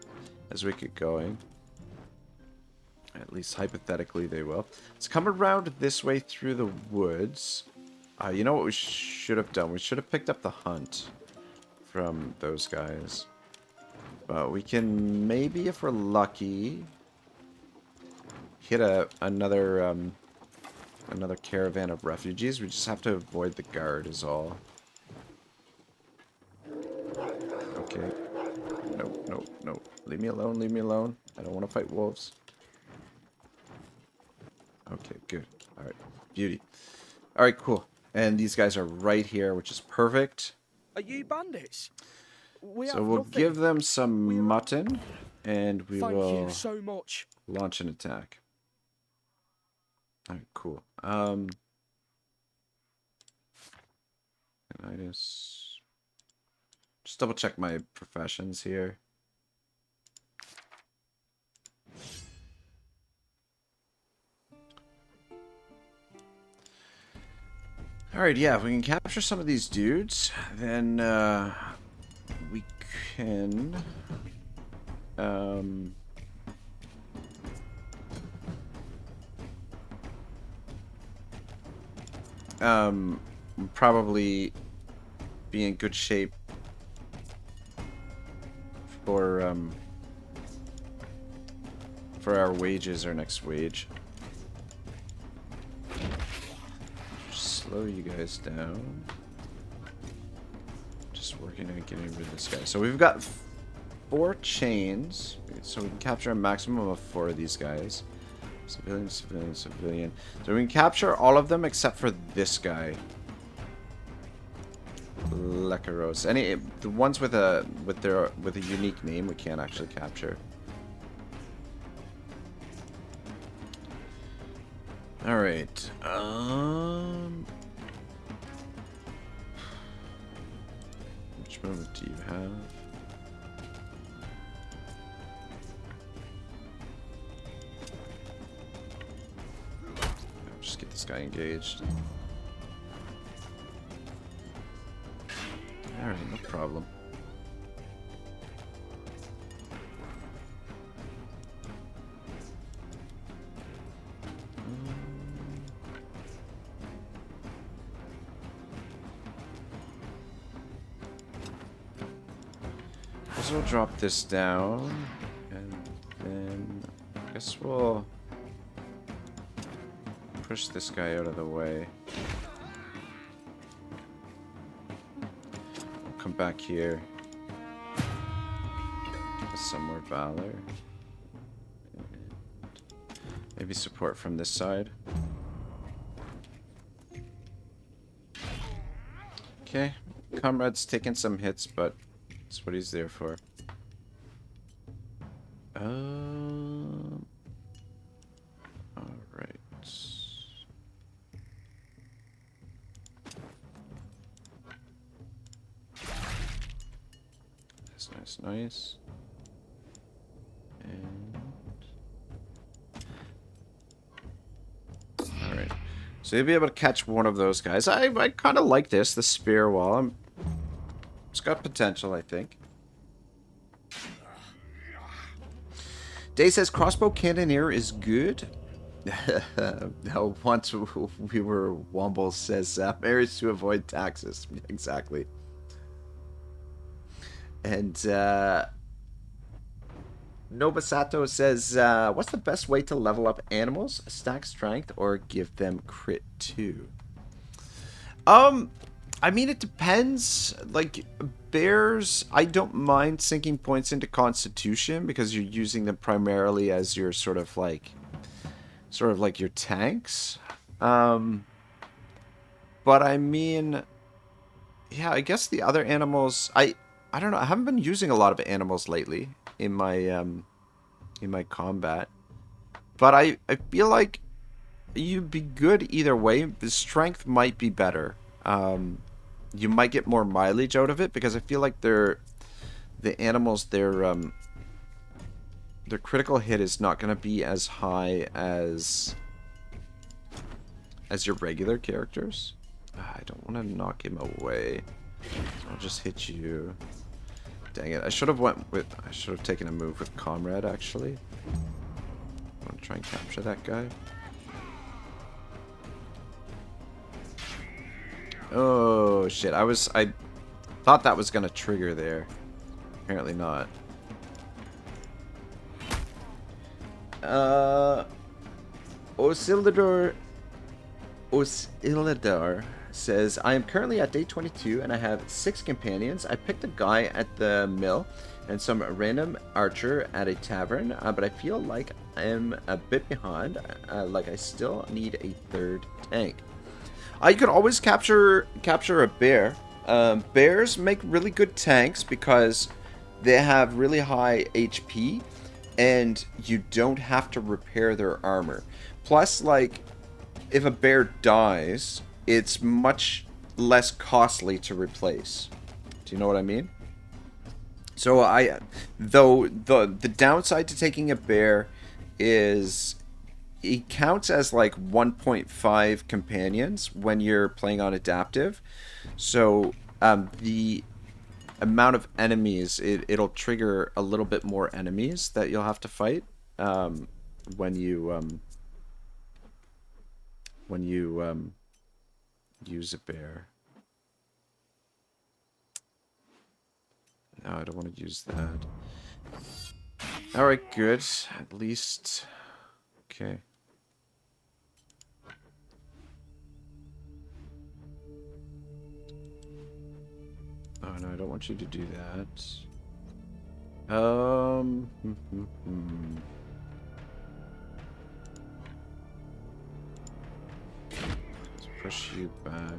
Speaker 1: as we get going. At least hypothetically they will. Let's come around this way through the woods. You know what we should have done? We should have picked up the hunt from those guys. But we can maybe, if we're lucky, hit another caravan of refugees. We just have to avoid the guard is all. Okay. Nope, nope, nope. Leave me alone, leave me alone. I don't want to fight wolves. Okay, good. Alright, beauty. Alright, cool. And these guys are right here, which is perfect.
Speaker 10: Are you bandits?
Speaker 1: So we'll give them some mutton, and we will
Speaker 10: Thank you so much.
Speaker 1: Launch an attack. Alright, cool. Just double check my professions here. Alright, yeah, if we can capture some of these dudes, then we can probably be in good shape for our wages, our next wage. Slow you guys down. Just working on getting rid of this guy. So we've got 4 chains, so we can capture a maximum of 4 of these guys. Civilian, civilian, civilian. So we can capture all of them except for this guy. Lecaros. The ones with a unique name we can't actually capture. All right. Which movement do you have? Just get this guy engaged. Alright, no problem. So we'll drop this down, and then I guess we'll push this guy out of the way. We'll come back here. Give us some more valor. And maybe support from this side. Okay, Comrade's taking some hits, but that's what he's there for. Alright. Nice, nice, nice. And alright. So you'll be able to catch one of those guys. I kind of like this, the spear wall. It's got potential, I think. Day says crossbow cannoneer is good. No, once we were Womble says marriage to avoid taxes. Exactly. And Nobusato says, what's the best way to level up animals? Stack strength or give them crit 2? I mean, it depends. Like, bears, I don't mind sinking points into Constitution because you're using them primarily as your sort of like your tanks. But I mean, yeah, I guess the other animals, I don't know. I haven't been using a lot of animals lately in my combat. But I feel like you'd be good either way. The strength might be better. You might get more mileage out of it because I feel like the animals, their critical hit is not going to be as high as your regular characters. I don't want to knock him away. So I'll just hit you. Dang it! I should have taken a move with Comrade actually. I want to try and capture that guy. Oh shit, I thought that was gonna trigger there. Apparently not. Oscillador says, I am currently at day 22 and I have 6 companions. I picked a guy at the mill and some random archer at a tavern, but I feel like I'm a bit behind, like I still need a 3rd tank. You could always capture a bear. Bears make really good tanks because they have really high HP and you don't have to repair their armor. Plus, like, if a bear dies, it's much less costly to replace. Do you know what I mean? So though the downside to taking a bear is it counts as like 1.5 companions when you're playing on adaptive. So the amount of enemies, it'll trigger a little bit more enemies that you'll have to fight when you use a bear. No, I don't want to use that. Alright, good. At least... Okay. Oh, no, I don't want you to do that. Let's push you back.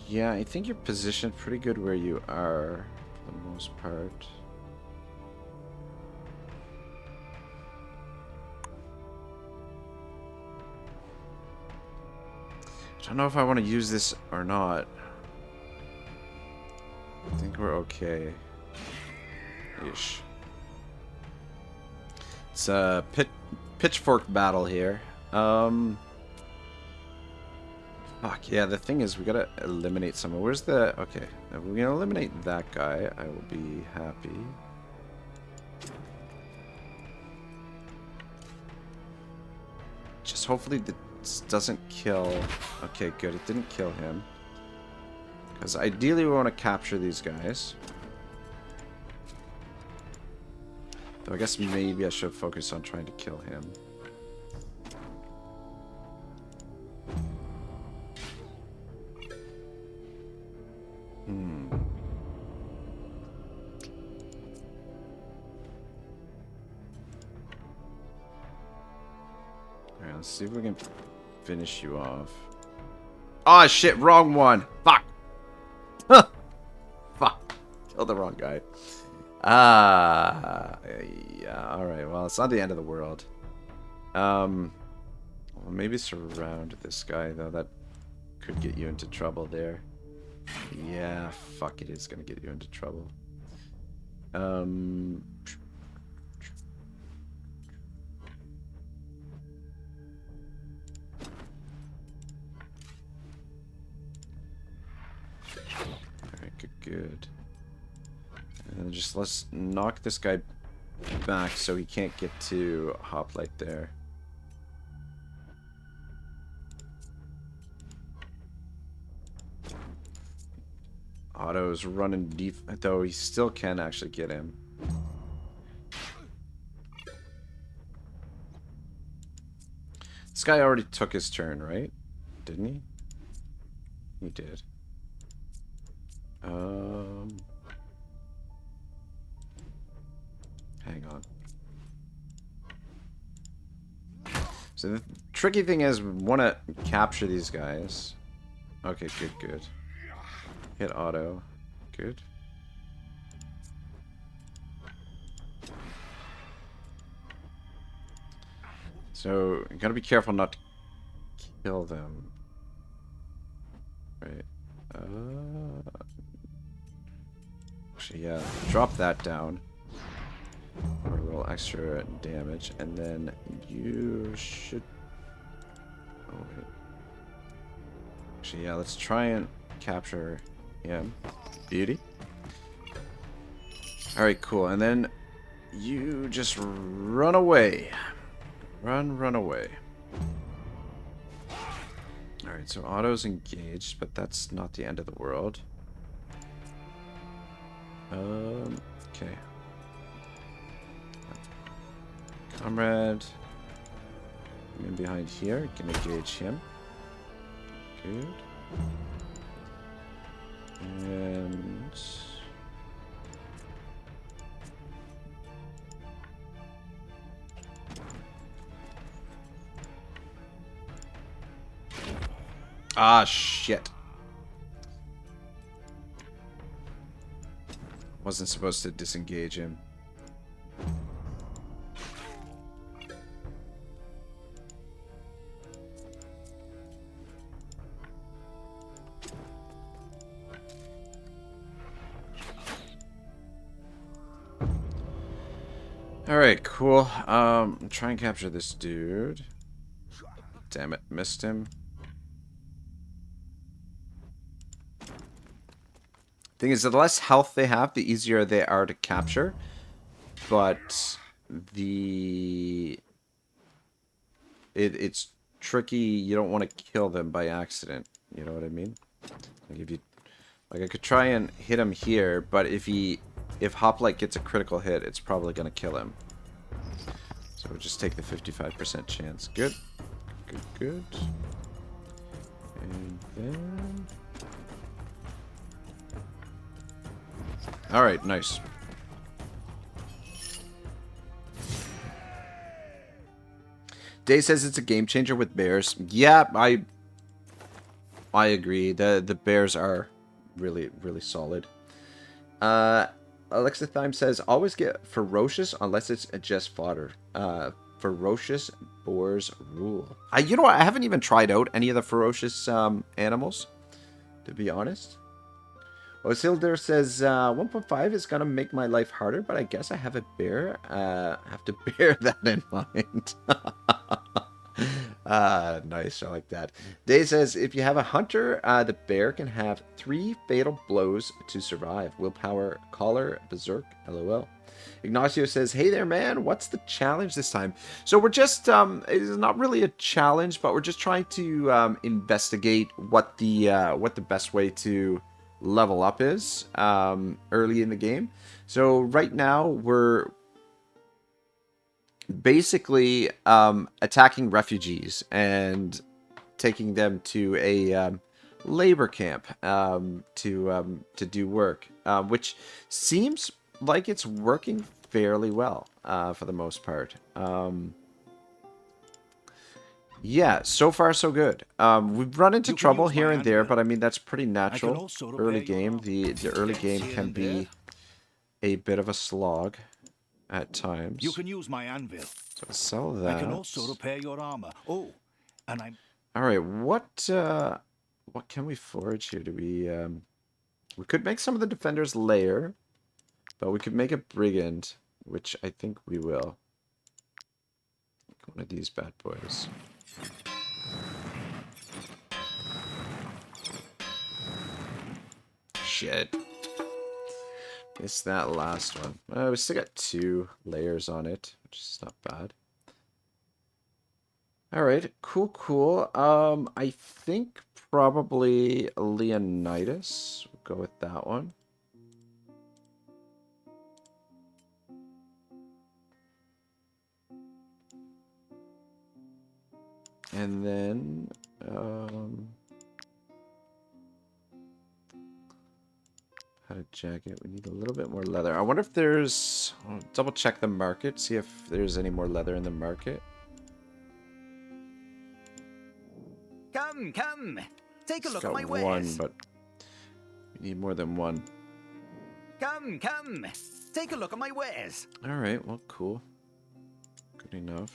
Speaker 1: Yeah, I think you're positioned pretty good where you are, for the most part. I don't know if I want to use this or not. I think we're okay. Ish. It's a pitchfork battle here. Fuck, yeah, the thing is we gotta eliminate someone. Where's the... Okay, if we're gonna eliminate that guy, I will be happy. Just hopefully this doesn't kill... Okay, good, it didn't kill him. Because ideally we want to capture these guys. Though I guess maybe I should focus on trying to kill him. Alright, let's see if we can finish you off. Oh shit, wrong one! Fuck! Huh. Fuck. Killed the wrong guy. Yeah, alright, well, it's not the end of the world. Well, maybe surround this guy, though. That could get you into trouble there. Yeah, fuck, it is gonna get you into trouble. Alright, good. And just let's knock this guy back so he can't get to hoplite there. Otto's running deep, though he still can actually get him. This guy already took his turn, right? Didn't he? He did. Hang on. So the tricky thing is we want to capture these guys. Okay, good, good. Hit Otto. Good. So, you gotta be careful not to kill them. Right. Actually, yeah. Drop that down. For a little extra damage. And then you should... Oh, wait. Actually, yeah, let's try and capture him. Beauty. Alright, cool. And then you just run away. Run away. Alright, so Otto's engaged, but that's not the end of the world. Okay. Comrade. I'm in behind here. Can engage him. Good. And... ah, shit. Wasn't supposed to disengage him. Alright, cool. Try and capture this dude. Damn it, missed him. Thing is, the less health they have, the easier they are to capture. But it's tricky. You don't want to kill them by accident. You know what I mean? Like I could try and hit him here, but if Hoplite gets a critical hit, it's probably gonna kill him. So we'll just take the 55% chance. Good. Good, good. And then... alright, nice. Day says it's a game changer with bears. Yeah, I agree. The bears are really, really solid. Alexa Thyme says, always get ferocious unless it's just fodder. Ferocious boars rule. You know what? I haven't even tried out any of the ferocious animals, to be honest. Osildur says, 1.5 is going to make my life harder, but I guess I have a bear. Have to bear that in mind. Nice. I like that. Day says, if you have a hunter, the bear can have 3 fatal blows to survive. Willpower, collar, berserk, LOL. Ignacio says, hey there, man. What's the challenge this time? So we're just, it is not really a challenge, but we're just trying to investigate what the best way to level up is early in the game. So right now we're basically attacking refugees and taking them to a labor camp to do work, which seems like it's working fairly well for the most part. Yeah, so far so good. We've run into trouble here and there, but I mean that's pretty natural. Early game, the early game can be a bit of a slog at times.
Speaker 3: You can use my anvil.
Speaker 1: So sell that.
Speaker 3: I can also repair your armor. Oh, and I'm...
Speaker 1: alright, what can we forage here? Do we could make some of the defenders lair, but we could make a brigand, which I think we will. One of these bad boys. Shit. It's that last one. We still got 2 layers on it, which is not bad. Alright, cool, cool. I think probably Leonidas. We'll go with that one. And then, how to jacket? We need a little bit more leather. I wonder if there's, I'll double check the market, see if there's any more leather in the market.
Speaker 9: Come, come, take a look at my
Speaker 1: Got one,
Speaker 9: wares.
Speaker 1: but we need more than one.
Speaker 9: Come, come, take a look at my wares.
Speaker 1: All right, well, cool. Good enough.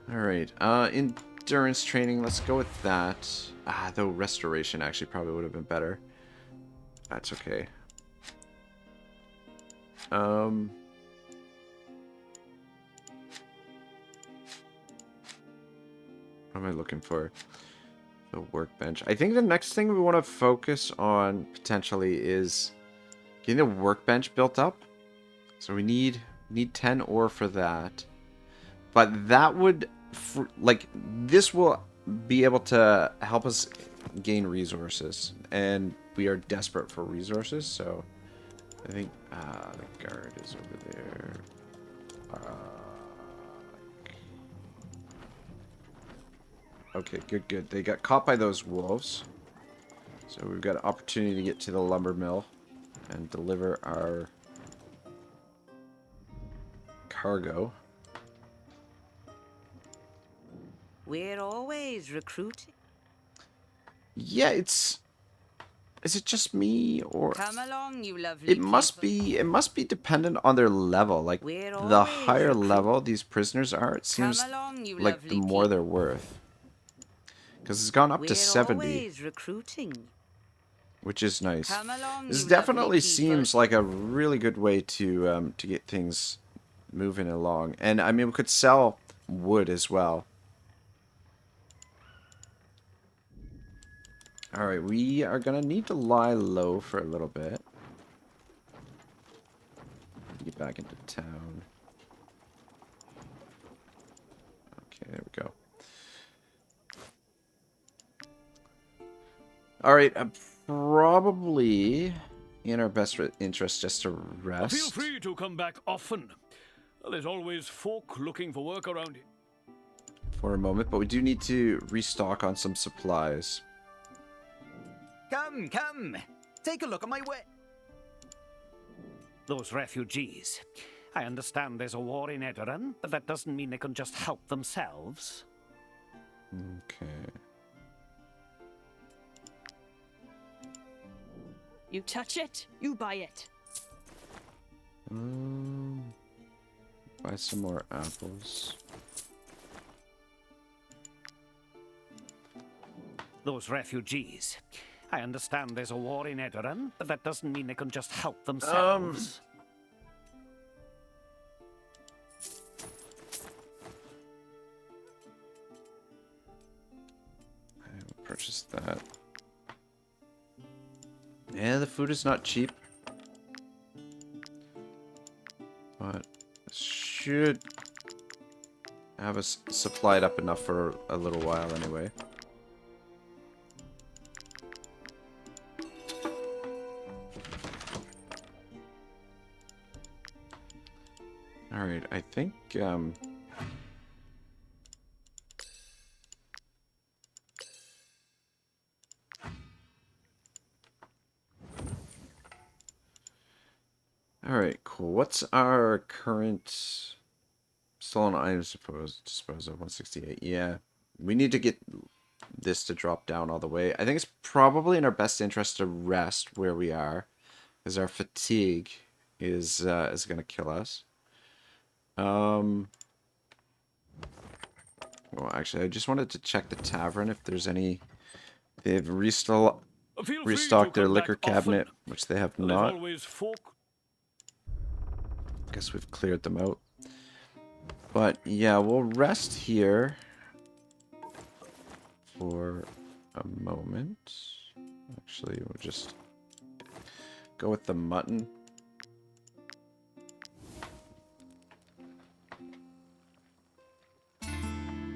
Speaker 1: Alright, endurance training, let's go with that. Though restoration actually probably would have been better. That's okay. What am I looking for? The workbench. I think the next thing we want to focus on potentially is getting the workbench built up. So we need 10 ore for that. But that would, like, this will be able to help us gain resources. And we are desperate for resources, so I think the guard is over there. Okay, good. They got caught by those wolves. So we've got an opportunity to get to the lumber mill and deliver our cargo.
Speaker 7: We're always recruiting.
Speaker 1: Yeah, it's... Is it just me, or...
Speaker 7: Come along, you lovely
Speaker 1: It must be dependent on their level. Like, the higher level these prisoners are, it seems like the more they're worth. Because it's gone up to 70.
Speaker 7: Recruiting.
Speaker 1: Which is nice. This definitely seems like a really good way to get things moving along. And, I mean, we could sell wood as well. Alright, we are going to need to lie low for a little bit. Get back into town. Okay, there we go. Alright, probably in our best interest just to rest.
Speaker 11: Feel free to come back often. There's always folk looking for work around here.
Speaker 1: For a moment, but we do need to restock on some supplies.
Speaker 9: Come, come. Take a look at my way.
Speaker 14: Those refugees. I understand there's a war in Edoran, but that doesn't mean they can just help themselves.
Speaker 1: Okay.
Speaker 15: You touch it, you buy it.
Speaker 1: Buy some more apples.
Speaker 14: Those refugees. I understand there's a war in Edoran, but that doesn't mean they can just help themselves.
Speaker 1: I will purchase that. Yeah, the food is not cheap. But should have us supplied up enough for a little while anyway. Alright, I think, Alright, cool. What's our current stolen items dispose of? 168. Yeah. We need to get this to drop down all the way. I think it's probably in our best interest to rest where we are, because our fatigue is going to kill us. Well, actually, I just wanted to check the tavern if there's any... They've restocked their liquor cabinet, which they have not. Guess we've cleared them out. But, yeah, we'll rest here for a moment. Actually, we'll just go with the mutton.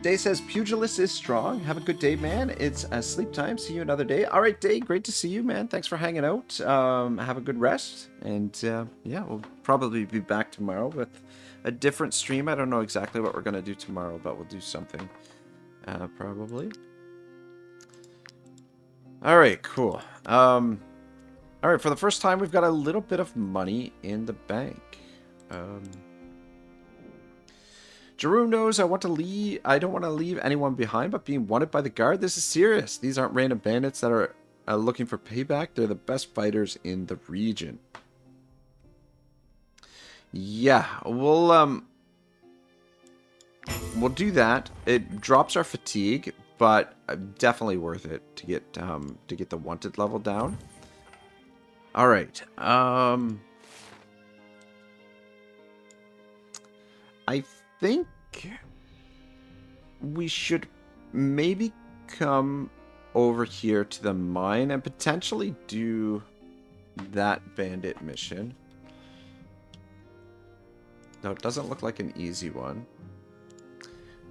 Speaker 1: Day says, Pugilist is strong. Have a good day, man. It's sleep time. See you another day. All right, Day. Great to see you, man. Thanks for hanging out. Have a good rest. And, yeah, we'll probably be back tomorrow with a different stream. I don't know exactly what we're going to do tomorrow, but we'll do something. Probably. All right, cool. All right, for the first time, we've got a little bit of money in the bank. Jerome knows I don't want to leave anyone behind, but being wanted by the guard, this is serious. These aren't random bandits that are looking for payback. They're the best fighters in the region. Yeah, we'll do that. It drops our fatigue, but definitely worth it to get the wanted level down. All right. I think we should maybe come over here to the mine and potentially do that bandit mission. Though it doesn't look like an easy one.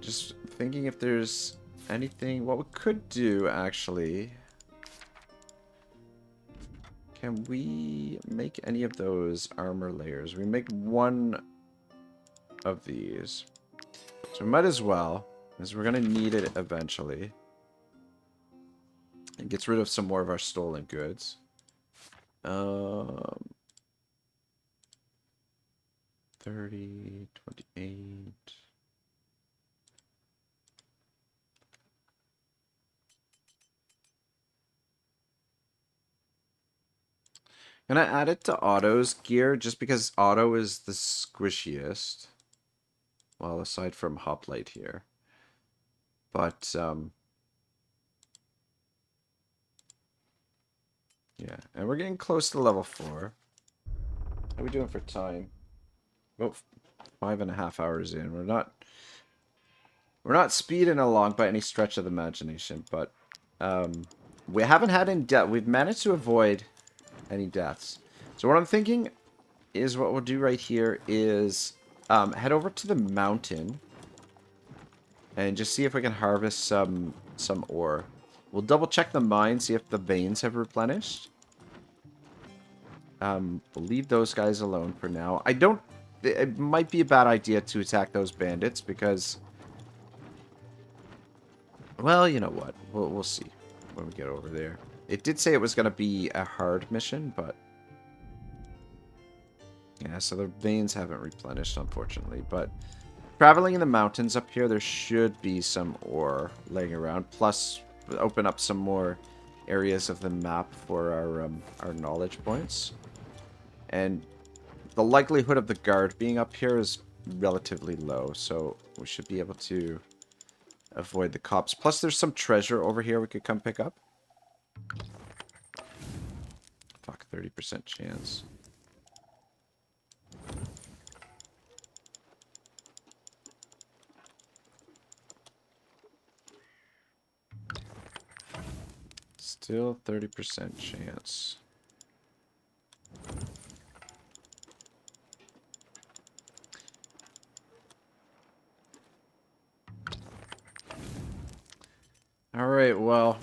Speaker 1: Just thinking if there's anything... What we could do, actually... Can we make any of those armor layers? We make one of these. So we might as well, because we're going to need it eventually. It gets rid of some more of our stolen goods. 30, 28... I'm gonna add it to Otto's gear just because Otto is the squishiest. Well, aside from Hoplite here. But, yeah, and we're getting close to level 4. How are we doing for time? About 5.5 hours in. We're not speeding along by any stretch of the imagination, but we haven't had any death. We've managed to avoid any deaths. So what I'm thinking is what we'll do right here is head over to the mountain and just see if we can harvest some ore. We'll double check the mine, see if the veins have replenished. We'll leave those guys alone for now. It might be a bad idea to attack those bandits because, well, you know what? We'll see when we get over there. It did say it was going to be a hard mission, but yeah, so the veins haven't replenished, unfortunately. But traveling in the mountains up here, there should be some ore laying around. Plus, open up some more areas of the map for our knowledge points. And the likelihood of the guard being up here is relatively low, so we should be able to avoid the cops. Plus, there's some treasure over here we could come pick up. Fuck, 30% chance. Still 30% chance. Alright, well,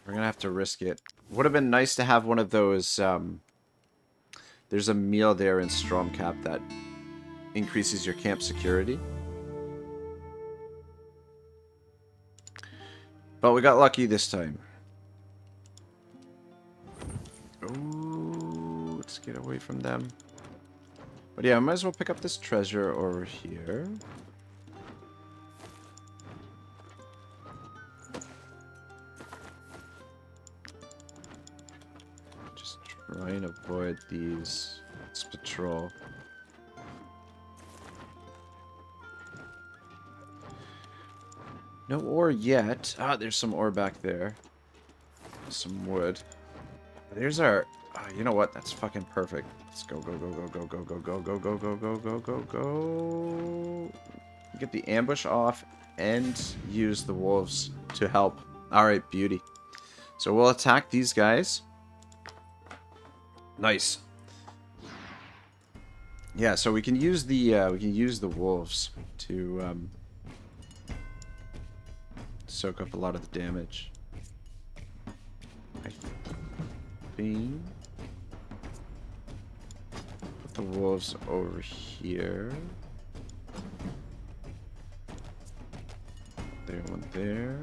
Speaker 1: we're gonna have to risk it. Would have been nice to have one of those, there's a meal there in Stromcap that increases your camp security. But we got lucky this time. Ooh, let's get away from them. But yeah, I might as well pick up this treasure over here. Try and avoid these. Let's patrol. No ore yet. Ah, there's some ore back there. Some wood. There's our... you know what? That's fucking perfect. Let's go, go, go, go, go, go, go, go, go, go, go, go, go, go, go. Get the ambush off and use the wolves to help. Alright, beauty. So we'll attack these guys. Nice. Yeah, so we can use the wolves to soak up a lot of the damage. I think put the wolves over here. There, one there.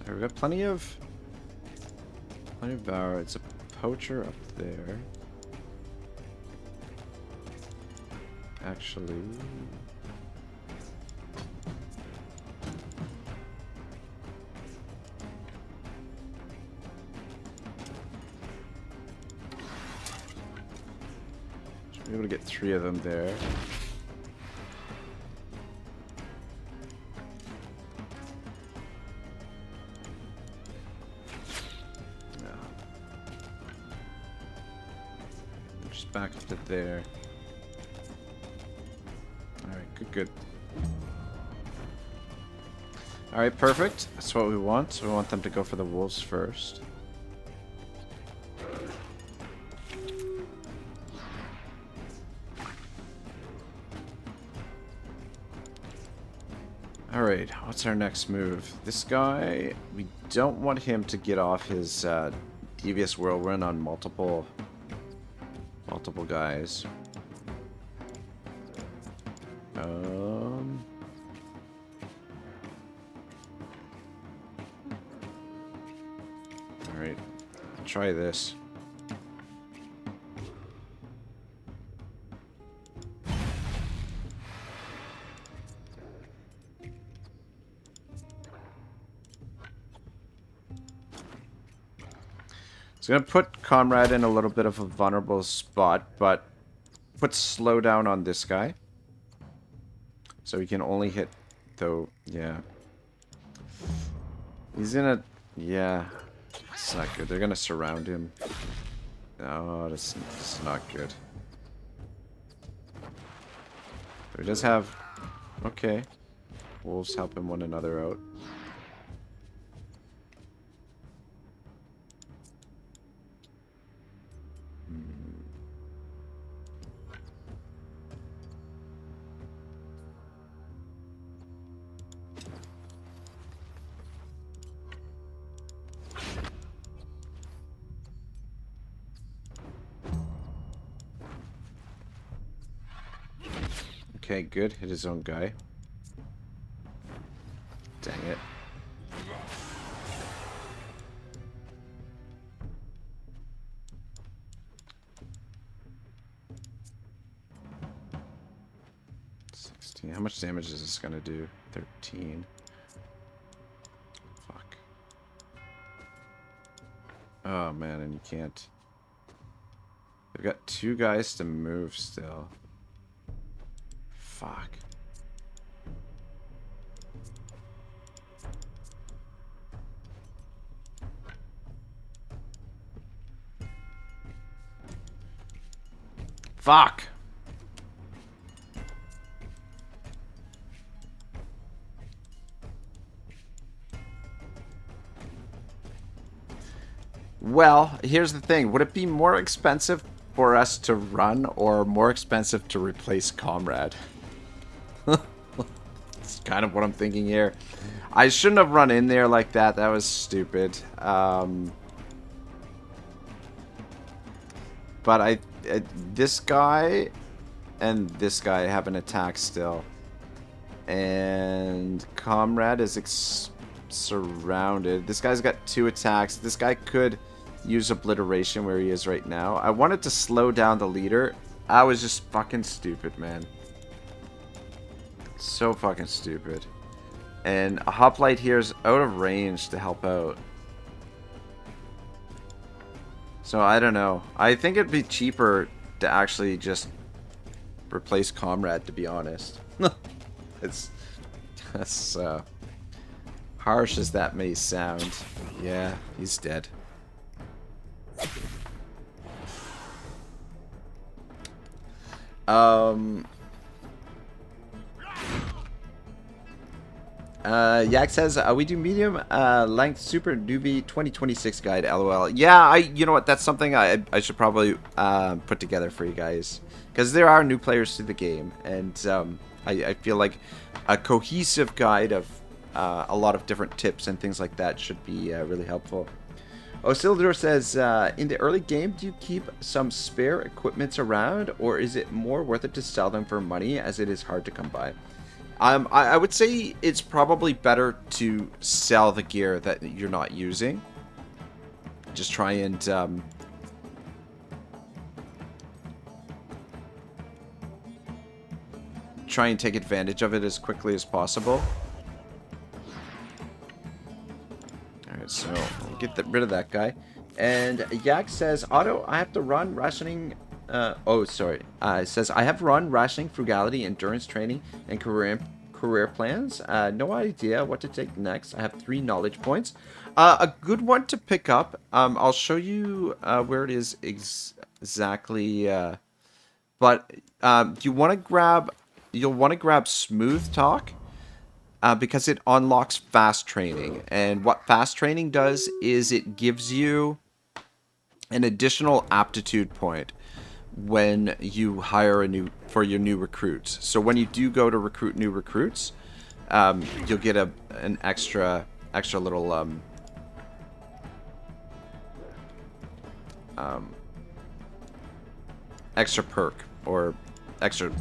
Speaker 1: We've got plenty of Boar. It's a poacher up there. Actually, should be able to get 3 of them there. Back up to there. Alright, good, good. Alright, perfect. That's what we want. We want them to go for the wolves first. Alright, what's our next move? This guy, we don't want him to get off his devious whirlwind on multiple guys. Alright, try this. It's going to put Comrade in a little bit of a vulnerable spot, but put slowdown on this guy. So he can only hit, though, yeah. He's in a, yeah, it's not good. They're going to surround him. Oh, that's not good. But he does have, okay. Wolves helping one another out. Okay, good. Hit his own guy. Dang it. How much damage is this gonna do? 13. Fuck. Oh man, and you can't. They've got 2 guys to move still. Fuck. Fuck. Well, here's the thing. Would it be more expensive for us to run or more expensive to replace Comrade? That's kind of what I'm thinking here. I shouldn't have run in there like that. That was stupid. But this guy and this guy have an attack still. And Comrade is surrounded. This guy's got 2 attacks. This guy could use obliteration where he is right now. I wanted to slow down the leader. I was just fucking stupid, man. So fucking stupid. And a hoplite here is out of range to help out. So I don't know. I think it'd be cheaper to actually just replace Comrade, to be honest. That's harsh as that may sound. Yeah, he's dead. Yak says, we do medium length super newbie 2026 guide, lol. Yeah, you know what, that's something I should probably put together for you guys, because there are new players to the game, and I feel like a cohesive guide of a lot of different tips and things like that should be really helpful. Osildor says, in the early game, do you keep some spare equipments around, or is it more worth it to sell them for money as it is hard to come by? I would say it's probably better to sell the gear that you're not using. Just try and take advantage of it as quickly as possible. Alright, so we'll get rid of that guy. And Yak says, Otto, I have to run rationing. It says, I have run rationing, frugality, endurance training, and career plans. No idea what to take next. I have 3 knowledge points. A good one to pick up. I'll show you where it is exactly. But you'll want to grab smooth talk. Because it unlocks fast training. And what fast training does is it gives you an additional aptitude point when you hire for your new recruits. So when you do go to recruit new recruits, you'll get an extra little extra perk or extra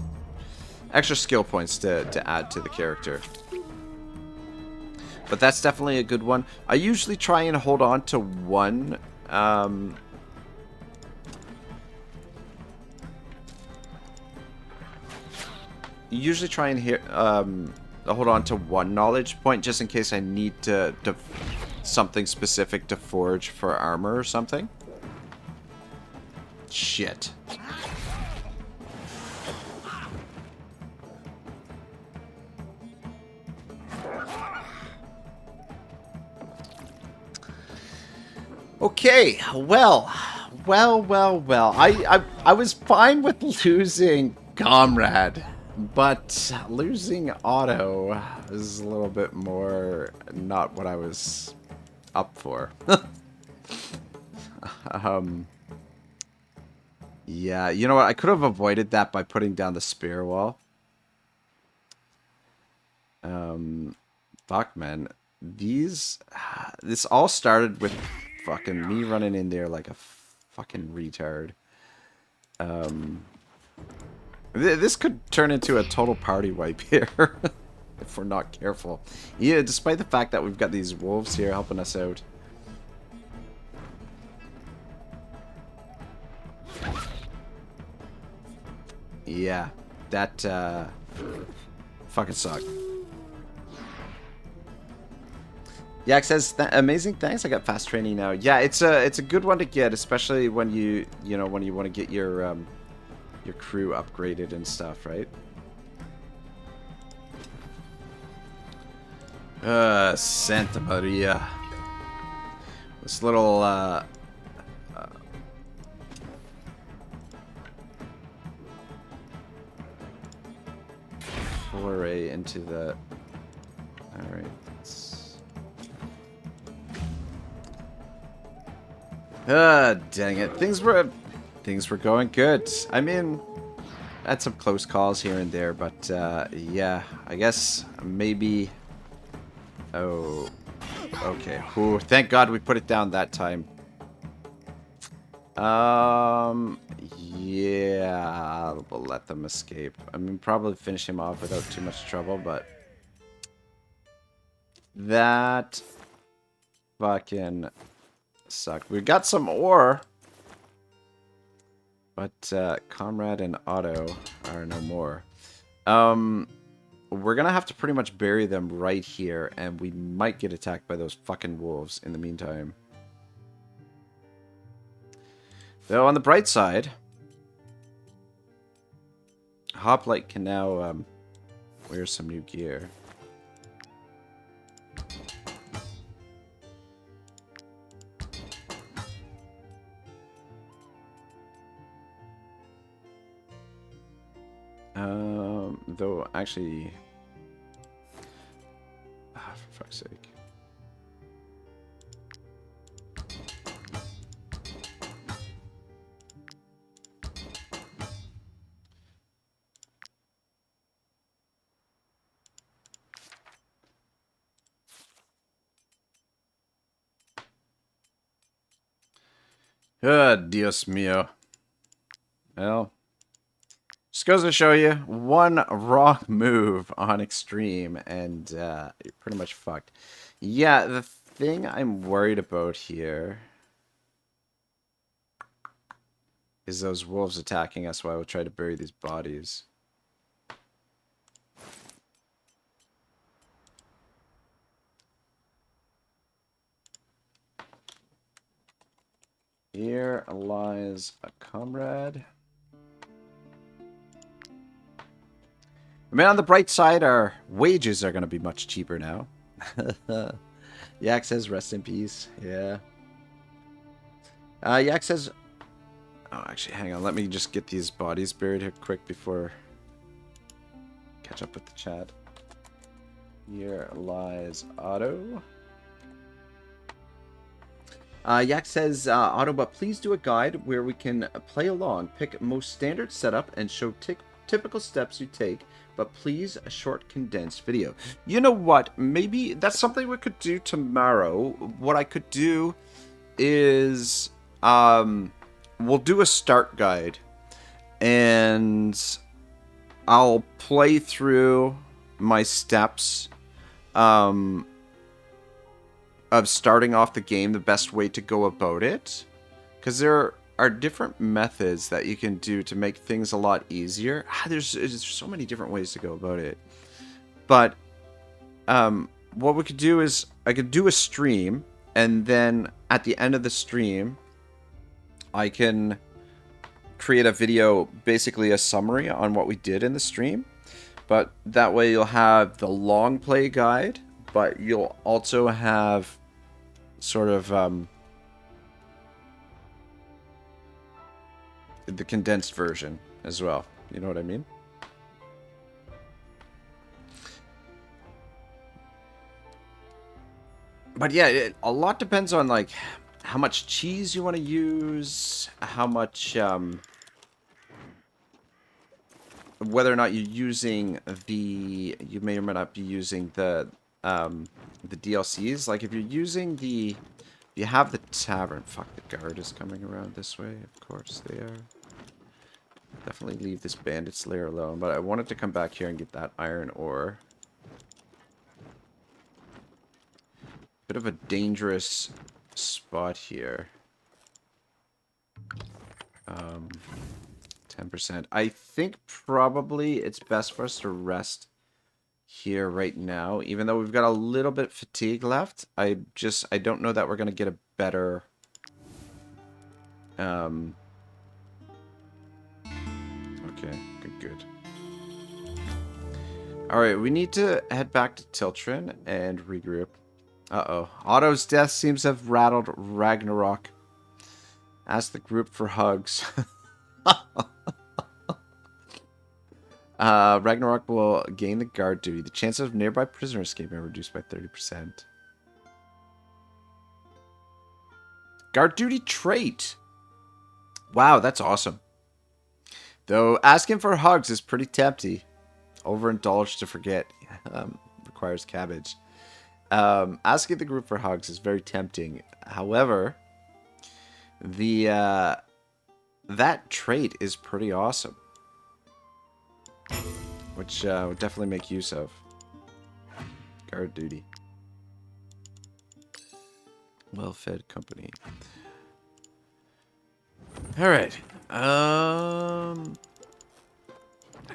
Speaker 1: skill points to add to the character. But that's definitely a good one. I usually try and hold on to one. Usually try and hold on to one knowledge point just in case I need to something specific to forge for armor or something. Shit. Okay, well. I was fine with losing Comrade, but losing Otto is a little bit more not what I was up for. Yeah, you know what? I could have avoided that by putting down the spear wall. Fuck, man. This all started with fucking me running in there like a fucking retard. This could turn into a total party wipe here if we're not careful. Yeah, despite the fact that we've got these wolves here helping us out. Yeah, that fucking sucked. Yak says, amazing, thanks. I got fast training now. Yeah, it's a good one to get, especially when you want to get your crew upgraded and stuff, right? Santa Maria. This little foray into the. All right. Dang it. Things were going good. I mean, had some close calls here and there, but yeah, I guess maybe. Oh, okay. Ooh, thank God we put it down that time. Yeah, we'll let them escape. I mean, probably finish him off without too much trouble, but that fucking sucked. We got some ore, but Comrade and Otto are no more. We're gonna have to pretty much bury them right here, and we might get attacked by those fucking wolves in the meantime. Though on the bright side, Hoplite can now wear some new gear. Though actually, for fuck's sake. Dios mío. Well, just goes to show you, one wrong move on extreme and you're pretty much fucked. Yeah, the thing I'm worried about here is those wolves attacking us while we try to bury these bodies. Here lies a comrade. I mean, on the bright side, our wages are going to be much cheaper now. Yak says, rest in peace. Yeah. Yak says... Oh, actually, hang on. Let me just get these bodies buried here quick before... Catch up with the chat. Here lies Otto. Yak says, Otto, but please do a guide where we can play along. Pick most standard setup and show typical steps you take, but please a short condensed video. You know what? Maybe that's something we could do tomorrow. What I could do is we'll do a start guide, and I'll play through my steps of starting off the game, the best way to go about it, because there are different methods that you can do to make things a lot easier. There's so many different ways to go about it, but what we could do is I could do a stream, and then at the end of the stream I can create a video, basically a summary on what we did in the stream. But that way you'll have the long play guide, but you'll also have sort of the condensed version as well. You know what I mean? But yeah, a lot depends on like how much cheese you want to use, how much whether or not you're using the, you may or may not be using the DLCs. Like if you're using the, you have the tavern. Fuck, the guard is coming around this way. Of course they are. Definitely leave this bandit's lair alone. But I wanted to come back here and get that iron ore. Bit of a dangerous spot here. 10%. I think probably it's best for us to rest here right now, even though we've got a little bit of fatigue left. I don't know that we're gonna get a better okay, good. Alright, we need to head back to Tiltrin and regroup. Uh-oh. Otto's death seems to have rattled Ragnarok. Ask the group for hugs. Ragnarok will gain the guard duty. The chances of nearby prisoner escaping are reduced by 30%. Guard duty trait. Wow, that's awesome. Though asking for hugs is pretty tempting. Overindulged to forget. Requires cabbage. Asking the group for hugs is very tempting. However, the that trait is pretty awesome, which would definitely make use of. Guard duty. Well-fed company. All right. I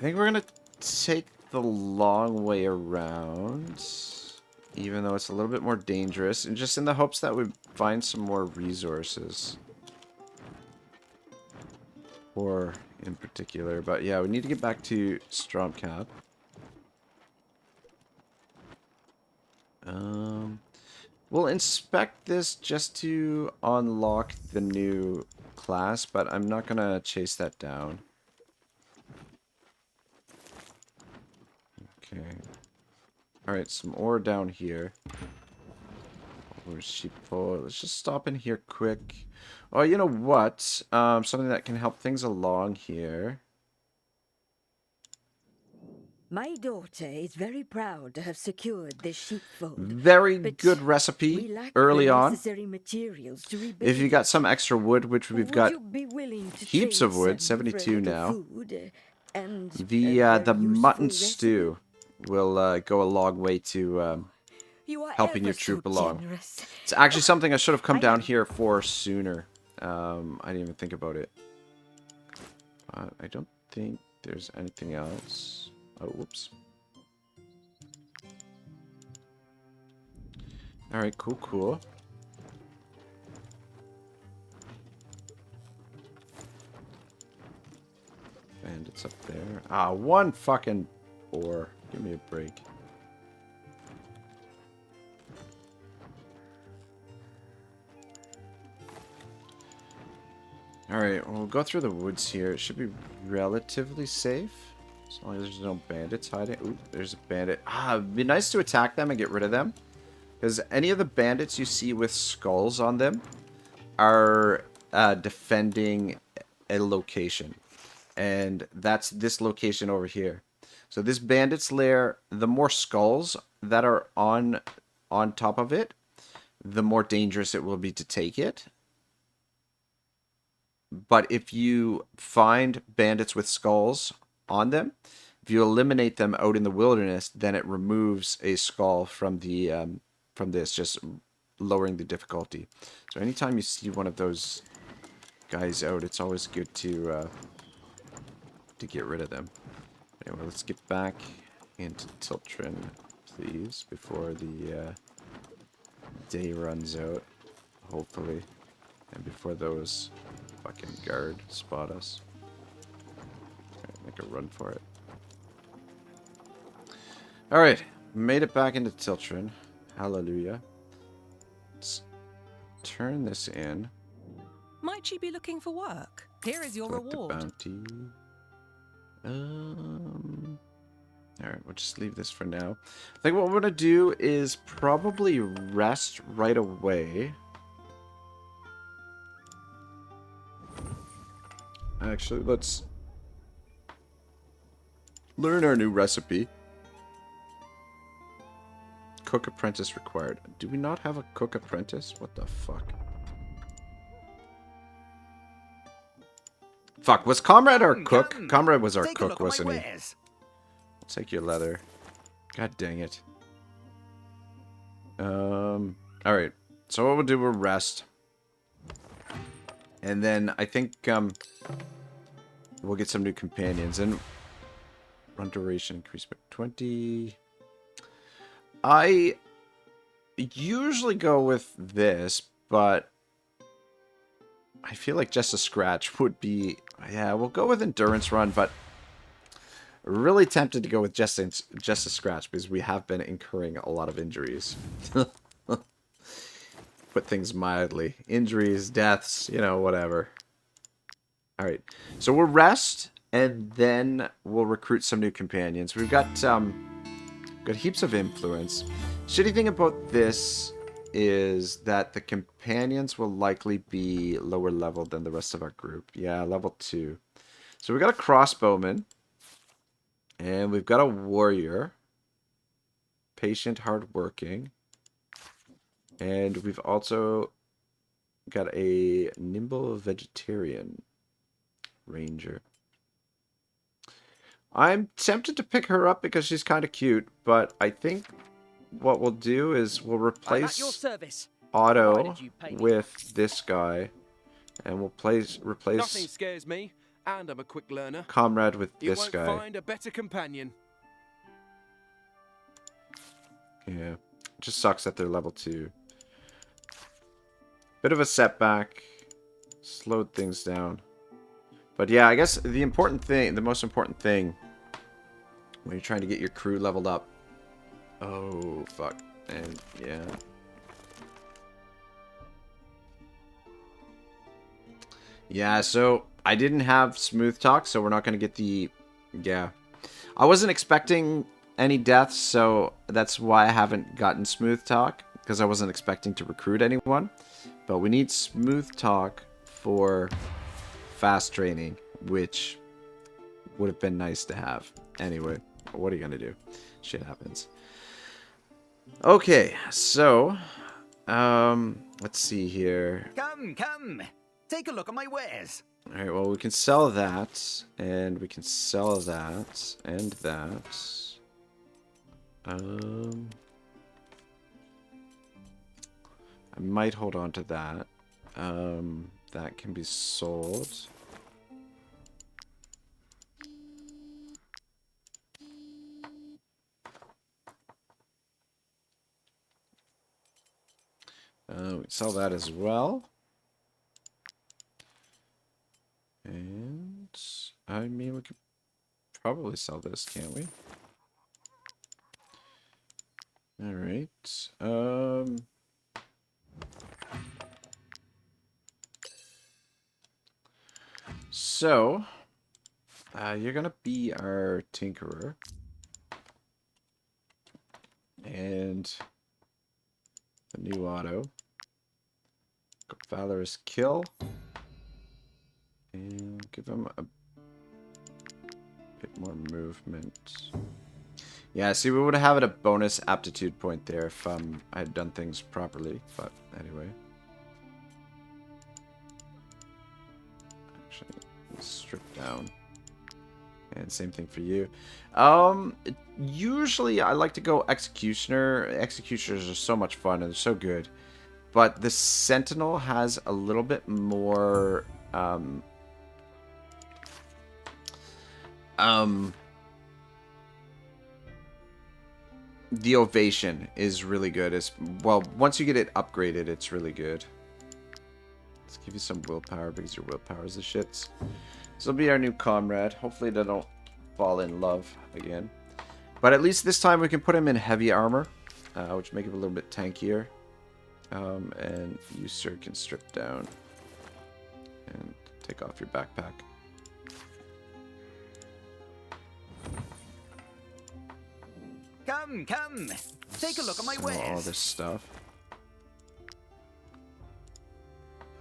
Speaker 1: think we're gonna take the long way around, even though it's a little bit more dangerous, and just in the hopes that we find some more resources. Or in particular, but yeah, we need to get back to Stromcap. We'll inspect this just to unlock the new class, but I'm not gonna chase that down. Okay. Alright, some ore down here. Where's sheepfold? Let's just stop in here quick. Oh, you know what? Something that can help things along here.
Speaker 17: My daughter is very proud to have secured this sheepfold.
Speaker 1: Very good recipe early on.
Speaker 17: Materials to rebuild.
Speaker 1: If you got some extra wood, which we've got heaps of wood,
Speaker 17: some
Speaker 1: 72 now.
Speaker 17: food and
Speaker 1: The mutton stew will go a long way to helping your troop along.
Speaker 17: generous.
Speaker 1: It's actually something I should have come down here for sooner. I didn't even think about it. I don't think there's anything else. Oh, whoops. Alright, cool. Bandits up there. Ah, one fucking boar. Give me a break. Alright, we'll go through the woods here. It should be relatively safe. As long as there's no bandits hiding. Ooh, there's a bandit. It'd be nice to attack them and get rid of them. Because any of the bandits you see with skulls on them are defending a location. And that's this location over here. So this bandit's lair, the more skulls that are on top of it, the more dangerous it will be to take it. But if you find bandits with skulls on them, if you eliminate them out in the wilderness, then it removes a skull from the from this, just lowering the difficulty. So anytime you see one of those guys out, it's always good to get rid of them. Anyway, let's get back into Tiltrin, please, before the day runs out, hopefully, and before those fucking guard spot us. Right, make a run for it. Alright, made it back into Tiltrin. Hallelujah. Let's turn this in.
Speaker 12: Might you be looking for work? Here is your
Speaker 1: Collect
Speaker 12: reward.
Speaker 1: the bounty. Alright, we'll just leave this for now. I think what we're going to do is probably rest right away. Actually, let's learn our new recipe. Cook apprentice required. Do we not have a cook apprentice? What the fuck? Fuck, was Comrade our cook? Comrade was our cook, wasn't he? I'll take your leather. God dang it. Alright. So what we'll do, we'll rest. And then I think we'll get some new companions. And run duration increased by 20. I usually go with this, but I feel like just a scratch would be... Yeah, we'll go with endurance run, but really tempted to go with just a scratch because we have been incurring a lot of injuries. Put things mildly. Injuries, deaths, you know, whatever. Alright, so we'll rest, and then we'll recruit some new companions. We've got heaps of influence. Shitty thing about this is that the companions will likely be lower level than the rest of our group. Yeah, level 2. So we've got a crossbowman. And we've got a warrior. Patient, hardworking. And we've also got a nimble vegetarian ranger. I'm tempted to pick her up because she's kind of cute, but I think what we'll do is we'll replace Otto with this guy, and we'll replace
Speaker 5: Nothing scares me, and I'm a quick learner.
Speaker 1: Comrade with this guy.
Speaker 5: You won't find a better companion.
Speaker 1: Yeah, just sucks that they're level 2. Bit of a setback, slowed things down. But yeah, I guess the most important thing when you're trying to get your crew leveled up. Oh, fuck. And, yeah. Yeah, so I didn't have smooth talk, so we're not going to get the... Yeah. I wasn't expecting any deaths, so that's why I haven't gotten smooth talk, because I wasn't expecting to recruit anyone. But we need smooth talk for fast training, which would have been nice to have. Anyway, what are you going to do? Shit happens. Okay, so, let's see here.
Speaker 9: Come, take a look at my wares.
Speaker 1: Alright, well, we can sell that, and we can sell that, and that. I might hold on to that. That can be sold. We sell that as well. And I mean, we could probably sell this, can't we? All right. So you're gonna be our tinkerer, and the new Otto. Valorous kill. And give him a Bit more movement. Yeah, see, we would have had a bonus aptitude point there if I had done things properly. But anyway. Actually, strip down. And same thing for you. Usually I like to go Executioner. Executioners are so much fun and they're so good. But the Sentinel has a little bit more... the Ovation is really good. Well, once you get it upgraded, it's really good. Let's give you some willpower because your willpower is the shits. This will be our new comrade. Hopefully they don't fall in love again. But at least this time we can put him in heavy armor, which make him a little bit tankier. And you, sir, can strip down and take off your backpack.
Speaker 9: Come, come. Take a look at my wares.
Speaker 1: All this stuff.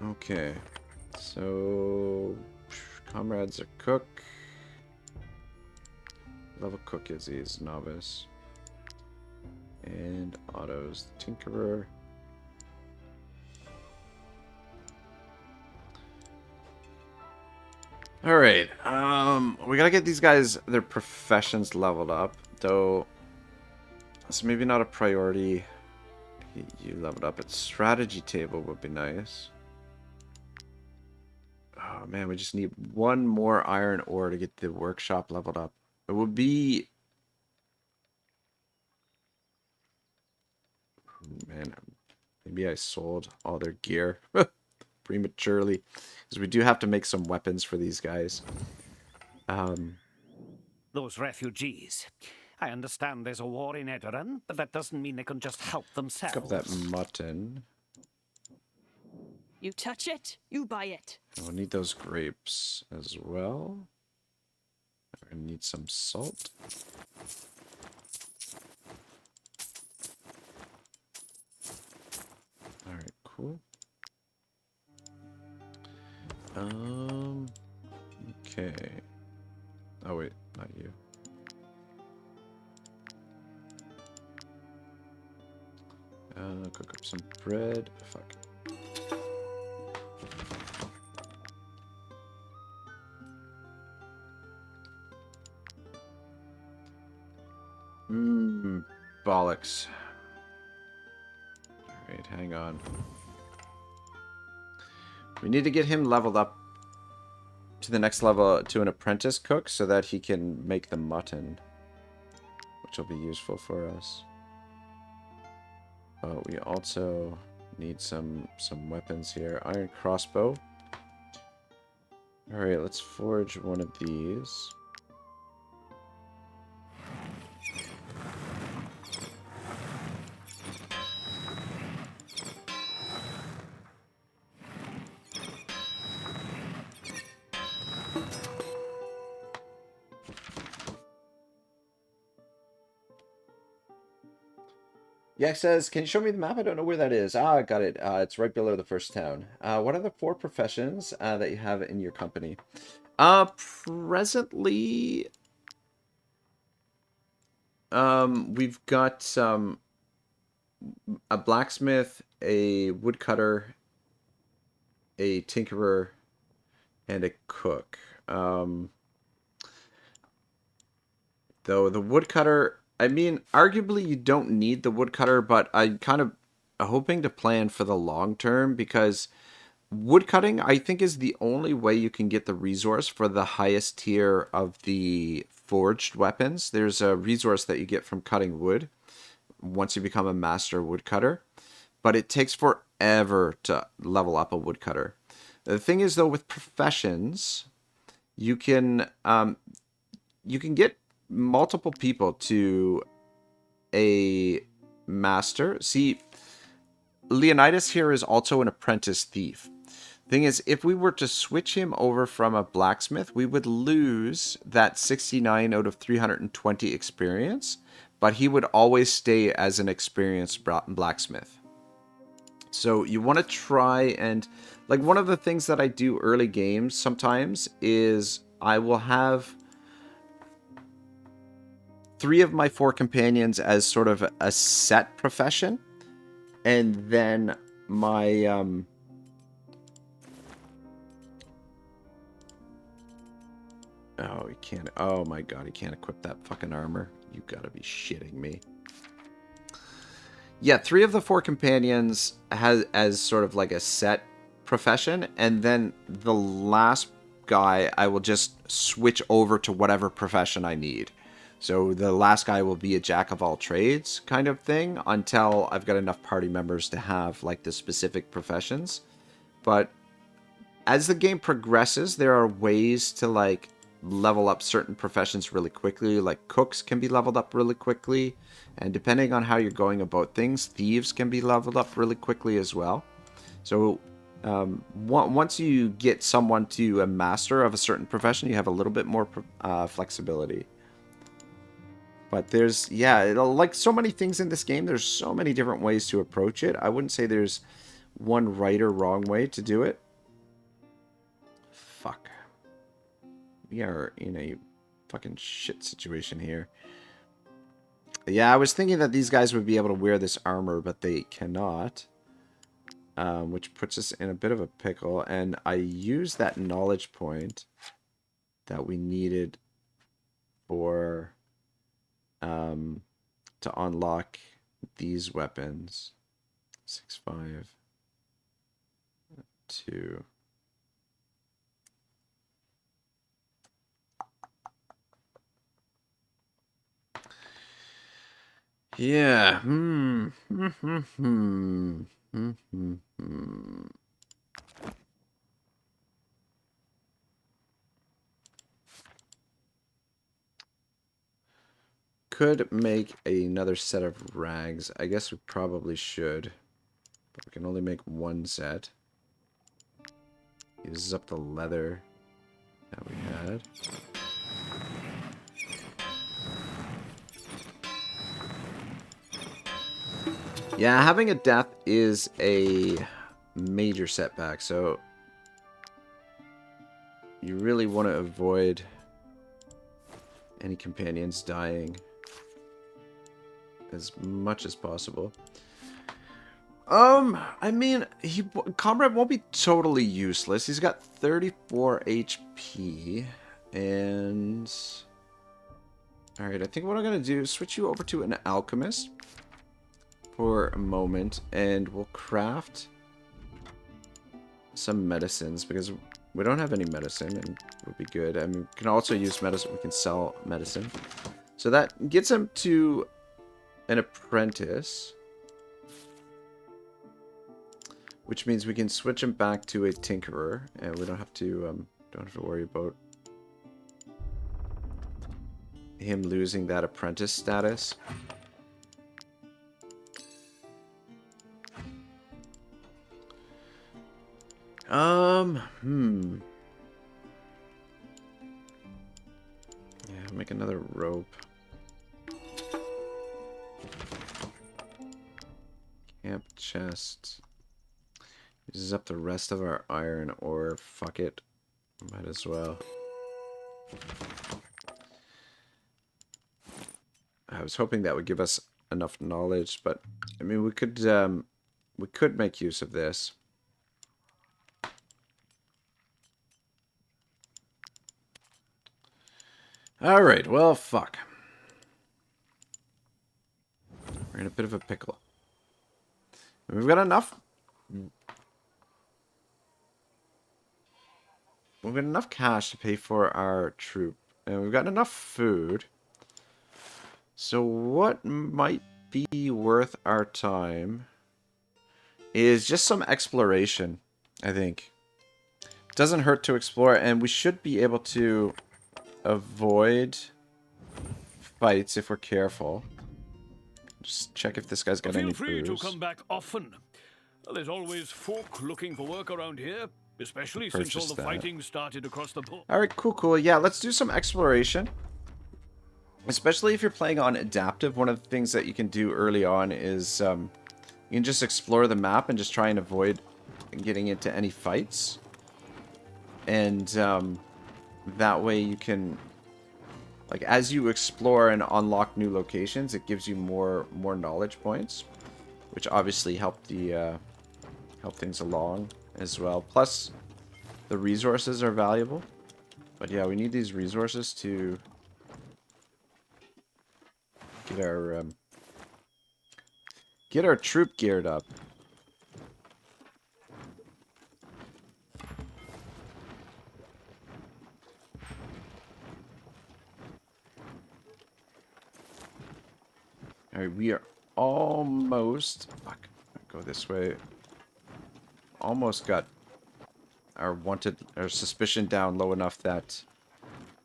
Speaker 1: Okay. So, comrades are cook. Level cook is he's novice. And Otto's the tinkerer. Alright, we gotta get these guys their professions leveled up, though it's maybe not a priority. You leveled up at strategy table would be nice. Oh man, we just need one more iron ore to get the workshop leveled up. It would be... Man, maybe I sold all their gear prematurely. Because we do have to make some weapons for these guys.
Speaker 14: Those refugees. I understand there's a war in Edoran, but that doesn't mean they can just help themselves.
Speaker 1: Pick up that mutton.
Speaker 15: You touch it, you buy it.
Speaker 1: We'll need those grapes as well. We're gonna need some salt. Alright, cool. Okay. Oh wait, not you. Cook up some bread. Fuck. Bollocks. Alright, hang on. We need to get him leveled up to the next level to an apprentice cook so that he can make the mutton, which will be useful for us. But we also need some weapons here. Iron crossbow. Alright, let's forge one of these. Yak says, can you show me the map? I don't know where that is. Ah, I got it. It's right below the first town. What are the 4 professions that you have in your company? Presently, we've got a blacksmith, a woodcutter, a tinkerer, and a cook. Though the woodcutter... I mean, arguably you don't need the woodcutter, but I'm kind of hoping to plan for the long term because woodcutting, I think, is the only way you can get the resource for the highest tier of the forged weapons. There's a resource that you get from cutting wood once you become a master woodcutter, but it takes forever to level up a woodcutter. The thing is, though, with professions, you can get multiple people to a master. See, Leonidas here is also an apprentice thief. Thing is, if we were to switch him over from a blacksmith, we would lose that 69 out of 320 experience, but he would always stay as an experienced blacksmith. So you want to try and, like, one of the things that I do early games sometimes is I will have 3 of my 4 companions as sort of a set profession, and then my oh, he can't. Oh my god, he can't equip that fucking armor. You gotta be shitting me. Yeah, 3 of the 4 companions has as sort of like a set profession, and then the last guy I will just switch over to whatever profession I need. So the last guy will be a jack of all trades kind of thing until I've got enough party members to have like the specific professions. But as the game progresses, there are ways to like level up certain professions really quickly. Like cooks can be leveled up really quickly, and depending on how you're going about things, thieves can be leveled up really quickly as well. So once you get someone to a master of a certain profession, you have a little bit more flexibility. But there's, yeah, like so many things in this game, there's so many different ways to approach it. I wouldn't say there's one right or wrong way to do it. Fuck. We are in a fucking shit situation here. Yeah, I was thinking that these guys would be able to wear this armor, but they cannot. Which puts us in a bit of a pickle. And I used that knowledge point that we needed for to unlock these weapons. 6, 5, 2. Yeah. Could make another set of rags. I guess we probably should. But we can only make one set. Uses up the leather that we had. Yeah, having a death is a major setback, so you really want to avoid any companions dying as much as possible. I mean, Comrade won't be totally useless. He's got 34 HP, and alright, I think what I'm gonna do is switch you over to an alchemist for a moment, and we'll craft some medicines, because we don't have any medicine, and it would be good. I mean, we can also use medicine. We can sell medicine. So that gets him to an apprentice, which means we can switch him back to a tinkerer, and we don't have to worry about him losing that apprentice status. Yeah, make another rope. Camp chest. Uses up the rest of our iron ore. Fuck it. Might as well. I was hoping that would give us enough knowledge, but I mean, we could make use of this. Alright, well, fuck. We're in a bit of a pickle. We've got enough. We've got enough cash to pay for our troop. And we've got enough food. So what might be worth our time is just some exploration, I think. Doesn't hurt to explore, and we should be able to avoid fights if we're careful. Just check if this guy's got any
Speaker 11: Feel free
Speaker 1: booze.
Speaker 11: to come back often. There's always folk looking for work around here, especially since all the fighting started across the board.
Speaker 1: Alright, cool. Yeah, let's do some exploration. Especially if you're playing on adaptive, one of the things that you can do early on is you can just explore the map and just try and avoid getting into any fights. And that way you can like as you explore and unlock new locations, it gives you more knowledge points, which obviously help things along as well. Plus, the resources are valuable. But yeah, we need these resources to get our troop geared up. Alright, we are almost... Fuck. Go this way. Almost got our suspicion down low enough that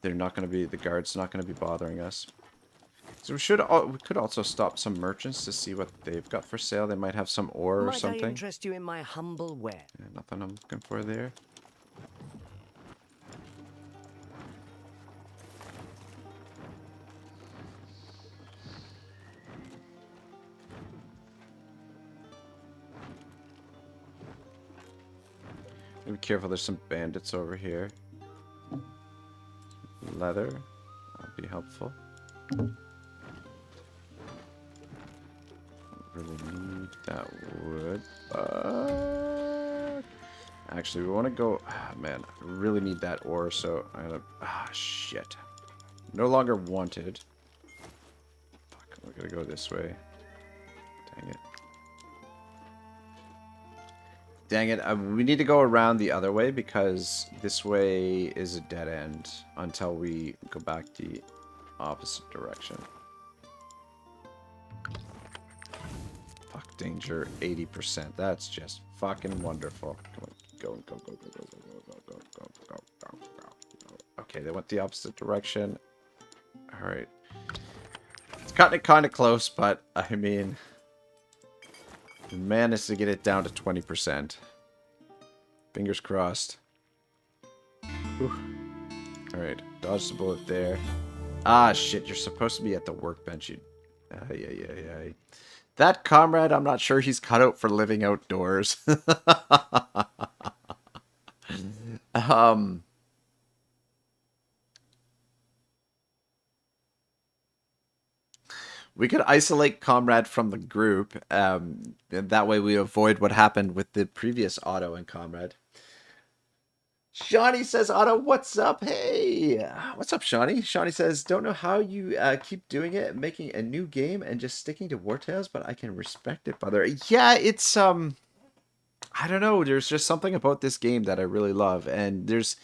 Speaker 1: they're not going to be... The guard's not going to be bothering us. So we could also stop some merchants to see what they've got for sale. They might have some ore or something.
Speaker 18: Might I interest you in my humble ware?
Speaker 1: Yeah, nothing I'm looking for there. Be careful, there's some bandits over here. Leather. That'll be helpful. Really need that wood. Actually, we want to go... Oh, man, I really need that ore, so I'm gonna... Ah, shit. No longer wanted. Fuck, we're gonna go this way. Dang it. Dang it, we need to go around the other way because this way is a dead end until we go back the opposite direction. Fuck, danger 80%. That's just fucking wonderful. Come on, go. Okay, they went the opposite direction. Alright. It's cutting it kind of close, but I mean... We managed to get it down to 20%. Fingers crossed. Alright, dodge the bullet there. Ah, shit, you're supposed to be at the workbench. Yeah. That comrade, I'm not sure he's cut out for living outdoors. We could isolate Comrade from the group, and that way we avoid what happened with the previous Otto and Comrade. Shawnee says, Otto, what's up? Hey! What's up, Shawnee? Shawnee says, don't know how you keep doing it, making a new game and just sticking to Wartales, but I can respect it, brother. Yeah, it's, I don't know, there's just something about this game that I really love, and there's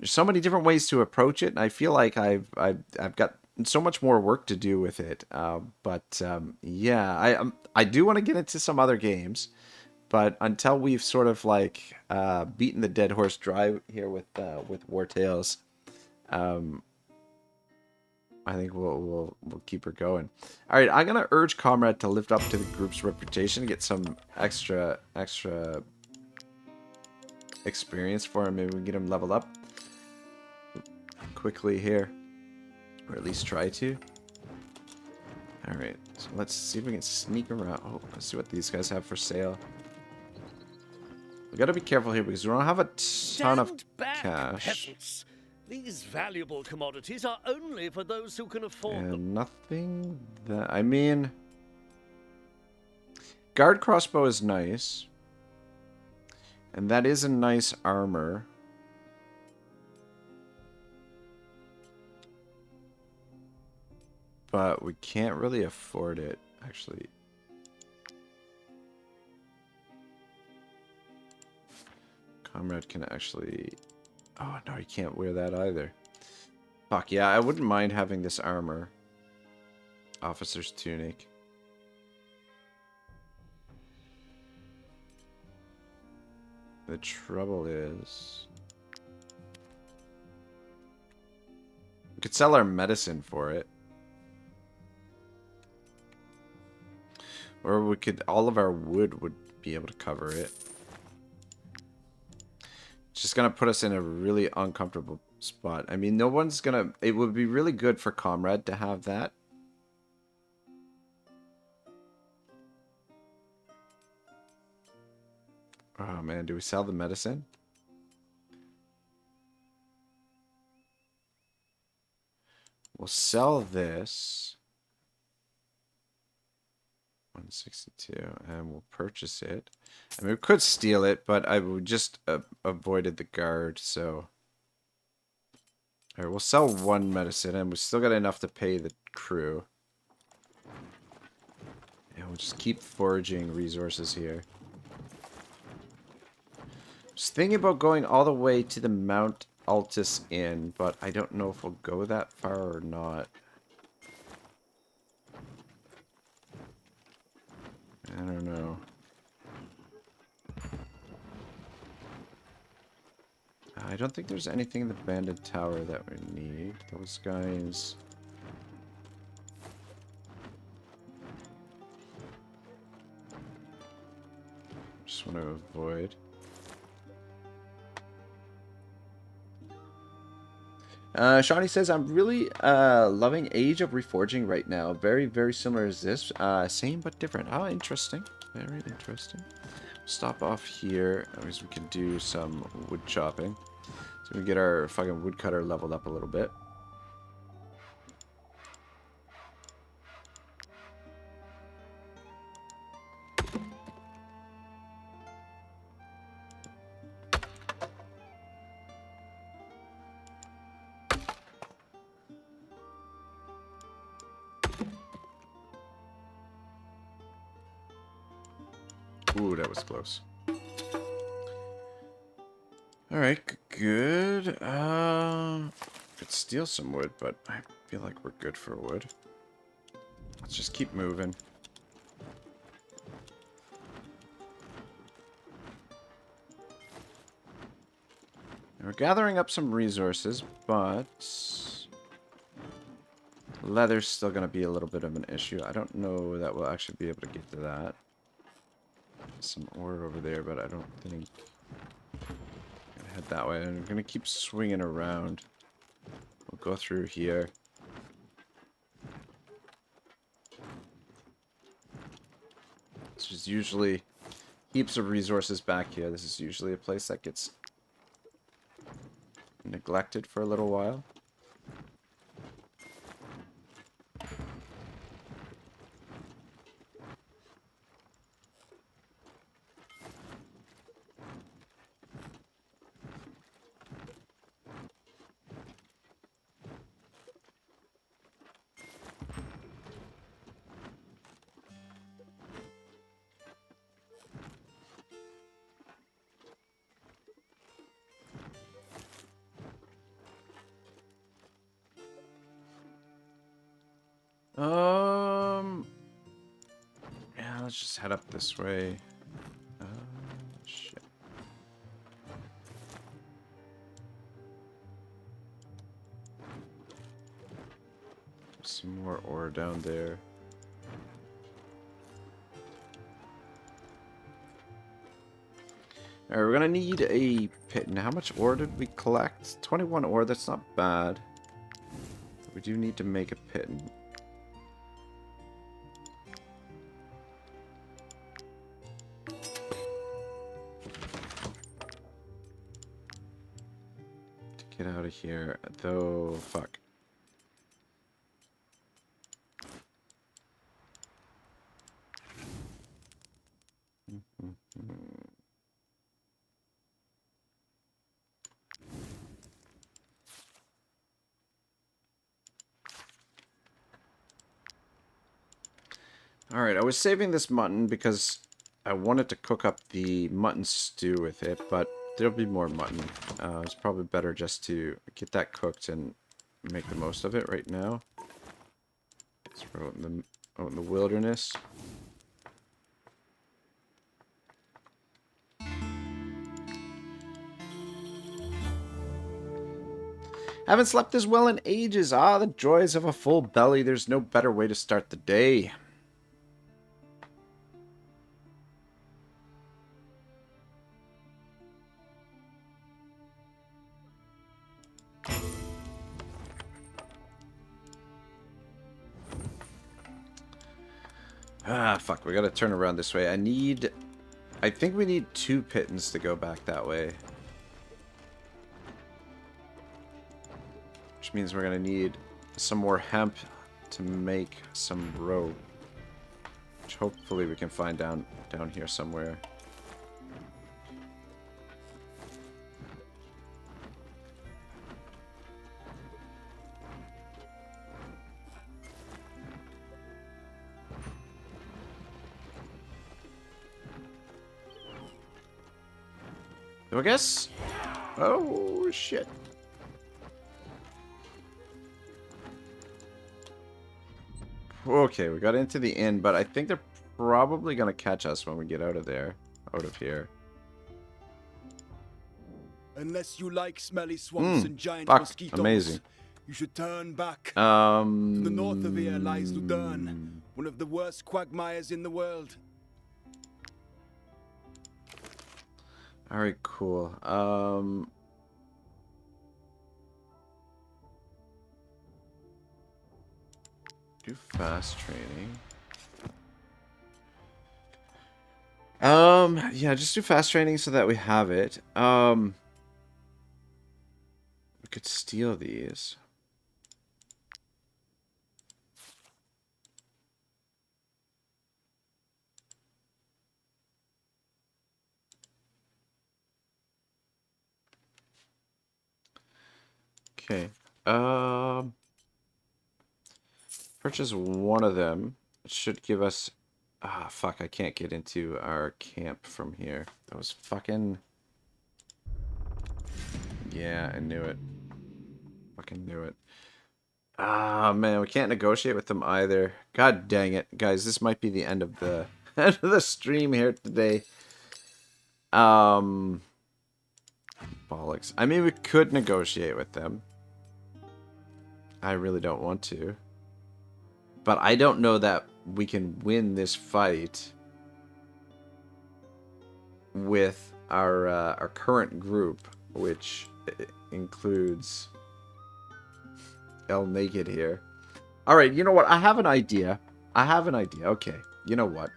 Speaker 1: so many different ways to approach it, and I feel like I've got so much more work to do with it, yeah, I do want to get into some other games, but until we've sort of like beaten the dead horse dry here with Wartales, I think we'll keep her going. All right, I'm gonna urge Comrade to live up to the group's reputation, get some extra experience for him. Maybe we can get him leveled up quickly here. Or at least try to. Alright, so let's see if we can sneak around. Oh, let's see what these guys have for sale. We gotta be careful here because we don't have a ton of cash.
Speaker 19: Peasants. These valuable commodities are only for those who can afford them.
Speaker 1: And nothing that... I mean... Guard crossbow is nice. And that is a nice armor. But we can't really afford it, actually. Comrade can actually... Oh, no, he can't wear that either. Fuck, yeah, I wouldn't mind having this armor. Officer's tunic. The trouble is... We could sell our medicine for it. Or we could, all of our wood would be able to cover it. It's just gonna put us in a really uncomfortable spot. I mean, no one's gonna, it would be really good for Comrade to have that. Oh man, do we sell the medicine? We'll sell this. 162, and we'll purchase it. I mean, we could steal it, but I would just avoided the guard, so... Alright, we'll sell one medicine, and we still got enough to pay the crew. And we'll just keep foraging resources here. Just thinking about going all the way to the Mount Altus Inn, but I don't know if we'll go that far or not. I don't know. I don't think there's anything in the banded tower that we need. Those guys... Just want to avoid. Shawnee says, I'm really loving Age of Reforging right now. Very, very similar as this. Same but different. Oh, interesting. Very interesting. Stop off here. That means we can do some wood chopping. So we get our fucking woodcutter leveled up a little bit. Ooh, that was close. Alright, good. Could steal some wood, but I feel like we're good for wood. Let's just keep moving. And we're gathering up some resources, but... leather's still going to be a little bit of an issue. I don't know that we'll actually be able to get to that. Some ore over there, but I don't think... I'm gonna head that way, and I'm gonna keep swinging around. We'll go through here. This is usually heaps of resources back here. This is usually a place that gets neglected for a little while. Yeah, let's just head up this way. Shit. There's some more ore down there. Alright, we're gonna need a pit. And how much ore did we collect? 21 ore, that's not bad. We do need to make a pit. Get out of here, though. Fuck. Alright, I was saving this mutton because I wanted to cook up the mutton stew with it, but there'll be more mutton. It's probably better just to get that cooked and make the most of it right now. So we're out in the wilderness. Haven't slept as well in ages. Ah, the joys of a full belly. There's no better way to start the day. Ah, fuck. We gotta turn around this way. I think we need 2 pittons to go back that way. Which means we're gonna need some more hemp to make some rope. Which hopefully we can find down here somewhere. So I guess... Oh, shit. Okay, we got into the inn, but I think they're probably going to catch us when we get out of there. Out of here.
Speaker 10: Unless you like smelly swamps and giant
Speaker 1: fuck,
Speaker 10: mosquitoes,
Speaker 1: amazing.
Speaker 10: you should turn back. To the north of here lies
Speaker 1: Mm.
Speaker 10: Ludern, one of the worst quagmires in the world.
Speaker 1: Alright, cool. Do fast training. Yeah, just do fast training so that we have it. We could steal these. Okay. Purchase one of them. It should give us... Ah, fuck, I can't get into our camp from here. That was fucking... Yeah, I knew it. Fucking knew it. Ah, man, we can't negotiate with them either. God dang it. Guys, this might be the end of the end of the stream here today. Bollocks. I mean, we could negotiate with them. I really don't want to. But I don't know that we can win this fight with our current group, which includes El Naked here. All right, you know what? I have an idea. Okay, you know what?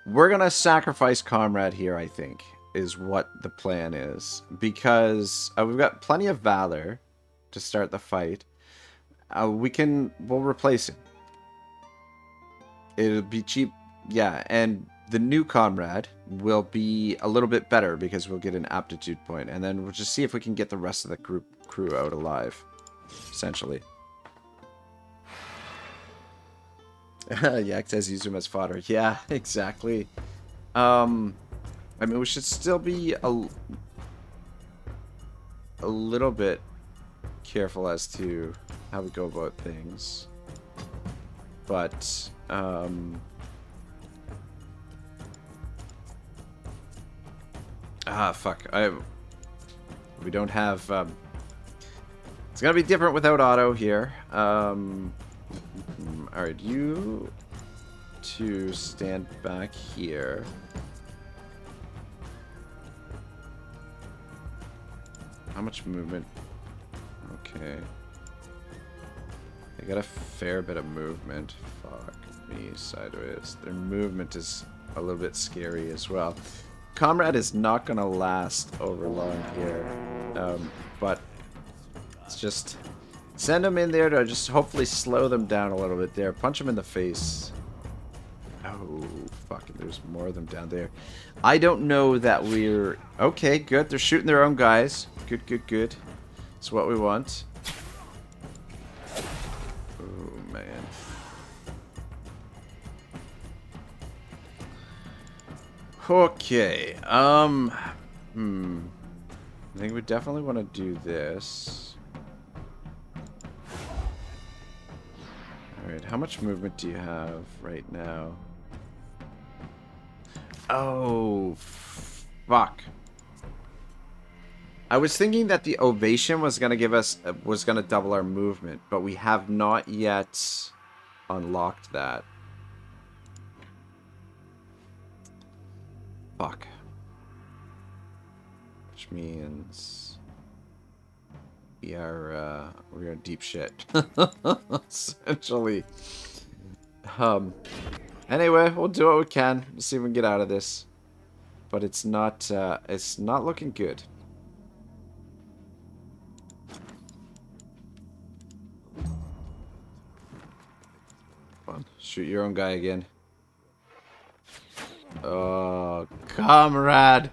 Speaker 1: We're gonna sacrifice Comrade here, I think, is what the plan is. Because we've got plenty of valor to start the fight. We'll replace him. It'll be cheap. Yeah, and the new Comrade will be a little bit better because we'll get an aptitude point. And then we'll just see if we can get the rest of the crew out alive, essentially. Yak says use him as fodder. Yeah, exactly. I mean, we should still be a little bit careful as to how we go about things. But, fuck. We don't have, it's gonna be different without Otto here. Alright, you two stand back here. How much movement? Okay. They got a fair bit of movement. Fuck me sideways. Their movement is a little bit scary as well. Comrade is not gonna last over long here. But it's just send them in there to just hopefully slow them down a little bit there. Punch them in the face. Oh, fuck. There's more of them down there. I don't know that we're... Okay, good. They're shooting their own guys. Good, good, good. That's what we want. Oh, man. Okay. I think we definitely want to do this. Alright, how much movement do you have right now? Oh, fuck. I was thinking that the ovation was gonna give us was gonna double our movement, but we have not yet unlocked that. Fuck. Which means we're in deep shit. Essentially. Anyway, we'll do what we can. We'll see if we can get out of this. But it's not looking good. on. Shoot your own guy again. Oh, comrade!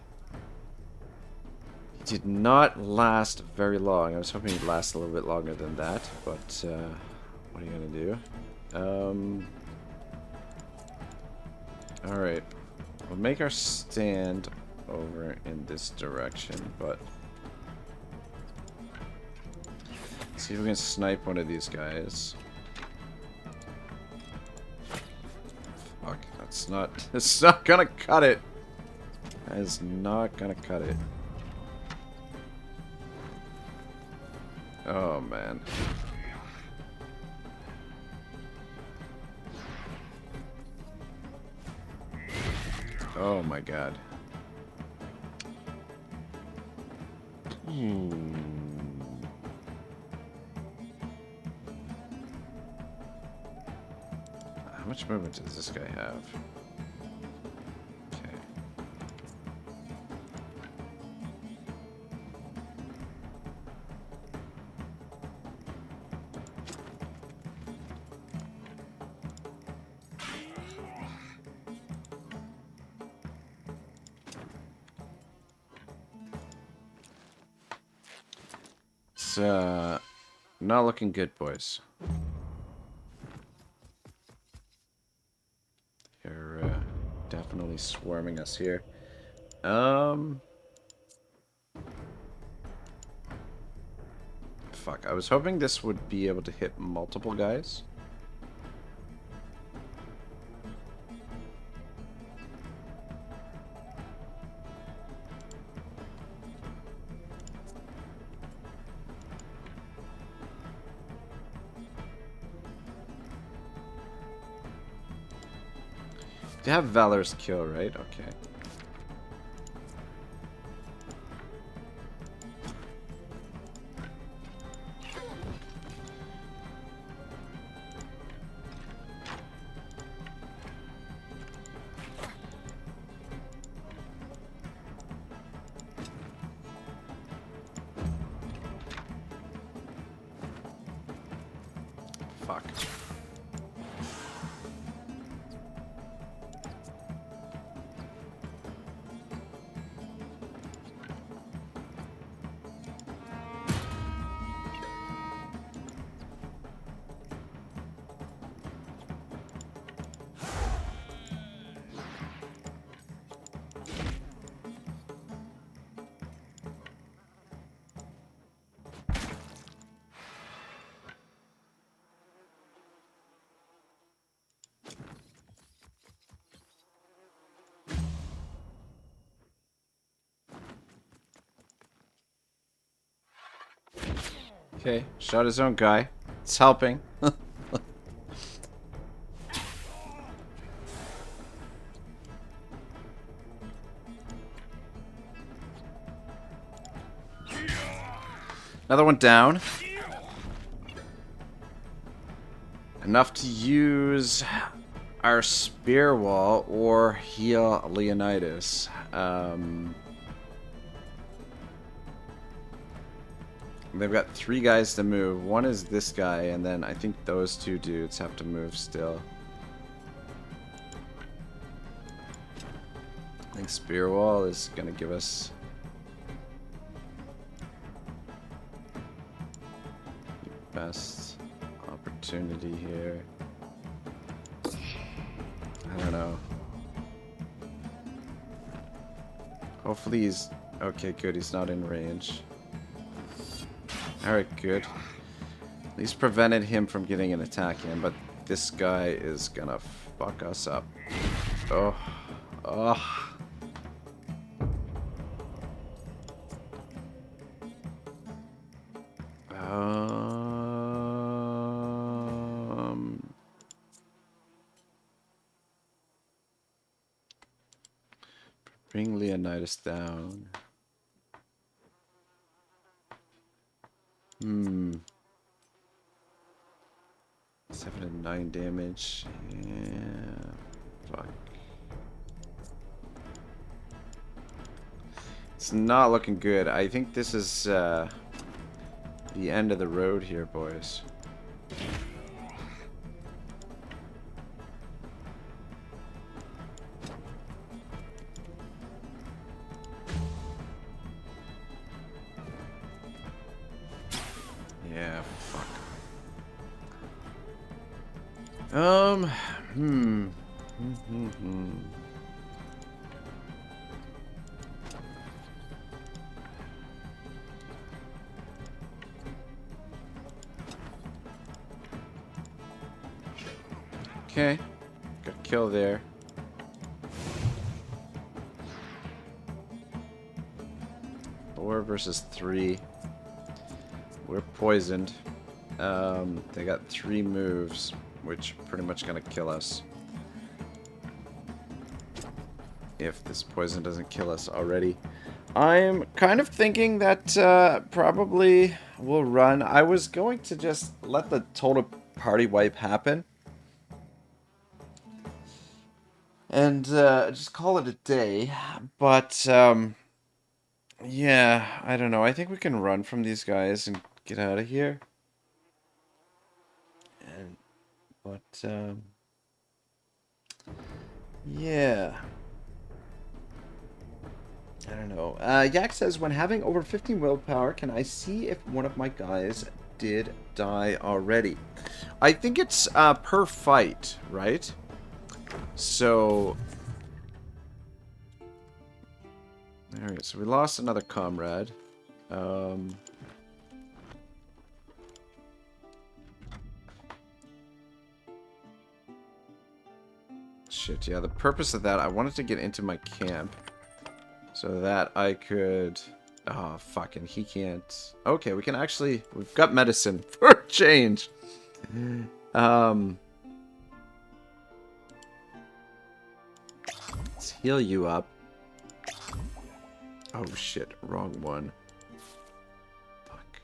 Speaker 1: He did not last very long. I was hoping he'd last a little bit longer than that, but what are you gonna do? Alright. We'll make our stand over in this direction, but see if we can snipe one of these guys. Fuck, that's not gonna cut it. That is not gonna cut it. Oh man. Oh my god. How much movement does this guy have? Okay. It's not looking good, boys. They're definitely swarming us here. Fuck, I was hoping this would be able to hit multiple guys. They have Valor's Kill, right? Okay. Fuck. Okay, shot his own guy. It's helping. Another one down. Enough to use our spear wall or heal Leonidas. They've got 3 guys to move. One is this guy, and then I think those 2 dudes have to move still. I think spear wall is gonna give us the best opportunity here. I don't know. Hopefully he's okay. Good, he's not in range. Alright, good. At least prevented him from getting an attack in, but this guy is gonna fuck us up. Oh. Oh. Bring Leonidas down. 7 and 9 damage. Yeah. Fuck. It's not looking good. I think this is the end of the road here, boys. Okay. Got a kill there. Four versus 3. We're poisoned. They got 3 moves, which are pretty much gonna kill us. If this poison doesn't kill us already. I'm kind of thinking that probably we'll run. I was going to just let the total party wipe happen. And just call it a day. But, yeah, I don't know. I think we can run from these guys and get out of here. Yeah. I don't know. Yak says, when having over 15 willpower, can I see if one of my guys did die already? I think it's per fight, right? So... Alright, so we lost another comrade. Shit, yeah, the purpose of that, I wanted to get into my camp so that I could... Oh, fucking, he can't... Okay, we can actually... We've got medicine for a change. Let's heal you up. Oh, shit, wrong one. Fuck.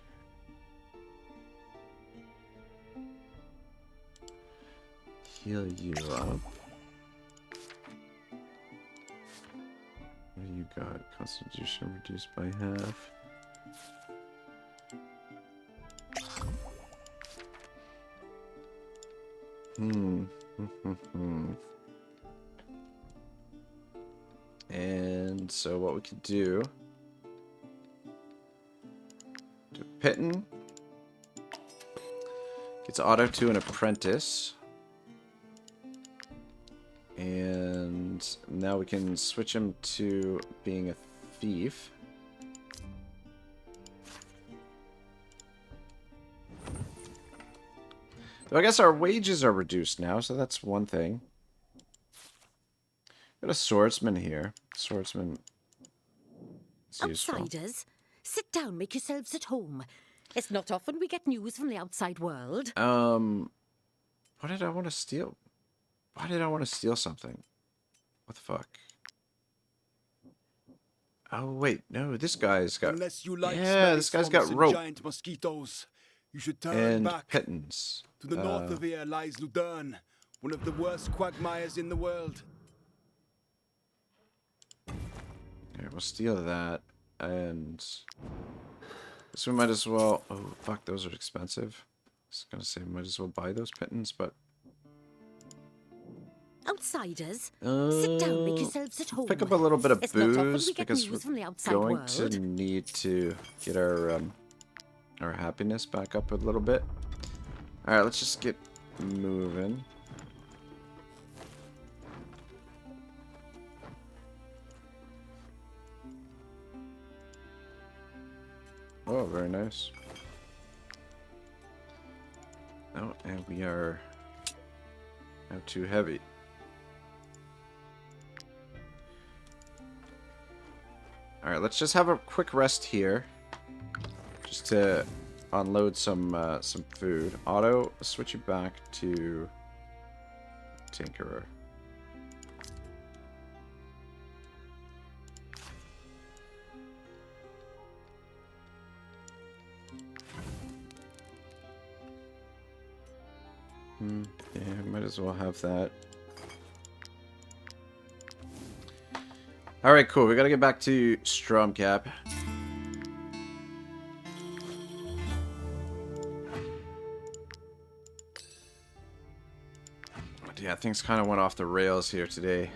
Speaker 1: Heal you up. What do you got? Constitution reduced by half. And so what we could do Pitten gets Otto to an apprentice. And now we can switch him to being a thief. So I guess our wages are reduced now, so that's one thing. Got a swordsman here. Swordsman is useful.
Speaker 2: Outsiders, sit down, make yourselves at home. It's not often we get news from the outside world.
Speaker 1: What did I want to steal? Why did I want to steal something? What the fuck? Oh wait, no, this guy's got.
Speaker 20: Unless you like
Speaker 1: this guy's got rope.
Speaker 20: Giant mosquitoes, you should turn
Speaker 1: and
Speaker 20: back.
Speaker 1: Pittance.
Speaker 20: To the north of here lies Ludern, one of the worst quagmires in the world.
Speaker 1: Okay, we'll steal that, and so we might as well. Oh fuck, those are expensive. I was gonna say we might as well buy those pittance, but.
Speaker 2: Outsiders, sit down, make yourselves at home.
Speaker 1: Pick up a little bit of
Speaker 2: it's not often
Speaker 1: booze
Speaker 2: we get
Speaker 1: because
Speaker 2: news from the
Speaker 1: we're
Speaker 2: outside
Speaker 1: going
Speaker 2: world.
Speaker 1: to need to get our happiness back up a little bit. All right, let's just get moving. Oh, very nice. Oh, and we are now too heavy. Alright, let's just have a quick rest here. Just to unload some food. Otto, switch you back to Tinkerer. Yeah, might as well have that. Alright, cool. We gotta get back to Stromcap. Yeah, things kind of went off the rails here today.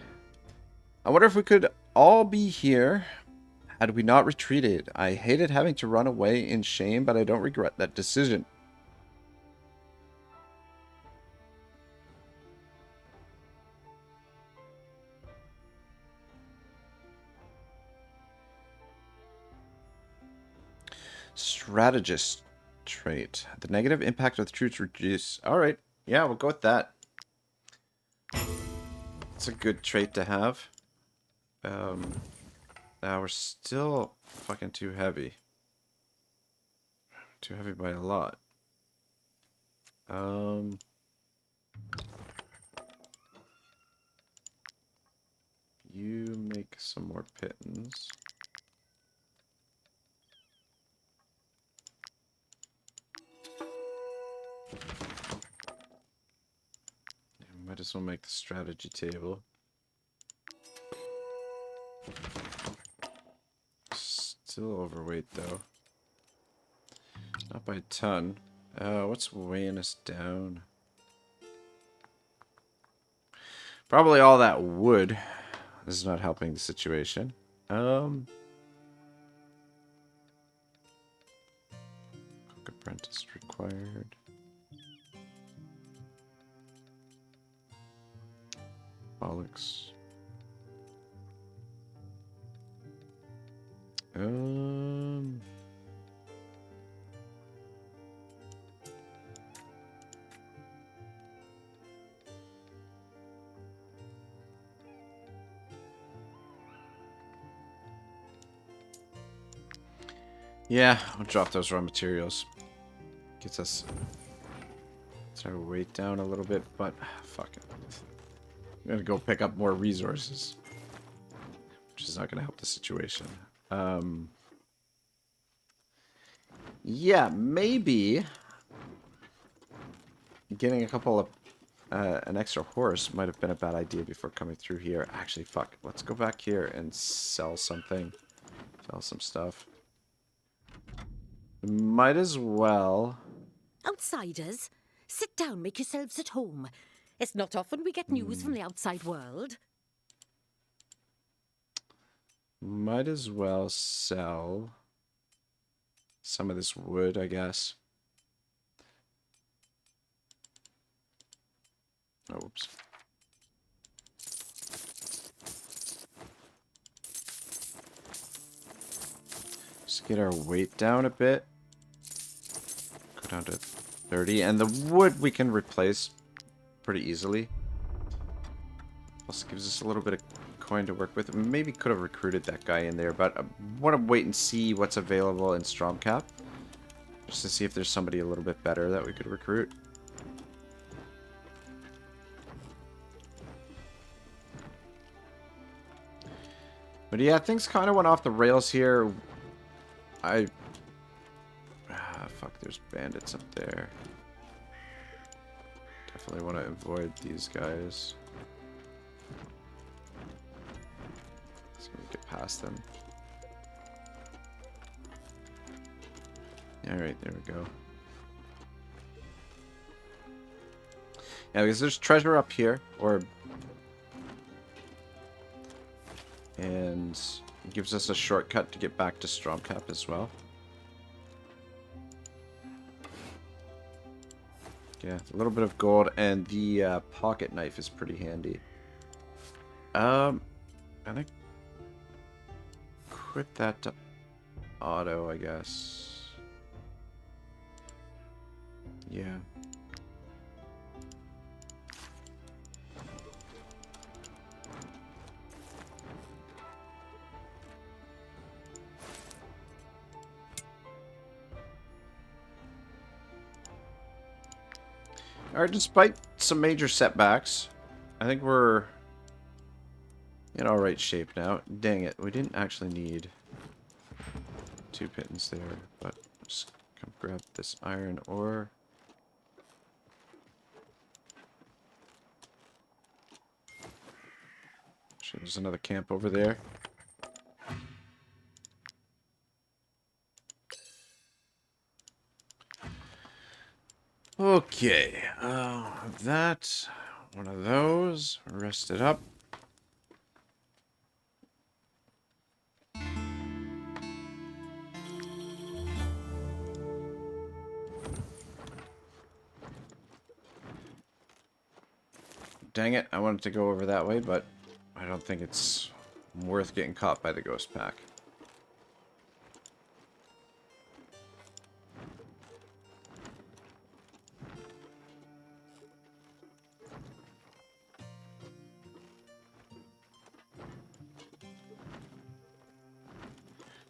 Speaker 1: I wonder if we could all be here had we not retreated. I hated having to run away in shame, but I don't regret that decision. strategist trait. The negative impact of the troops reduce. Alright. Yeah, we'll go with that. It's a good trait to have. Now we're still fucking too heavy. Too heavy by a lot. You make some more pittance. Might as well make the strategy table. Still overweight though. Not by a ton. What's weighing us down? Probably all that wood. This is not helping the situation. Cook apprentice required. Bollocks. Yeah, I'll drop those raw materials. Gets us our weight down a little bit, but fuck it. I'm gonna go pick up more resources, which is not gonna help the situation. Yeah, maybe getting a couple of an extra horse might have been a bad idea before coming through here. Actually, fuck. Let's go back here and sell something. Sell some stuff. Might as well.
Speaker 2: Outsiders, sit down, make yourselves at home. It's not often we get news from the outside world.
Speaker 1: Might as well sell some of this wood, I guess. Oh, oops. Just get our weight down a bit. Go down to 30. And the wood we can replace pretty easily. Also gives us a little bit of coin to work with. Maybe could have recruited that guy in there, but I want to wait and see what's available in Stromcap. Just to see if there's somebody a little bit better that we could recruit. But yeah, things kind of went off the rails here. Fuck, there's bandits up there. Definitely want to avoid these guys. So we get past them. Alright, there we go. Yeah, because there's treasure up here, and it gives us a shortcut to get back to Stromcap as well. Yeah, a little bit of gold, and the pocket knife is pretty handy. I think quit that to Otto, I guess. Yeah. Alright, despite some major setbacks, I think we're in alright shape now. Dang it, we didn't actually need 2 pittance there, but just come grab this iron ore. Actually, there's another camp over there. Okay, that, one of those, rest it up. Dang it, I wanted to go over that way, but I don't think it's worth getting caught by the ghost pack.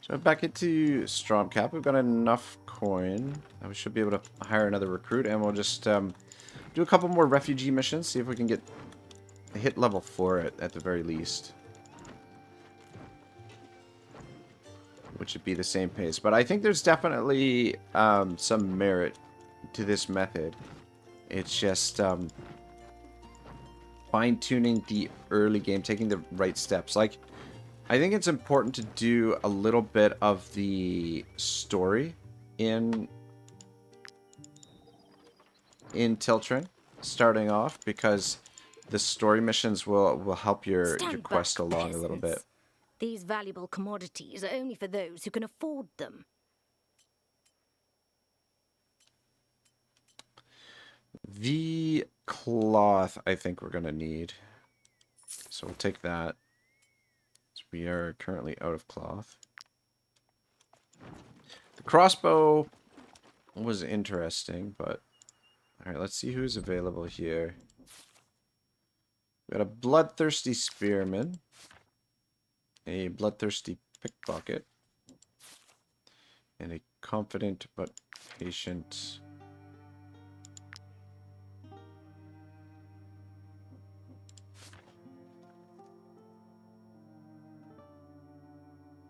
Speaker 1: So back into Stromcap, we've got enough coin. We should be able to hire another recruit, and we'll just do a couple more refugee missions, see if we can get hit level 4 at the very least. Which would be the same pace. But I think there's definitely some merit to this method. It's just fine-tuning the early game, taking the right steps. Like, I think it's important to do a little bit of the story in Tiltrin, starting off, because the story missions will help your quest along a little bit.
Speaker 21: These valuable commodities are only for those who can afford them.
Speaker 1: The cloth, I think we're going to need. So we'll take that. So we are currently out of cloth. The crossbow was interesting, but... Alright, let's see who's available here. We got a bloodthirsty spearman. A bloodthirsty pickpocket. And a confident but patient...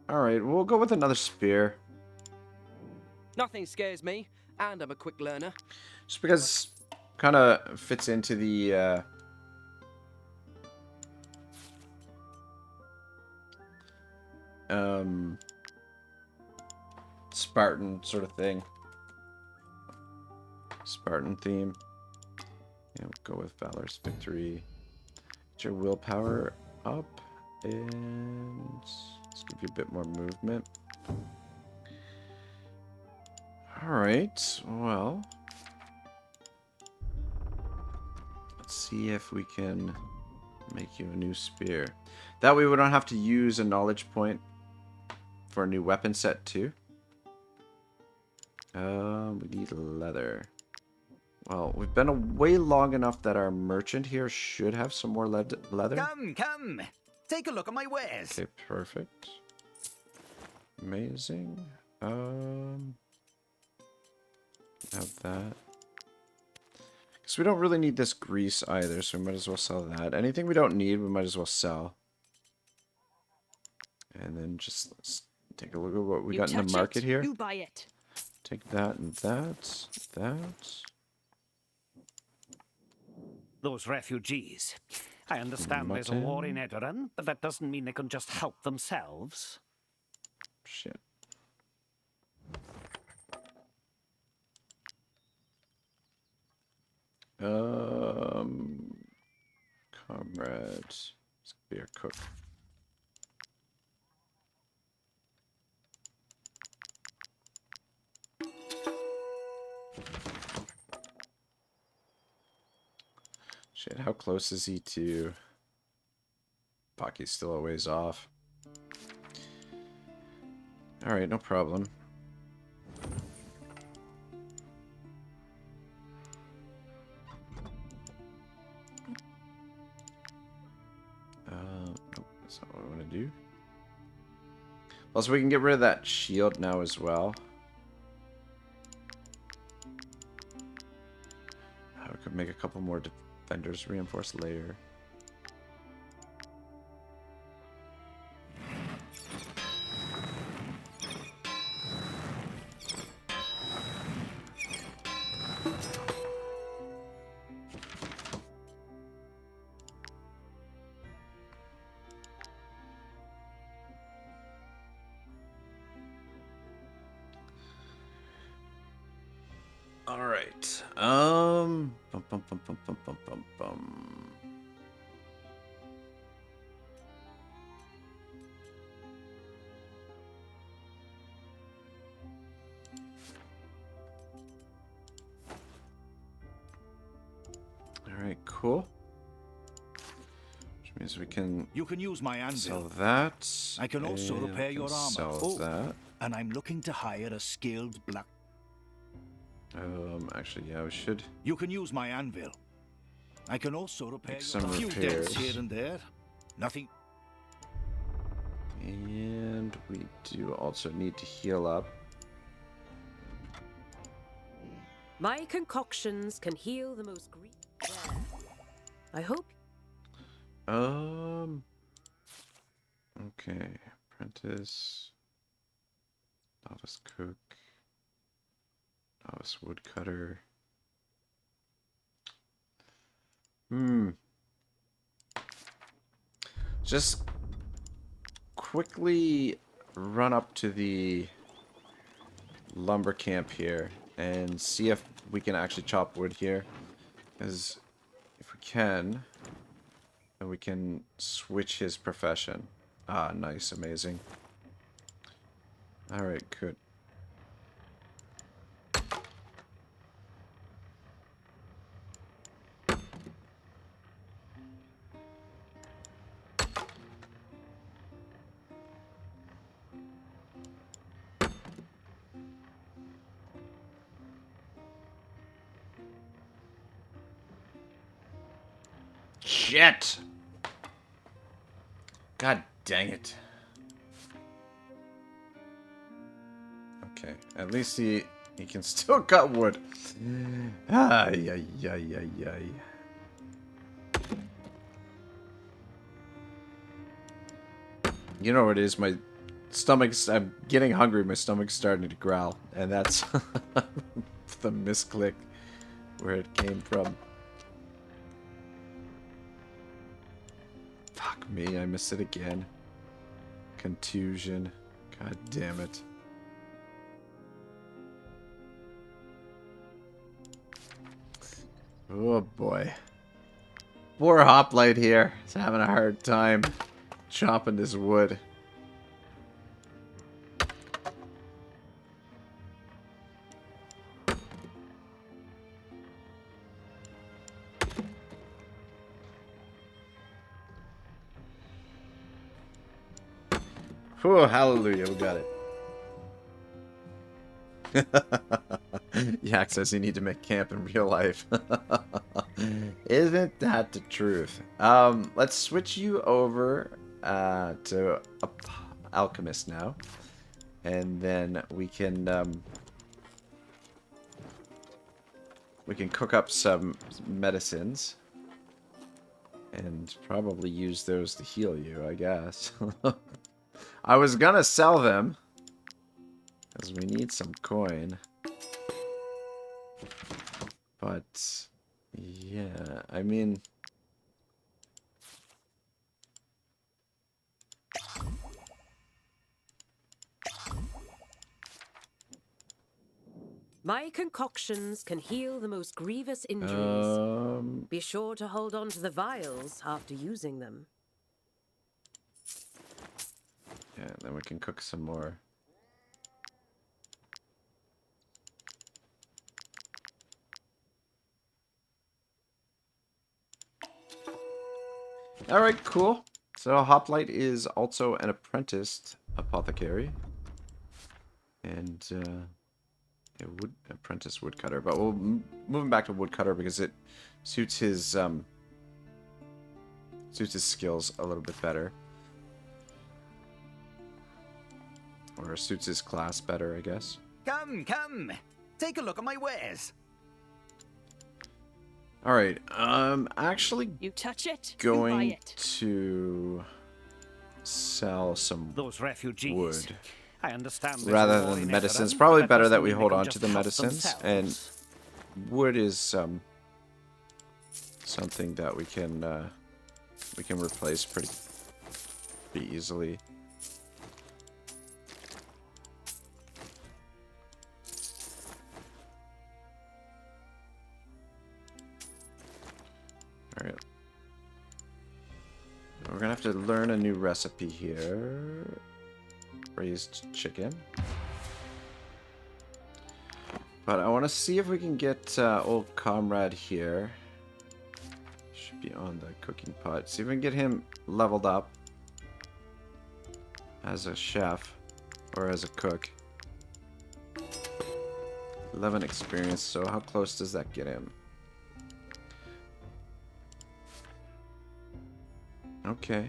Speaker 1: Alright, we'll go with another spear.
Speaker 18: Nothing scares me, and I'm a quick learner.
Speaker 1: Just because it kind of fits into the Spartan sort of thing. Spartan theme. Yeah, we'll go with Valor's Victory. Get your willpower up, and let's give you a bit more movement. Alright, well, let's see if we can make you a new spear. That way we don't have to use a knowledge point for a new weapon set too. We need leather. Well, we've been away long enough that our merchant here should have some more leather.
Speaker 9: Come! Take a look at my wares.
Speaker 1: Okay, perfect. Amazing. Have that. Because we don't really need this grease either, so we might as well sell that. Anything we don't need, we might as well sell. And then just let's take a look at what we got in the market here.
Speaker 15: You buy it.
Speaker 1: Take that and that.
Speaker 14: Those refugees. I understand there's a war in Edoran, but that doesn't mean they can just help themselves.
Speaker 1: Shit. Comrades. Let's be a cook. Shit, how close is he to... Fuck, he's still a ways off. Alright, no problem. Nope, that's not what I want to do. Also, we can get rid of that shield now as well. We could make a couple more defenders reinforce later. Alright. Alright, cool. Which means we can...
Speaker 3: You can use my anvil.
Speaker 1: Sell that.
Speaker 3: I can also repair your armor.
Speaker 1: Sell that.
Speaker 3: And I'm looking to hire a skilled black...
Speaker 1: Actually, yeah, we should...
Speaker 3: You can use my anvil. I can also repair
Speaker 1: some
Speaker 3: a few
Speaker 1: repairs.
Speaker 3: dents here and there. Nothing...
Speaker 1: And we do also need to heal up.
Speaker 2: My concoctions can heal the most grief. I hope.
Speaker 1: Okay. Apprentice. Novice cook. Novice woodcutter. Just quickly run up to the lumber camp here and see if we can actually chop wood here. Because if we can, then we can switch his profession. Ah, nice, amazing. Alright, good. Shit! God dang it. Okay, at least he can still cut wood. Ay, ay, ay, ay, ay. You know what it is? My stomach's... I'm getting hungry. My stomach's starting to growl. And that's the misclick where it came from. Fuck me, I missed it again. Contusion. God damn it. Oh boy. Poor Hoplite here. He's having a hard time chopping this wood. Oh, hallelujah, we got it. Yak says you need to make camp in real life. Isn't that the truth? Let's switch you over to Alchemist now. And then we can cook up some medicines. And probably use those to heal you, I guess. I was gonna sell them, because we need some coin. But, yeah, I mean...
Speaker 2: My concoctions can heal the most grievous injuries. Be sure to hold on to the vials after using them.
Speaker 1: Yeah, then we can cook some more. Alright, cool. So Hoplite is also an apprenticed apothecary. And a apprentice woodcutter. But we'll move him back to woodcutter because it suits his skills a little bit better. Or suits his class better, I guess.
Speaker 9: Come, come. Take a look at my wares.
Speaker 1: Alright, actually
Speaker 15: you touch it,
Speaker 1: going
Speaker 15: you buy it.
Speaker 1: to sell some
Speaker 14: those refugees.
Speaker 1: Wood.
Speaker 14: I understand
Speaker 1: rather than the medicines. Probably better that we hold on to the medicines. And wood is something that we can replace pretty easily. Alright. We're gonna have to learn a new recipe here. Raised chicken. But I want to see if we can get old comrade here. Should be on the cooking pot. See if we can get him leveled up as a chef or as a cook. 11 experience, so how close does that get him? Okay.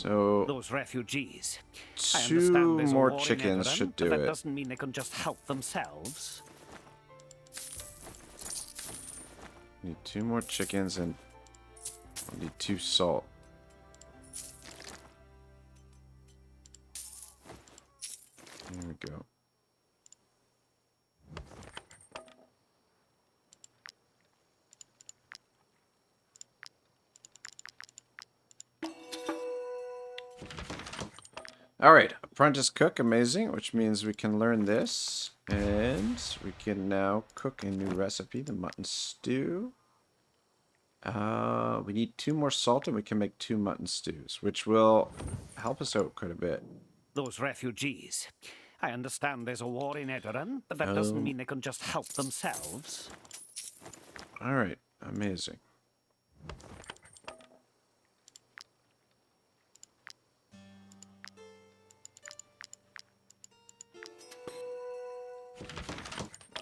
Speaker 1: So
Speaker 14: those refugees. I
Speaker 1: two
Speaker 14: understand there's a
Speaker 1: more
Speaker 14: war in
Speaker 1: chickens
Speaker 14: Edoran,
Speaker 1: should
Speaker 14: but
Speaker 1: do
Speaker 14: that
Speaker 1: it.
Speaker 14: doesn't mean they can just help themselves.
Speaker 1: Need 2 more chickens and I need 2 salt. There we go. Alright, apprentice cook, amazing, which means we can learn this. And we can now cook a new recipe, the mutton stew. We need 2 more salt and we can make 2 mutton stews, which will help us out quite a bit.
Speaker 14: Those refugees. I understand there's a war in Edoran, but that doesn't mean they can just help themselves.
Speaker 1: Alright, amazing.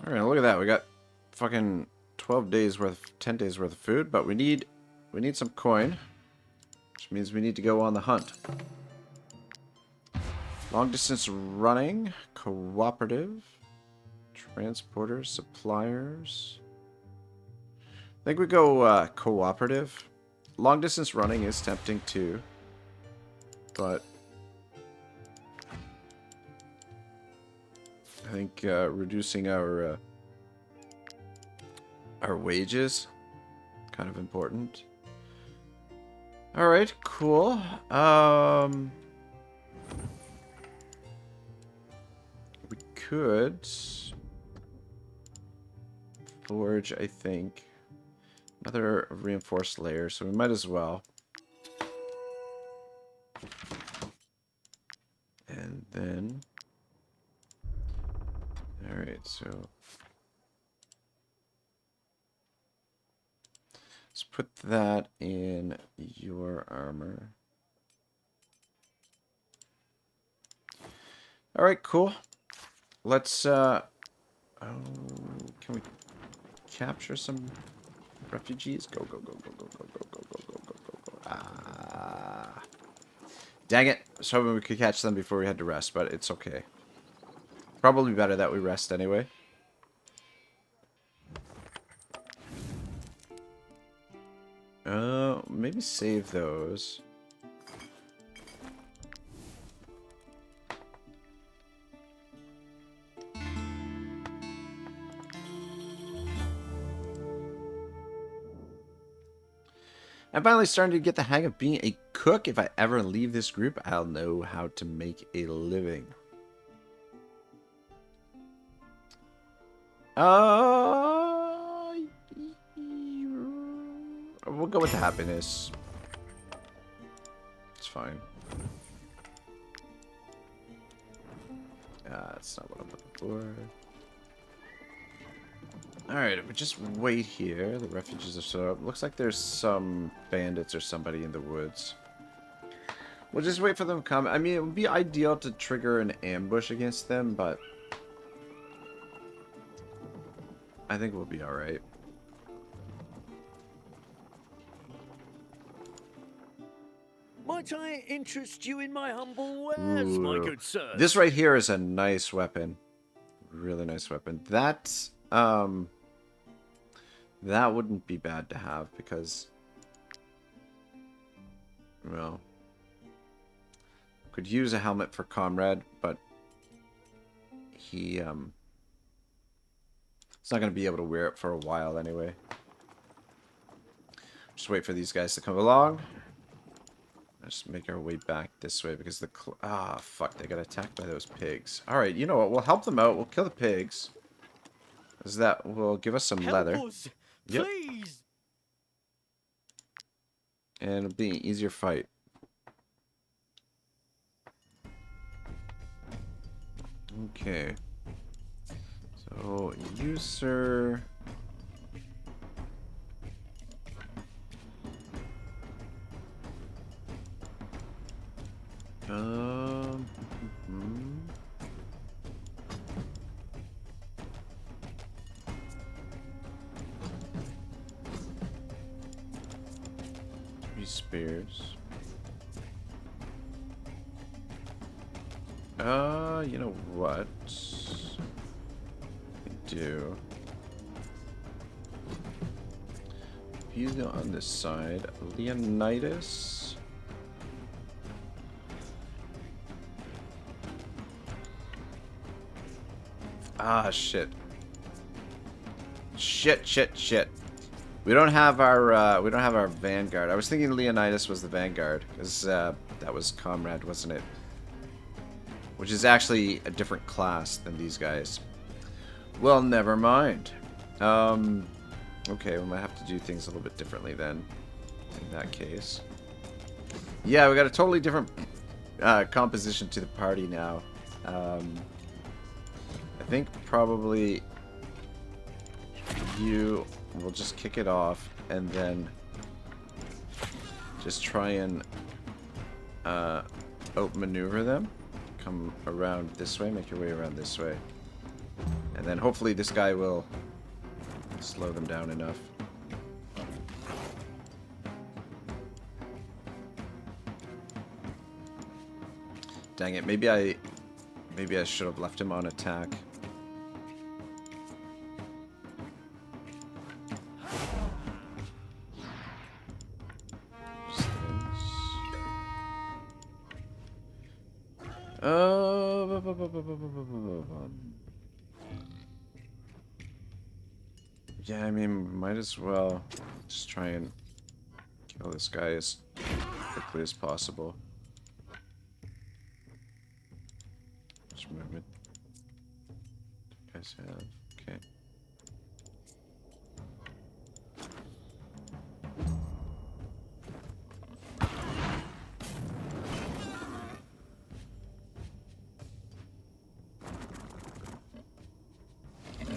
Speaker 1: Alright, look at that. We got fucking 12 days worth, 10 days worth of food, but we need some coin, which means we need to go on the hunt. Long distance running, cooperative, transporters, suppliers. I think we go cooperative. Long distance running is tempting too, but I think reducing our wages kind of important. All right, cool. We could forge, I think, another reinforced layer, so we might as well. And then, all right, so let's put that in your armor. All right, cool. Let's can we capture some refugees? Go, go, go, go, go, go, go, go, go, go, go, go, go. Ah. Dang it. I was hoping we could catch them before we had to rest, but it's okay. Probably better that we rest anyway. Maybe save those. I'm finally starting to get the hang of being a cook. If I ever leave this group, I'll know how to make a living. We'll go with the happiness. It's fine. That's not what I'm looking for. Alright, we just wait here. The refugees are set up. Looks like there's some bandits or somebody in the woods. We'll just wait for them to come. I mean, it would be ideal to trigger an ambush against them, but I think we'll be alright.
Speaker 19: Might I interest you in my humble wares, my good sir?
Speaker 1: This right here is a nice weapon. Really nice weapon. That wouldn't be bad to have because, well, could use a helmet for Comrade, but he's not going to be able to wear it for a while anyway. Just wait for these guys to come along. Let's make our way back this way because the fuck, they got attacked by those pigs. All right, you know what? We'll help them out. We'll kill the pigs. Because that will give us some leather. Yep.
Speaker 19: Please.
Speaker 1: And it'll be an easier fight. Okay. So, you, sir. Three spears. You know what? Do he's on this side. Leonidas. Ah, shit. Shit. We don't have our vanguard. I was thinking Leonidas was the vanguard because that was Comrade, wasn't it? Which is actually a different class than these guys. Well, never mind. Okay, we might have to do things a little bit differently then. In that case. Yeah, we got a totally different composition to the party now. I think probably you will just kick it off and then just try and outmaneuver them. Come around this way, make your way around this way. And then hopefully this guy will slow them down enough. Dang it, maybe I should have left him on attack. Yeah, I mean, might as well just try and kill this guy as quickly as possible. Which movement do you guys have? Okay.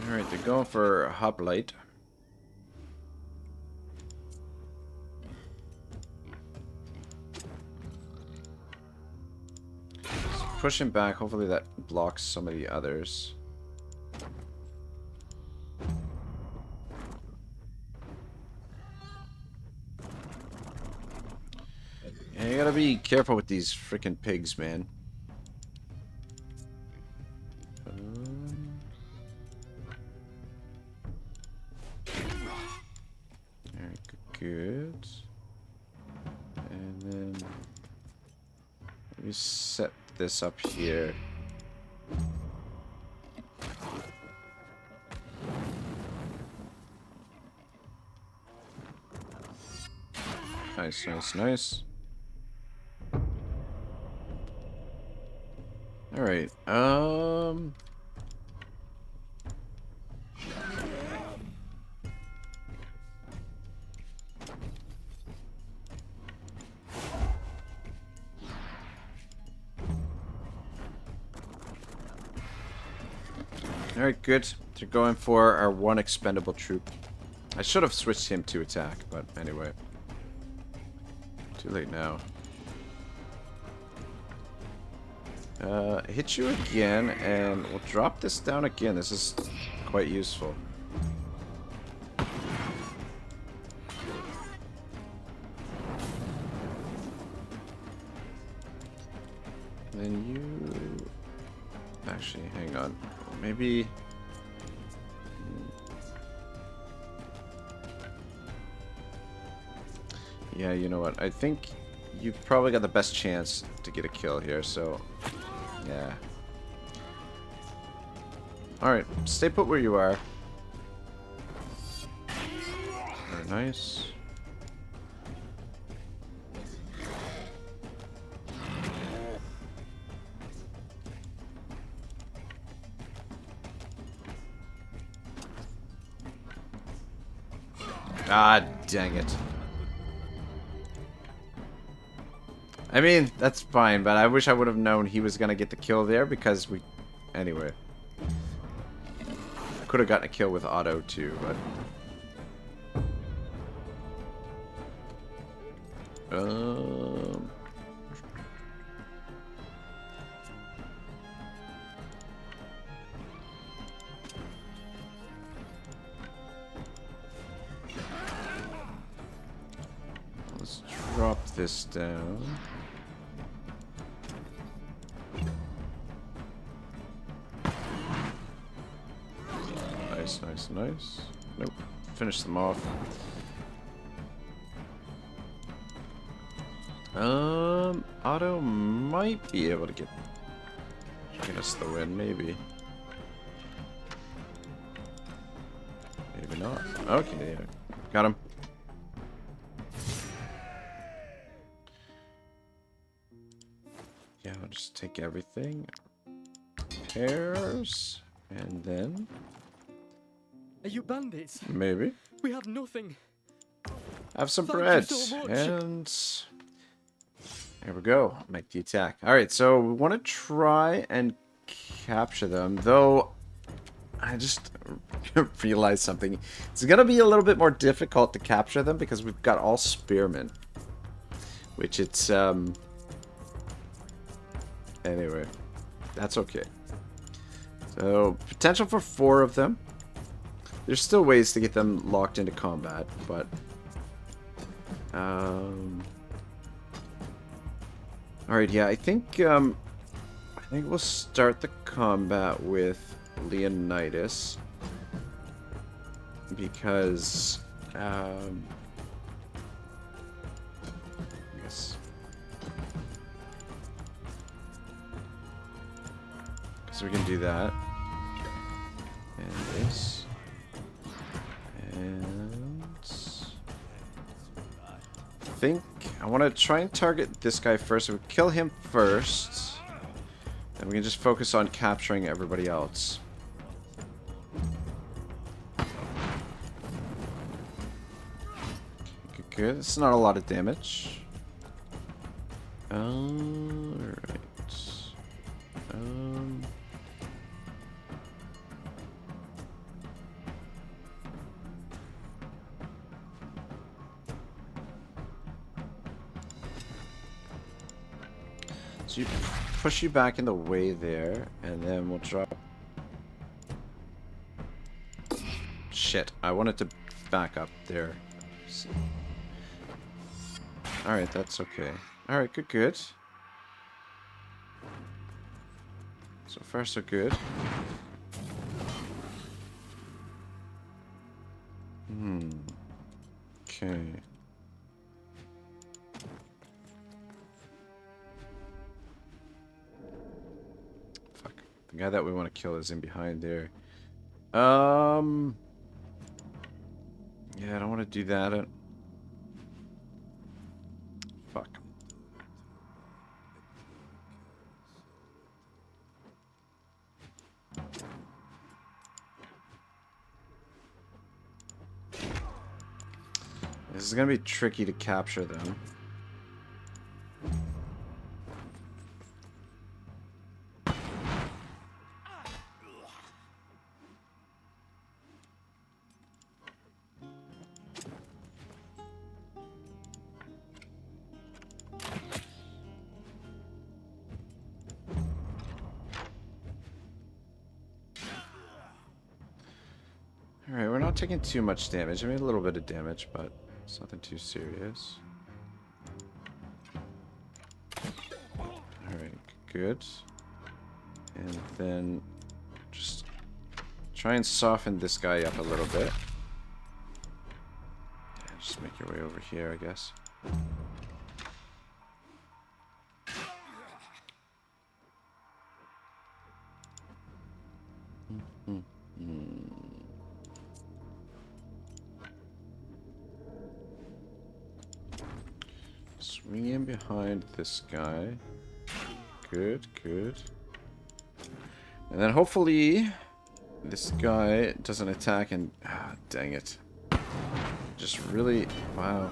Speaker 1: Alright, they're going for hoplite. Push him back, hopefully that blocks some of the others. Yeah, you gotta be careful with these freaking pigs, man. Alright, good. And then let me set this up here. Nice. Alright, Alright, good. They're going for our one expendable troop. I should have switched him to attack, but anyway. Too late now. Hit you again, and we'll drop this down again. This is quite useful. Then you... Actually, hang on. Maybe... Yeah, you know what? I think you've probably got the best chance to get a kill here, so... Yeah. Alright, stay put where you are. Very nice. Ah, dang it. I mean, that's fine, but I wish I would have known he was gonna get the kill there because we... Anyway. I could have gotten a kill with Otto too, but... Let's drop this down. nice, nice. Nope. Finish them off. Otto might be able to get us the win, maybe. Maybe not. Okay, yeah. Got him. Yeah, I'll just take everything. Pairs. And then...
Speaker 6: Are you bandits?
Speaker 1: Maybe.
Speaker 6: We have nothing.
Speaker 1: Have some
Speaker 6: Thank
Speaker 1: bread.
Speaker 6: you so much.
Speaker 1: And... there we go. Make the attack. Alright, so we want to try and capture them. Though, I just realized something. It's going to be a little bit more difficult to capture them because we've got all spearmen. Which it's... anyway, that's okay. So, potential for 4 of them. There's still ways to get them locked into combat, but... Alright, yeah, I think we'll start the combat with Leonidas. Because, I guess... so we can do that. And this. And... I think I want to try and target this guy first. So we kill him first. Then we can just focus on capturing everybody else. Good, good. It's not a lot of damage. Alright. So you push you back in the way there, and then we'll drop. Shit, I wanted to back up there. Alright, that's okay. Alright, good, good. So far, so good. Okay. Fuck. The guy that we want to kill is in behind there. Yeah, I don't want to do that. Fuck. This is gonna be tricky to capture them. Alright, we're not taking too much damage. I made a little bit of damage, but it's nothing too serious. Alright, good. And then just try and soften this guy up a little bit. Yeah, just make your way over here, I guess. Swing in behind this guy. Good, good. And then hopefully this guy doesn't attack and... ah, dang it. Just really... wow.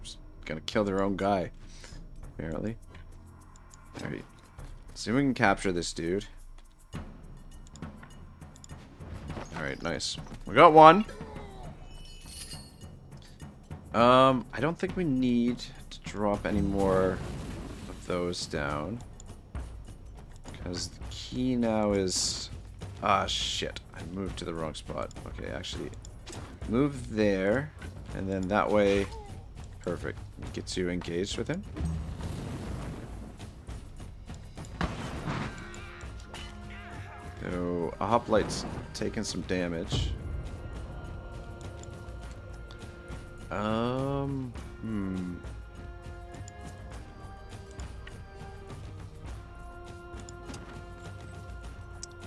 Speaker 1: Just gonna kill their own guy, apparently. Alright. See if we can capture this dude. Alright, nice. We got one. I don't think we need to drop any more of those down. Because the key now is... ah, shit. I moved to the wrong spot. Okay, actually, move there. And then that way... perfect. Gets you engaged with him. So, a hoplite's taking some damage.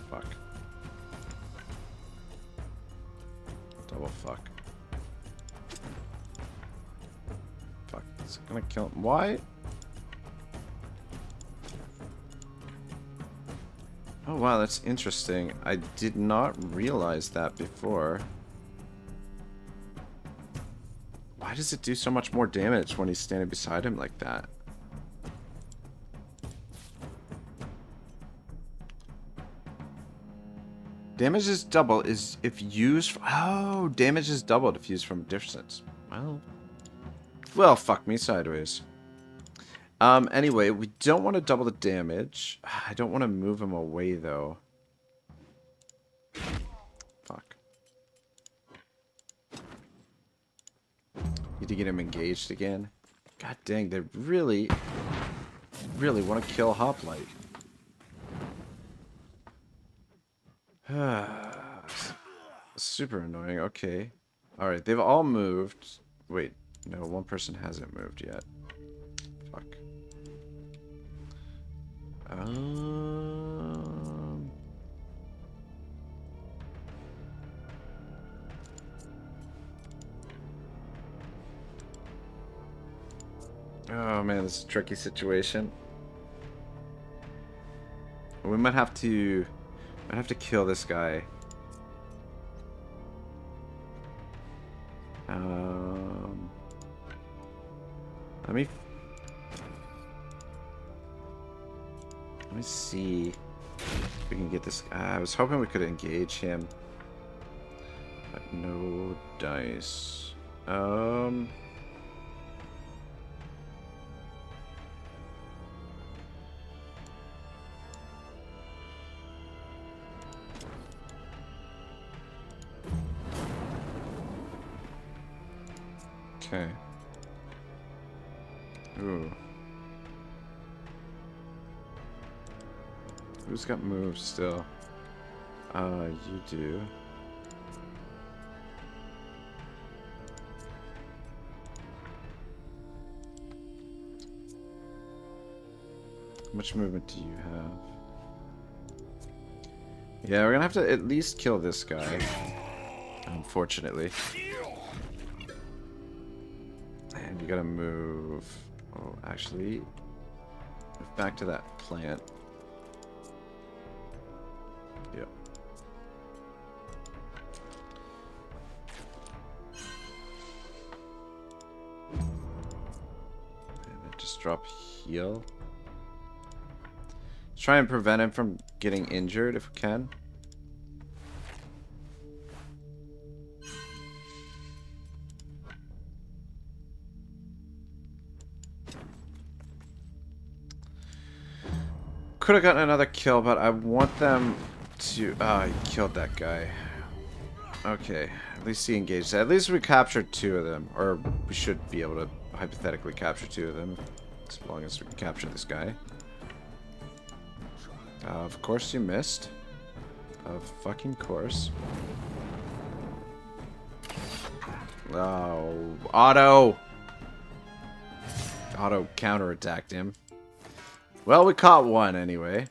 Speaker 1: Fuck. Double fuck. Fuck. It's gonna kill him. Why? Oh wow, that's interesting. I did not realize that before. Why does it do so much more damage when he's standing beside him like that? Damage is double is if used. Oh, damage is doubled if used from a distance. Well, fuck me sideways. Anyway, we don't want to double the damage. I don't want to move him away though. Fuck. Need to get him engaged again. God dang, they really want to kill Hoplite. Super annoying. Okay. Alright, they've all moved. Wait, no, one person hasn't moved yet. Fuck. Oh man, this is a tricky situation. We might have to kill this guy. Let me see if we can get this. I was hoping we could engage him, but no dice. Okay. Ooh. Who's got moves still? You do. How much movement do you have? Yeah, we're gonna have to at least kill this guy. Unfortunately. And you gotta move. Oh, actually, move back to that plant. Yep. And then just drop heal. Let's try and prevent him from getting injured if we can. Could have gotten another kill, but I want them to... Oh, he killed that guy. Okay, at least he engaged. At least we captured 2 of them. Or we should be able to hypothetically capture 2 of them. As long as we can capture this guy. Of course you missed. Of fucking course. Oh, Otto! Otto counterattacked him. Well, we caught one anyway.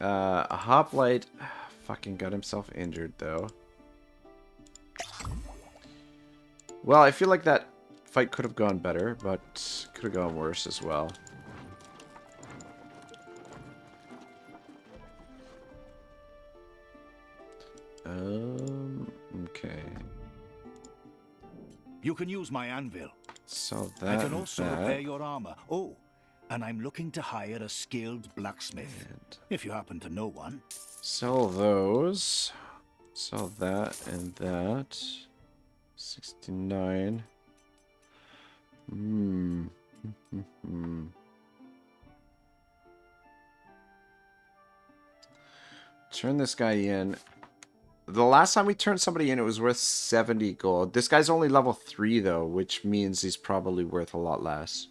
Speaker 1: A hoplite fucking got himself injured though. Well, I feel like that fight could have gone better, but could have gone worse as well. Okay.
Speaker 3: You can use my anvil.
Speaker 1: So that
Speaker 3: I can also repair your armor. Oh, and I'm looking to hire a skilled blacksmith, if you happen to know one.
Speaker 1: Sell those. Sell that and that. 69. Turn this guy in. The last time we turned somebody in, it was worth 70 gold. This guy's only level 3, though, which means he's probably worth a lot less.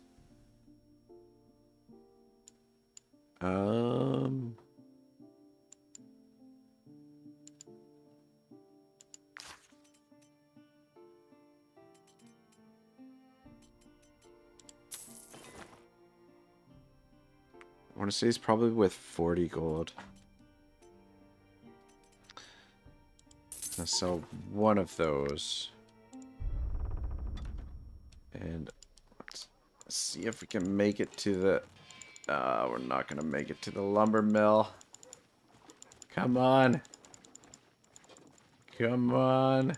Speaker 1: want to say he's probably with 40 gold. I'll sell one of those. And let's see if we can make it to the... we're not going to make it to the lumber mill. Come on. Come on.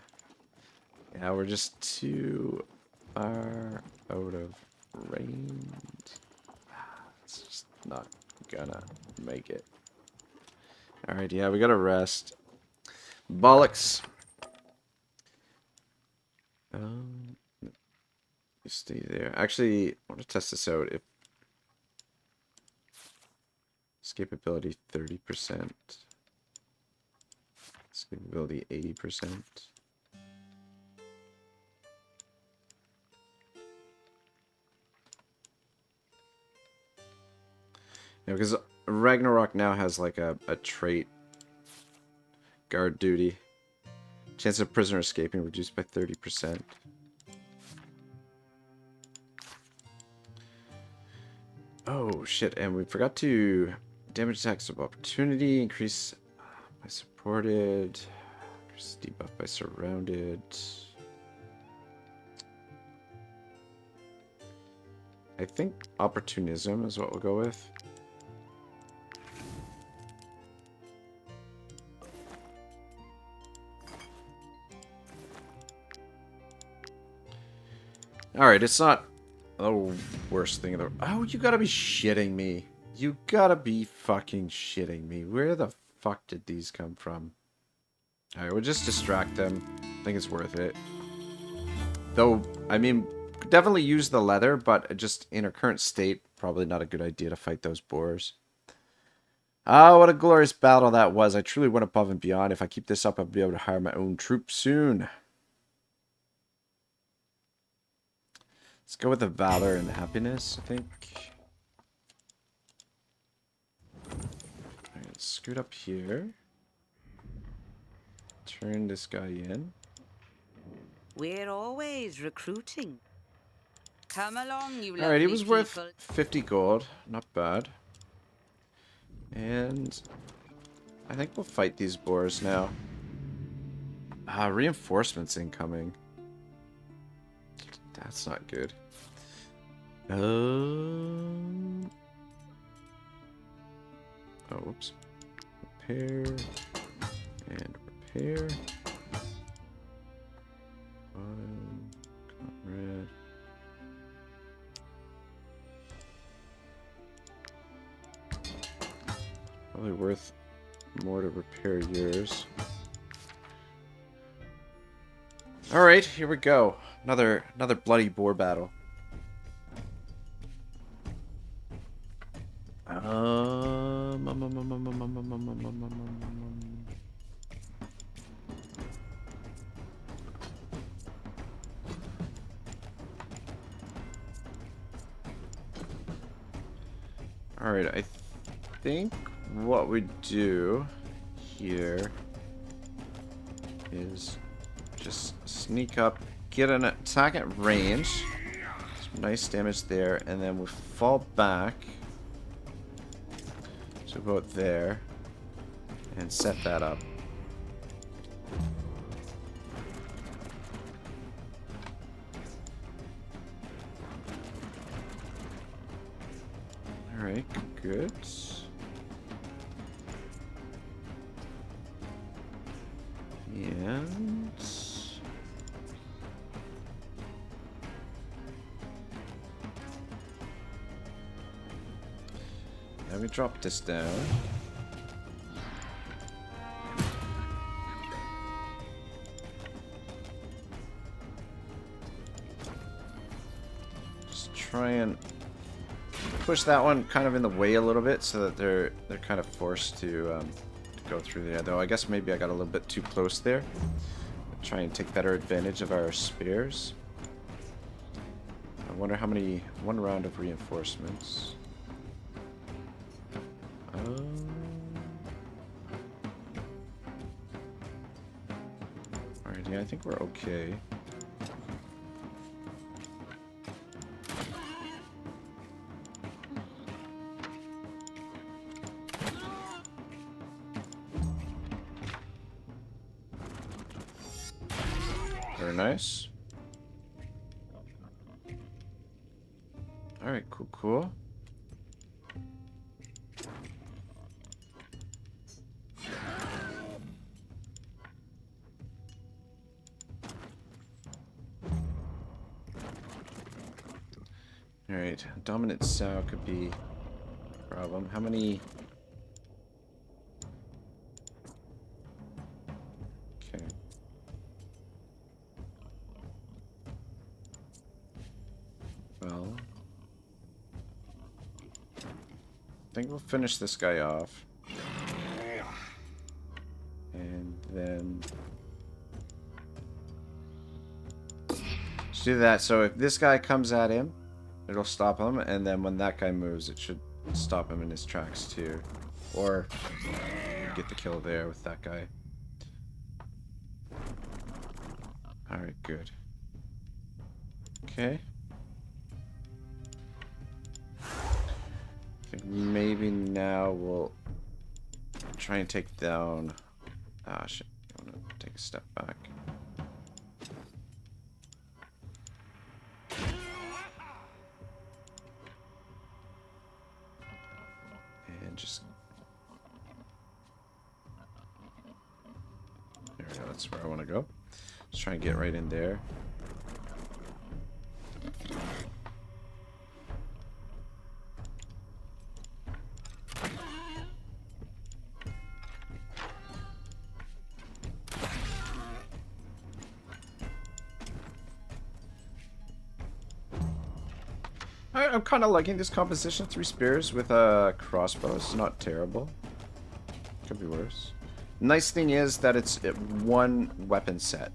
Speaker 1: Yeah, we're just too far out of range. It's just not gonna make it. Alright, yeah, we gotta rest. Bollocks. You stay there. Actually, I want to test this out. If escapability 30%. Escapability 80%. Yeah, because Ragnarok now has like a trait. Guard duty. Chance of prisoner escaping reduced by 30%. Oh shit, and we forgot to damage attacks of opportunity, increase by supported, increase debuff by surrounded. I think opportunism is what we'll go with. Alright, it's not the worst thing in the world. Oh, you gotta be shitting me. You gotta be fucking shitting me. Where the fuck did these come from? Alright, we'll just distract them. I think it's worth it. Though, I mean, definitely use the leather, but just in our current state, probably not a good idea to fight those boars. Ah, what a glorious battle that was. I truly went above and beyond. If I keep this up, I'll be able to hire my own troops soon. Let's go with the valor and the happiness, I think. Alright, let's scoot up here. Turn this guy in.
Speaker 7: We're always recruiting. Come along, you lovely
Speaker 1: Alright, he was worth
Speaker 7: people.
Speaker 1: 50 gold. Not bad. And I think we'll fight these boars now. Reinforcements incoming. That's not good. Oh, oops. Repair. And repair. Red. Probably worth more to repair yours. Alright, here we go. Another bloody boar battle. Alright, I think what we do here is just sneak up, get an attack at range, some nice damage there, and then we fall back to about there and set that up. Alright, good. And let me drop this down. Just try and push that one kind of in the way a little bit so that they're kind of forced to go through there. Though I guess maybe I got a little bit too close there. Try and take better advantage of our spares. I wonder how many... one round of reinforcements. Alright, yeah, I think we're okay. Very nice. Alright, cool, cool. Alright, dominant sow could be a problem. How many... Okay. Well... I think we'll finish this guy off. And then... Let's do that. So if this guy comes at him, it'll stop him, and then when that guy moves, it should stop him in his tracks too. Or get the kill there with that guy. Alright, good. Okay. I think maybe now we'll try and take down... Ah, shit. I want to take a step back. And just... There we go, that's where I want to go. Just try and get right in there. I'm kind of liking this composition. 3 spears with a crossbow. It's not terrible. Could be worse. Nice thing is that it's one weapon set.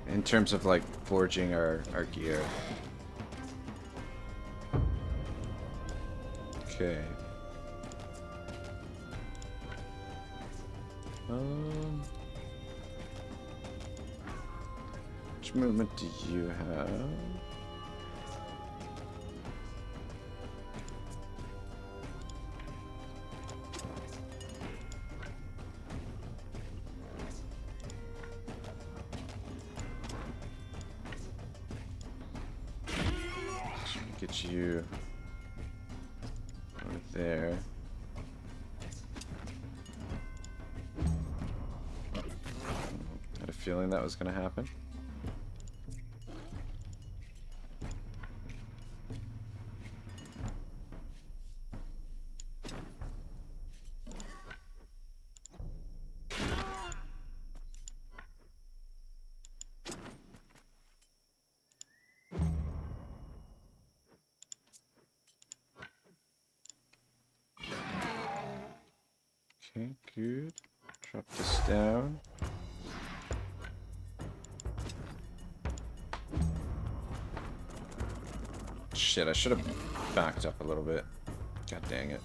Speaker 1: In terms of like forging our gear. Okay. Which movement do you have? Get you over there. Had a feeling that was going to happen. Okay, good. Drop this down. Shit, I should have backed up a little bit. God dang it.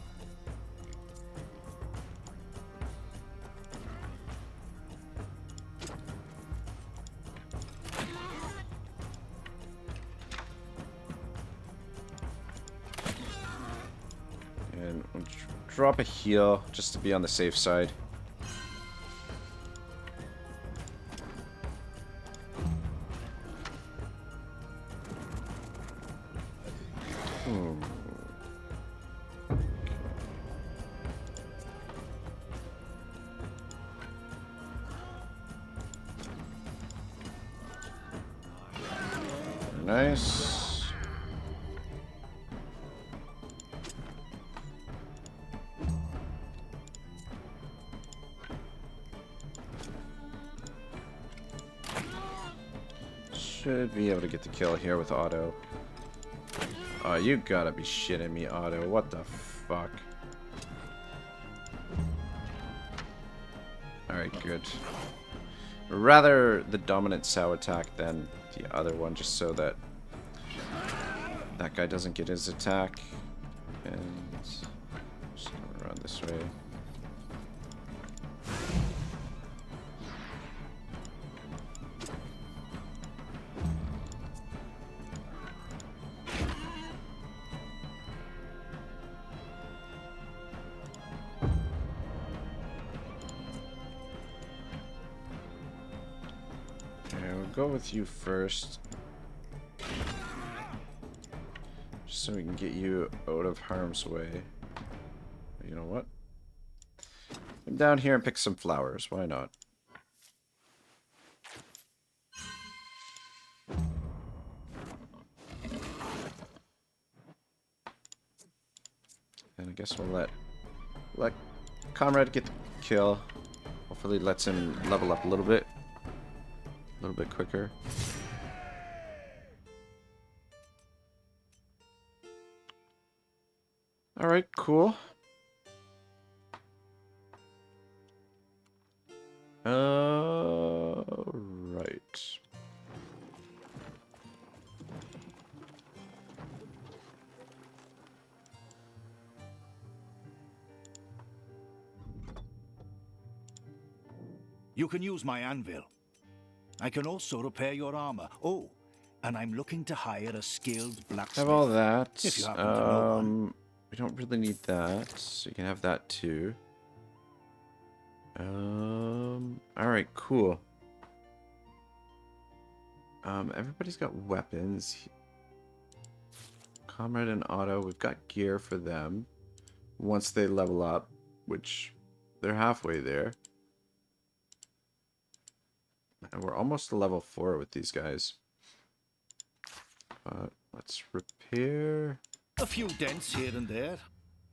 Speaker 1: And we'll drop a heal just to be on the safe side. Nice. Should be able to get the kill here with Otto. Oh, you gotta be shitting me, Otto. What the fuck? Alright, good. Rather the dominant sow attack than the other one, just so that that guy doesn't get his attack. And just gonna run this way. go with you first. Just so we can get you out of harm's way. You know what? Come down here and pick some flowers. Why not? And I guess we'll let Comrade get the kill. Hopefully lets him level up a little bit quicker. All right, cool. Right.
Speaker 3: You can use my anvil. I can also repair your armor. Oh, and I'm looking to hire a skilled blacksmith.
Speaker 1: Have all that.
Speaker 3: If you happen to know one.
Speaker 1: We don't really need that, so you can have that too. Alright, cool. Everybody's got weapons. Comrade and Otto, we've got gear for them. Once they level up, which they're halfway there. And we're almost to level 4 with these guys. Let's repair.
Speaker 3: A few dents here and there.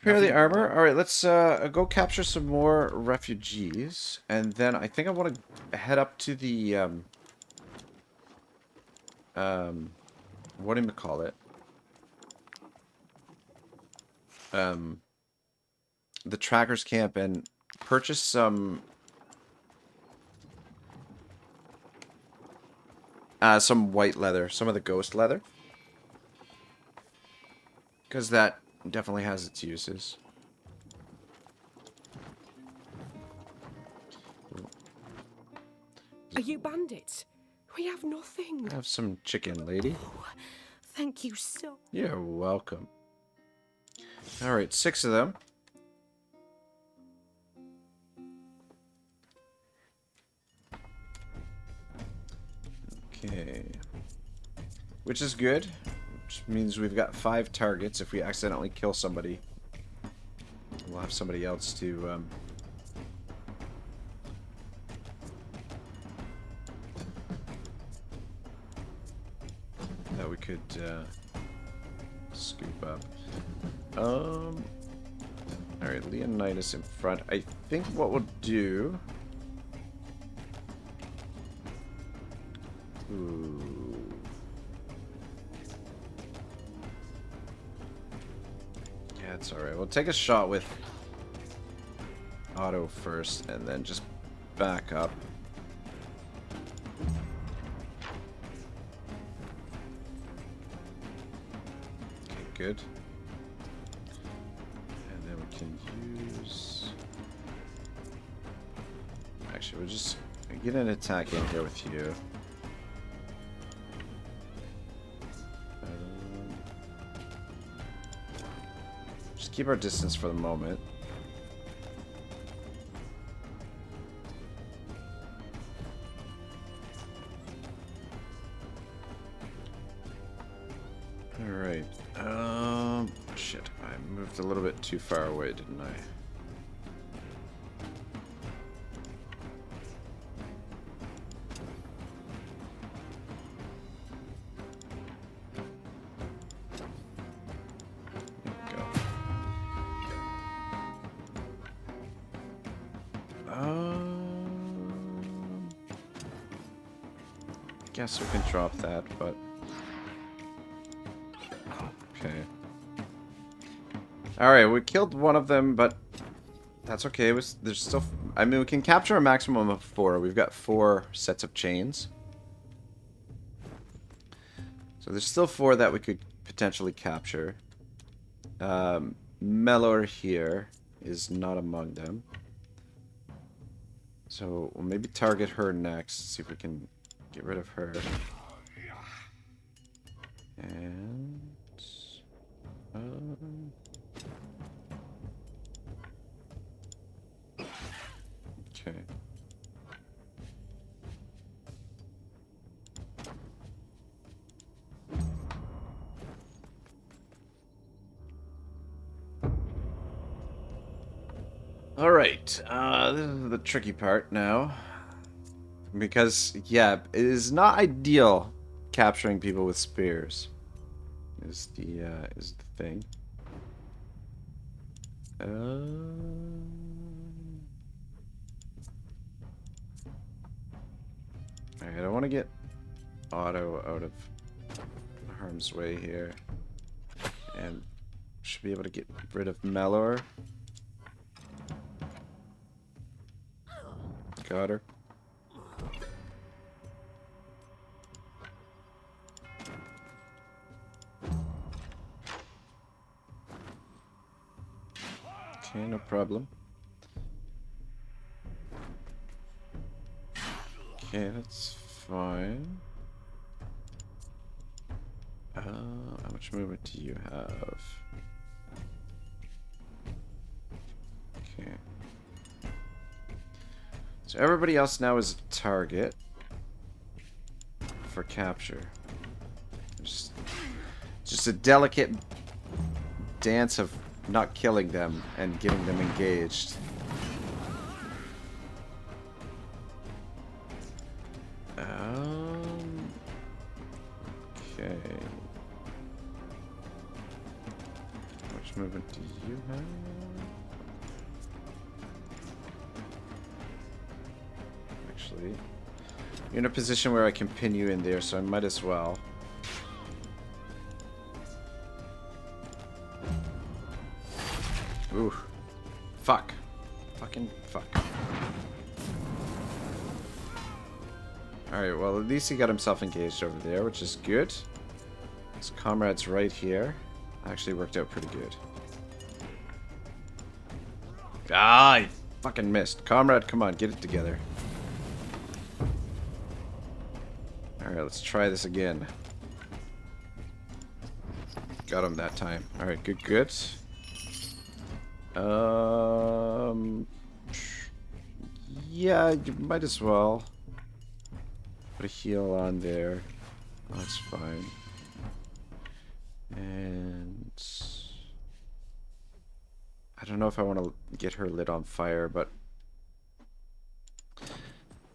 Speaker 1: Repair the armor. All right, let's go capture some more refugees, and then I think I want to head up to the what do you call it? The trackers camp and purchase some white leather, some of the ghost leather, because that definitely has its uses.
Speaker 15: Are you bandits? We have nothing.
Speaker 1: Have some chicken, lady.
Speaker 15: Oh, thank you so.
Speaker 1: You're welcome. All right, 6 of them. Okay. Which is good. Which means we've got 5 targets. If we accidentally kill somebody, we'll have somebody else to that we could scoop up. Alright, Leonidas in front. I think what we'll do... Ooh. Yeah, it's alright. We'll take a shot with Otto first, and then just back up. Okay, good. And then we can use... Actually, we'll just get an attack in here with you. Just keep our distance for the moment. Alright. Shit. I moved a little bit too far away, didn't I? Guess we can drop that, but okay. All right, we killed one of them, but that's okay. There's still, I mean, we can capture a maximum of 4. We've got 4 sets of chains, so there's still 4 that we could potentially capture. Mellor here is not among them, so we'll maybe target her next. See if we can get rid of her. And okay. Alright, this is the tricky part now. Because, yeah, it is not ideal capturing people with spears. Is the thing. Alright, I want to get Otto out of harm's way here. And should be able to get rid of Melor. Got her. Okay, no problem. Okay, that's fine. How much movement do you have? Okay. So everybody else now is a target for capture. Just a delicate dance of not killing them and getting them engaged. Okay. How much movement do you have? Actually, you're in a position where I can pin you in there, so I might as well. Ooh. Fuck. Fucking fuck. Alright, well, at least he got himself engaged over there, which is good. His comrade's right here. Actually worked out pretty good. Ah, I fucking missed. Comrade, come on, get it together. Alright, let's try this again. Got him that time. Alright, good, good. Yeah, you might as well put a heal on there. Oh, that's fine. And I don't know if I want to get her lit on fire, but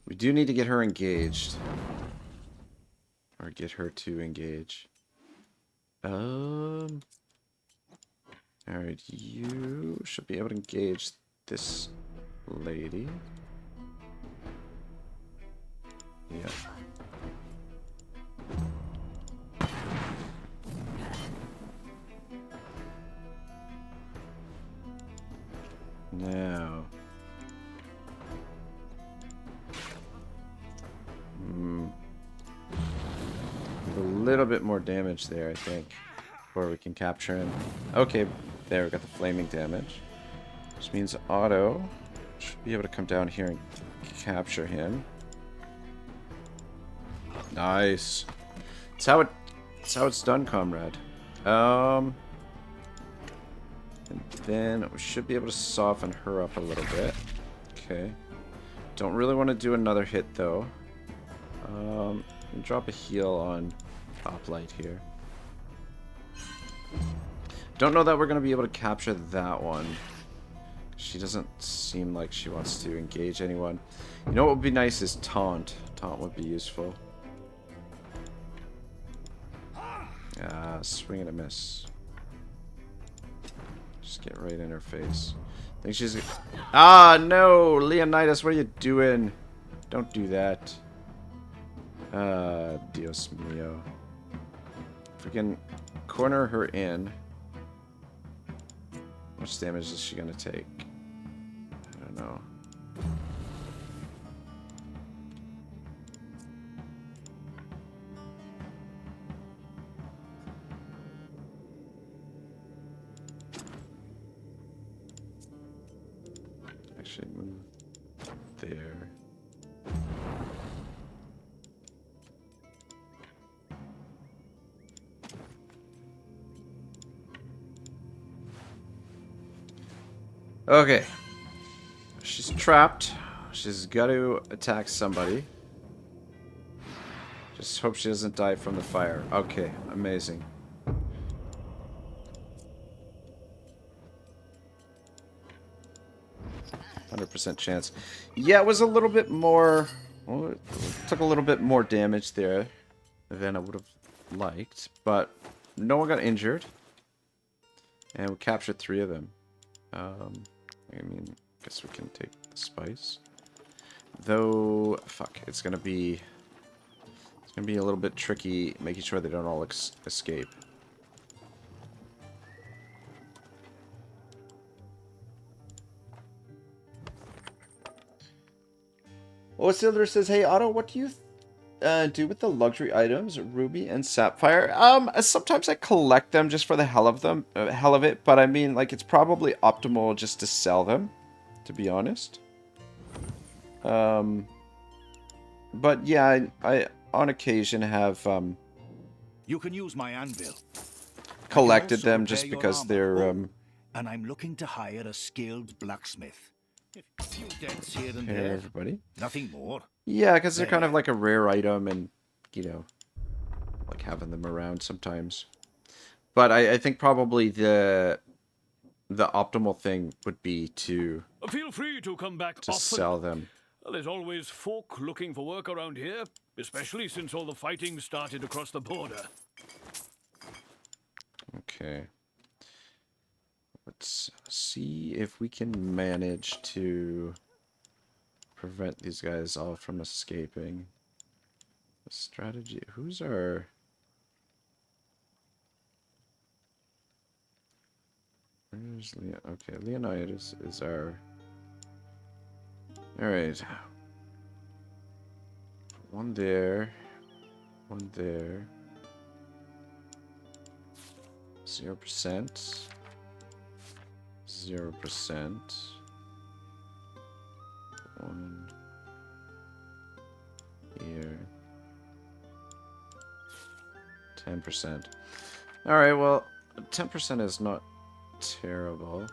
Speaker 1: we do need to get her engaged. Or get her to engage. Alright, you should be able to engage this lady. Yeah. Now. A little bit more damage there, I think, before we can capture him. Okay, there we got the flaming damage. Which means Otto should be able to come down here and capture him. Nice. That's how it's done, comrade. And then we should be able to soften her up a little bit. Okay. Don't really want to do another hit though. Drop a heal on Hoplite here. Don't know that we're going to be able to capture that one. She doesn't seem like she wants to engage anyone. You know what would be nice is taunt. Taunt would be useful. Swing and a miss. Just get right in her face. I think she's... Ah, no! Leonidas, what are you doing? Don't do that. Dios mío. Freaking corner her in. How much damage is she gonna take? I don't know. Actually move there. Okay. She's trapped. She's got to attack somebody. Just hope she doesn't die from the fire. Okay, amazing. 0% chance. Yeah, it was a little bit more... Well, it took a little bit more damage there than I would have liked. But no one got injured. And we captured 3 of them. I mean, I guess we can take the spice. Though, fuck, it's gonna be a little bit tricky making sure they don't all escape. Oh, Silver says, "Hey Otto, what do you do with the luxury items, ruby and sapphire?" Sometimes I collect them just for the hell of it. But I mean, like, it's probably optimal just to sell them, to be honest. But yeah, I on occasion have
Speaker 3: You can use my anvil.
Speaker 1: collected them just because they're
Speaker 3: and I'm looking to hire a skilled blacksmith. A few dents here and
Speaker 1: Hey,
Speaker 3: there.
Speaker 1: everybody.
Speaker 3: Nothing more.
Speaker 1: Yeah, because they're kind of like a rare item, and you know, like having them around sometimes. But I think probably the optimal thing would be to
Speaker 11: Feel free to come back often.
Speaker 1: sell them.
Speaker 11: There's always folk looking for work around here, especially since all the fighting started across the border.
Speaker 1: Okay. Let's see if we can manage to prevent these guys all from escaping. The strategy. Who's our... Where's Leon? Okay, Leonidas is our... Alright. One there. One there. 0%. 0%. One here. 10%. Alright, well, 10% is not terrible.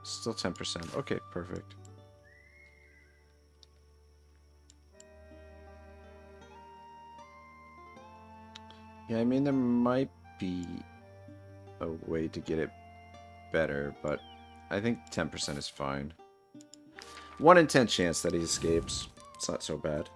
Speaker 1: Still 10%. Okay, perfect. Yeah, I mean, there might be a way to get it better, but I think 10% is fine. 1 in 10 chance that he escapes. It's not so bad.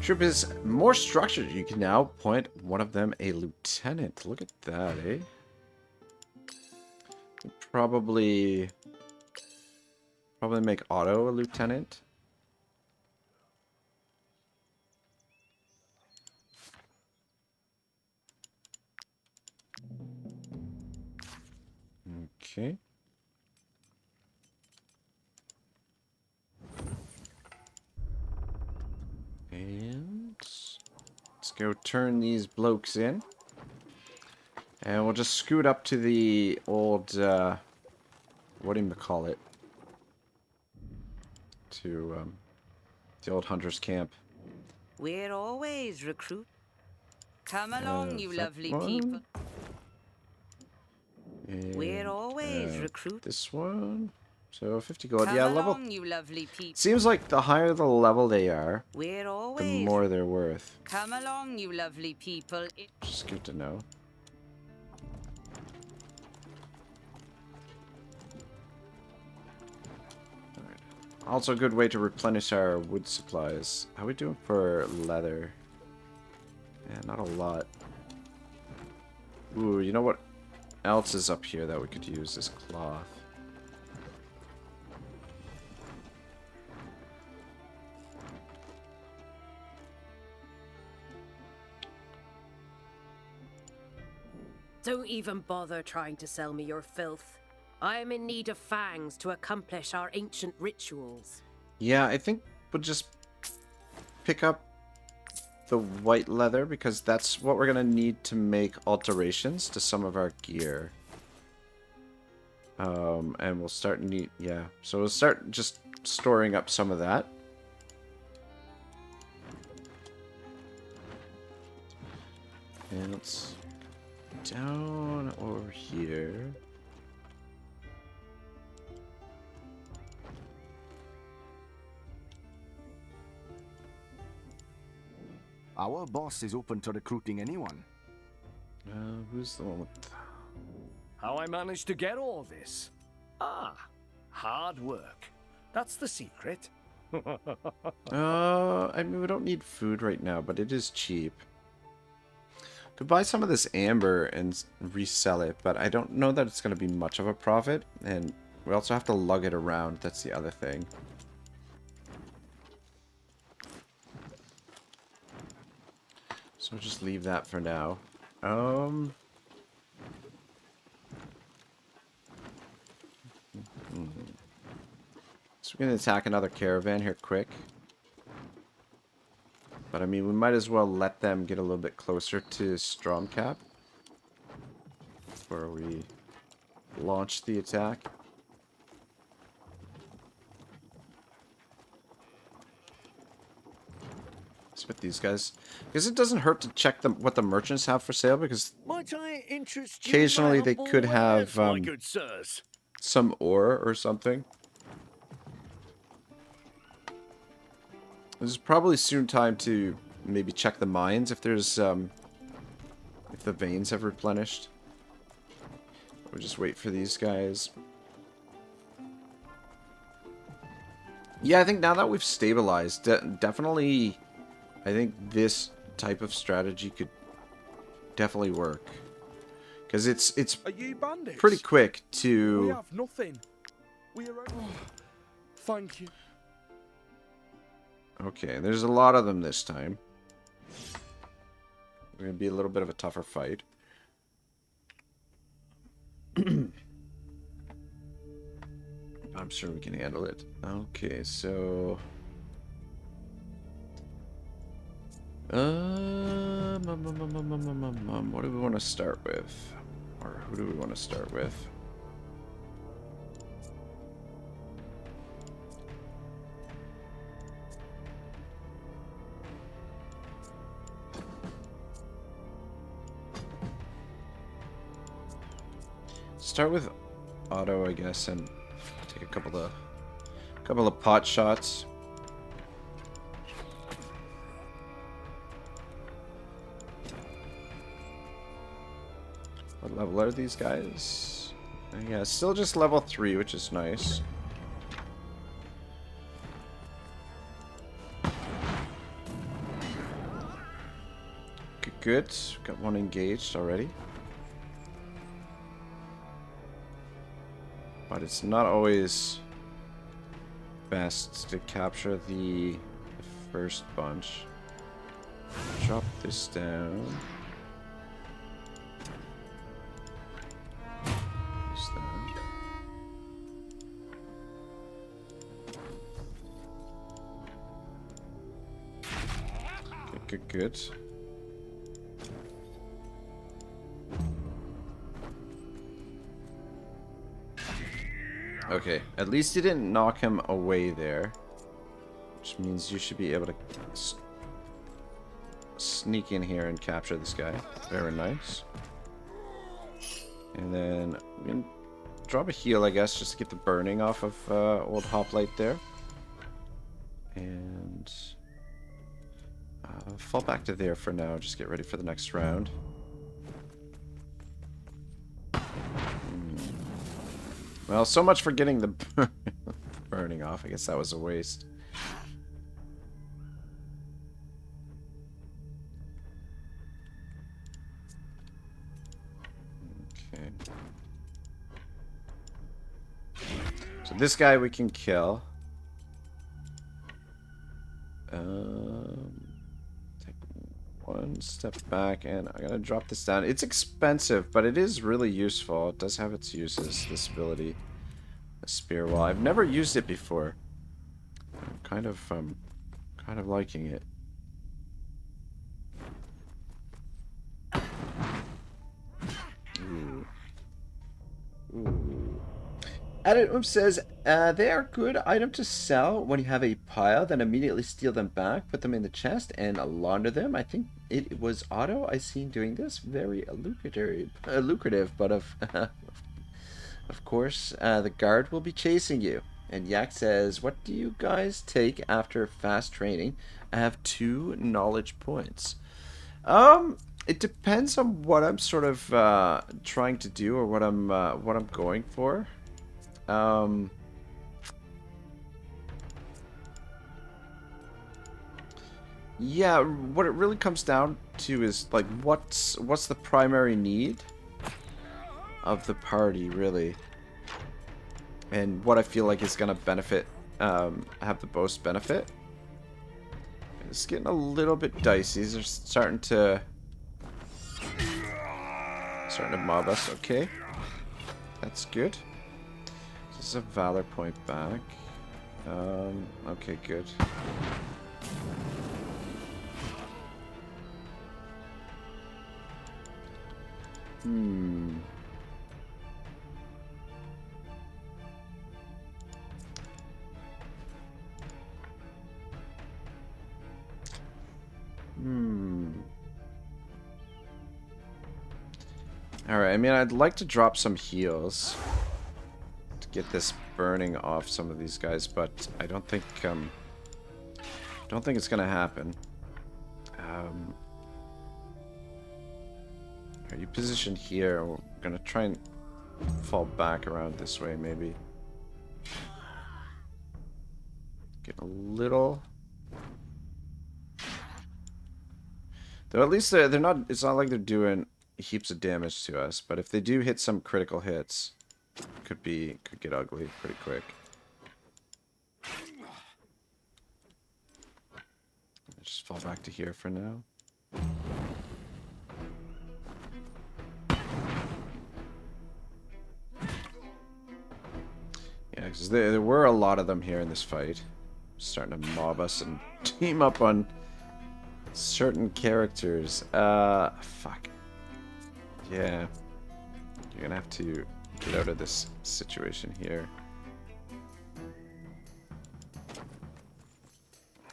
Speaker 1: Troop is more structured. You can now appoint one of them a lieutenant. Look at that, eh? Probably make Otto a lieutenant. Okay. And let's go turn these blokes in. And we'll just scoot up to the old, what do you call it? To, the old hunter's camp.
Speaker 7: We're always recruit. Come along, you lovely
Speaker 1: one.
Speaker 7: people.
Speaker 1: And,
Speaker 7: We're always recruit.
Speaker 1: This one. So 50 gold.
Speaker 7: Come
Speaker 1: Yeah,
Speaker 7: along,
Speaker 1: level.
Speaker 7: you lovely people.
Speaker 1: Seems like the higher the level they are,
Speaker 7: We're
Speaker 1: the
Speaker 7: always
Speaker 1: more they're worth.
Speaker 7: Come along, you lovely people.
Speaker 1: Which is good to know. Alright. Also a good way to replenish our wood supplies. How are we doing for leather? Yeah, not a lot. Ooh, you know what else is up here that we could use? This cloth.
Speaker 2: Don't even bother trying to sell me your filth. I am in need of fangs to accomplish our ancient rituals.
Speaker 1: Yeah, I think we'll just pick up the white leather because that's what we're gonna need to make alterations to some of our gear. And we'll start so we'll start just storing up some of that. And let's down over here.
Speaker 16: Our boss is open to recruiting anyone.
Speaker 1: Who's the one with...
Speaker 19: How I managed to get all this? Ah, hard work. That's the secret.
Speaker 1: I mean, we don't need food right now, but it is cheap. Could buy some of this amber and resell it, but I don't know that it's going to be much of a profit, and we also have to lug it around. That's the other thing. So we'll just leave that for now. So we're going to attack another caravan here quick. But I mean, we might as well let them get a little bit closer to Stromcap before we launch the attack. Let's with these guys. Because it doesn't hurt to check them what the merchants have for sale, because
Speaker 19: Might I interest you
Speaker 1: occasionally
Speaker 19: in my
Speaker 1: they
Speaker 19: humble
Speaker 1: could
Speaker 19: wares,
Speaker 1: have
Speaker 19: my good sirs?
Speaker 1: some ore or something. There's probably soon time to maybe check the mines if there's if the veins have replenished. We'll just wait for these guys. Yeah, I think now that we've stabilized, definitely, I think this type of strategy could definitely work. Because it's
Speaker 10: Are you bandits?
Speaker 1: pretty quick to...
Speaker 10: We have nothing. We are... Oh, thank you.
Speaker 1: Okay, there's a lot of them this time. We're going to be a little bit of a tougher fight. I'm sure we can handle it. Okay, so... what do we want to start with? Or who do we want to start with? Start with Otto, I guess, and take a couple of pot shots. What level are these guys? Yeah, still just level 3, which is nice. Good. Got one engaged already. But it's not always best to capture the first bunch. Drop this down. Use that. Good, good, good. Okay, at least you didn't knock him away there. Which means you should be able to sneak in here and capture this guy. Very nice. And then I'm going to drop a heal, I guess, just to get the burning off of old Hoplite there. And fall back to there for now. Just get ready for the next round. Well, so much for getting the burning off. I guess that was a waste. Okay. So this guy we can kill. Take one step back, and I'm gonna drop this down. It's expensive, but it is really useful. It does have its uses, this ability. The spear wall. I've never used it before. I'm kind of liking it. Ooh. Ooh. Adam says, they are good item to sell when you have a pile, then immediately steal them back, put them in the chest, and launder them. I think it was Otto I seen doing this. Very lucrative, but of course, the guard will be chasing you. And Yak says, what do you guys take after fast training? I have 2 knowledge points. It depends on what I'm sort of trying to do or what I'm going for. Yeah, what it really comes down to is like what's the primary need of the party, really, and what I feel like is gonna benefit, have the most benefit. It's getting a little bit dicey. They're starting to mob us. Okay, that's good. This is a valor point back. Okay, good. Alright, I mean, I'd like to drop some heals to get this burning off some of these guys, but I don't think it's gonna happen. Are you positioned here? We're gonna try and fall back around this way, maybe. Get a little. Though at least they're not. It's not like they're doing heaps of damage to us. But if they do hit some critical hits, could get ugly pretty quick. Just fall back to here for now. Yeah, because there were a lot of them here in this fight. Starting to mob us and team up on certain characters. Fuck. Yeah. You're gonna have to get out of this situation here.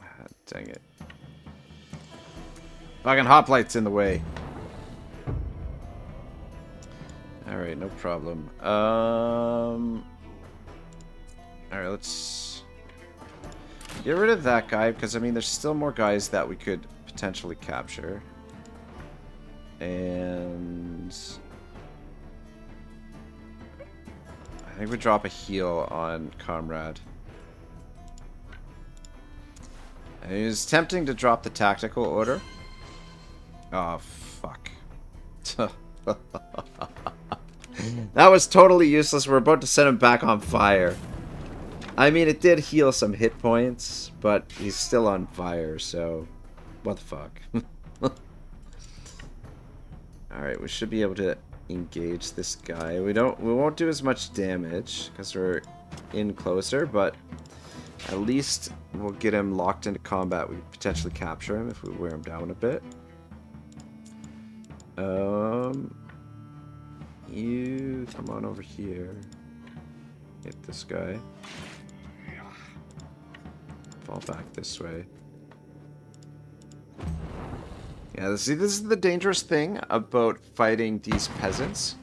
Speaker 1: Ah, dang it. Fucking hoplite's in the way. Alright, no problem. Alright, let's get rid of that guy, because I mean there's still more guys that we could potentially capture. And I think we drop a heal on Comrade. And it was tempting to drop the tactical order. Oh, fuck. That was totally useless. We're about to set him back on fire. I mean, it did heal some hit points, but he's still on fire, so what the fuck. Alright, we should be able to engage this guy. We won't do as much damage because we're in closer, but at least we'll get him locked into combat. We could potentially capture him if we wear him down a bit. You come on over here. Hit this guy. Fall back this way. Yeah, see, this is the dangerous thing about fighting these peasants,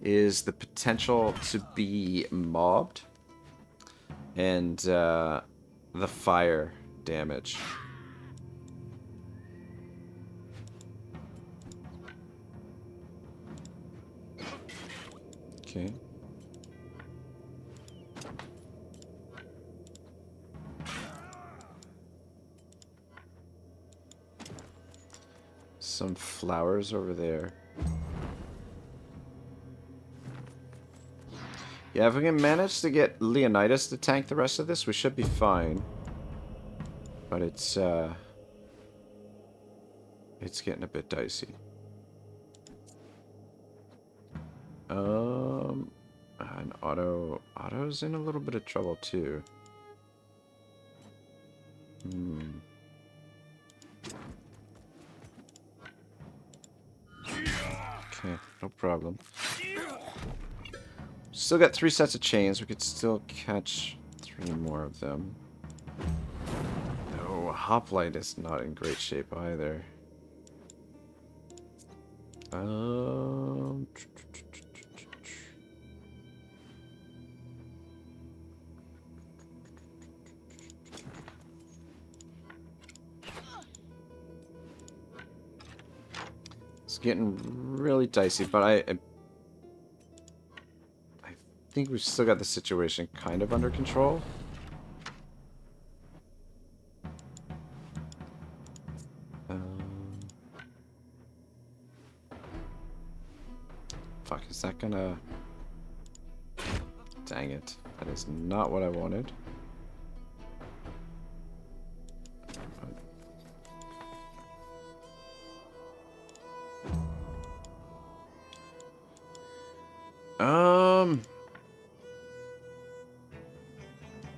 Speaker 1: is the potential to be mobbed and the fire damage. Okay. Some flowers over there. Yeah, if we can manage to get Leonidas to tank the rest of this, we should be fine. But it's getting a bit dicey. And Otto's in a little bit of trouble too. Okay, no problem. Still got 3 sets of chains. We could still catch 3 more of them. No, Hoplite is not in great shape either. Okay. It's getting really dicey, but I think we've still got the situation kind of under control. Fuck, is that gonna... Dang it. That is not what I wanted.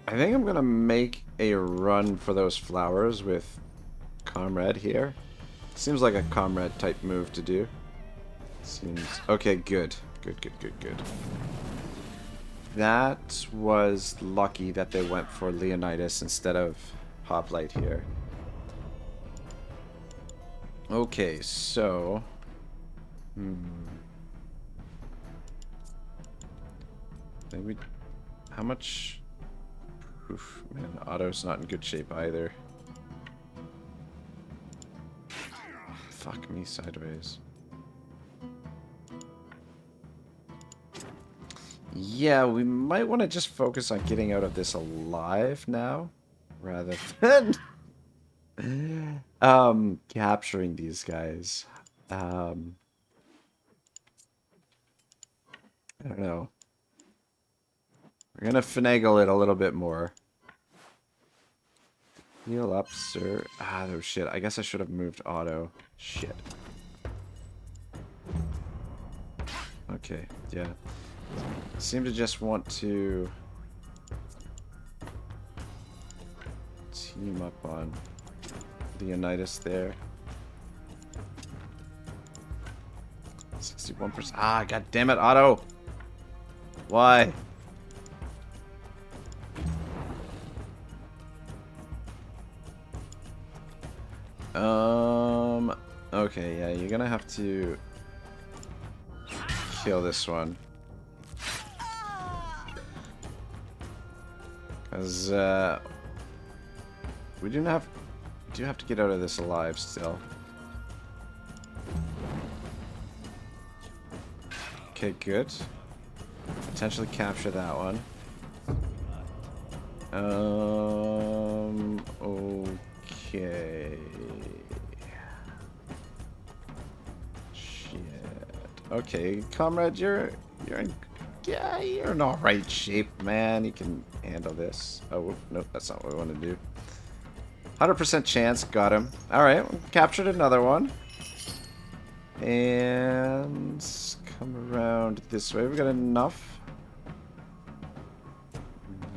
Speaker 1: I think I'm gonna make a run for those flowers with Comrade here. Seems like a Comrade type move to do. Seems... Okay, good. Good. That was lucky that they went for Leonidas instead of Hoplite here. Okay, so... Maybe... How much... Oof, man, Otto's not in good shape either. Fuck me sideways. Yeah, we might want to just focus on getting out of this alive now, rather than capturing these guys. I don't know. We're gonna finagle it a little bit more. Heal up, sir. Ah, no shit. I guess I should have moved Otto. Shit. Okay, yeah. Seem to just want to team up on Leonidas there. 61%. Ah, god damn it, Otto! Why? Okay, yeah, you're gonna have to kill this one. Because, we do have to get out of this alive still. Okay, good. Potentially capture that one. Okay. Shit. Okay, comrade, you're in all right shape, man. You can handle this. Oh, no, that's not what we want to do. 100% chance. Got him. Alright, captured another one. And come around this way. We've got enough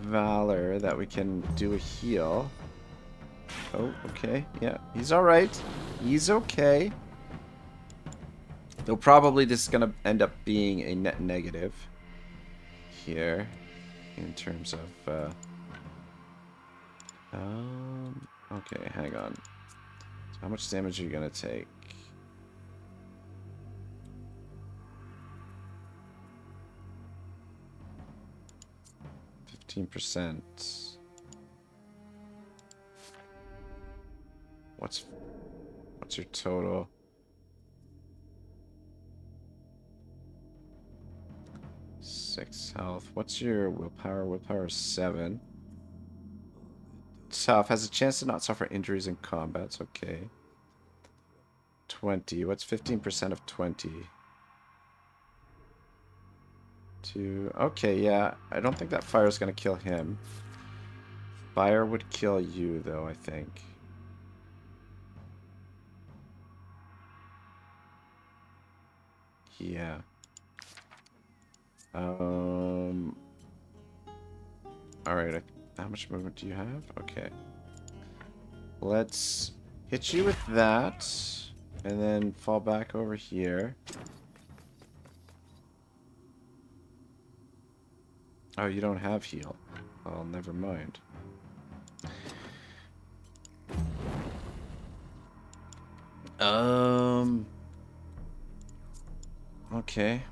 Speaker 1: valor that we can do a heal. Oh, okay. Yeah, he's alright. He's okay. Though probably this is going to end up being a net negative here in terms of okay, hang on. So how much damage are you gonna take? %. What's your total? Six health. What's your willpower? Willpower is 7. Tough. Has a chance to not suffer injuries in combat. It's okay. 20. What's 15% of 20? 2. Okay, yeah. I don't think that fire is going to kill him. Fire would kill you, though, I think. Yeah. Alright, how much movement do you have? Okay. Let's hit you with that, and then fall back over here. Oh, you don't have heal. Oh, never mind. Okay.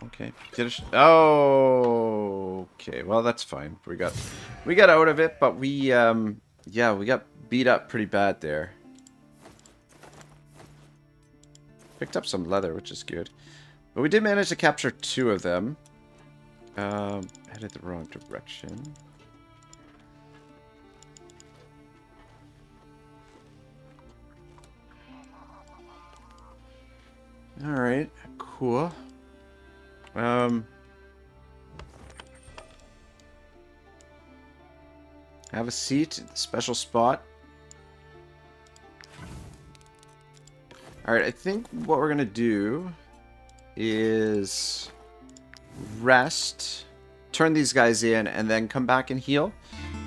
Speaker 1: Okay. Oh. Okay. Well, that's fine. We got out of it, but we yeah, we got beat up pretty bad there. Picked up some leather, which is good. But we did manage to capture 2 of them. Headed the wrong direction. Alright, cool. Have a seat at the special spot. Alright, I think what we're gonna do is rest, turn these guys in, and then come back and heal.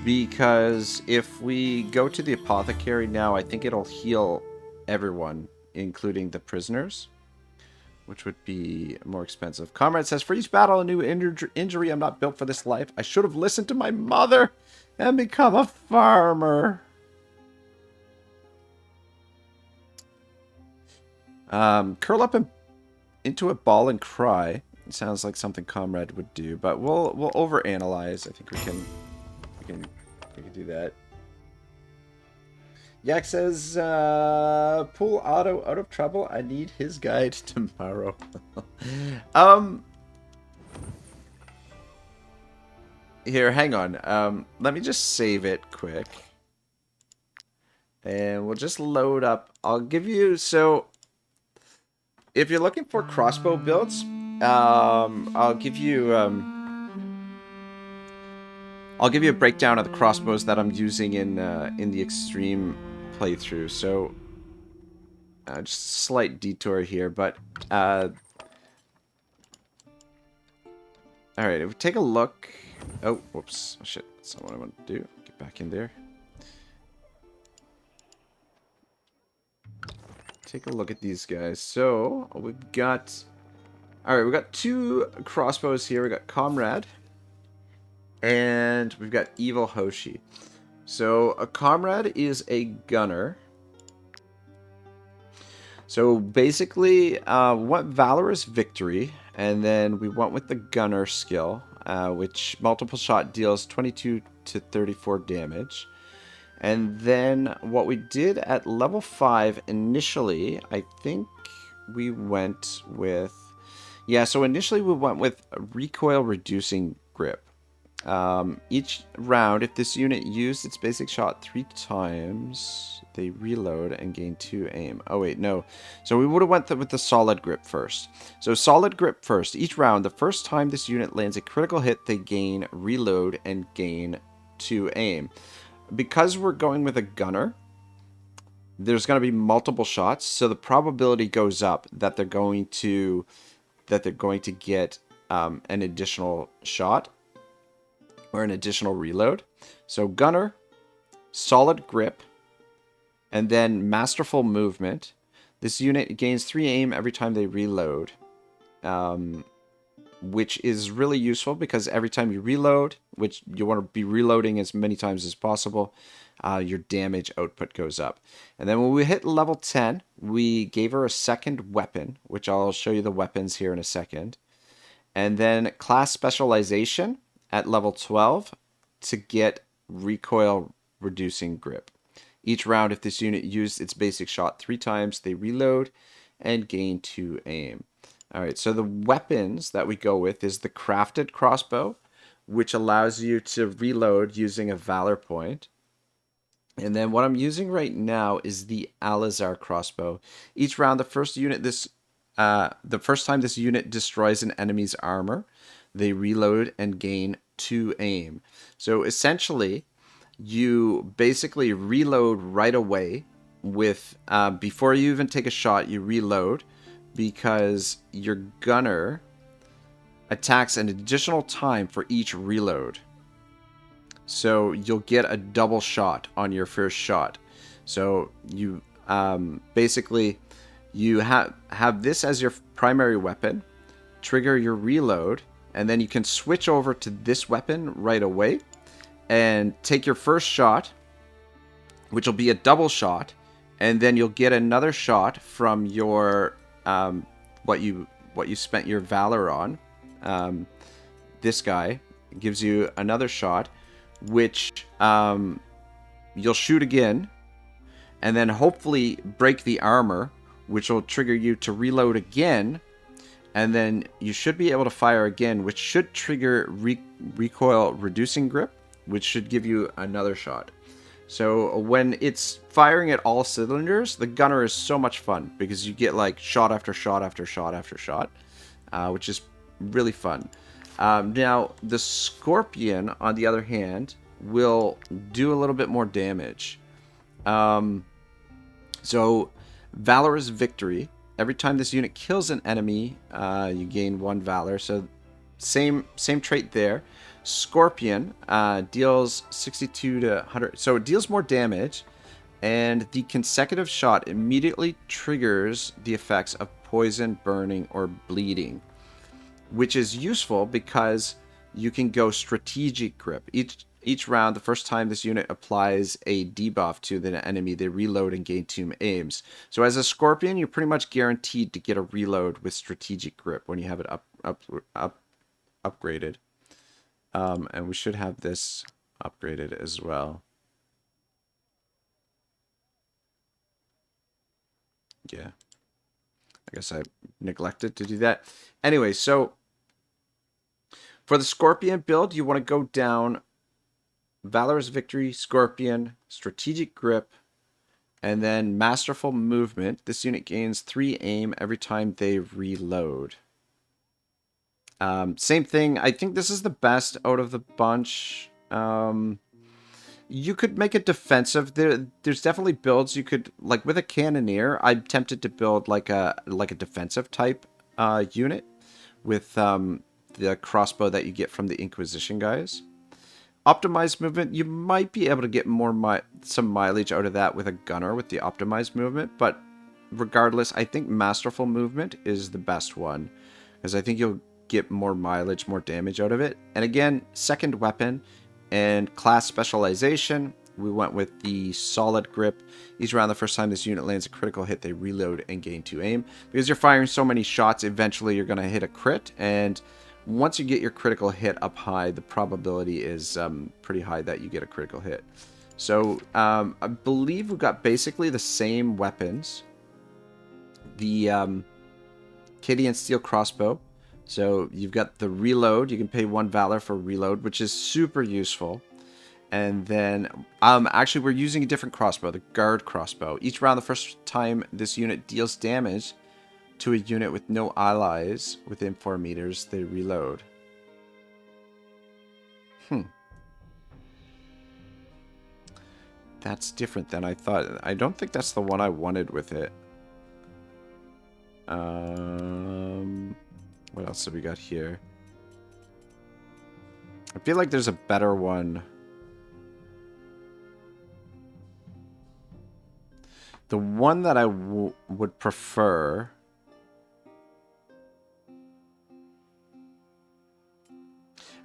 Speaker 1: Because if we go to the apothecary now, I think it'll heal everyone, including the prisoners, which would be more expensive. Comrade says, for each battle, a new injury. I'm not built for this life. I should have listened to my mother and become a farmer. Curl up into a ball and cry. It sounds like something Comrade would do, but we'll overanalyze. I think we can do that. Yak says, pull Otto out of trouble. I need his guide tomorrow. Here, hang on. Let me just save it quick. And we'll just load up. I'll give you, so if you're looking for crossbow builds, I'll give you a breakdown of the crossbows that I'm using in the extreme playthrough. So just a slight detour here, but all right, if we take a look. Oh, whoops! Oh, shit, that's not what I want to do. Get back in there. Take a look at these guys. So we've got. All right, we've got 2 crossbows here. We got Comrade. And we've got Evil Hoshi. So a Comrade is a gunner. So basically, what Valorous Victory, and then we went with the gunner skill, which multiple shot deals 22 to 34 damage. And then what we did at level 5 initially, I think we went with, yeah. So initially we went with a recoil reducing grip. Each round, if this unit used its basic shot 3 times, they reload and gain 2 aim. Oh wait, no. So we would have went with the solid grip first. So solid grip first. Each round, the first time this unit lands a critical hit, they gain reload and gain 2 aim. Because we're going with a gunner, there's going to be multiple shots, so the probability goes up that they're going to get an additional shot or an additional reload. So gunner, solid grip, and then masterful movement. This unit gains 3 aim every time they reload, which is really useful because every time you reload, which you want to be reloading as many times as possible, your damage output goes up. And then when we hit level 10, we gave her a second weapon, which I'll show you the weapons here in a second. And then class specialization at level 12 to get recoil reducing grip. Each round, if this unit used its basic shot 3 times, they reload and gain 2 aim. Alright, so the weapons that we go with is the crafted crossbow, which allows you to reload using a valor point. And then what I'm using right now is the Alizar crossbow. Each round, the first time this unit destroys an enemy's armor, they reload and gain 2 aim. So essentially, you basically reload right away with, before you even take a shot, you reload, because your gunner attacks an additional time for each reload. So you'll get a double shot on your first shot. So you basically you have this as your primary weapon, trigger your reload, and then you can switch over to this weapon right away and take your first shot, which will be a double shot, and then you'll get another shot from your what you spent your valor on. This guy gives you another shot, which you'll shoot again, and then hopefully break the armor, which will trigger you to reload again, and then you should be able to fire again, which should trigger recoil reducing grip, which should give you another shot. So when it's firing at all cylinders, the gunner is so much fun because you get like shot after shot after shot after shot, which is really fun. Now, the Scorpion, on the other hand, will do a little bit more damage. So, Valorous Victory. Every time this unit kills an enemy, you gain 1 Valor. So, same trait there. Scorpion deals 62 to 100. So, it deals more damage. And the consecutive shot immediately triggers the effects of poison, burning, or bleeding, which is useful because you can go strategic grip. Each round, the first time this unit applies a debuff to the enemy, they reload and gain 2 aims. So as a Scorpion, you're pretty much guaranteed to get a reload with strategic grip when you have it upgraded. And we should have this upgraded as well. Yeah. I guess I neglected to do that. Anyway, so for the Scorpion build, you want to go down Valorous Victory, Scorpion, Strategic Grip, and then Masterful Movement. This unit gains 3 aim every time they reload. Same thing. I think this is the best out of the bunch. You could make it defensive. There's definitely builds you could, like with a Cannoneer, I'm tempted to build like a defensive type unit with the crossbow that you get from the Inquisition guys. Optimized movement, you might be able to get some mileage out of that with a gunner with the optimized movement, but regardless, I think Masterful Movement is the best one, because I think you'll get more mileage, more damage out of it. And again, second weapon and class specialization, we went with the Solid Grip. Each round, the first time this unit lands a critical hit, they reload and gain 2 aim. Because you're firing so many shots, eventually you're going to hit a crit, and once you get your critical hit up high, the probability is pretty high that you get a critical hit. So I believe we've got basically the same weapons. The Cadian Steel Crossbow. So you've got the reload. You can pay 1 Valor for reload, which is super useful. And then actually we're using a different crossbow, the Guard Crossbow. Each round, the first time this unit deals damage to a unit with no allies within 4 meters, they reload. That's different than I thought. I don't think that's the one I wanted with it. What else have we got here? I feel like there's a better one. The one that I would prefer...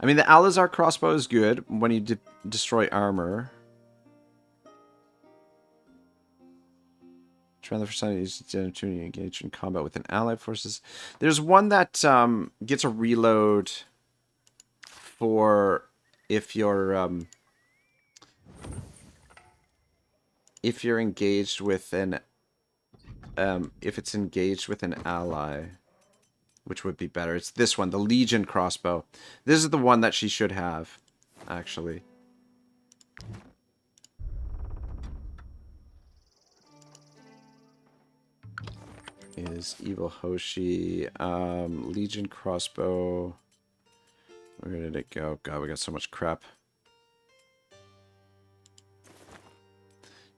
Speaker 1: I mean, the Alizar crossbow is good when you destroy armor. Try the first time you use the opportunity to engage in combat with an allied forces. There's one that gets a reload for if you're engaged with an if it's engaged with an ally. Which would be better. It's this one, the Legion crossbow. This is the one that she should have, actually. Is Evil Hoshi. Legion crossbow. Where did it go? God, we got so much crap.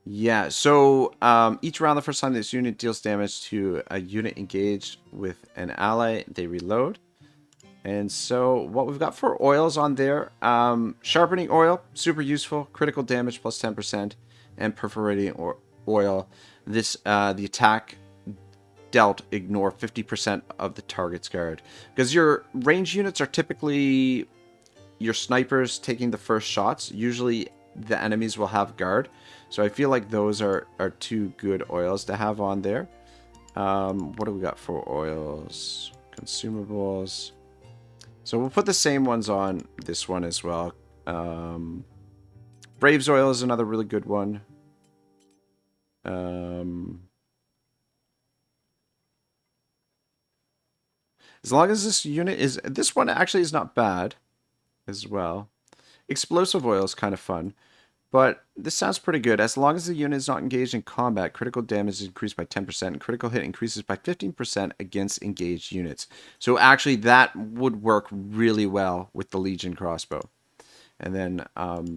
Speaker 1: Yeah, so each round, the first time this unit deals damage to a unit engaged with an ally, they reload. And so what we've got for oils on there, Sharpening Oil, super useful, critical damage plus 10%, and Perforating Oil. This, the attack dealt ignore 50% of the target's guard. Because your range units are typically your snipers taking the first shots. Usually the enemies will have guard. So I feel like those are 2 good oils to have on there. What do we got for oils? Consumables. So we'll put the same ones on this one as well. Braves oil is another really good one. As long as this unit is... This one actually is not bad as well. Explosive oil is kind of fun. But this sounds pretty good. As long as the unit is not engaged in combat, critical damage is increased by 10%, and critical hit increases by 15% against engaged units. So actually, that would work really well with the Legion crossbow. And then,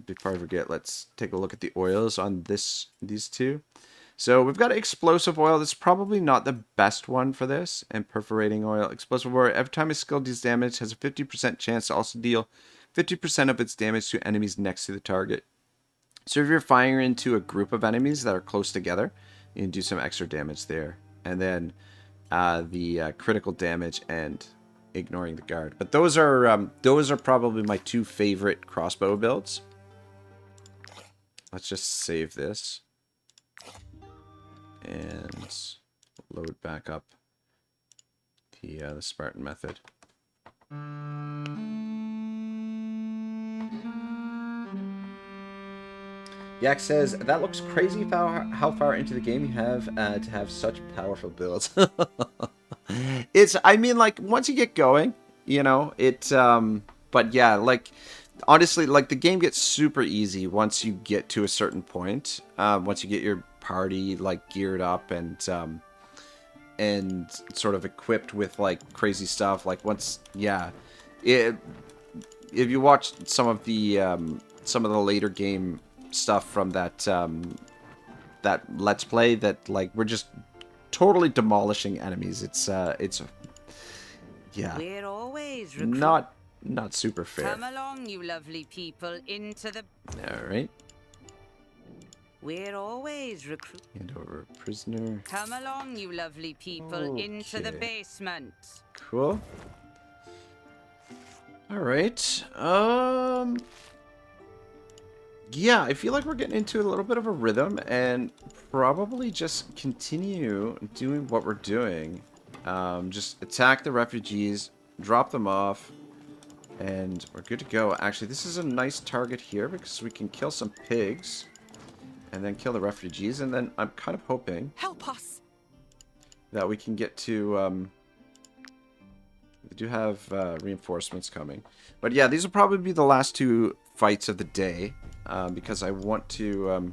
Speaker 1: before I forget, let's take a look at the oils on these two. So we've got explosive oil. That's probably not the best one for this. And perforating oil. Explosive oil, every time a skill deals damage, has a 50% chance to also deal 50% of its damage to enemies next to the target. So if you're firing into a group of enemies that are close together, you can do some extra damage there. And then the critical damage and ignoring the guard. But those are probably my two favorite crossbow builds. Let's just save this. And load back up the Spartan method. Yak says, that looks crazy how far into the game you have to have such powerful builds. I mean, like, once you get going, you know, but yeah, like, honestly, like, the game gets super easy once you get to a certain point. Once you get your party, like, geared up and sort of equipped with, like, crazy stuff. Like, once, yeah. If you watch some of the later game stuff from that Let's Play, that, like, we're just totally demolishing enemies. It's yeah.
Speaker 7: We're always
Speaker 1: not super fair.
Speaker 7: Come along, you lovely people, into the...
Speaker 1: Alright.
Speaker 7: We're always recruit.
Speaker 1: Hand over a prisoner.
Speaker 7: Come along, you lovely people, into the basement.
Speaker 1: Cool. Alright. Yeah, I feel like we're getting into a little bit of a rhythm and probably just continue doing what we're doing. Just attack the refugees, drop them off, and we're good to go. Actually, this is a nice target here because we can kill some pigs and then kill the refugees. And then I'm kind of hoping
Speaker 12: help us
Speaker 1: that we can get to... we do have reinforcements coming. But yeah, these will probably be the last two fights of the day. Because I want to,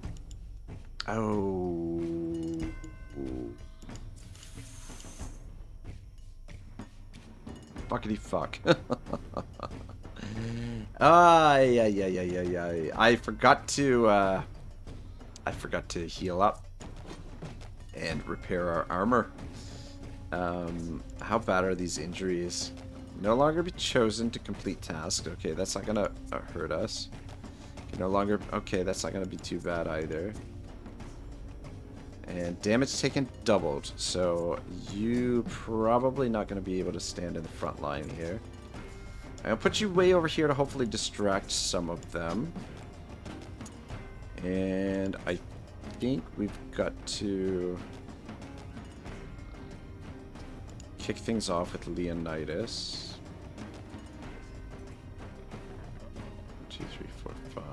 Speaker 1: Fuckity fuck. Yeah. I forgot to heal up and repair our armor. How bad are these injuries? No longer be chosen to complete tasks. Okay, that's not gonna hurt us. No longer... Okay, that's not going to be too bad either. And damage taken doubled. So you probably not going to be able to stand in the front line here. I'll put you way over here to hopefully distract some of them. And I think we've got to kick things off with Leonidas. 2, 3, 4, 5.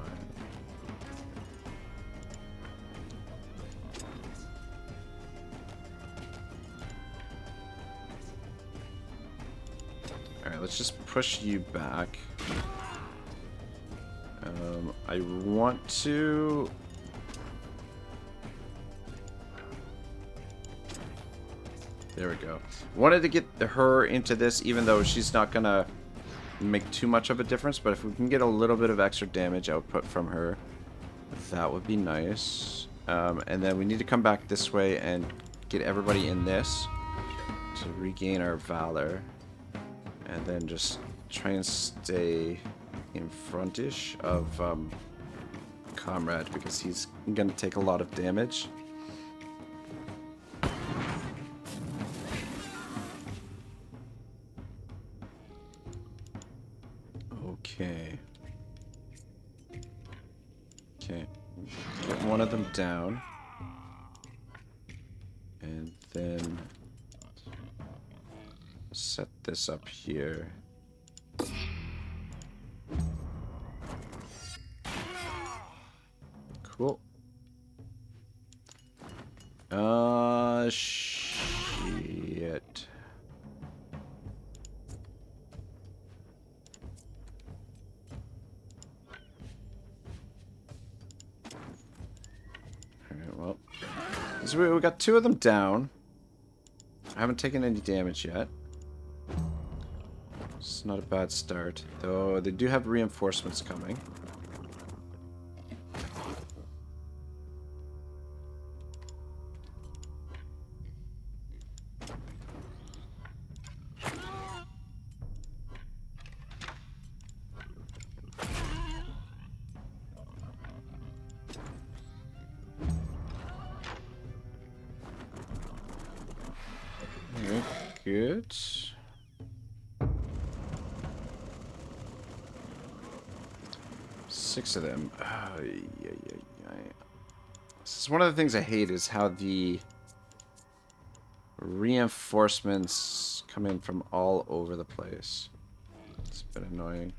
Speaker 1: Alright, let's just push you back. I want to... There we go. Wanted to get her into this, even though she's not gonna make too much of a difference, but if we can get a little bit of extra damage output from her, that would be nice. And then we need to come back this way and get everybody in this to regain our valor, and then just try and stay in frontish of Comrade, because he's gonna take a lot of damage. Okay. Okay. Get one of them down. And then set this up here. Cool. Shit. Alright, well. So we got 2 of them down. I haven't taken any damage yet. It's not a bad start. Though they do have reinforcements coming. Good. Six of them. This is one of the things I hate is how the reinforcements come in from all over the place. It's a bit annoying.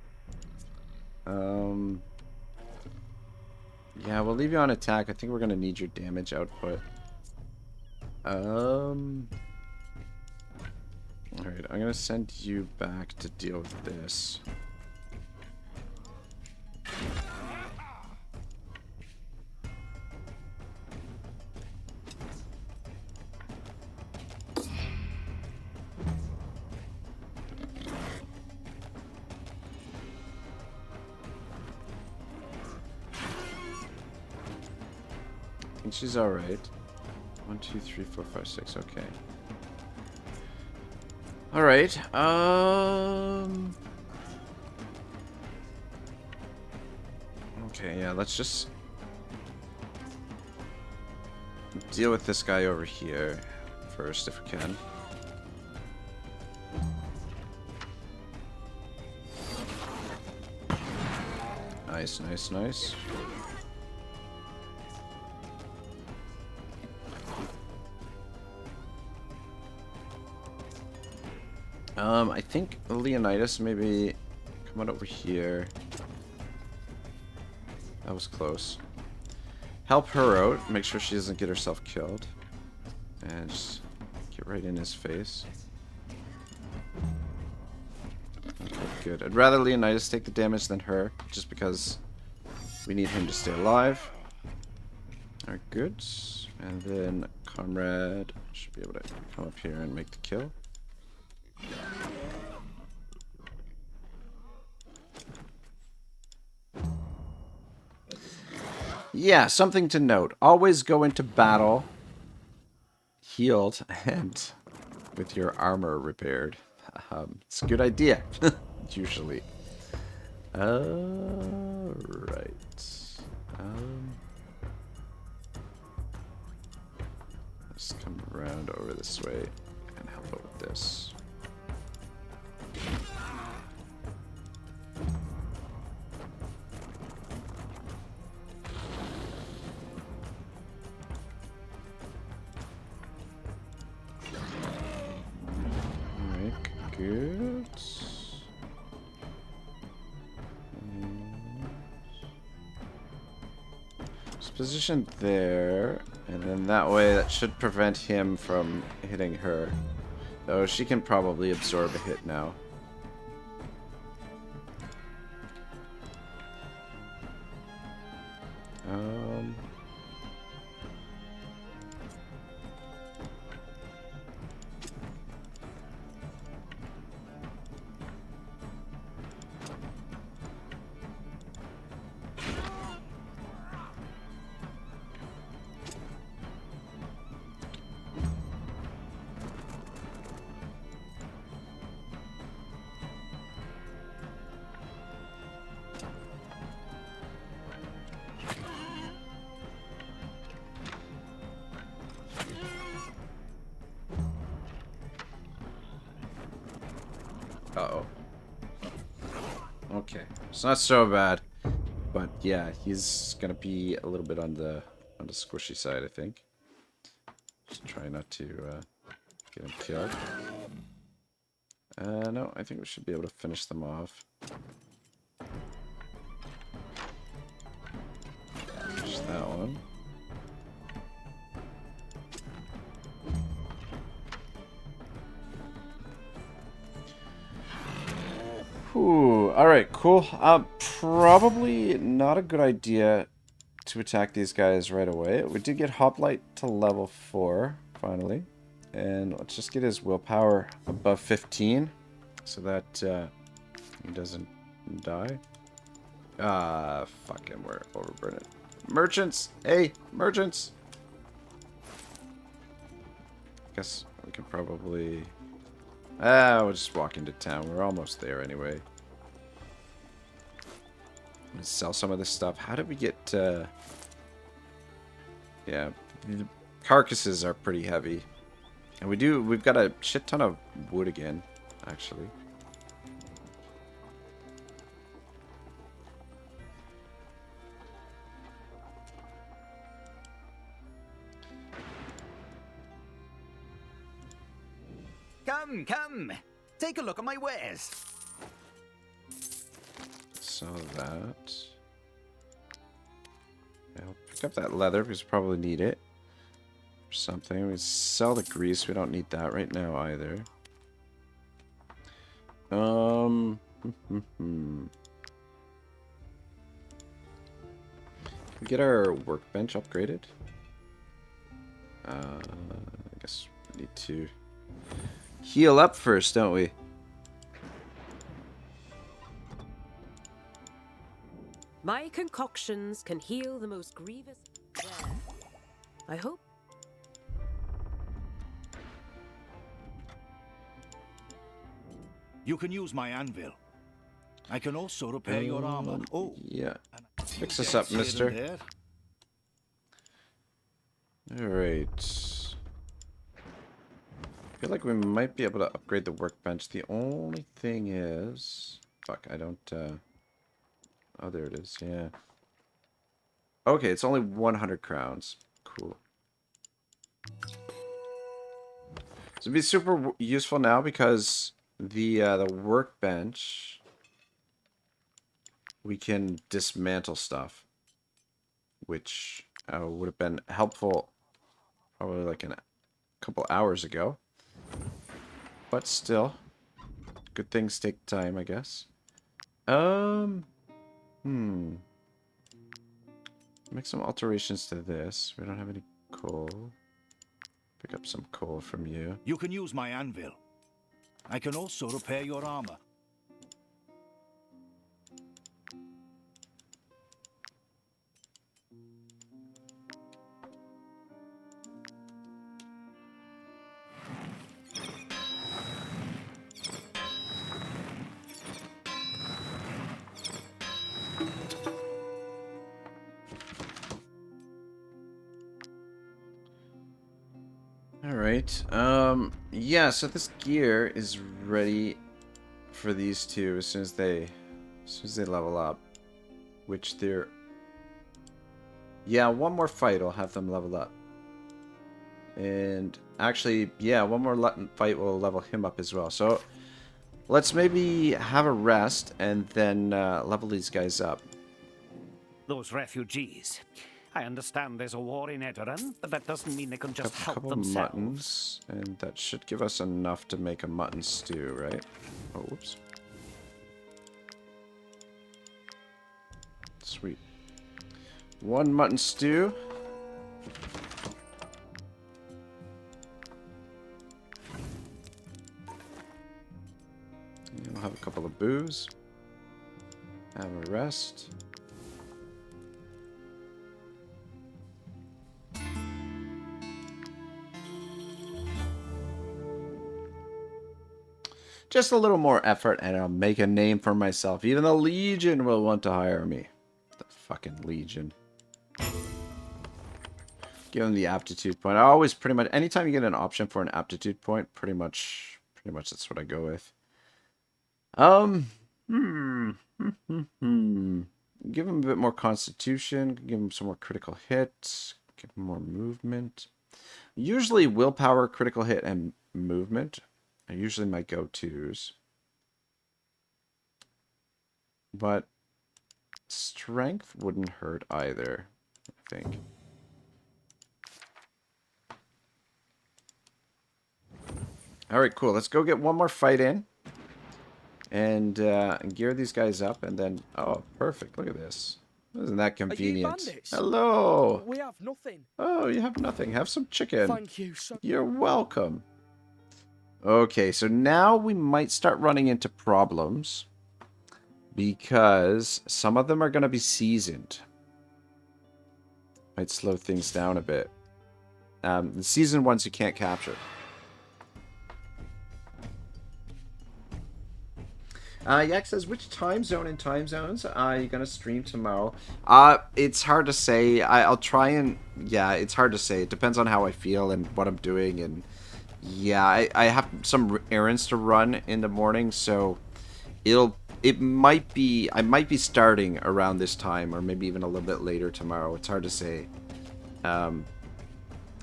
Speaker 1: Yeah, we'll leave you on attack. I think we're gonna need your damage output. Alright, I'm gonna send you back to deal with this. I think she's alright. 1, 2, 3, 4, 5, 6, okay. Alright, okay, yeah, let's just deal with this guy over here first, if we can. Nice, nice, nice. I think Leonidas maybe come on over here. That was close. Help her out. Make sure she doesn't get herself killed. And just get right in his face. Okay, good. I'd rather Leonidas take the damage than her, just because we need him to stay alive. Alright, good. And then Comrade should be able to come up here and make the kill. Yeah, something to note. Always go into battle healed and with your armor repaired. It's a good idea, usually. Right. Let's come around over this way and help out with this. Good. Just position there, and then that way that should prevent him from hitting her. Though she can probably absorb a hit now. Uh-oh. Okay. It's not so bad. But yeah, he's gonna be a little bit on the squishy side, I think. Just try not to get him killed. No, I think we should be able to finish them off. Finish that one. Alright, cool. Probably not a good idea to attack these guys right away. We did get Hoplite to level 4, finally. And let's just get his willpower above 15, so that he doesn't die. Fucking, we're overburning. Merchants! Hey, merchants! Guess we can probably... we'll just walk into town. We're almost there anyway. Let's sell some of this stuff. How did we get... yeah, the carcasses are pretty heavy. And we've got a shit ton of wood again, actually.
Speaker 9: Come, come. Take a look at my wares.
Speaker 1: So that... I'll pick up that leather because we probably need it. Or something. We sell the grease. We don't need that right now either. Can we get our workbench upgraded? I guess we need to heal up first, don't we?
Speaker 2: My concoctions can heal the most grievous... There. I hope...
Speaker 3: You can use my anvil. I can also repair your armor. Oh,
Speaker 1: yeah. Fix this up, mister. Alright. I feel like we might be able to upgrade the workbench. The only thing is... Fuck, I don't... Oh, there it is, yeah. Okay, it's only 100 crowns. Cool. So it'd be super useful now because the workbench... we can dismantle stuff. Which would have been helpful probably like a couple hours ago. But still, good things take time, I guess. Make some alterations to this. We don't have any coal. Pick up some coal from you.
Speaker 3: You can use my anvil. I can also repair your armor.
Speaker 1: Alright, yeah, so this gear is ready for these two as soon as they level up. Which they're... Yeah, one more fight will have them level up. And actually, yeah, one more fight will level him up as well. So, let's maybe have a rest and then level these guys up.
Speaker 14: Those refugees. I understand there's a war in Edoran, but that doesn't mean they can just help
Speaker 1: couple
Speaker 14: themselves.
Speaker 1: Muttons, and that should give us enough to make a mutton stew, right? Oh, whoops. Sweet. One mutton stew. And we'll have a couple of booze. Have a rest. Just a little more effort and I'll make a name for myself. Even the Legion will want to hire me. The fucking Legion. Give them the aptitude point. I always pretty much, anytime you get an option for an aptitude point, pretty much that's what I go with. Give them a bit more constitution. Give them some more critical hits. Give them more movement. Usually willpower, critical hit, and movement are usually my go-tos. But strength wouldn't hurt either, I think. Alright, cool. Let's go get one more fight in. and gear these guys up, and then oh, perfect! Look at this. Isn't that convenient? Hello.
Speaker 10: We have nothing.
Speaker 1: Oh, you have nothing. Have some chicken.
Speaker 10: Thank you so.
Speaker 1: You're welcome. Okay, so now we might start running into problems because some of them are going to be seasoned. Might slow things down a bit. The seasoned ones you can't capture. Yak says, which time zone and time zones are you going to stream tomorrow? It's hard to say. I'll try and... Yeah, it's hard to say. It depends on how I feel and what I'm doing. And yeah, I have some errands to run in the morning, so it might be... I might be starting around this time or maybe even a little bit later tomorrow. It's hard to say.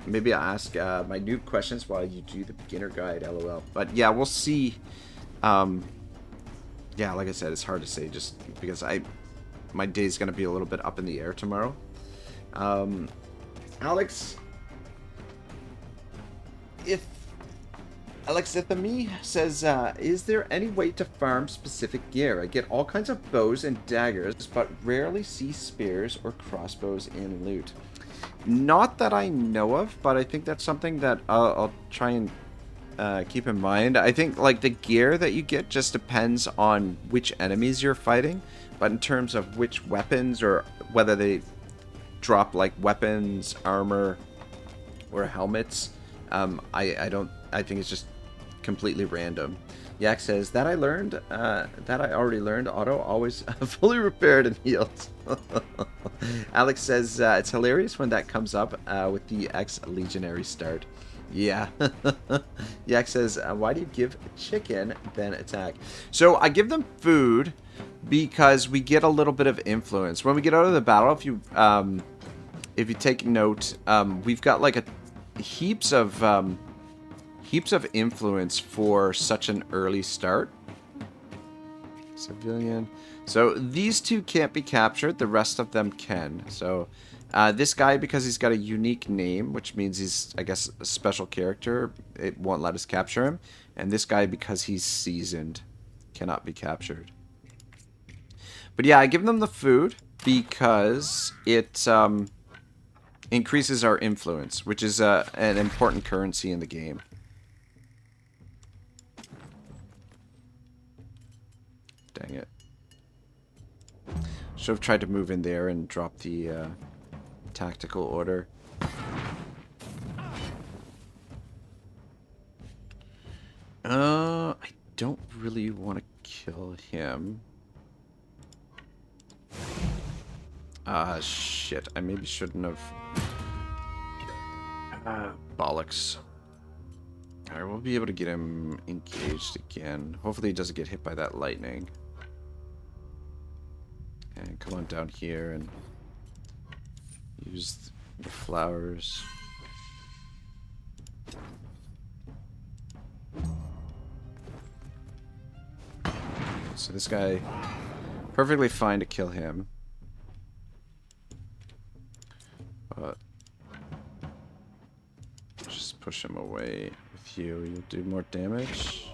Speaker 1: Maybe I'll ask my noob questions while you do the beginner guide, lol. But yeah, we'll see. Yeah, like I said, it's hard to say just because my day's going to be a little bit up in the air tomorrow. Alex Alexithamy says, is there any way to farm specific gear? I get all kinds of bows and daggers, but rarely see spears or crossbows in loot. Not that I know of, but I think that's something that I'll try and keep in mind. I think like the gear that you get just depends on which enemies you're fighting, but in terms of which weapons or whether they drop like weapons, armor, or helmets, I think it's just completely random. Yak says that I already learned. Otto always fully repaired and healed. Alex says it's hilarious when that comes up with the ex-legionary start. Yeah. Yak says, why do you give chicken, then attack? So I give them food because we get a little bit of influence. When we get out of the battle, if you take note, we've got like heaps of influence for such an early start. Civilian. So these two can't be captured. The rest of them can. So this guy, because he's got a unique name, which means he's, I guess, a special character, it won't let us capture him. And this guy, because he's seasoned, cannot be captured. But yeah, I give them the food because it increases our influence, which is an important currency in the game. Dang it. Should have tried to move in there and drop the tactical order. I don't really want to kill him. Shit. I maybe shouldn't have. Bollocks. Alright, we'll be able to get him engaged again. Hopefully he doesn't get hit by that lightning. And come on down here and use the flowers. So this guy, perfectly fine to kill him. But just push him away with you. You'll do more damage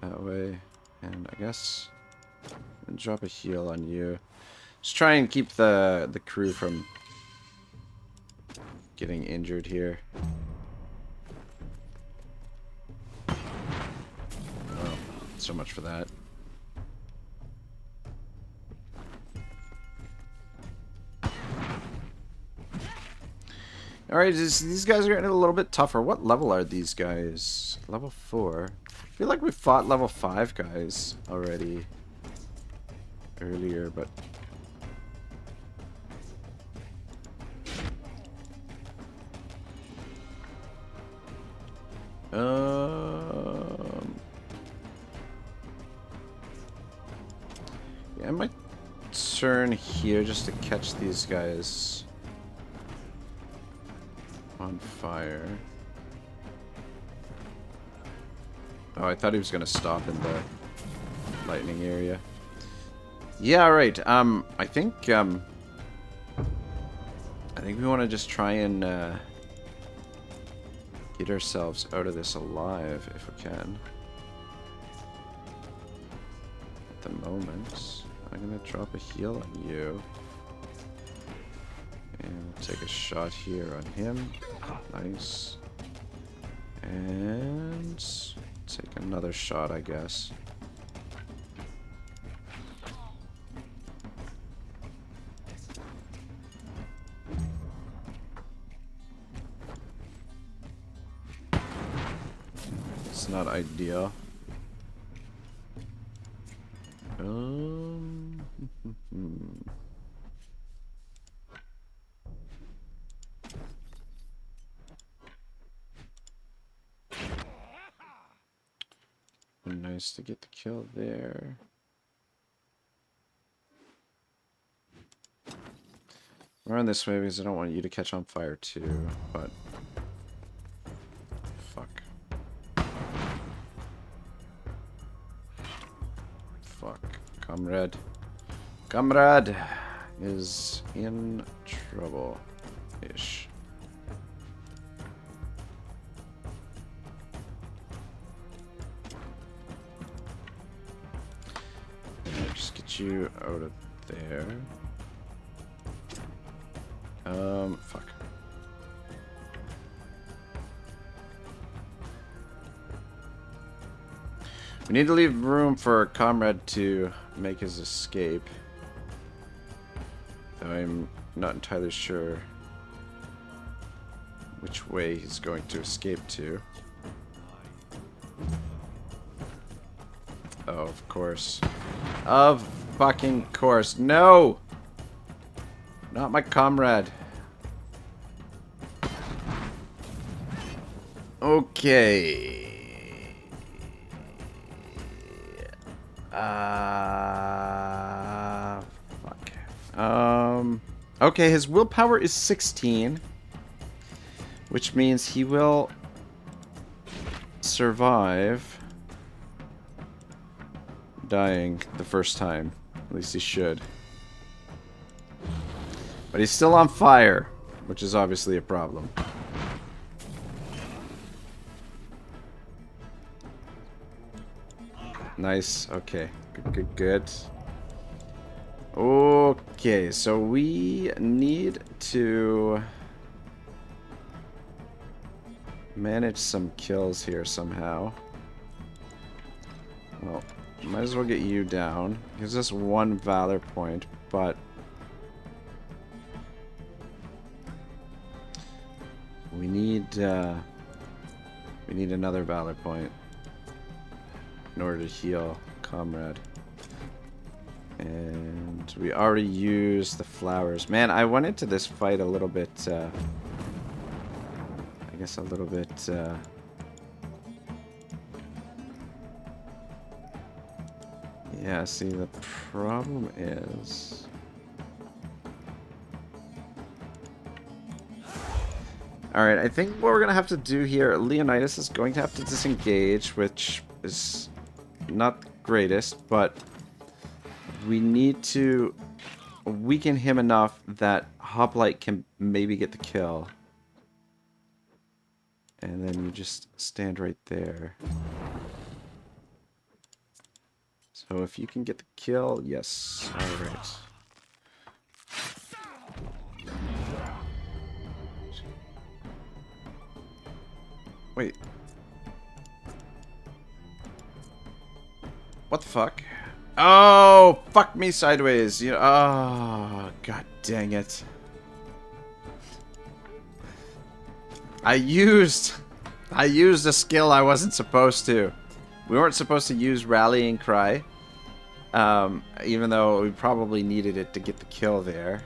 Speaker 1: that way. And I guess and drop a heal on you. Just try and keep the crew from getting injured here. Oh, so much for that. Alright, these guys are getting a little bit tougher. What level are these guys? Level 4. I feel like we fought level 5 guys already earlier, but yeah, I might turn here just to catch these guys on fire. Oh, I thought he was gonna stop in the lightning area. Yeah, right. I think we want to just try and get ourselves out of this alive if we can. the moment. I'm gonna drop a heal on you. And we'll take a shot here on him. Nice. And take another shot, I guess. It's not ideal. Nice to get the kill there. Run this way because I don't want you to catch on fire too, but fuck. Fuck. Comrade. Comrade is in trouble-ish. Just get you out of there. Fuck. We need to leave room for Comrade to make his escape. Though I'm not entirely sure which way he's going to escape to. Oh, of course. Of fucking course. No! Not my comrade. Okay. Fuck. Okay, his willpower is 16. Which means he will survive dying the first time. At least he should. But he's still on fire, which is obviously a problem. Nice. Okay. Good, good, good. Okay, so we need to manage some kills here somehow. Well, might as well get you down. Gives us 1 valor point, but we need another valor point in order to heal Comrade. And we already used the flowers. Man, I went into this fight a little bit, I guess a little bit, yeah, see, the problem is... Alright, I think what we're going to have to do here, Leonidas is going to have to disengage, which is not the greatest, but we need to weaken him enough that Hoplite can maybe get the kill. And then you just stand right there. So if you can get the kill, yes. Alright. Wait. What the fuck? Oh, fuck me sideways. You know, oh, god dang it. I used a skill I wasn't supposed to. We weren't supposed to use Rallying Cry. Even though we probably needed it to get the kill there.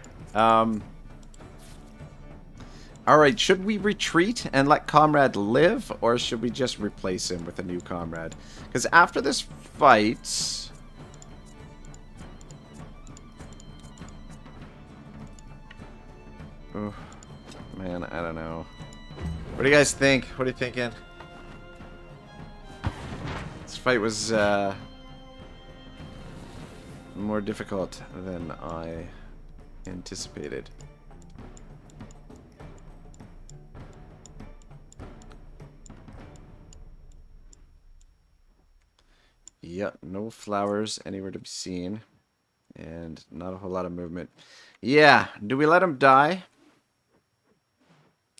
Speaker 1: Alright, should we retreat and let Comrade live? Or should we just replace him with a new Comrade? Because after this fight... Oh, man, I don't know. What do you guys think? What are you thinking? This fight was more difficult than I anticipated. Yeah, no flowers anywhere to be seen. And not a whole lot of movement. Yeah, do we let him die?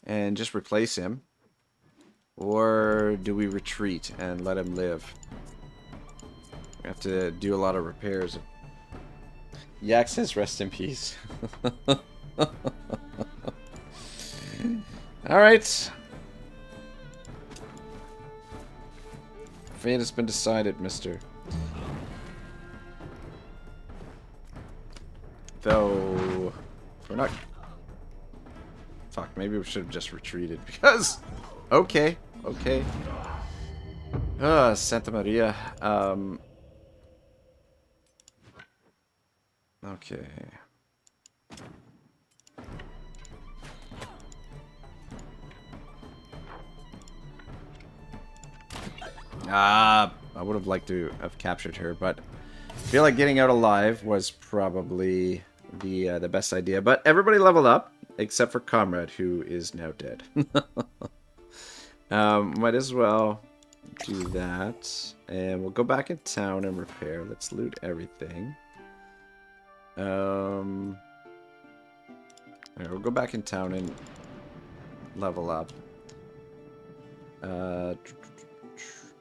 Speaker 1: And just replace him? Or do we retreat and let him live? We have to do a lot of repairs. Yak says rest in peace. Alright. Fate has been decided, mister. Though, if we're not... Fuck, maybe we should have just retreated, because... Okay, okay. Santa Maria. Okay. I would have liked to have captured her, but I feel like getting out alive was probably the best idea. But everybody leveled up, except for Comrade, who is now dead. Might as well do that. And we'll go back in town and repair. Let's loot everything. Alright, we'll go back in town and level up.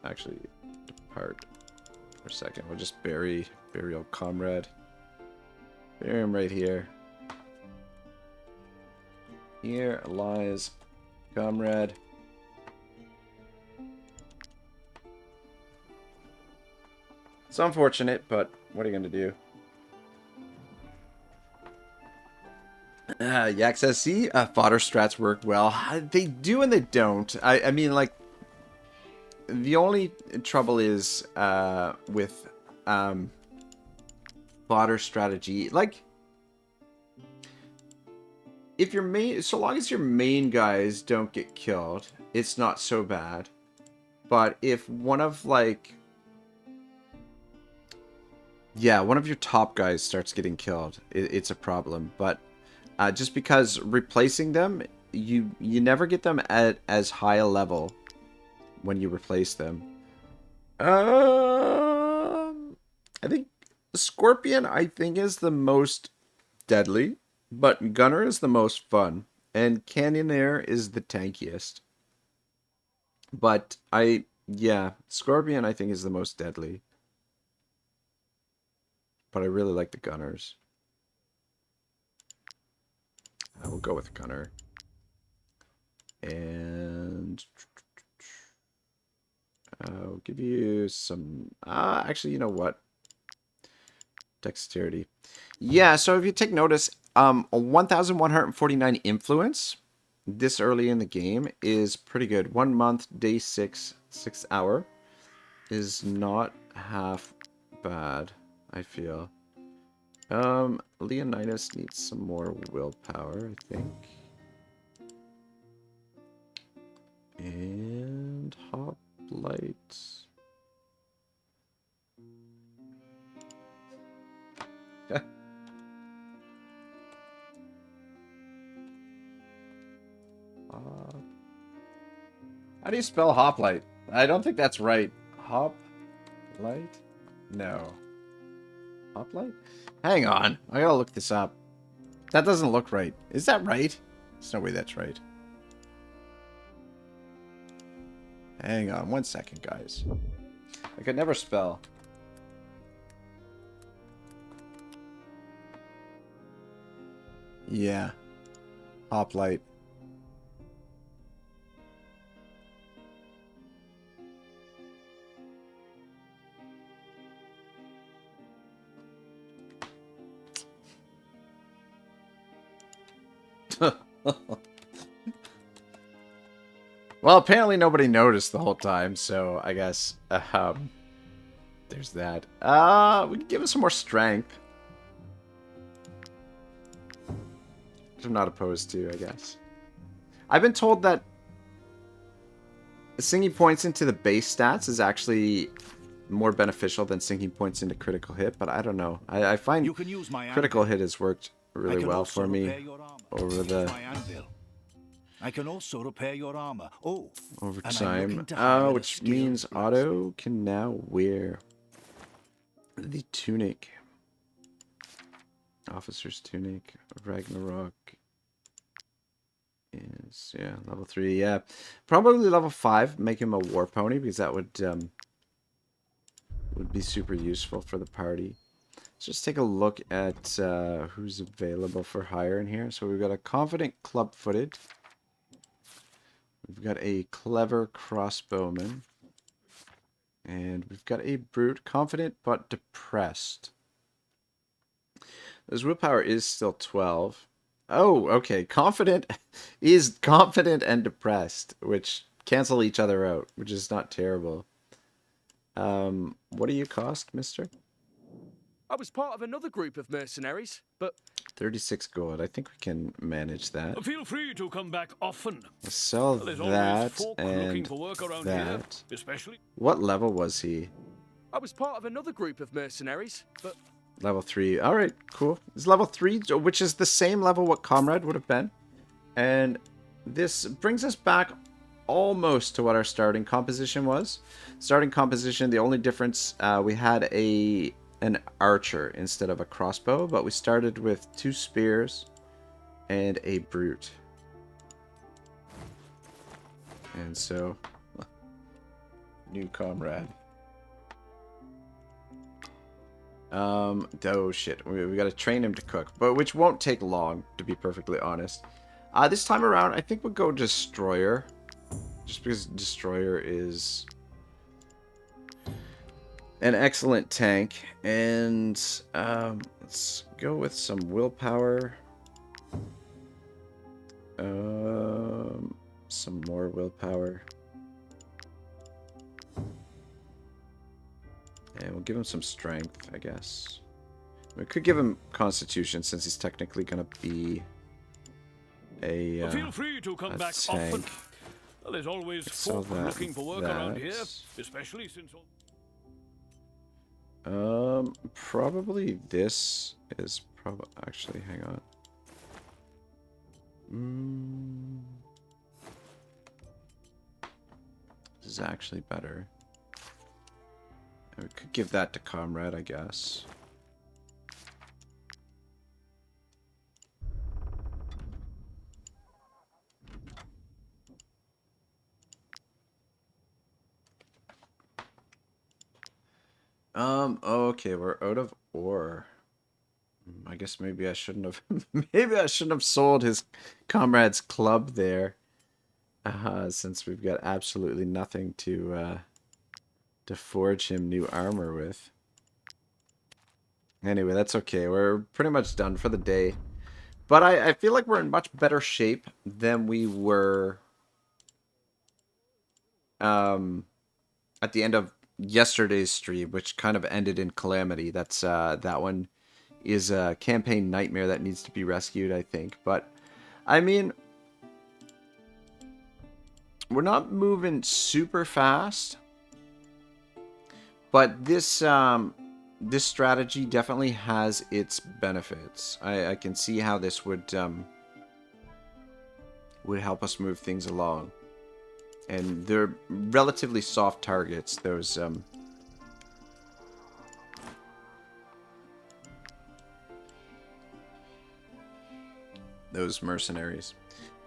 Speaker 1: Actually, depart for a second. We'll just bury old Comrade. Bury him right here. Here lies Comrade. It's unfortunate, but what are you going to do? Yak says, see, fodder strats work well. They do and they don't. I mean, like, the only trouble is with fodder strategy. Like, if your main, so long as your main guys don't get killed, it's not so bad. But if one of, like, yeah, one of your top guys starts getting killed, it's a problem. But just because replacing them, you never get them at as high a level when you replace them. I think Scorpion, is the most deadly, but Gunner is the most fun, and Canyoneer is the tankiest. But yeah, Scorpion I think is the most deadly. But I really like the Gunners. I will go with Gunner. And I'll give you some... actually, you know what? Dexterity. Yeah, so if you take notice, 1,149 influence this early in the game is pretty good. 1 month, day 6, 6 hour is not half bad, I feel. Leonidas needs some more willpower, I think. And Hoplite. How do you spell Hoplite? I don't think that's right. Hoplite? No. Hoplite? Hang on. I gotta look this up. That doesn't look right. Is that right? There's no way that's right. Hang on 1 second, guys. I could never spell. Yeah. Hoplite. Well, apparently nobody noticed the whole time, so I guess there's that. We can give him some more strength. Which I'm not opposed to, I guess. I've been told that sinking points into the base stats is actually more beneficial than sinking points into critical hit, but I don't know. I find critical hit has worked really well for me over the...
Speaker 3: I can also repair your armor.
Speaker 1: Over time, which means Otto can now wear The tunic. Officer's tunic. Ragnarok. Is, yeah, level 3. Yeah. Probably level 5. Make him a war pony because that would be super useful for the party. Let's just take a look at who's available for hire in here. So we've got a confident club-footed. We've got a clever crossbowman. And we've got a brute, confident but depressed. His willpower is still 12. Oh, okay. Confident is confident and depressed, which cancel each other out, which is not terrible. What do you cost, mister?
Speaker 10: I was part of another group of mercenaries, but
Speaker 1: 36 gold. I think we can manage that.
Speaker 11: Feel free to come back often.
Speaker 1: Sell that and that.
Speaker 11: Especially.
Speaker 1: What level was he?
Speaker 10: I was part of another group of mercenaries, but
Speaker 1: Level 3. All right, cool. It's level 3, which is the same level what Comrade would have been. And this brings us back almost to what our starting composition was. Starting composition, the only difference, we had an archer instead of a crossbow, but we started with 2 spears and a brute. And so, new Comrade. Oh shit, we gotta train him to cook, but which won't take long, to be perfectly honest. This time around, I think we'll go Destroyer, just because Destroyer is an excellent tank, and let's go with some willpower, some more willpower. And we'll give him some strength, I guess. We could give him constitution since he's technically going to be a
Speaker 11: Feel free to come back
Speaker 1: tank.
Speaker 11: often. There's always folk looking for work around here, especially since.
Speaker 1: Probably this is probably actually. Hang on. This is actually better. We could give that to Comrade, I guess. Okay, we're out of ore. I guess maybe I shouldn't have maybe I shouldn't have sold his Comrade's club there. Since we've got absolutely nothing to forge him new armor with. Anyway, that's okay. We're pretty much done for the day. But I feel like we're in much better shape than we were at the end of yesterday's stream, which kind of ended in calamity. That's that one is a campaign nightmare that needs to be rescued, I think. But I mean, we're not moving super fast. But this this strategy definitely has its benefits. I can see how this would help us move things along. And they're relatively soft targets, those mercenaries.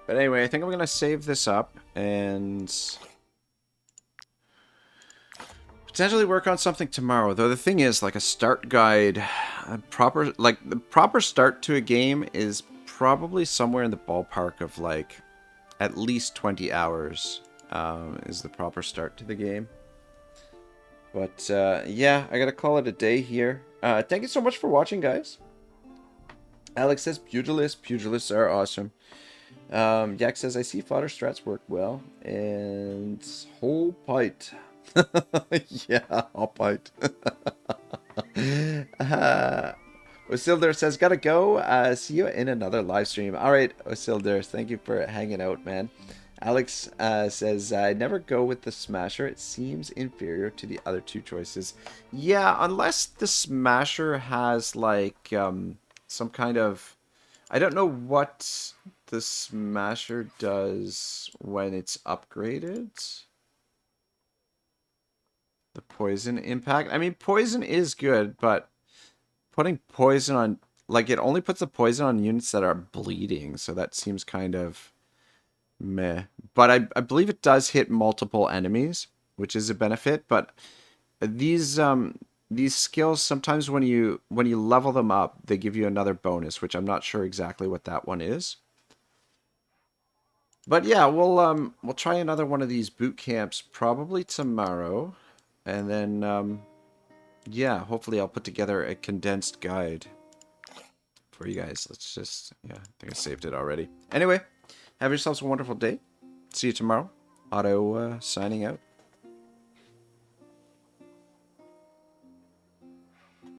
Speaker 1: But anyway, I think I'm going to save this up and potentially work on something tomorrow. Though the thing is, like a start guide, the proper start to a game is probably somewhere in the ballpark of like at least 20 hours is the proper start to the game. But yeah, I gotta call it a day here. Thank you so much for watching, guys. Alex says pugilists are awesome. Yak says I see fodder strats work well, and whole pint. Yeah, I'll bite. Osildur says, gotta go. See you in another live stream. Alright, Osildur, thank you for hanging out, man. Alex says, I never go with the Smasher. It seems inferior to the other two choices. Yeah, unless the Smasher has, like, some kind of... I don't know what the Smasher does when it's upgraded. The poison impact. I mean, poison is good, but putting poison on, like, it only puts the poison on units that are bleeding, so that seems kind of meh. But I believe it does hit multiple enemies, which is a benefit. But these skills, sometimes when you level them up, they give you another bonus, which I'm not sure exactly what that one is. But yeah, we'll try another one of these boot camps probably tomorrow, and then yeah, hopefully I'll put together a condensed guide for you guys. Let's just, yeah, I think I saved it already. Anyway, have yourselves a wonderful day. See you tomorrow. Otto signing out.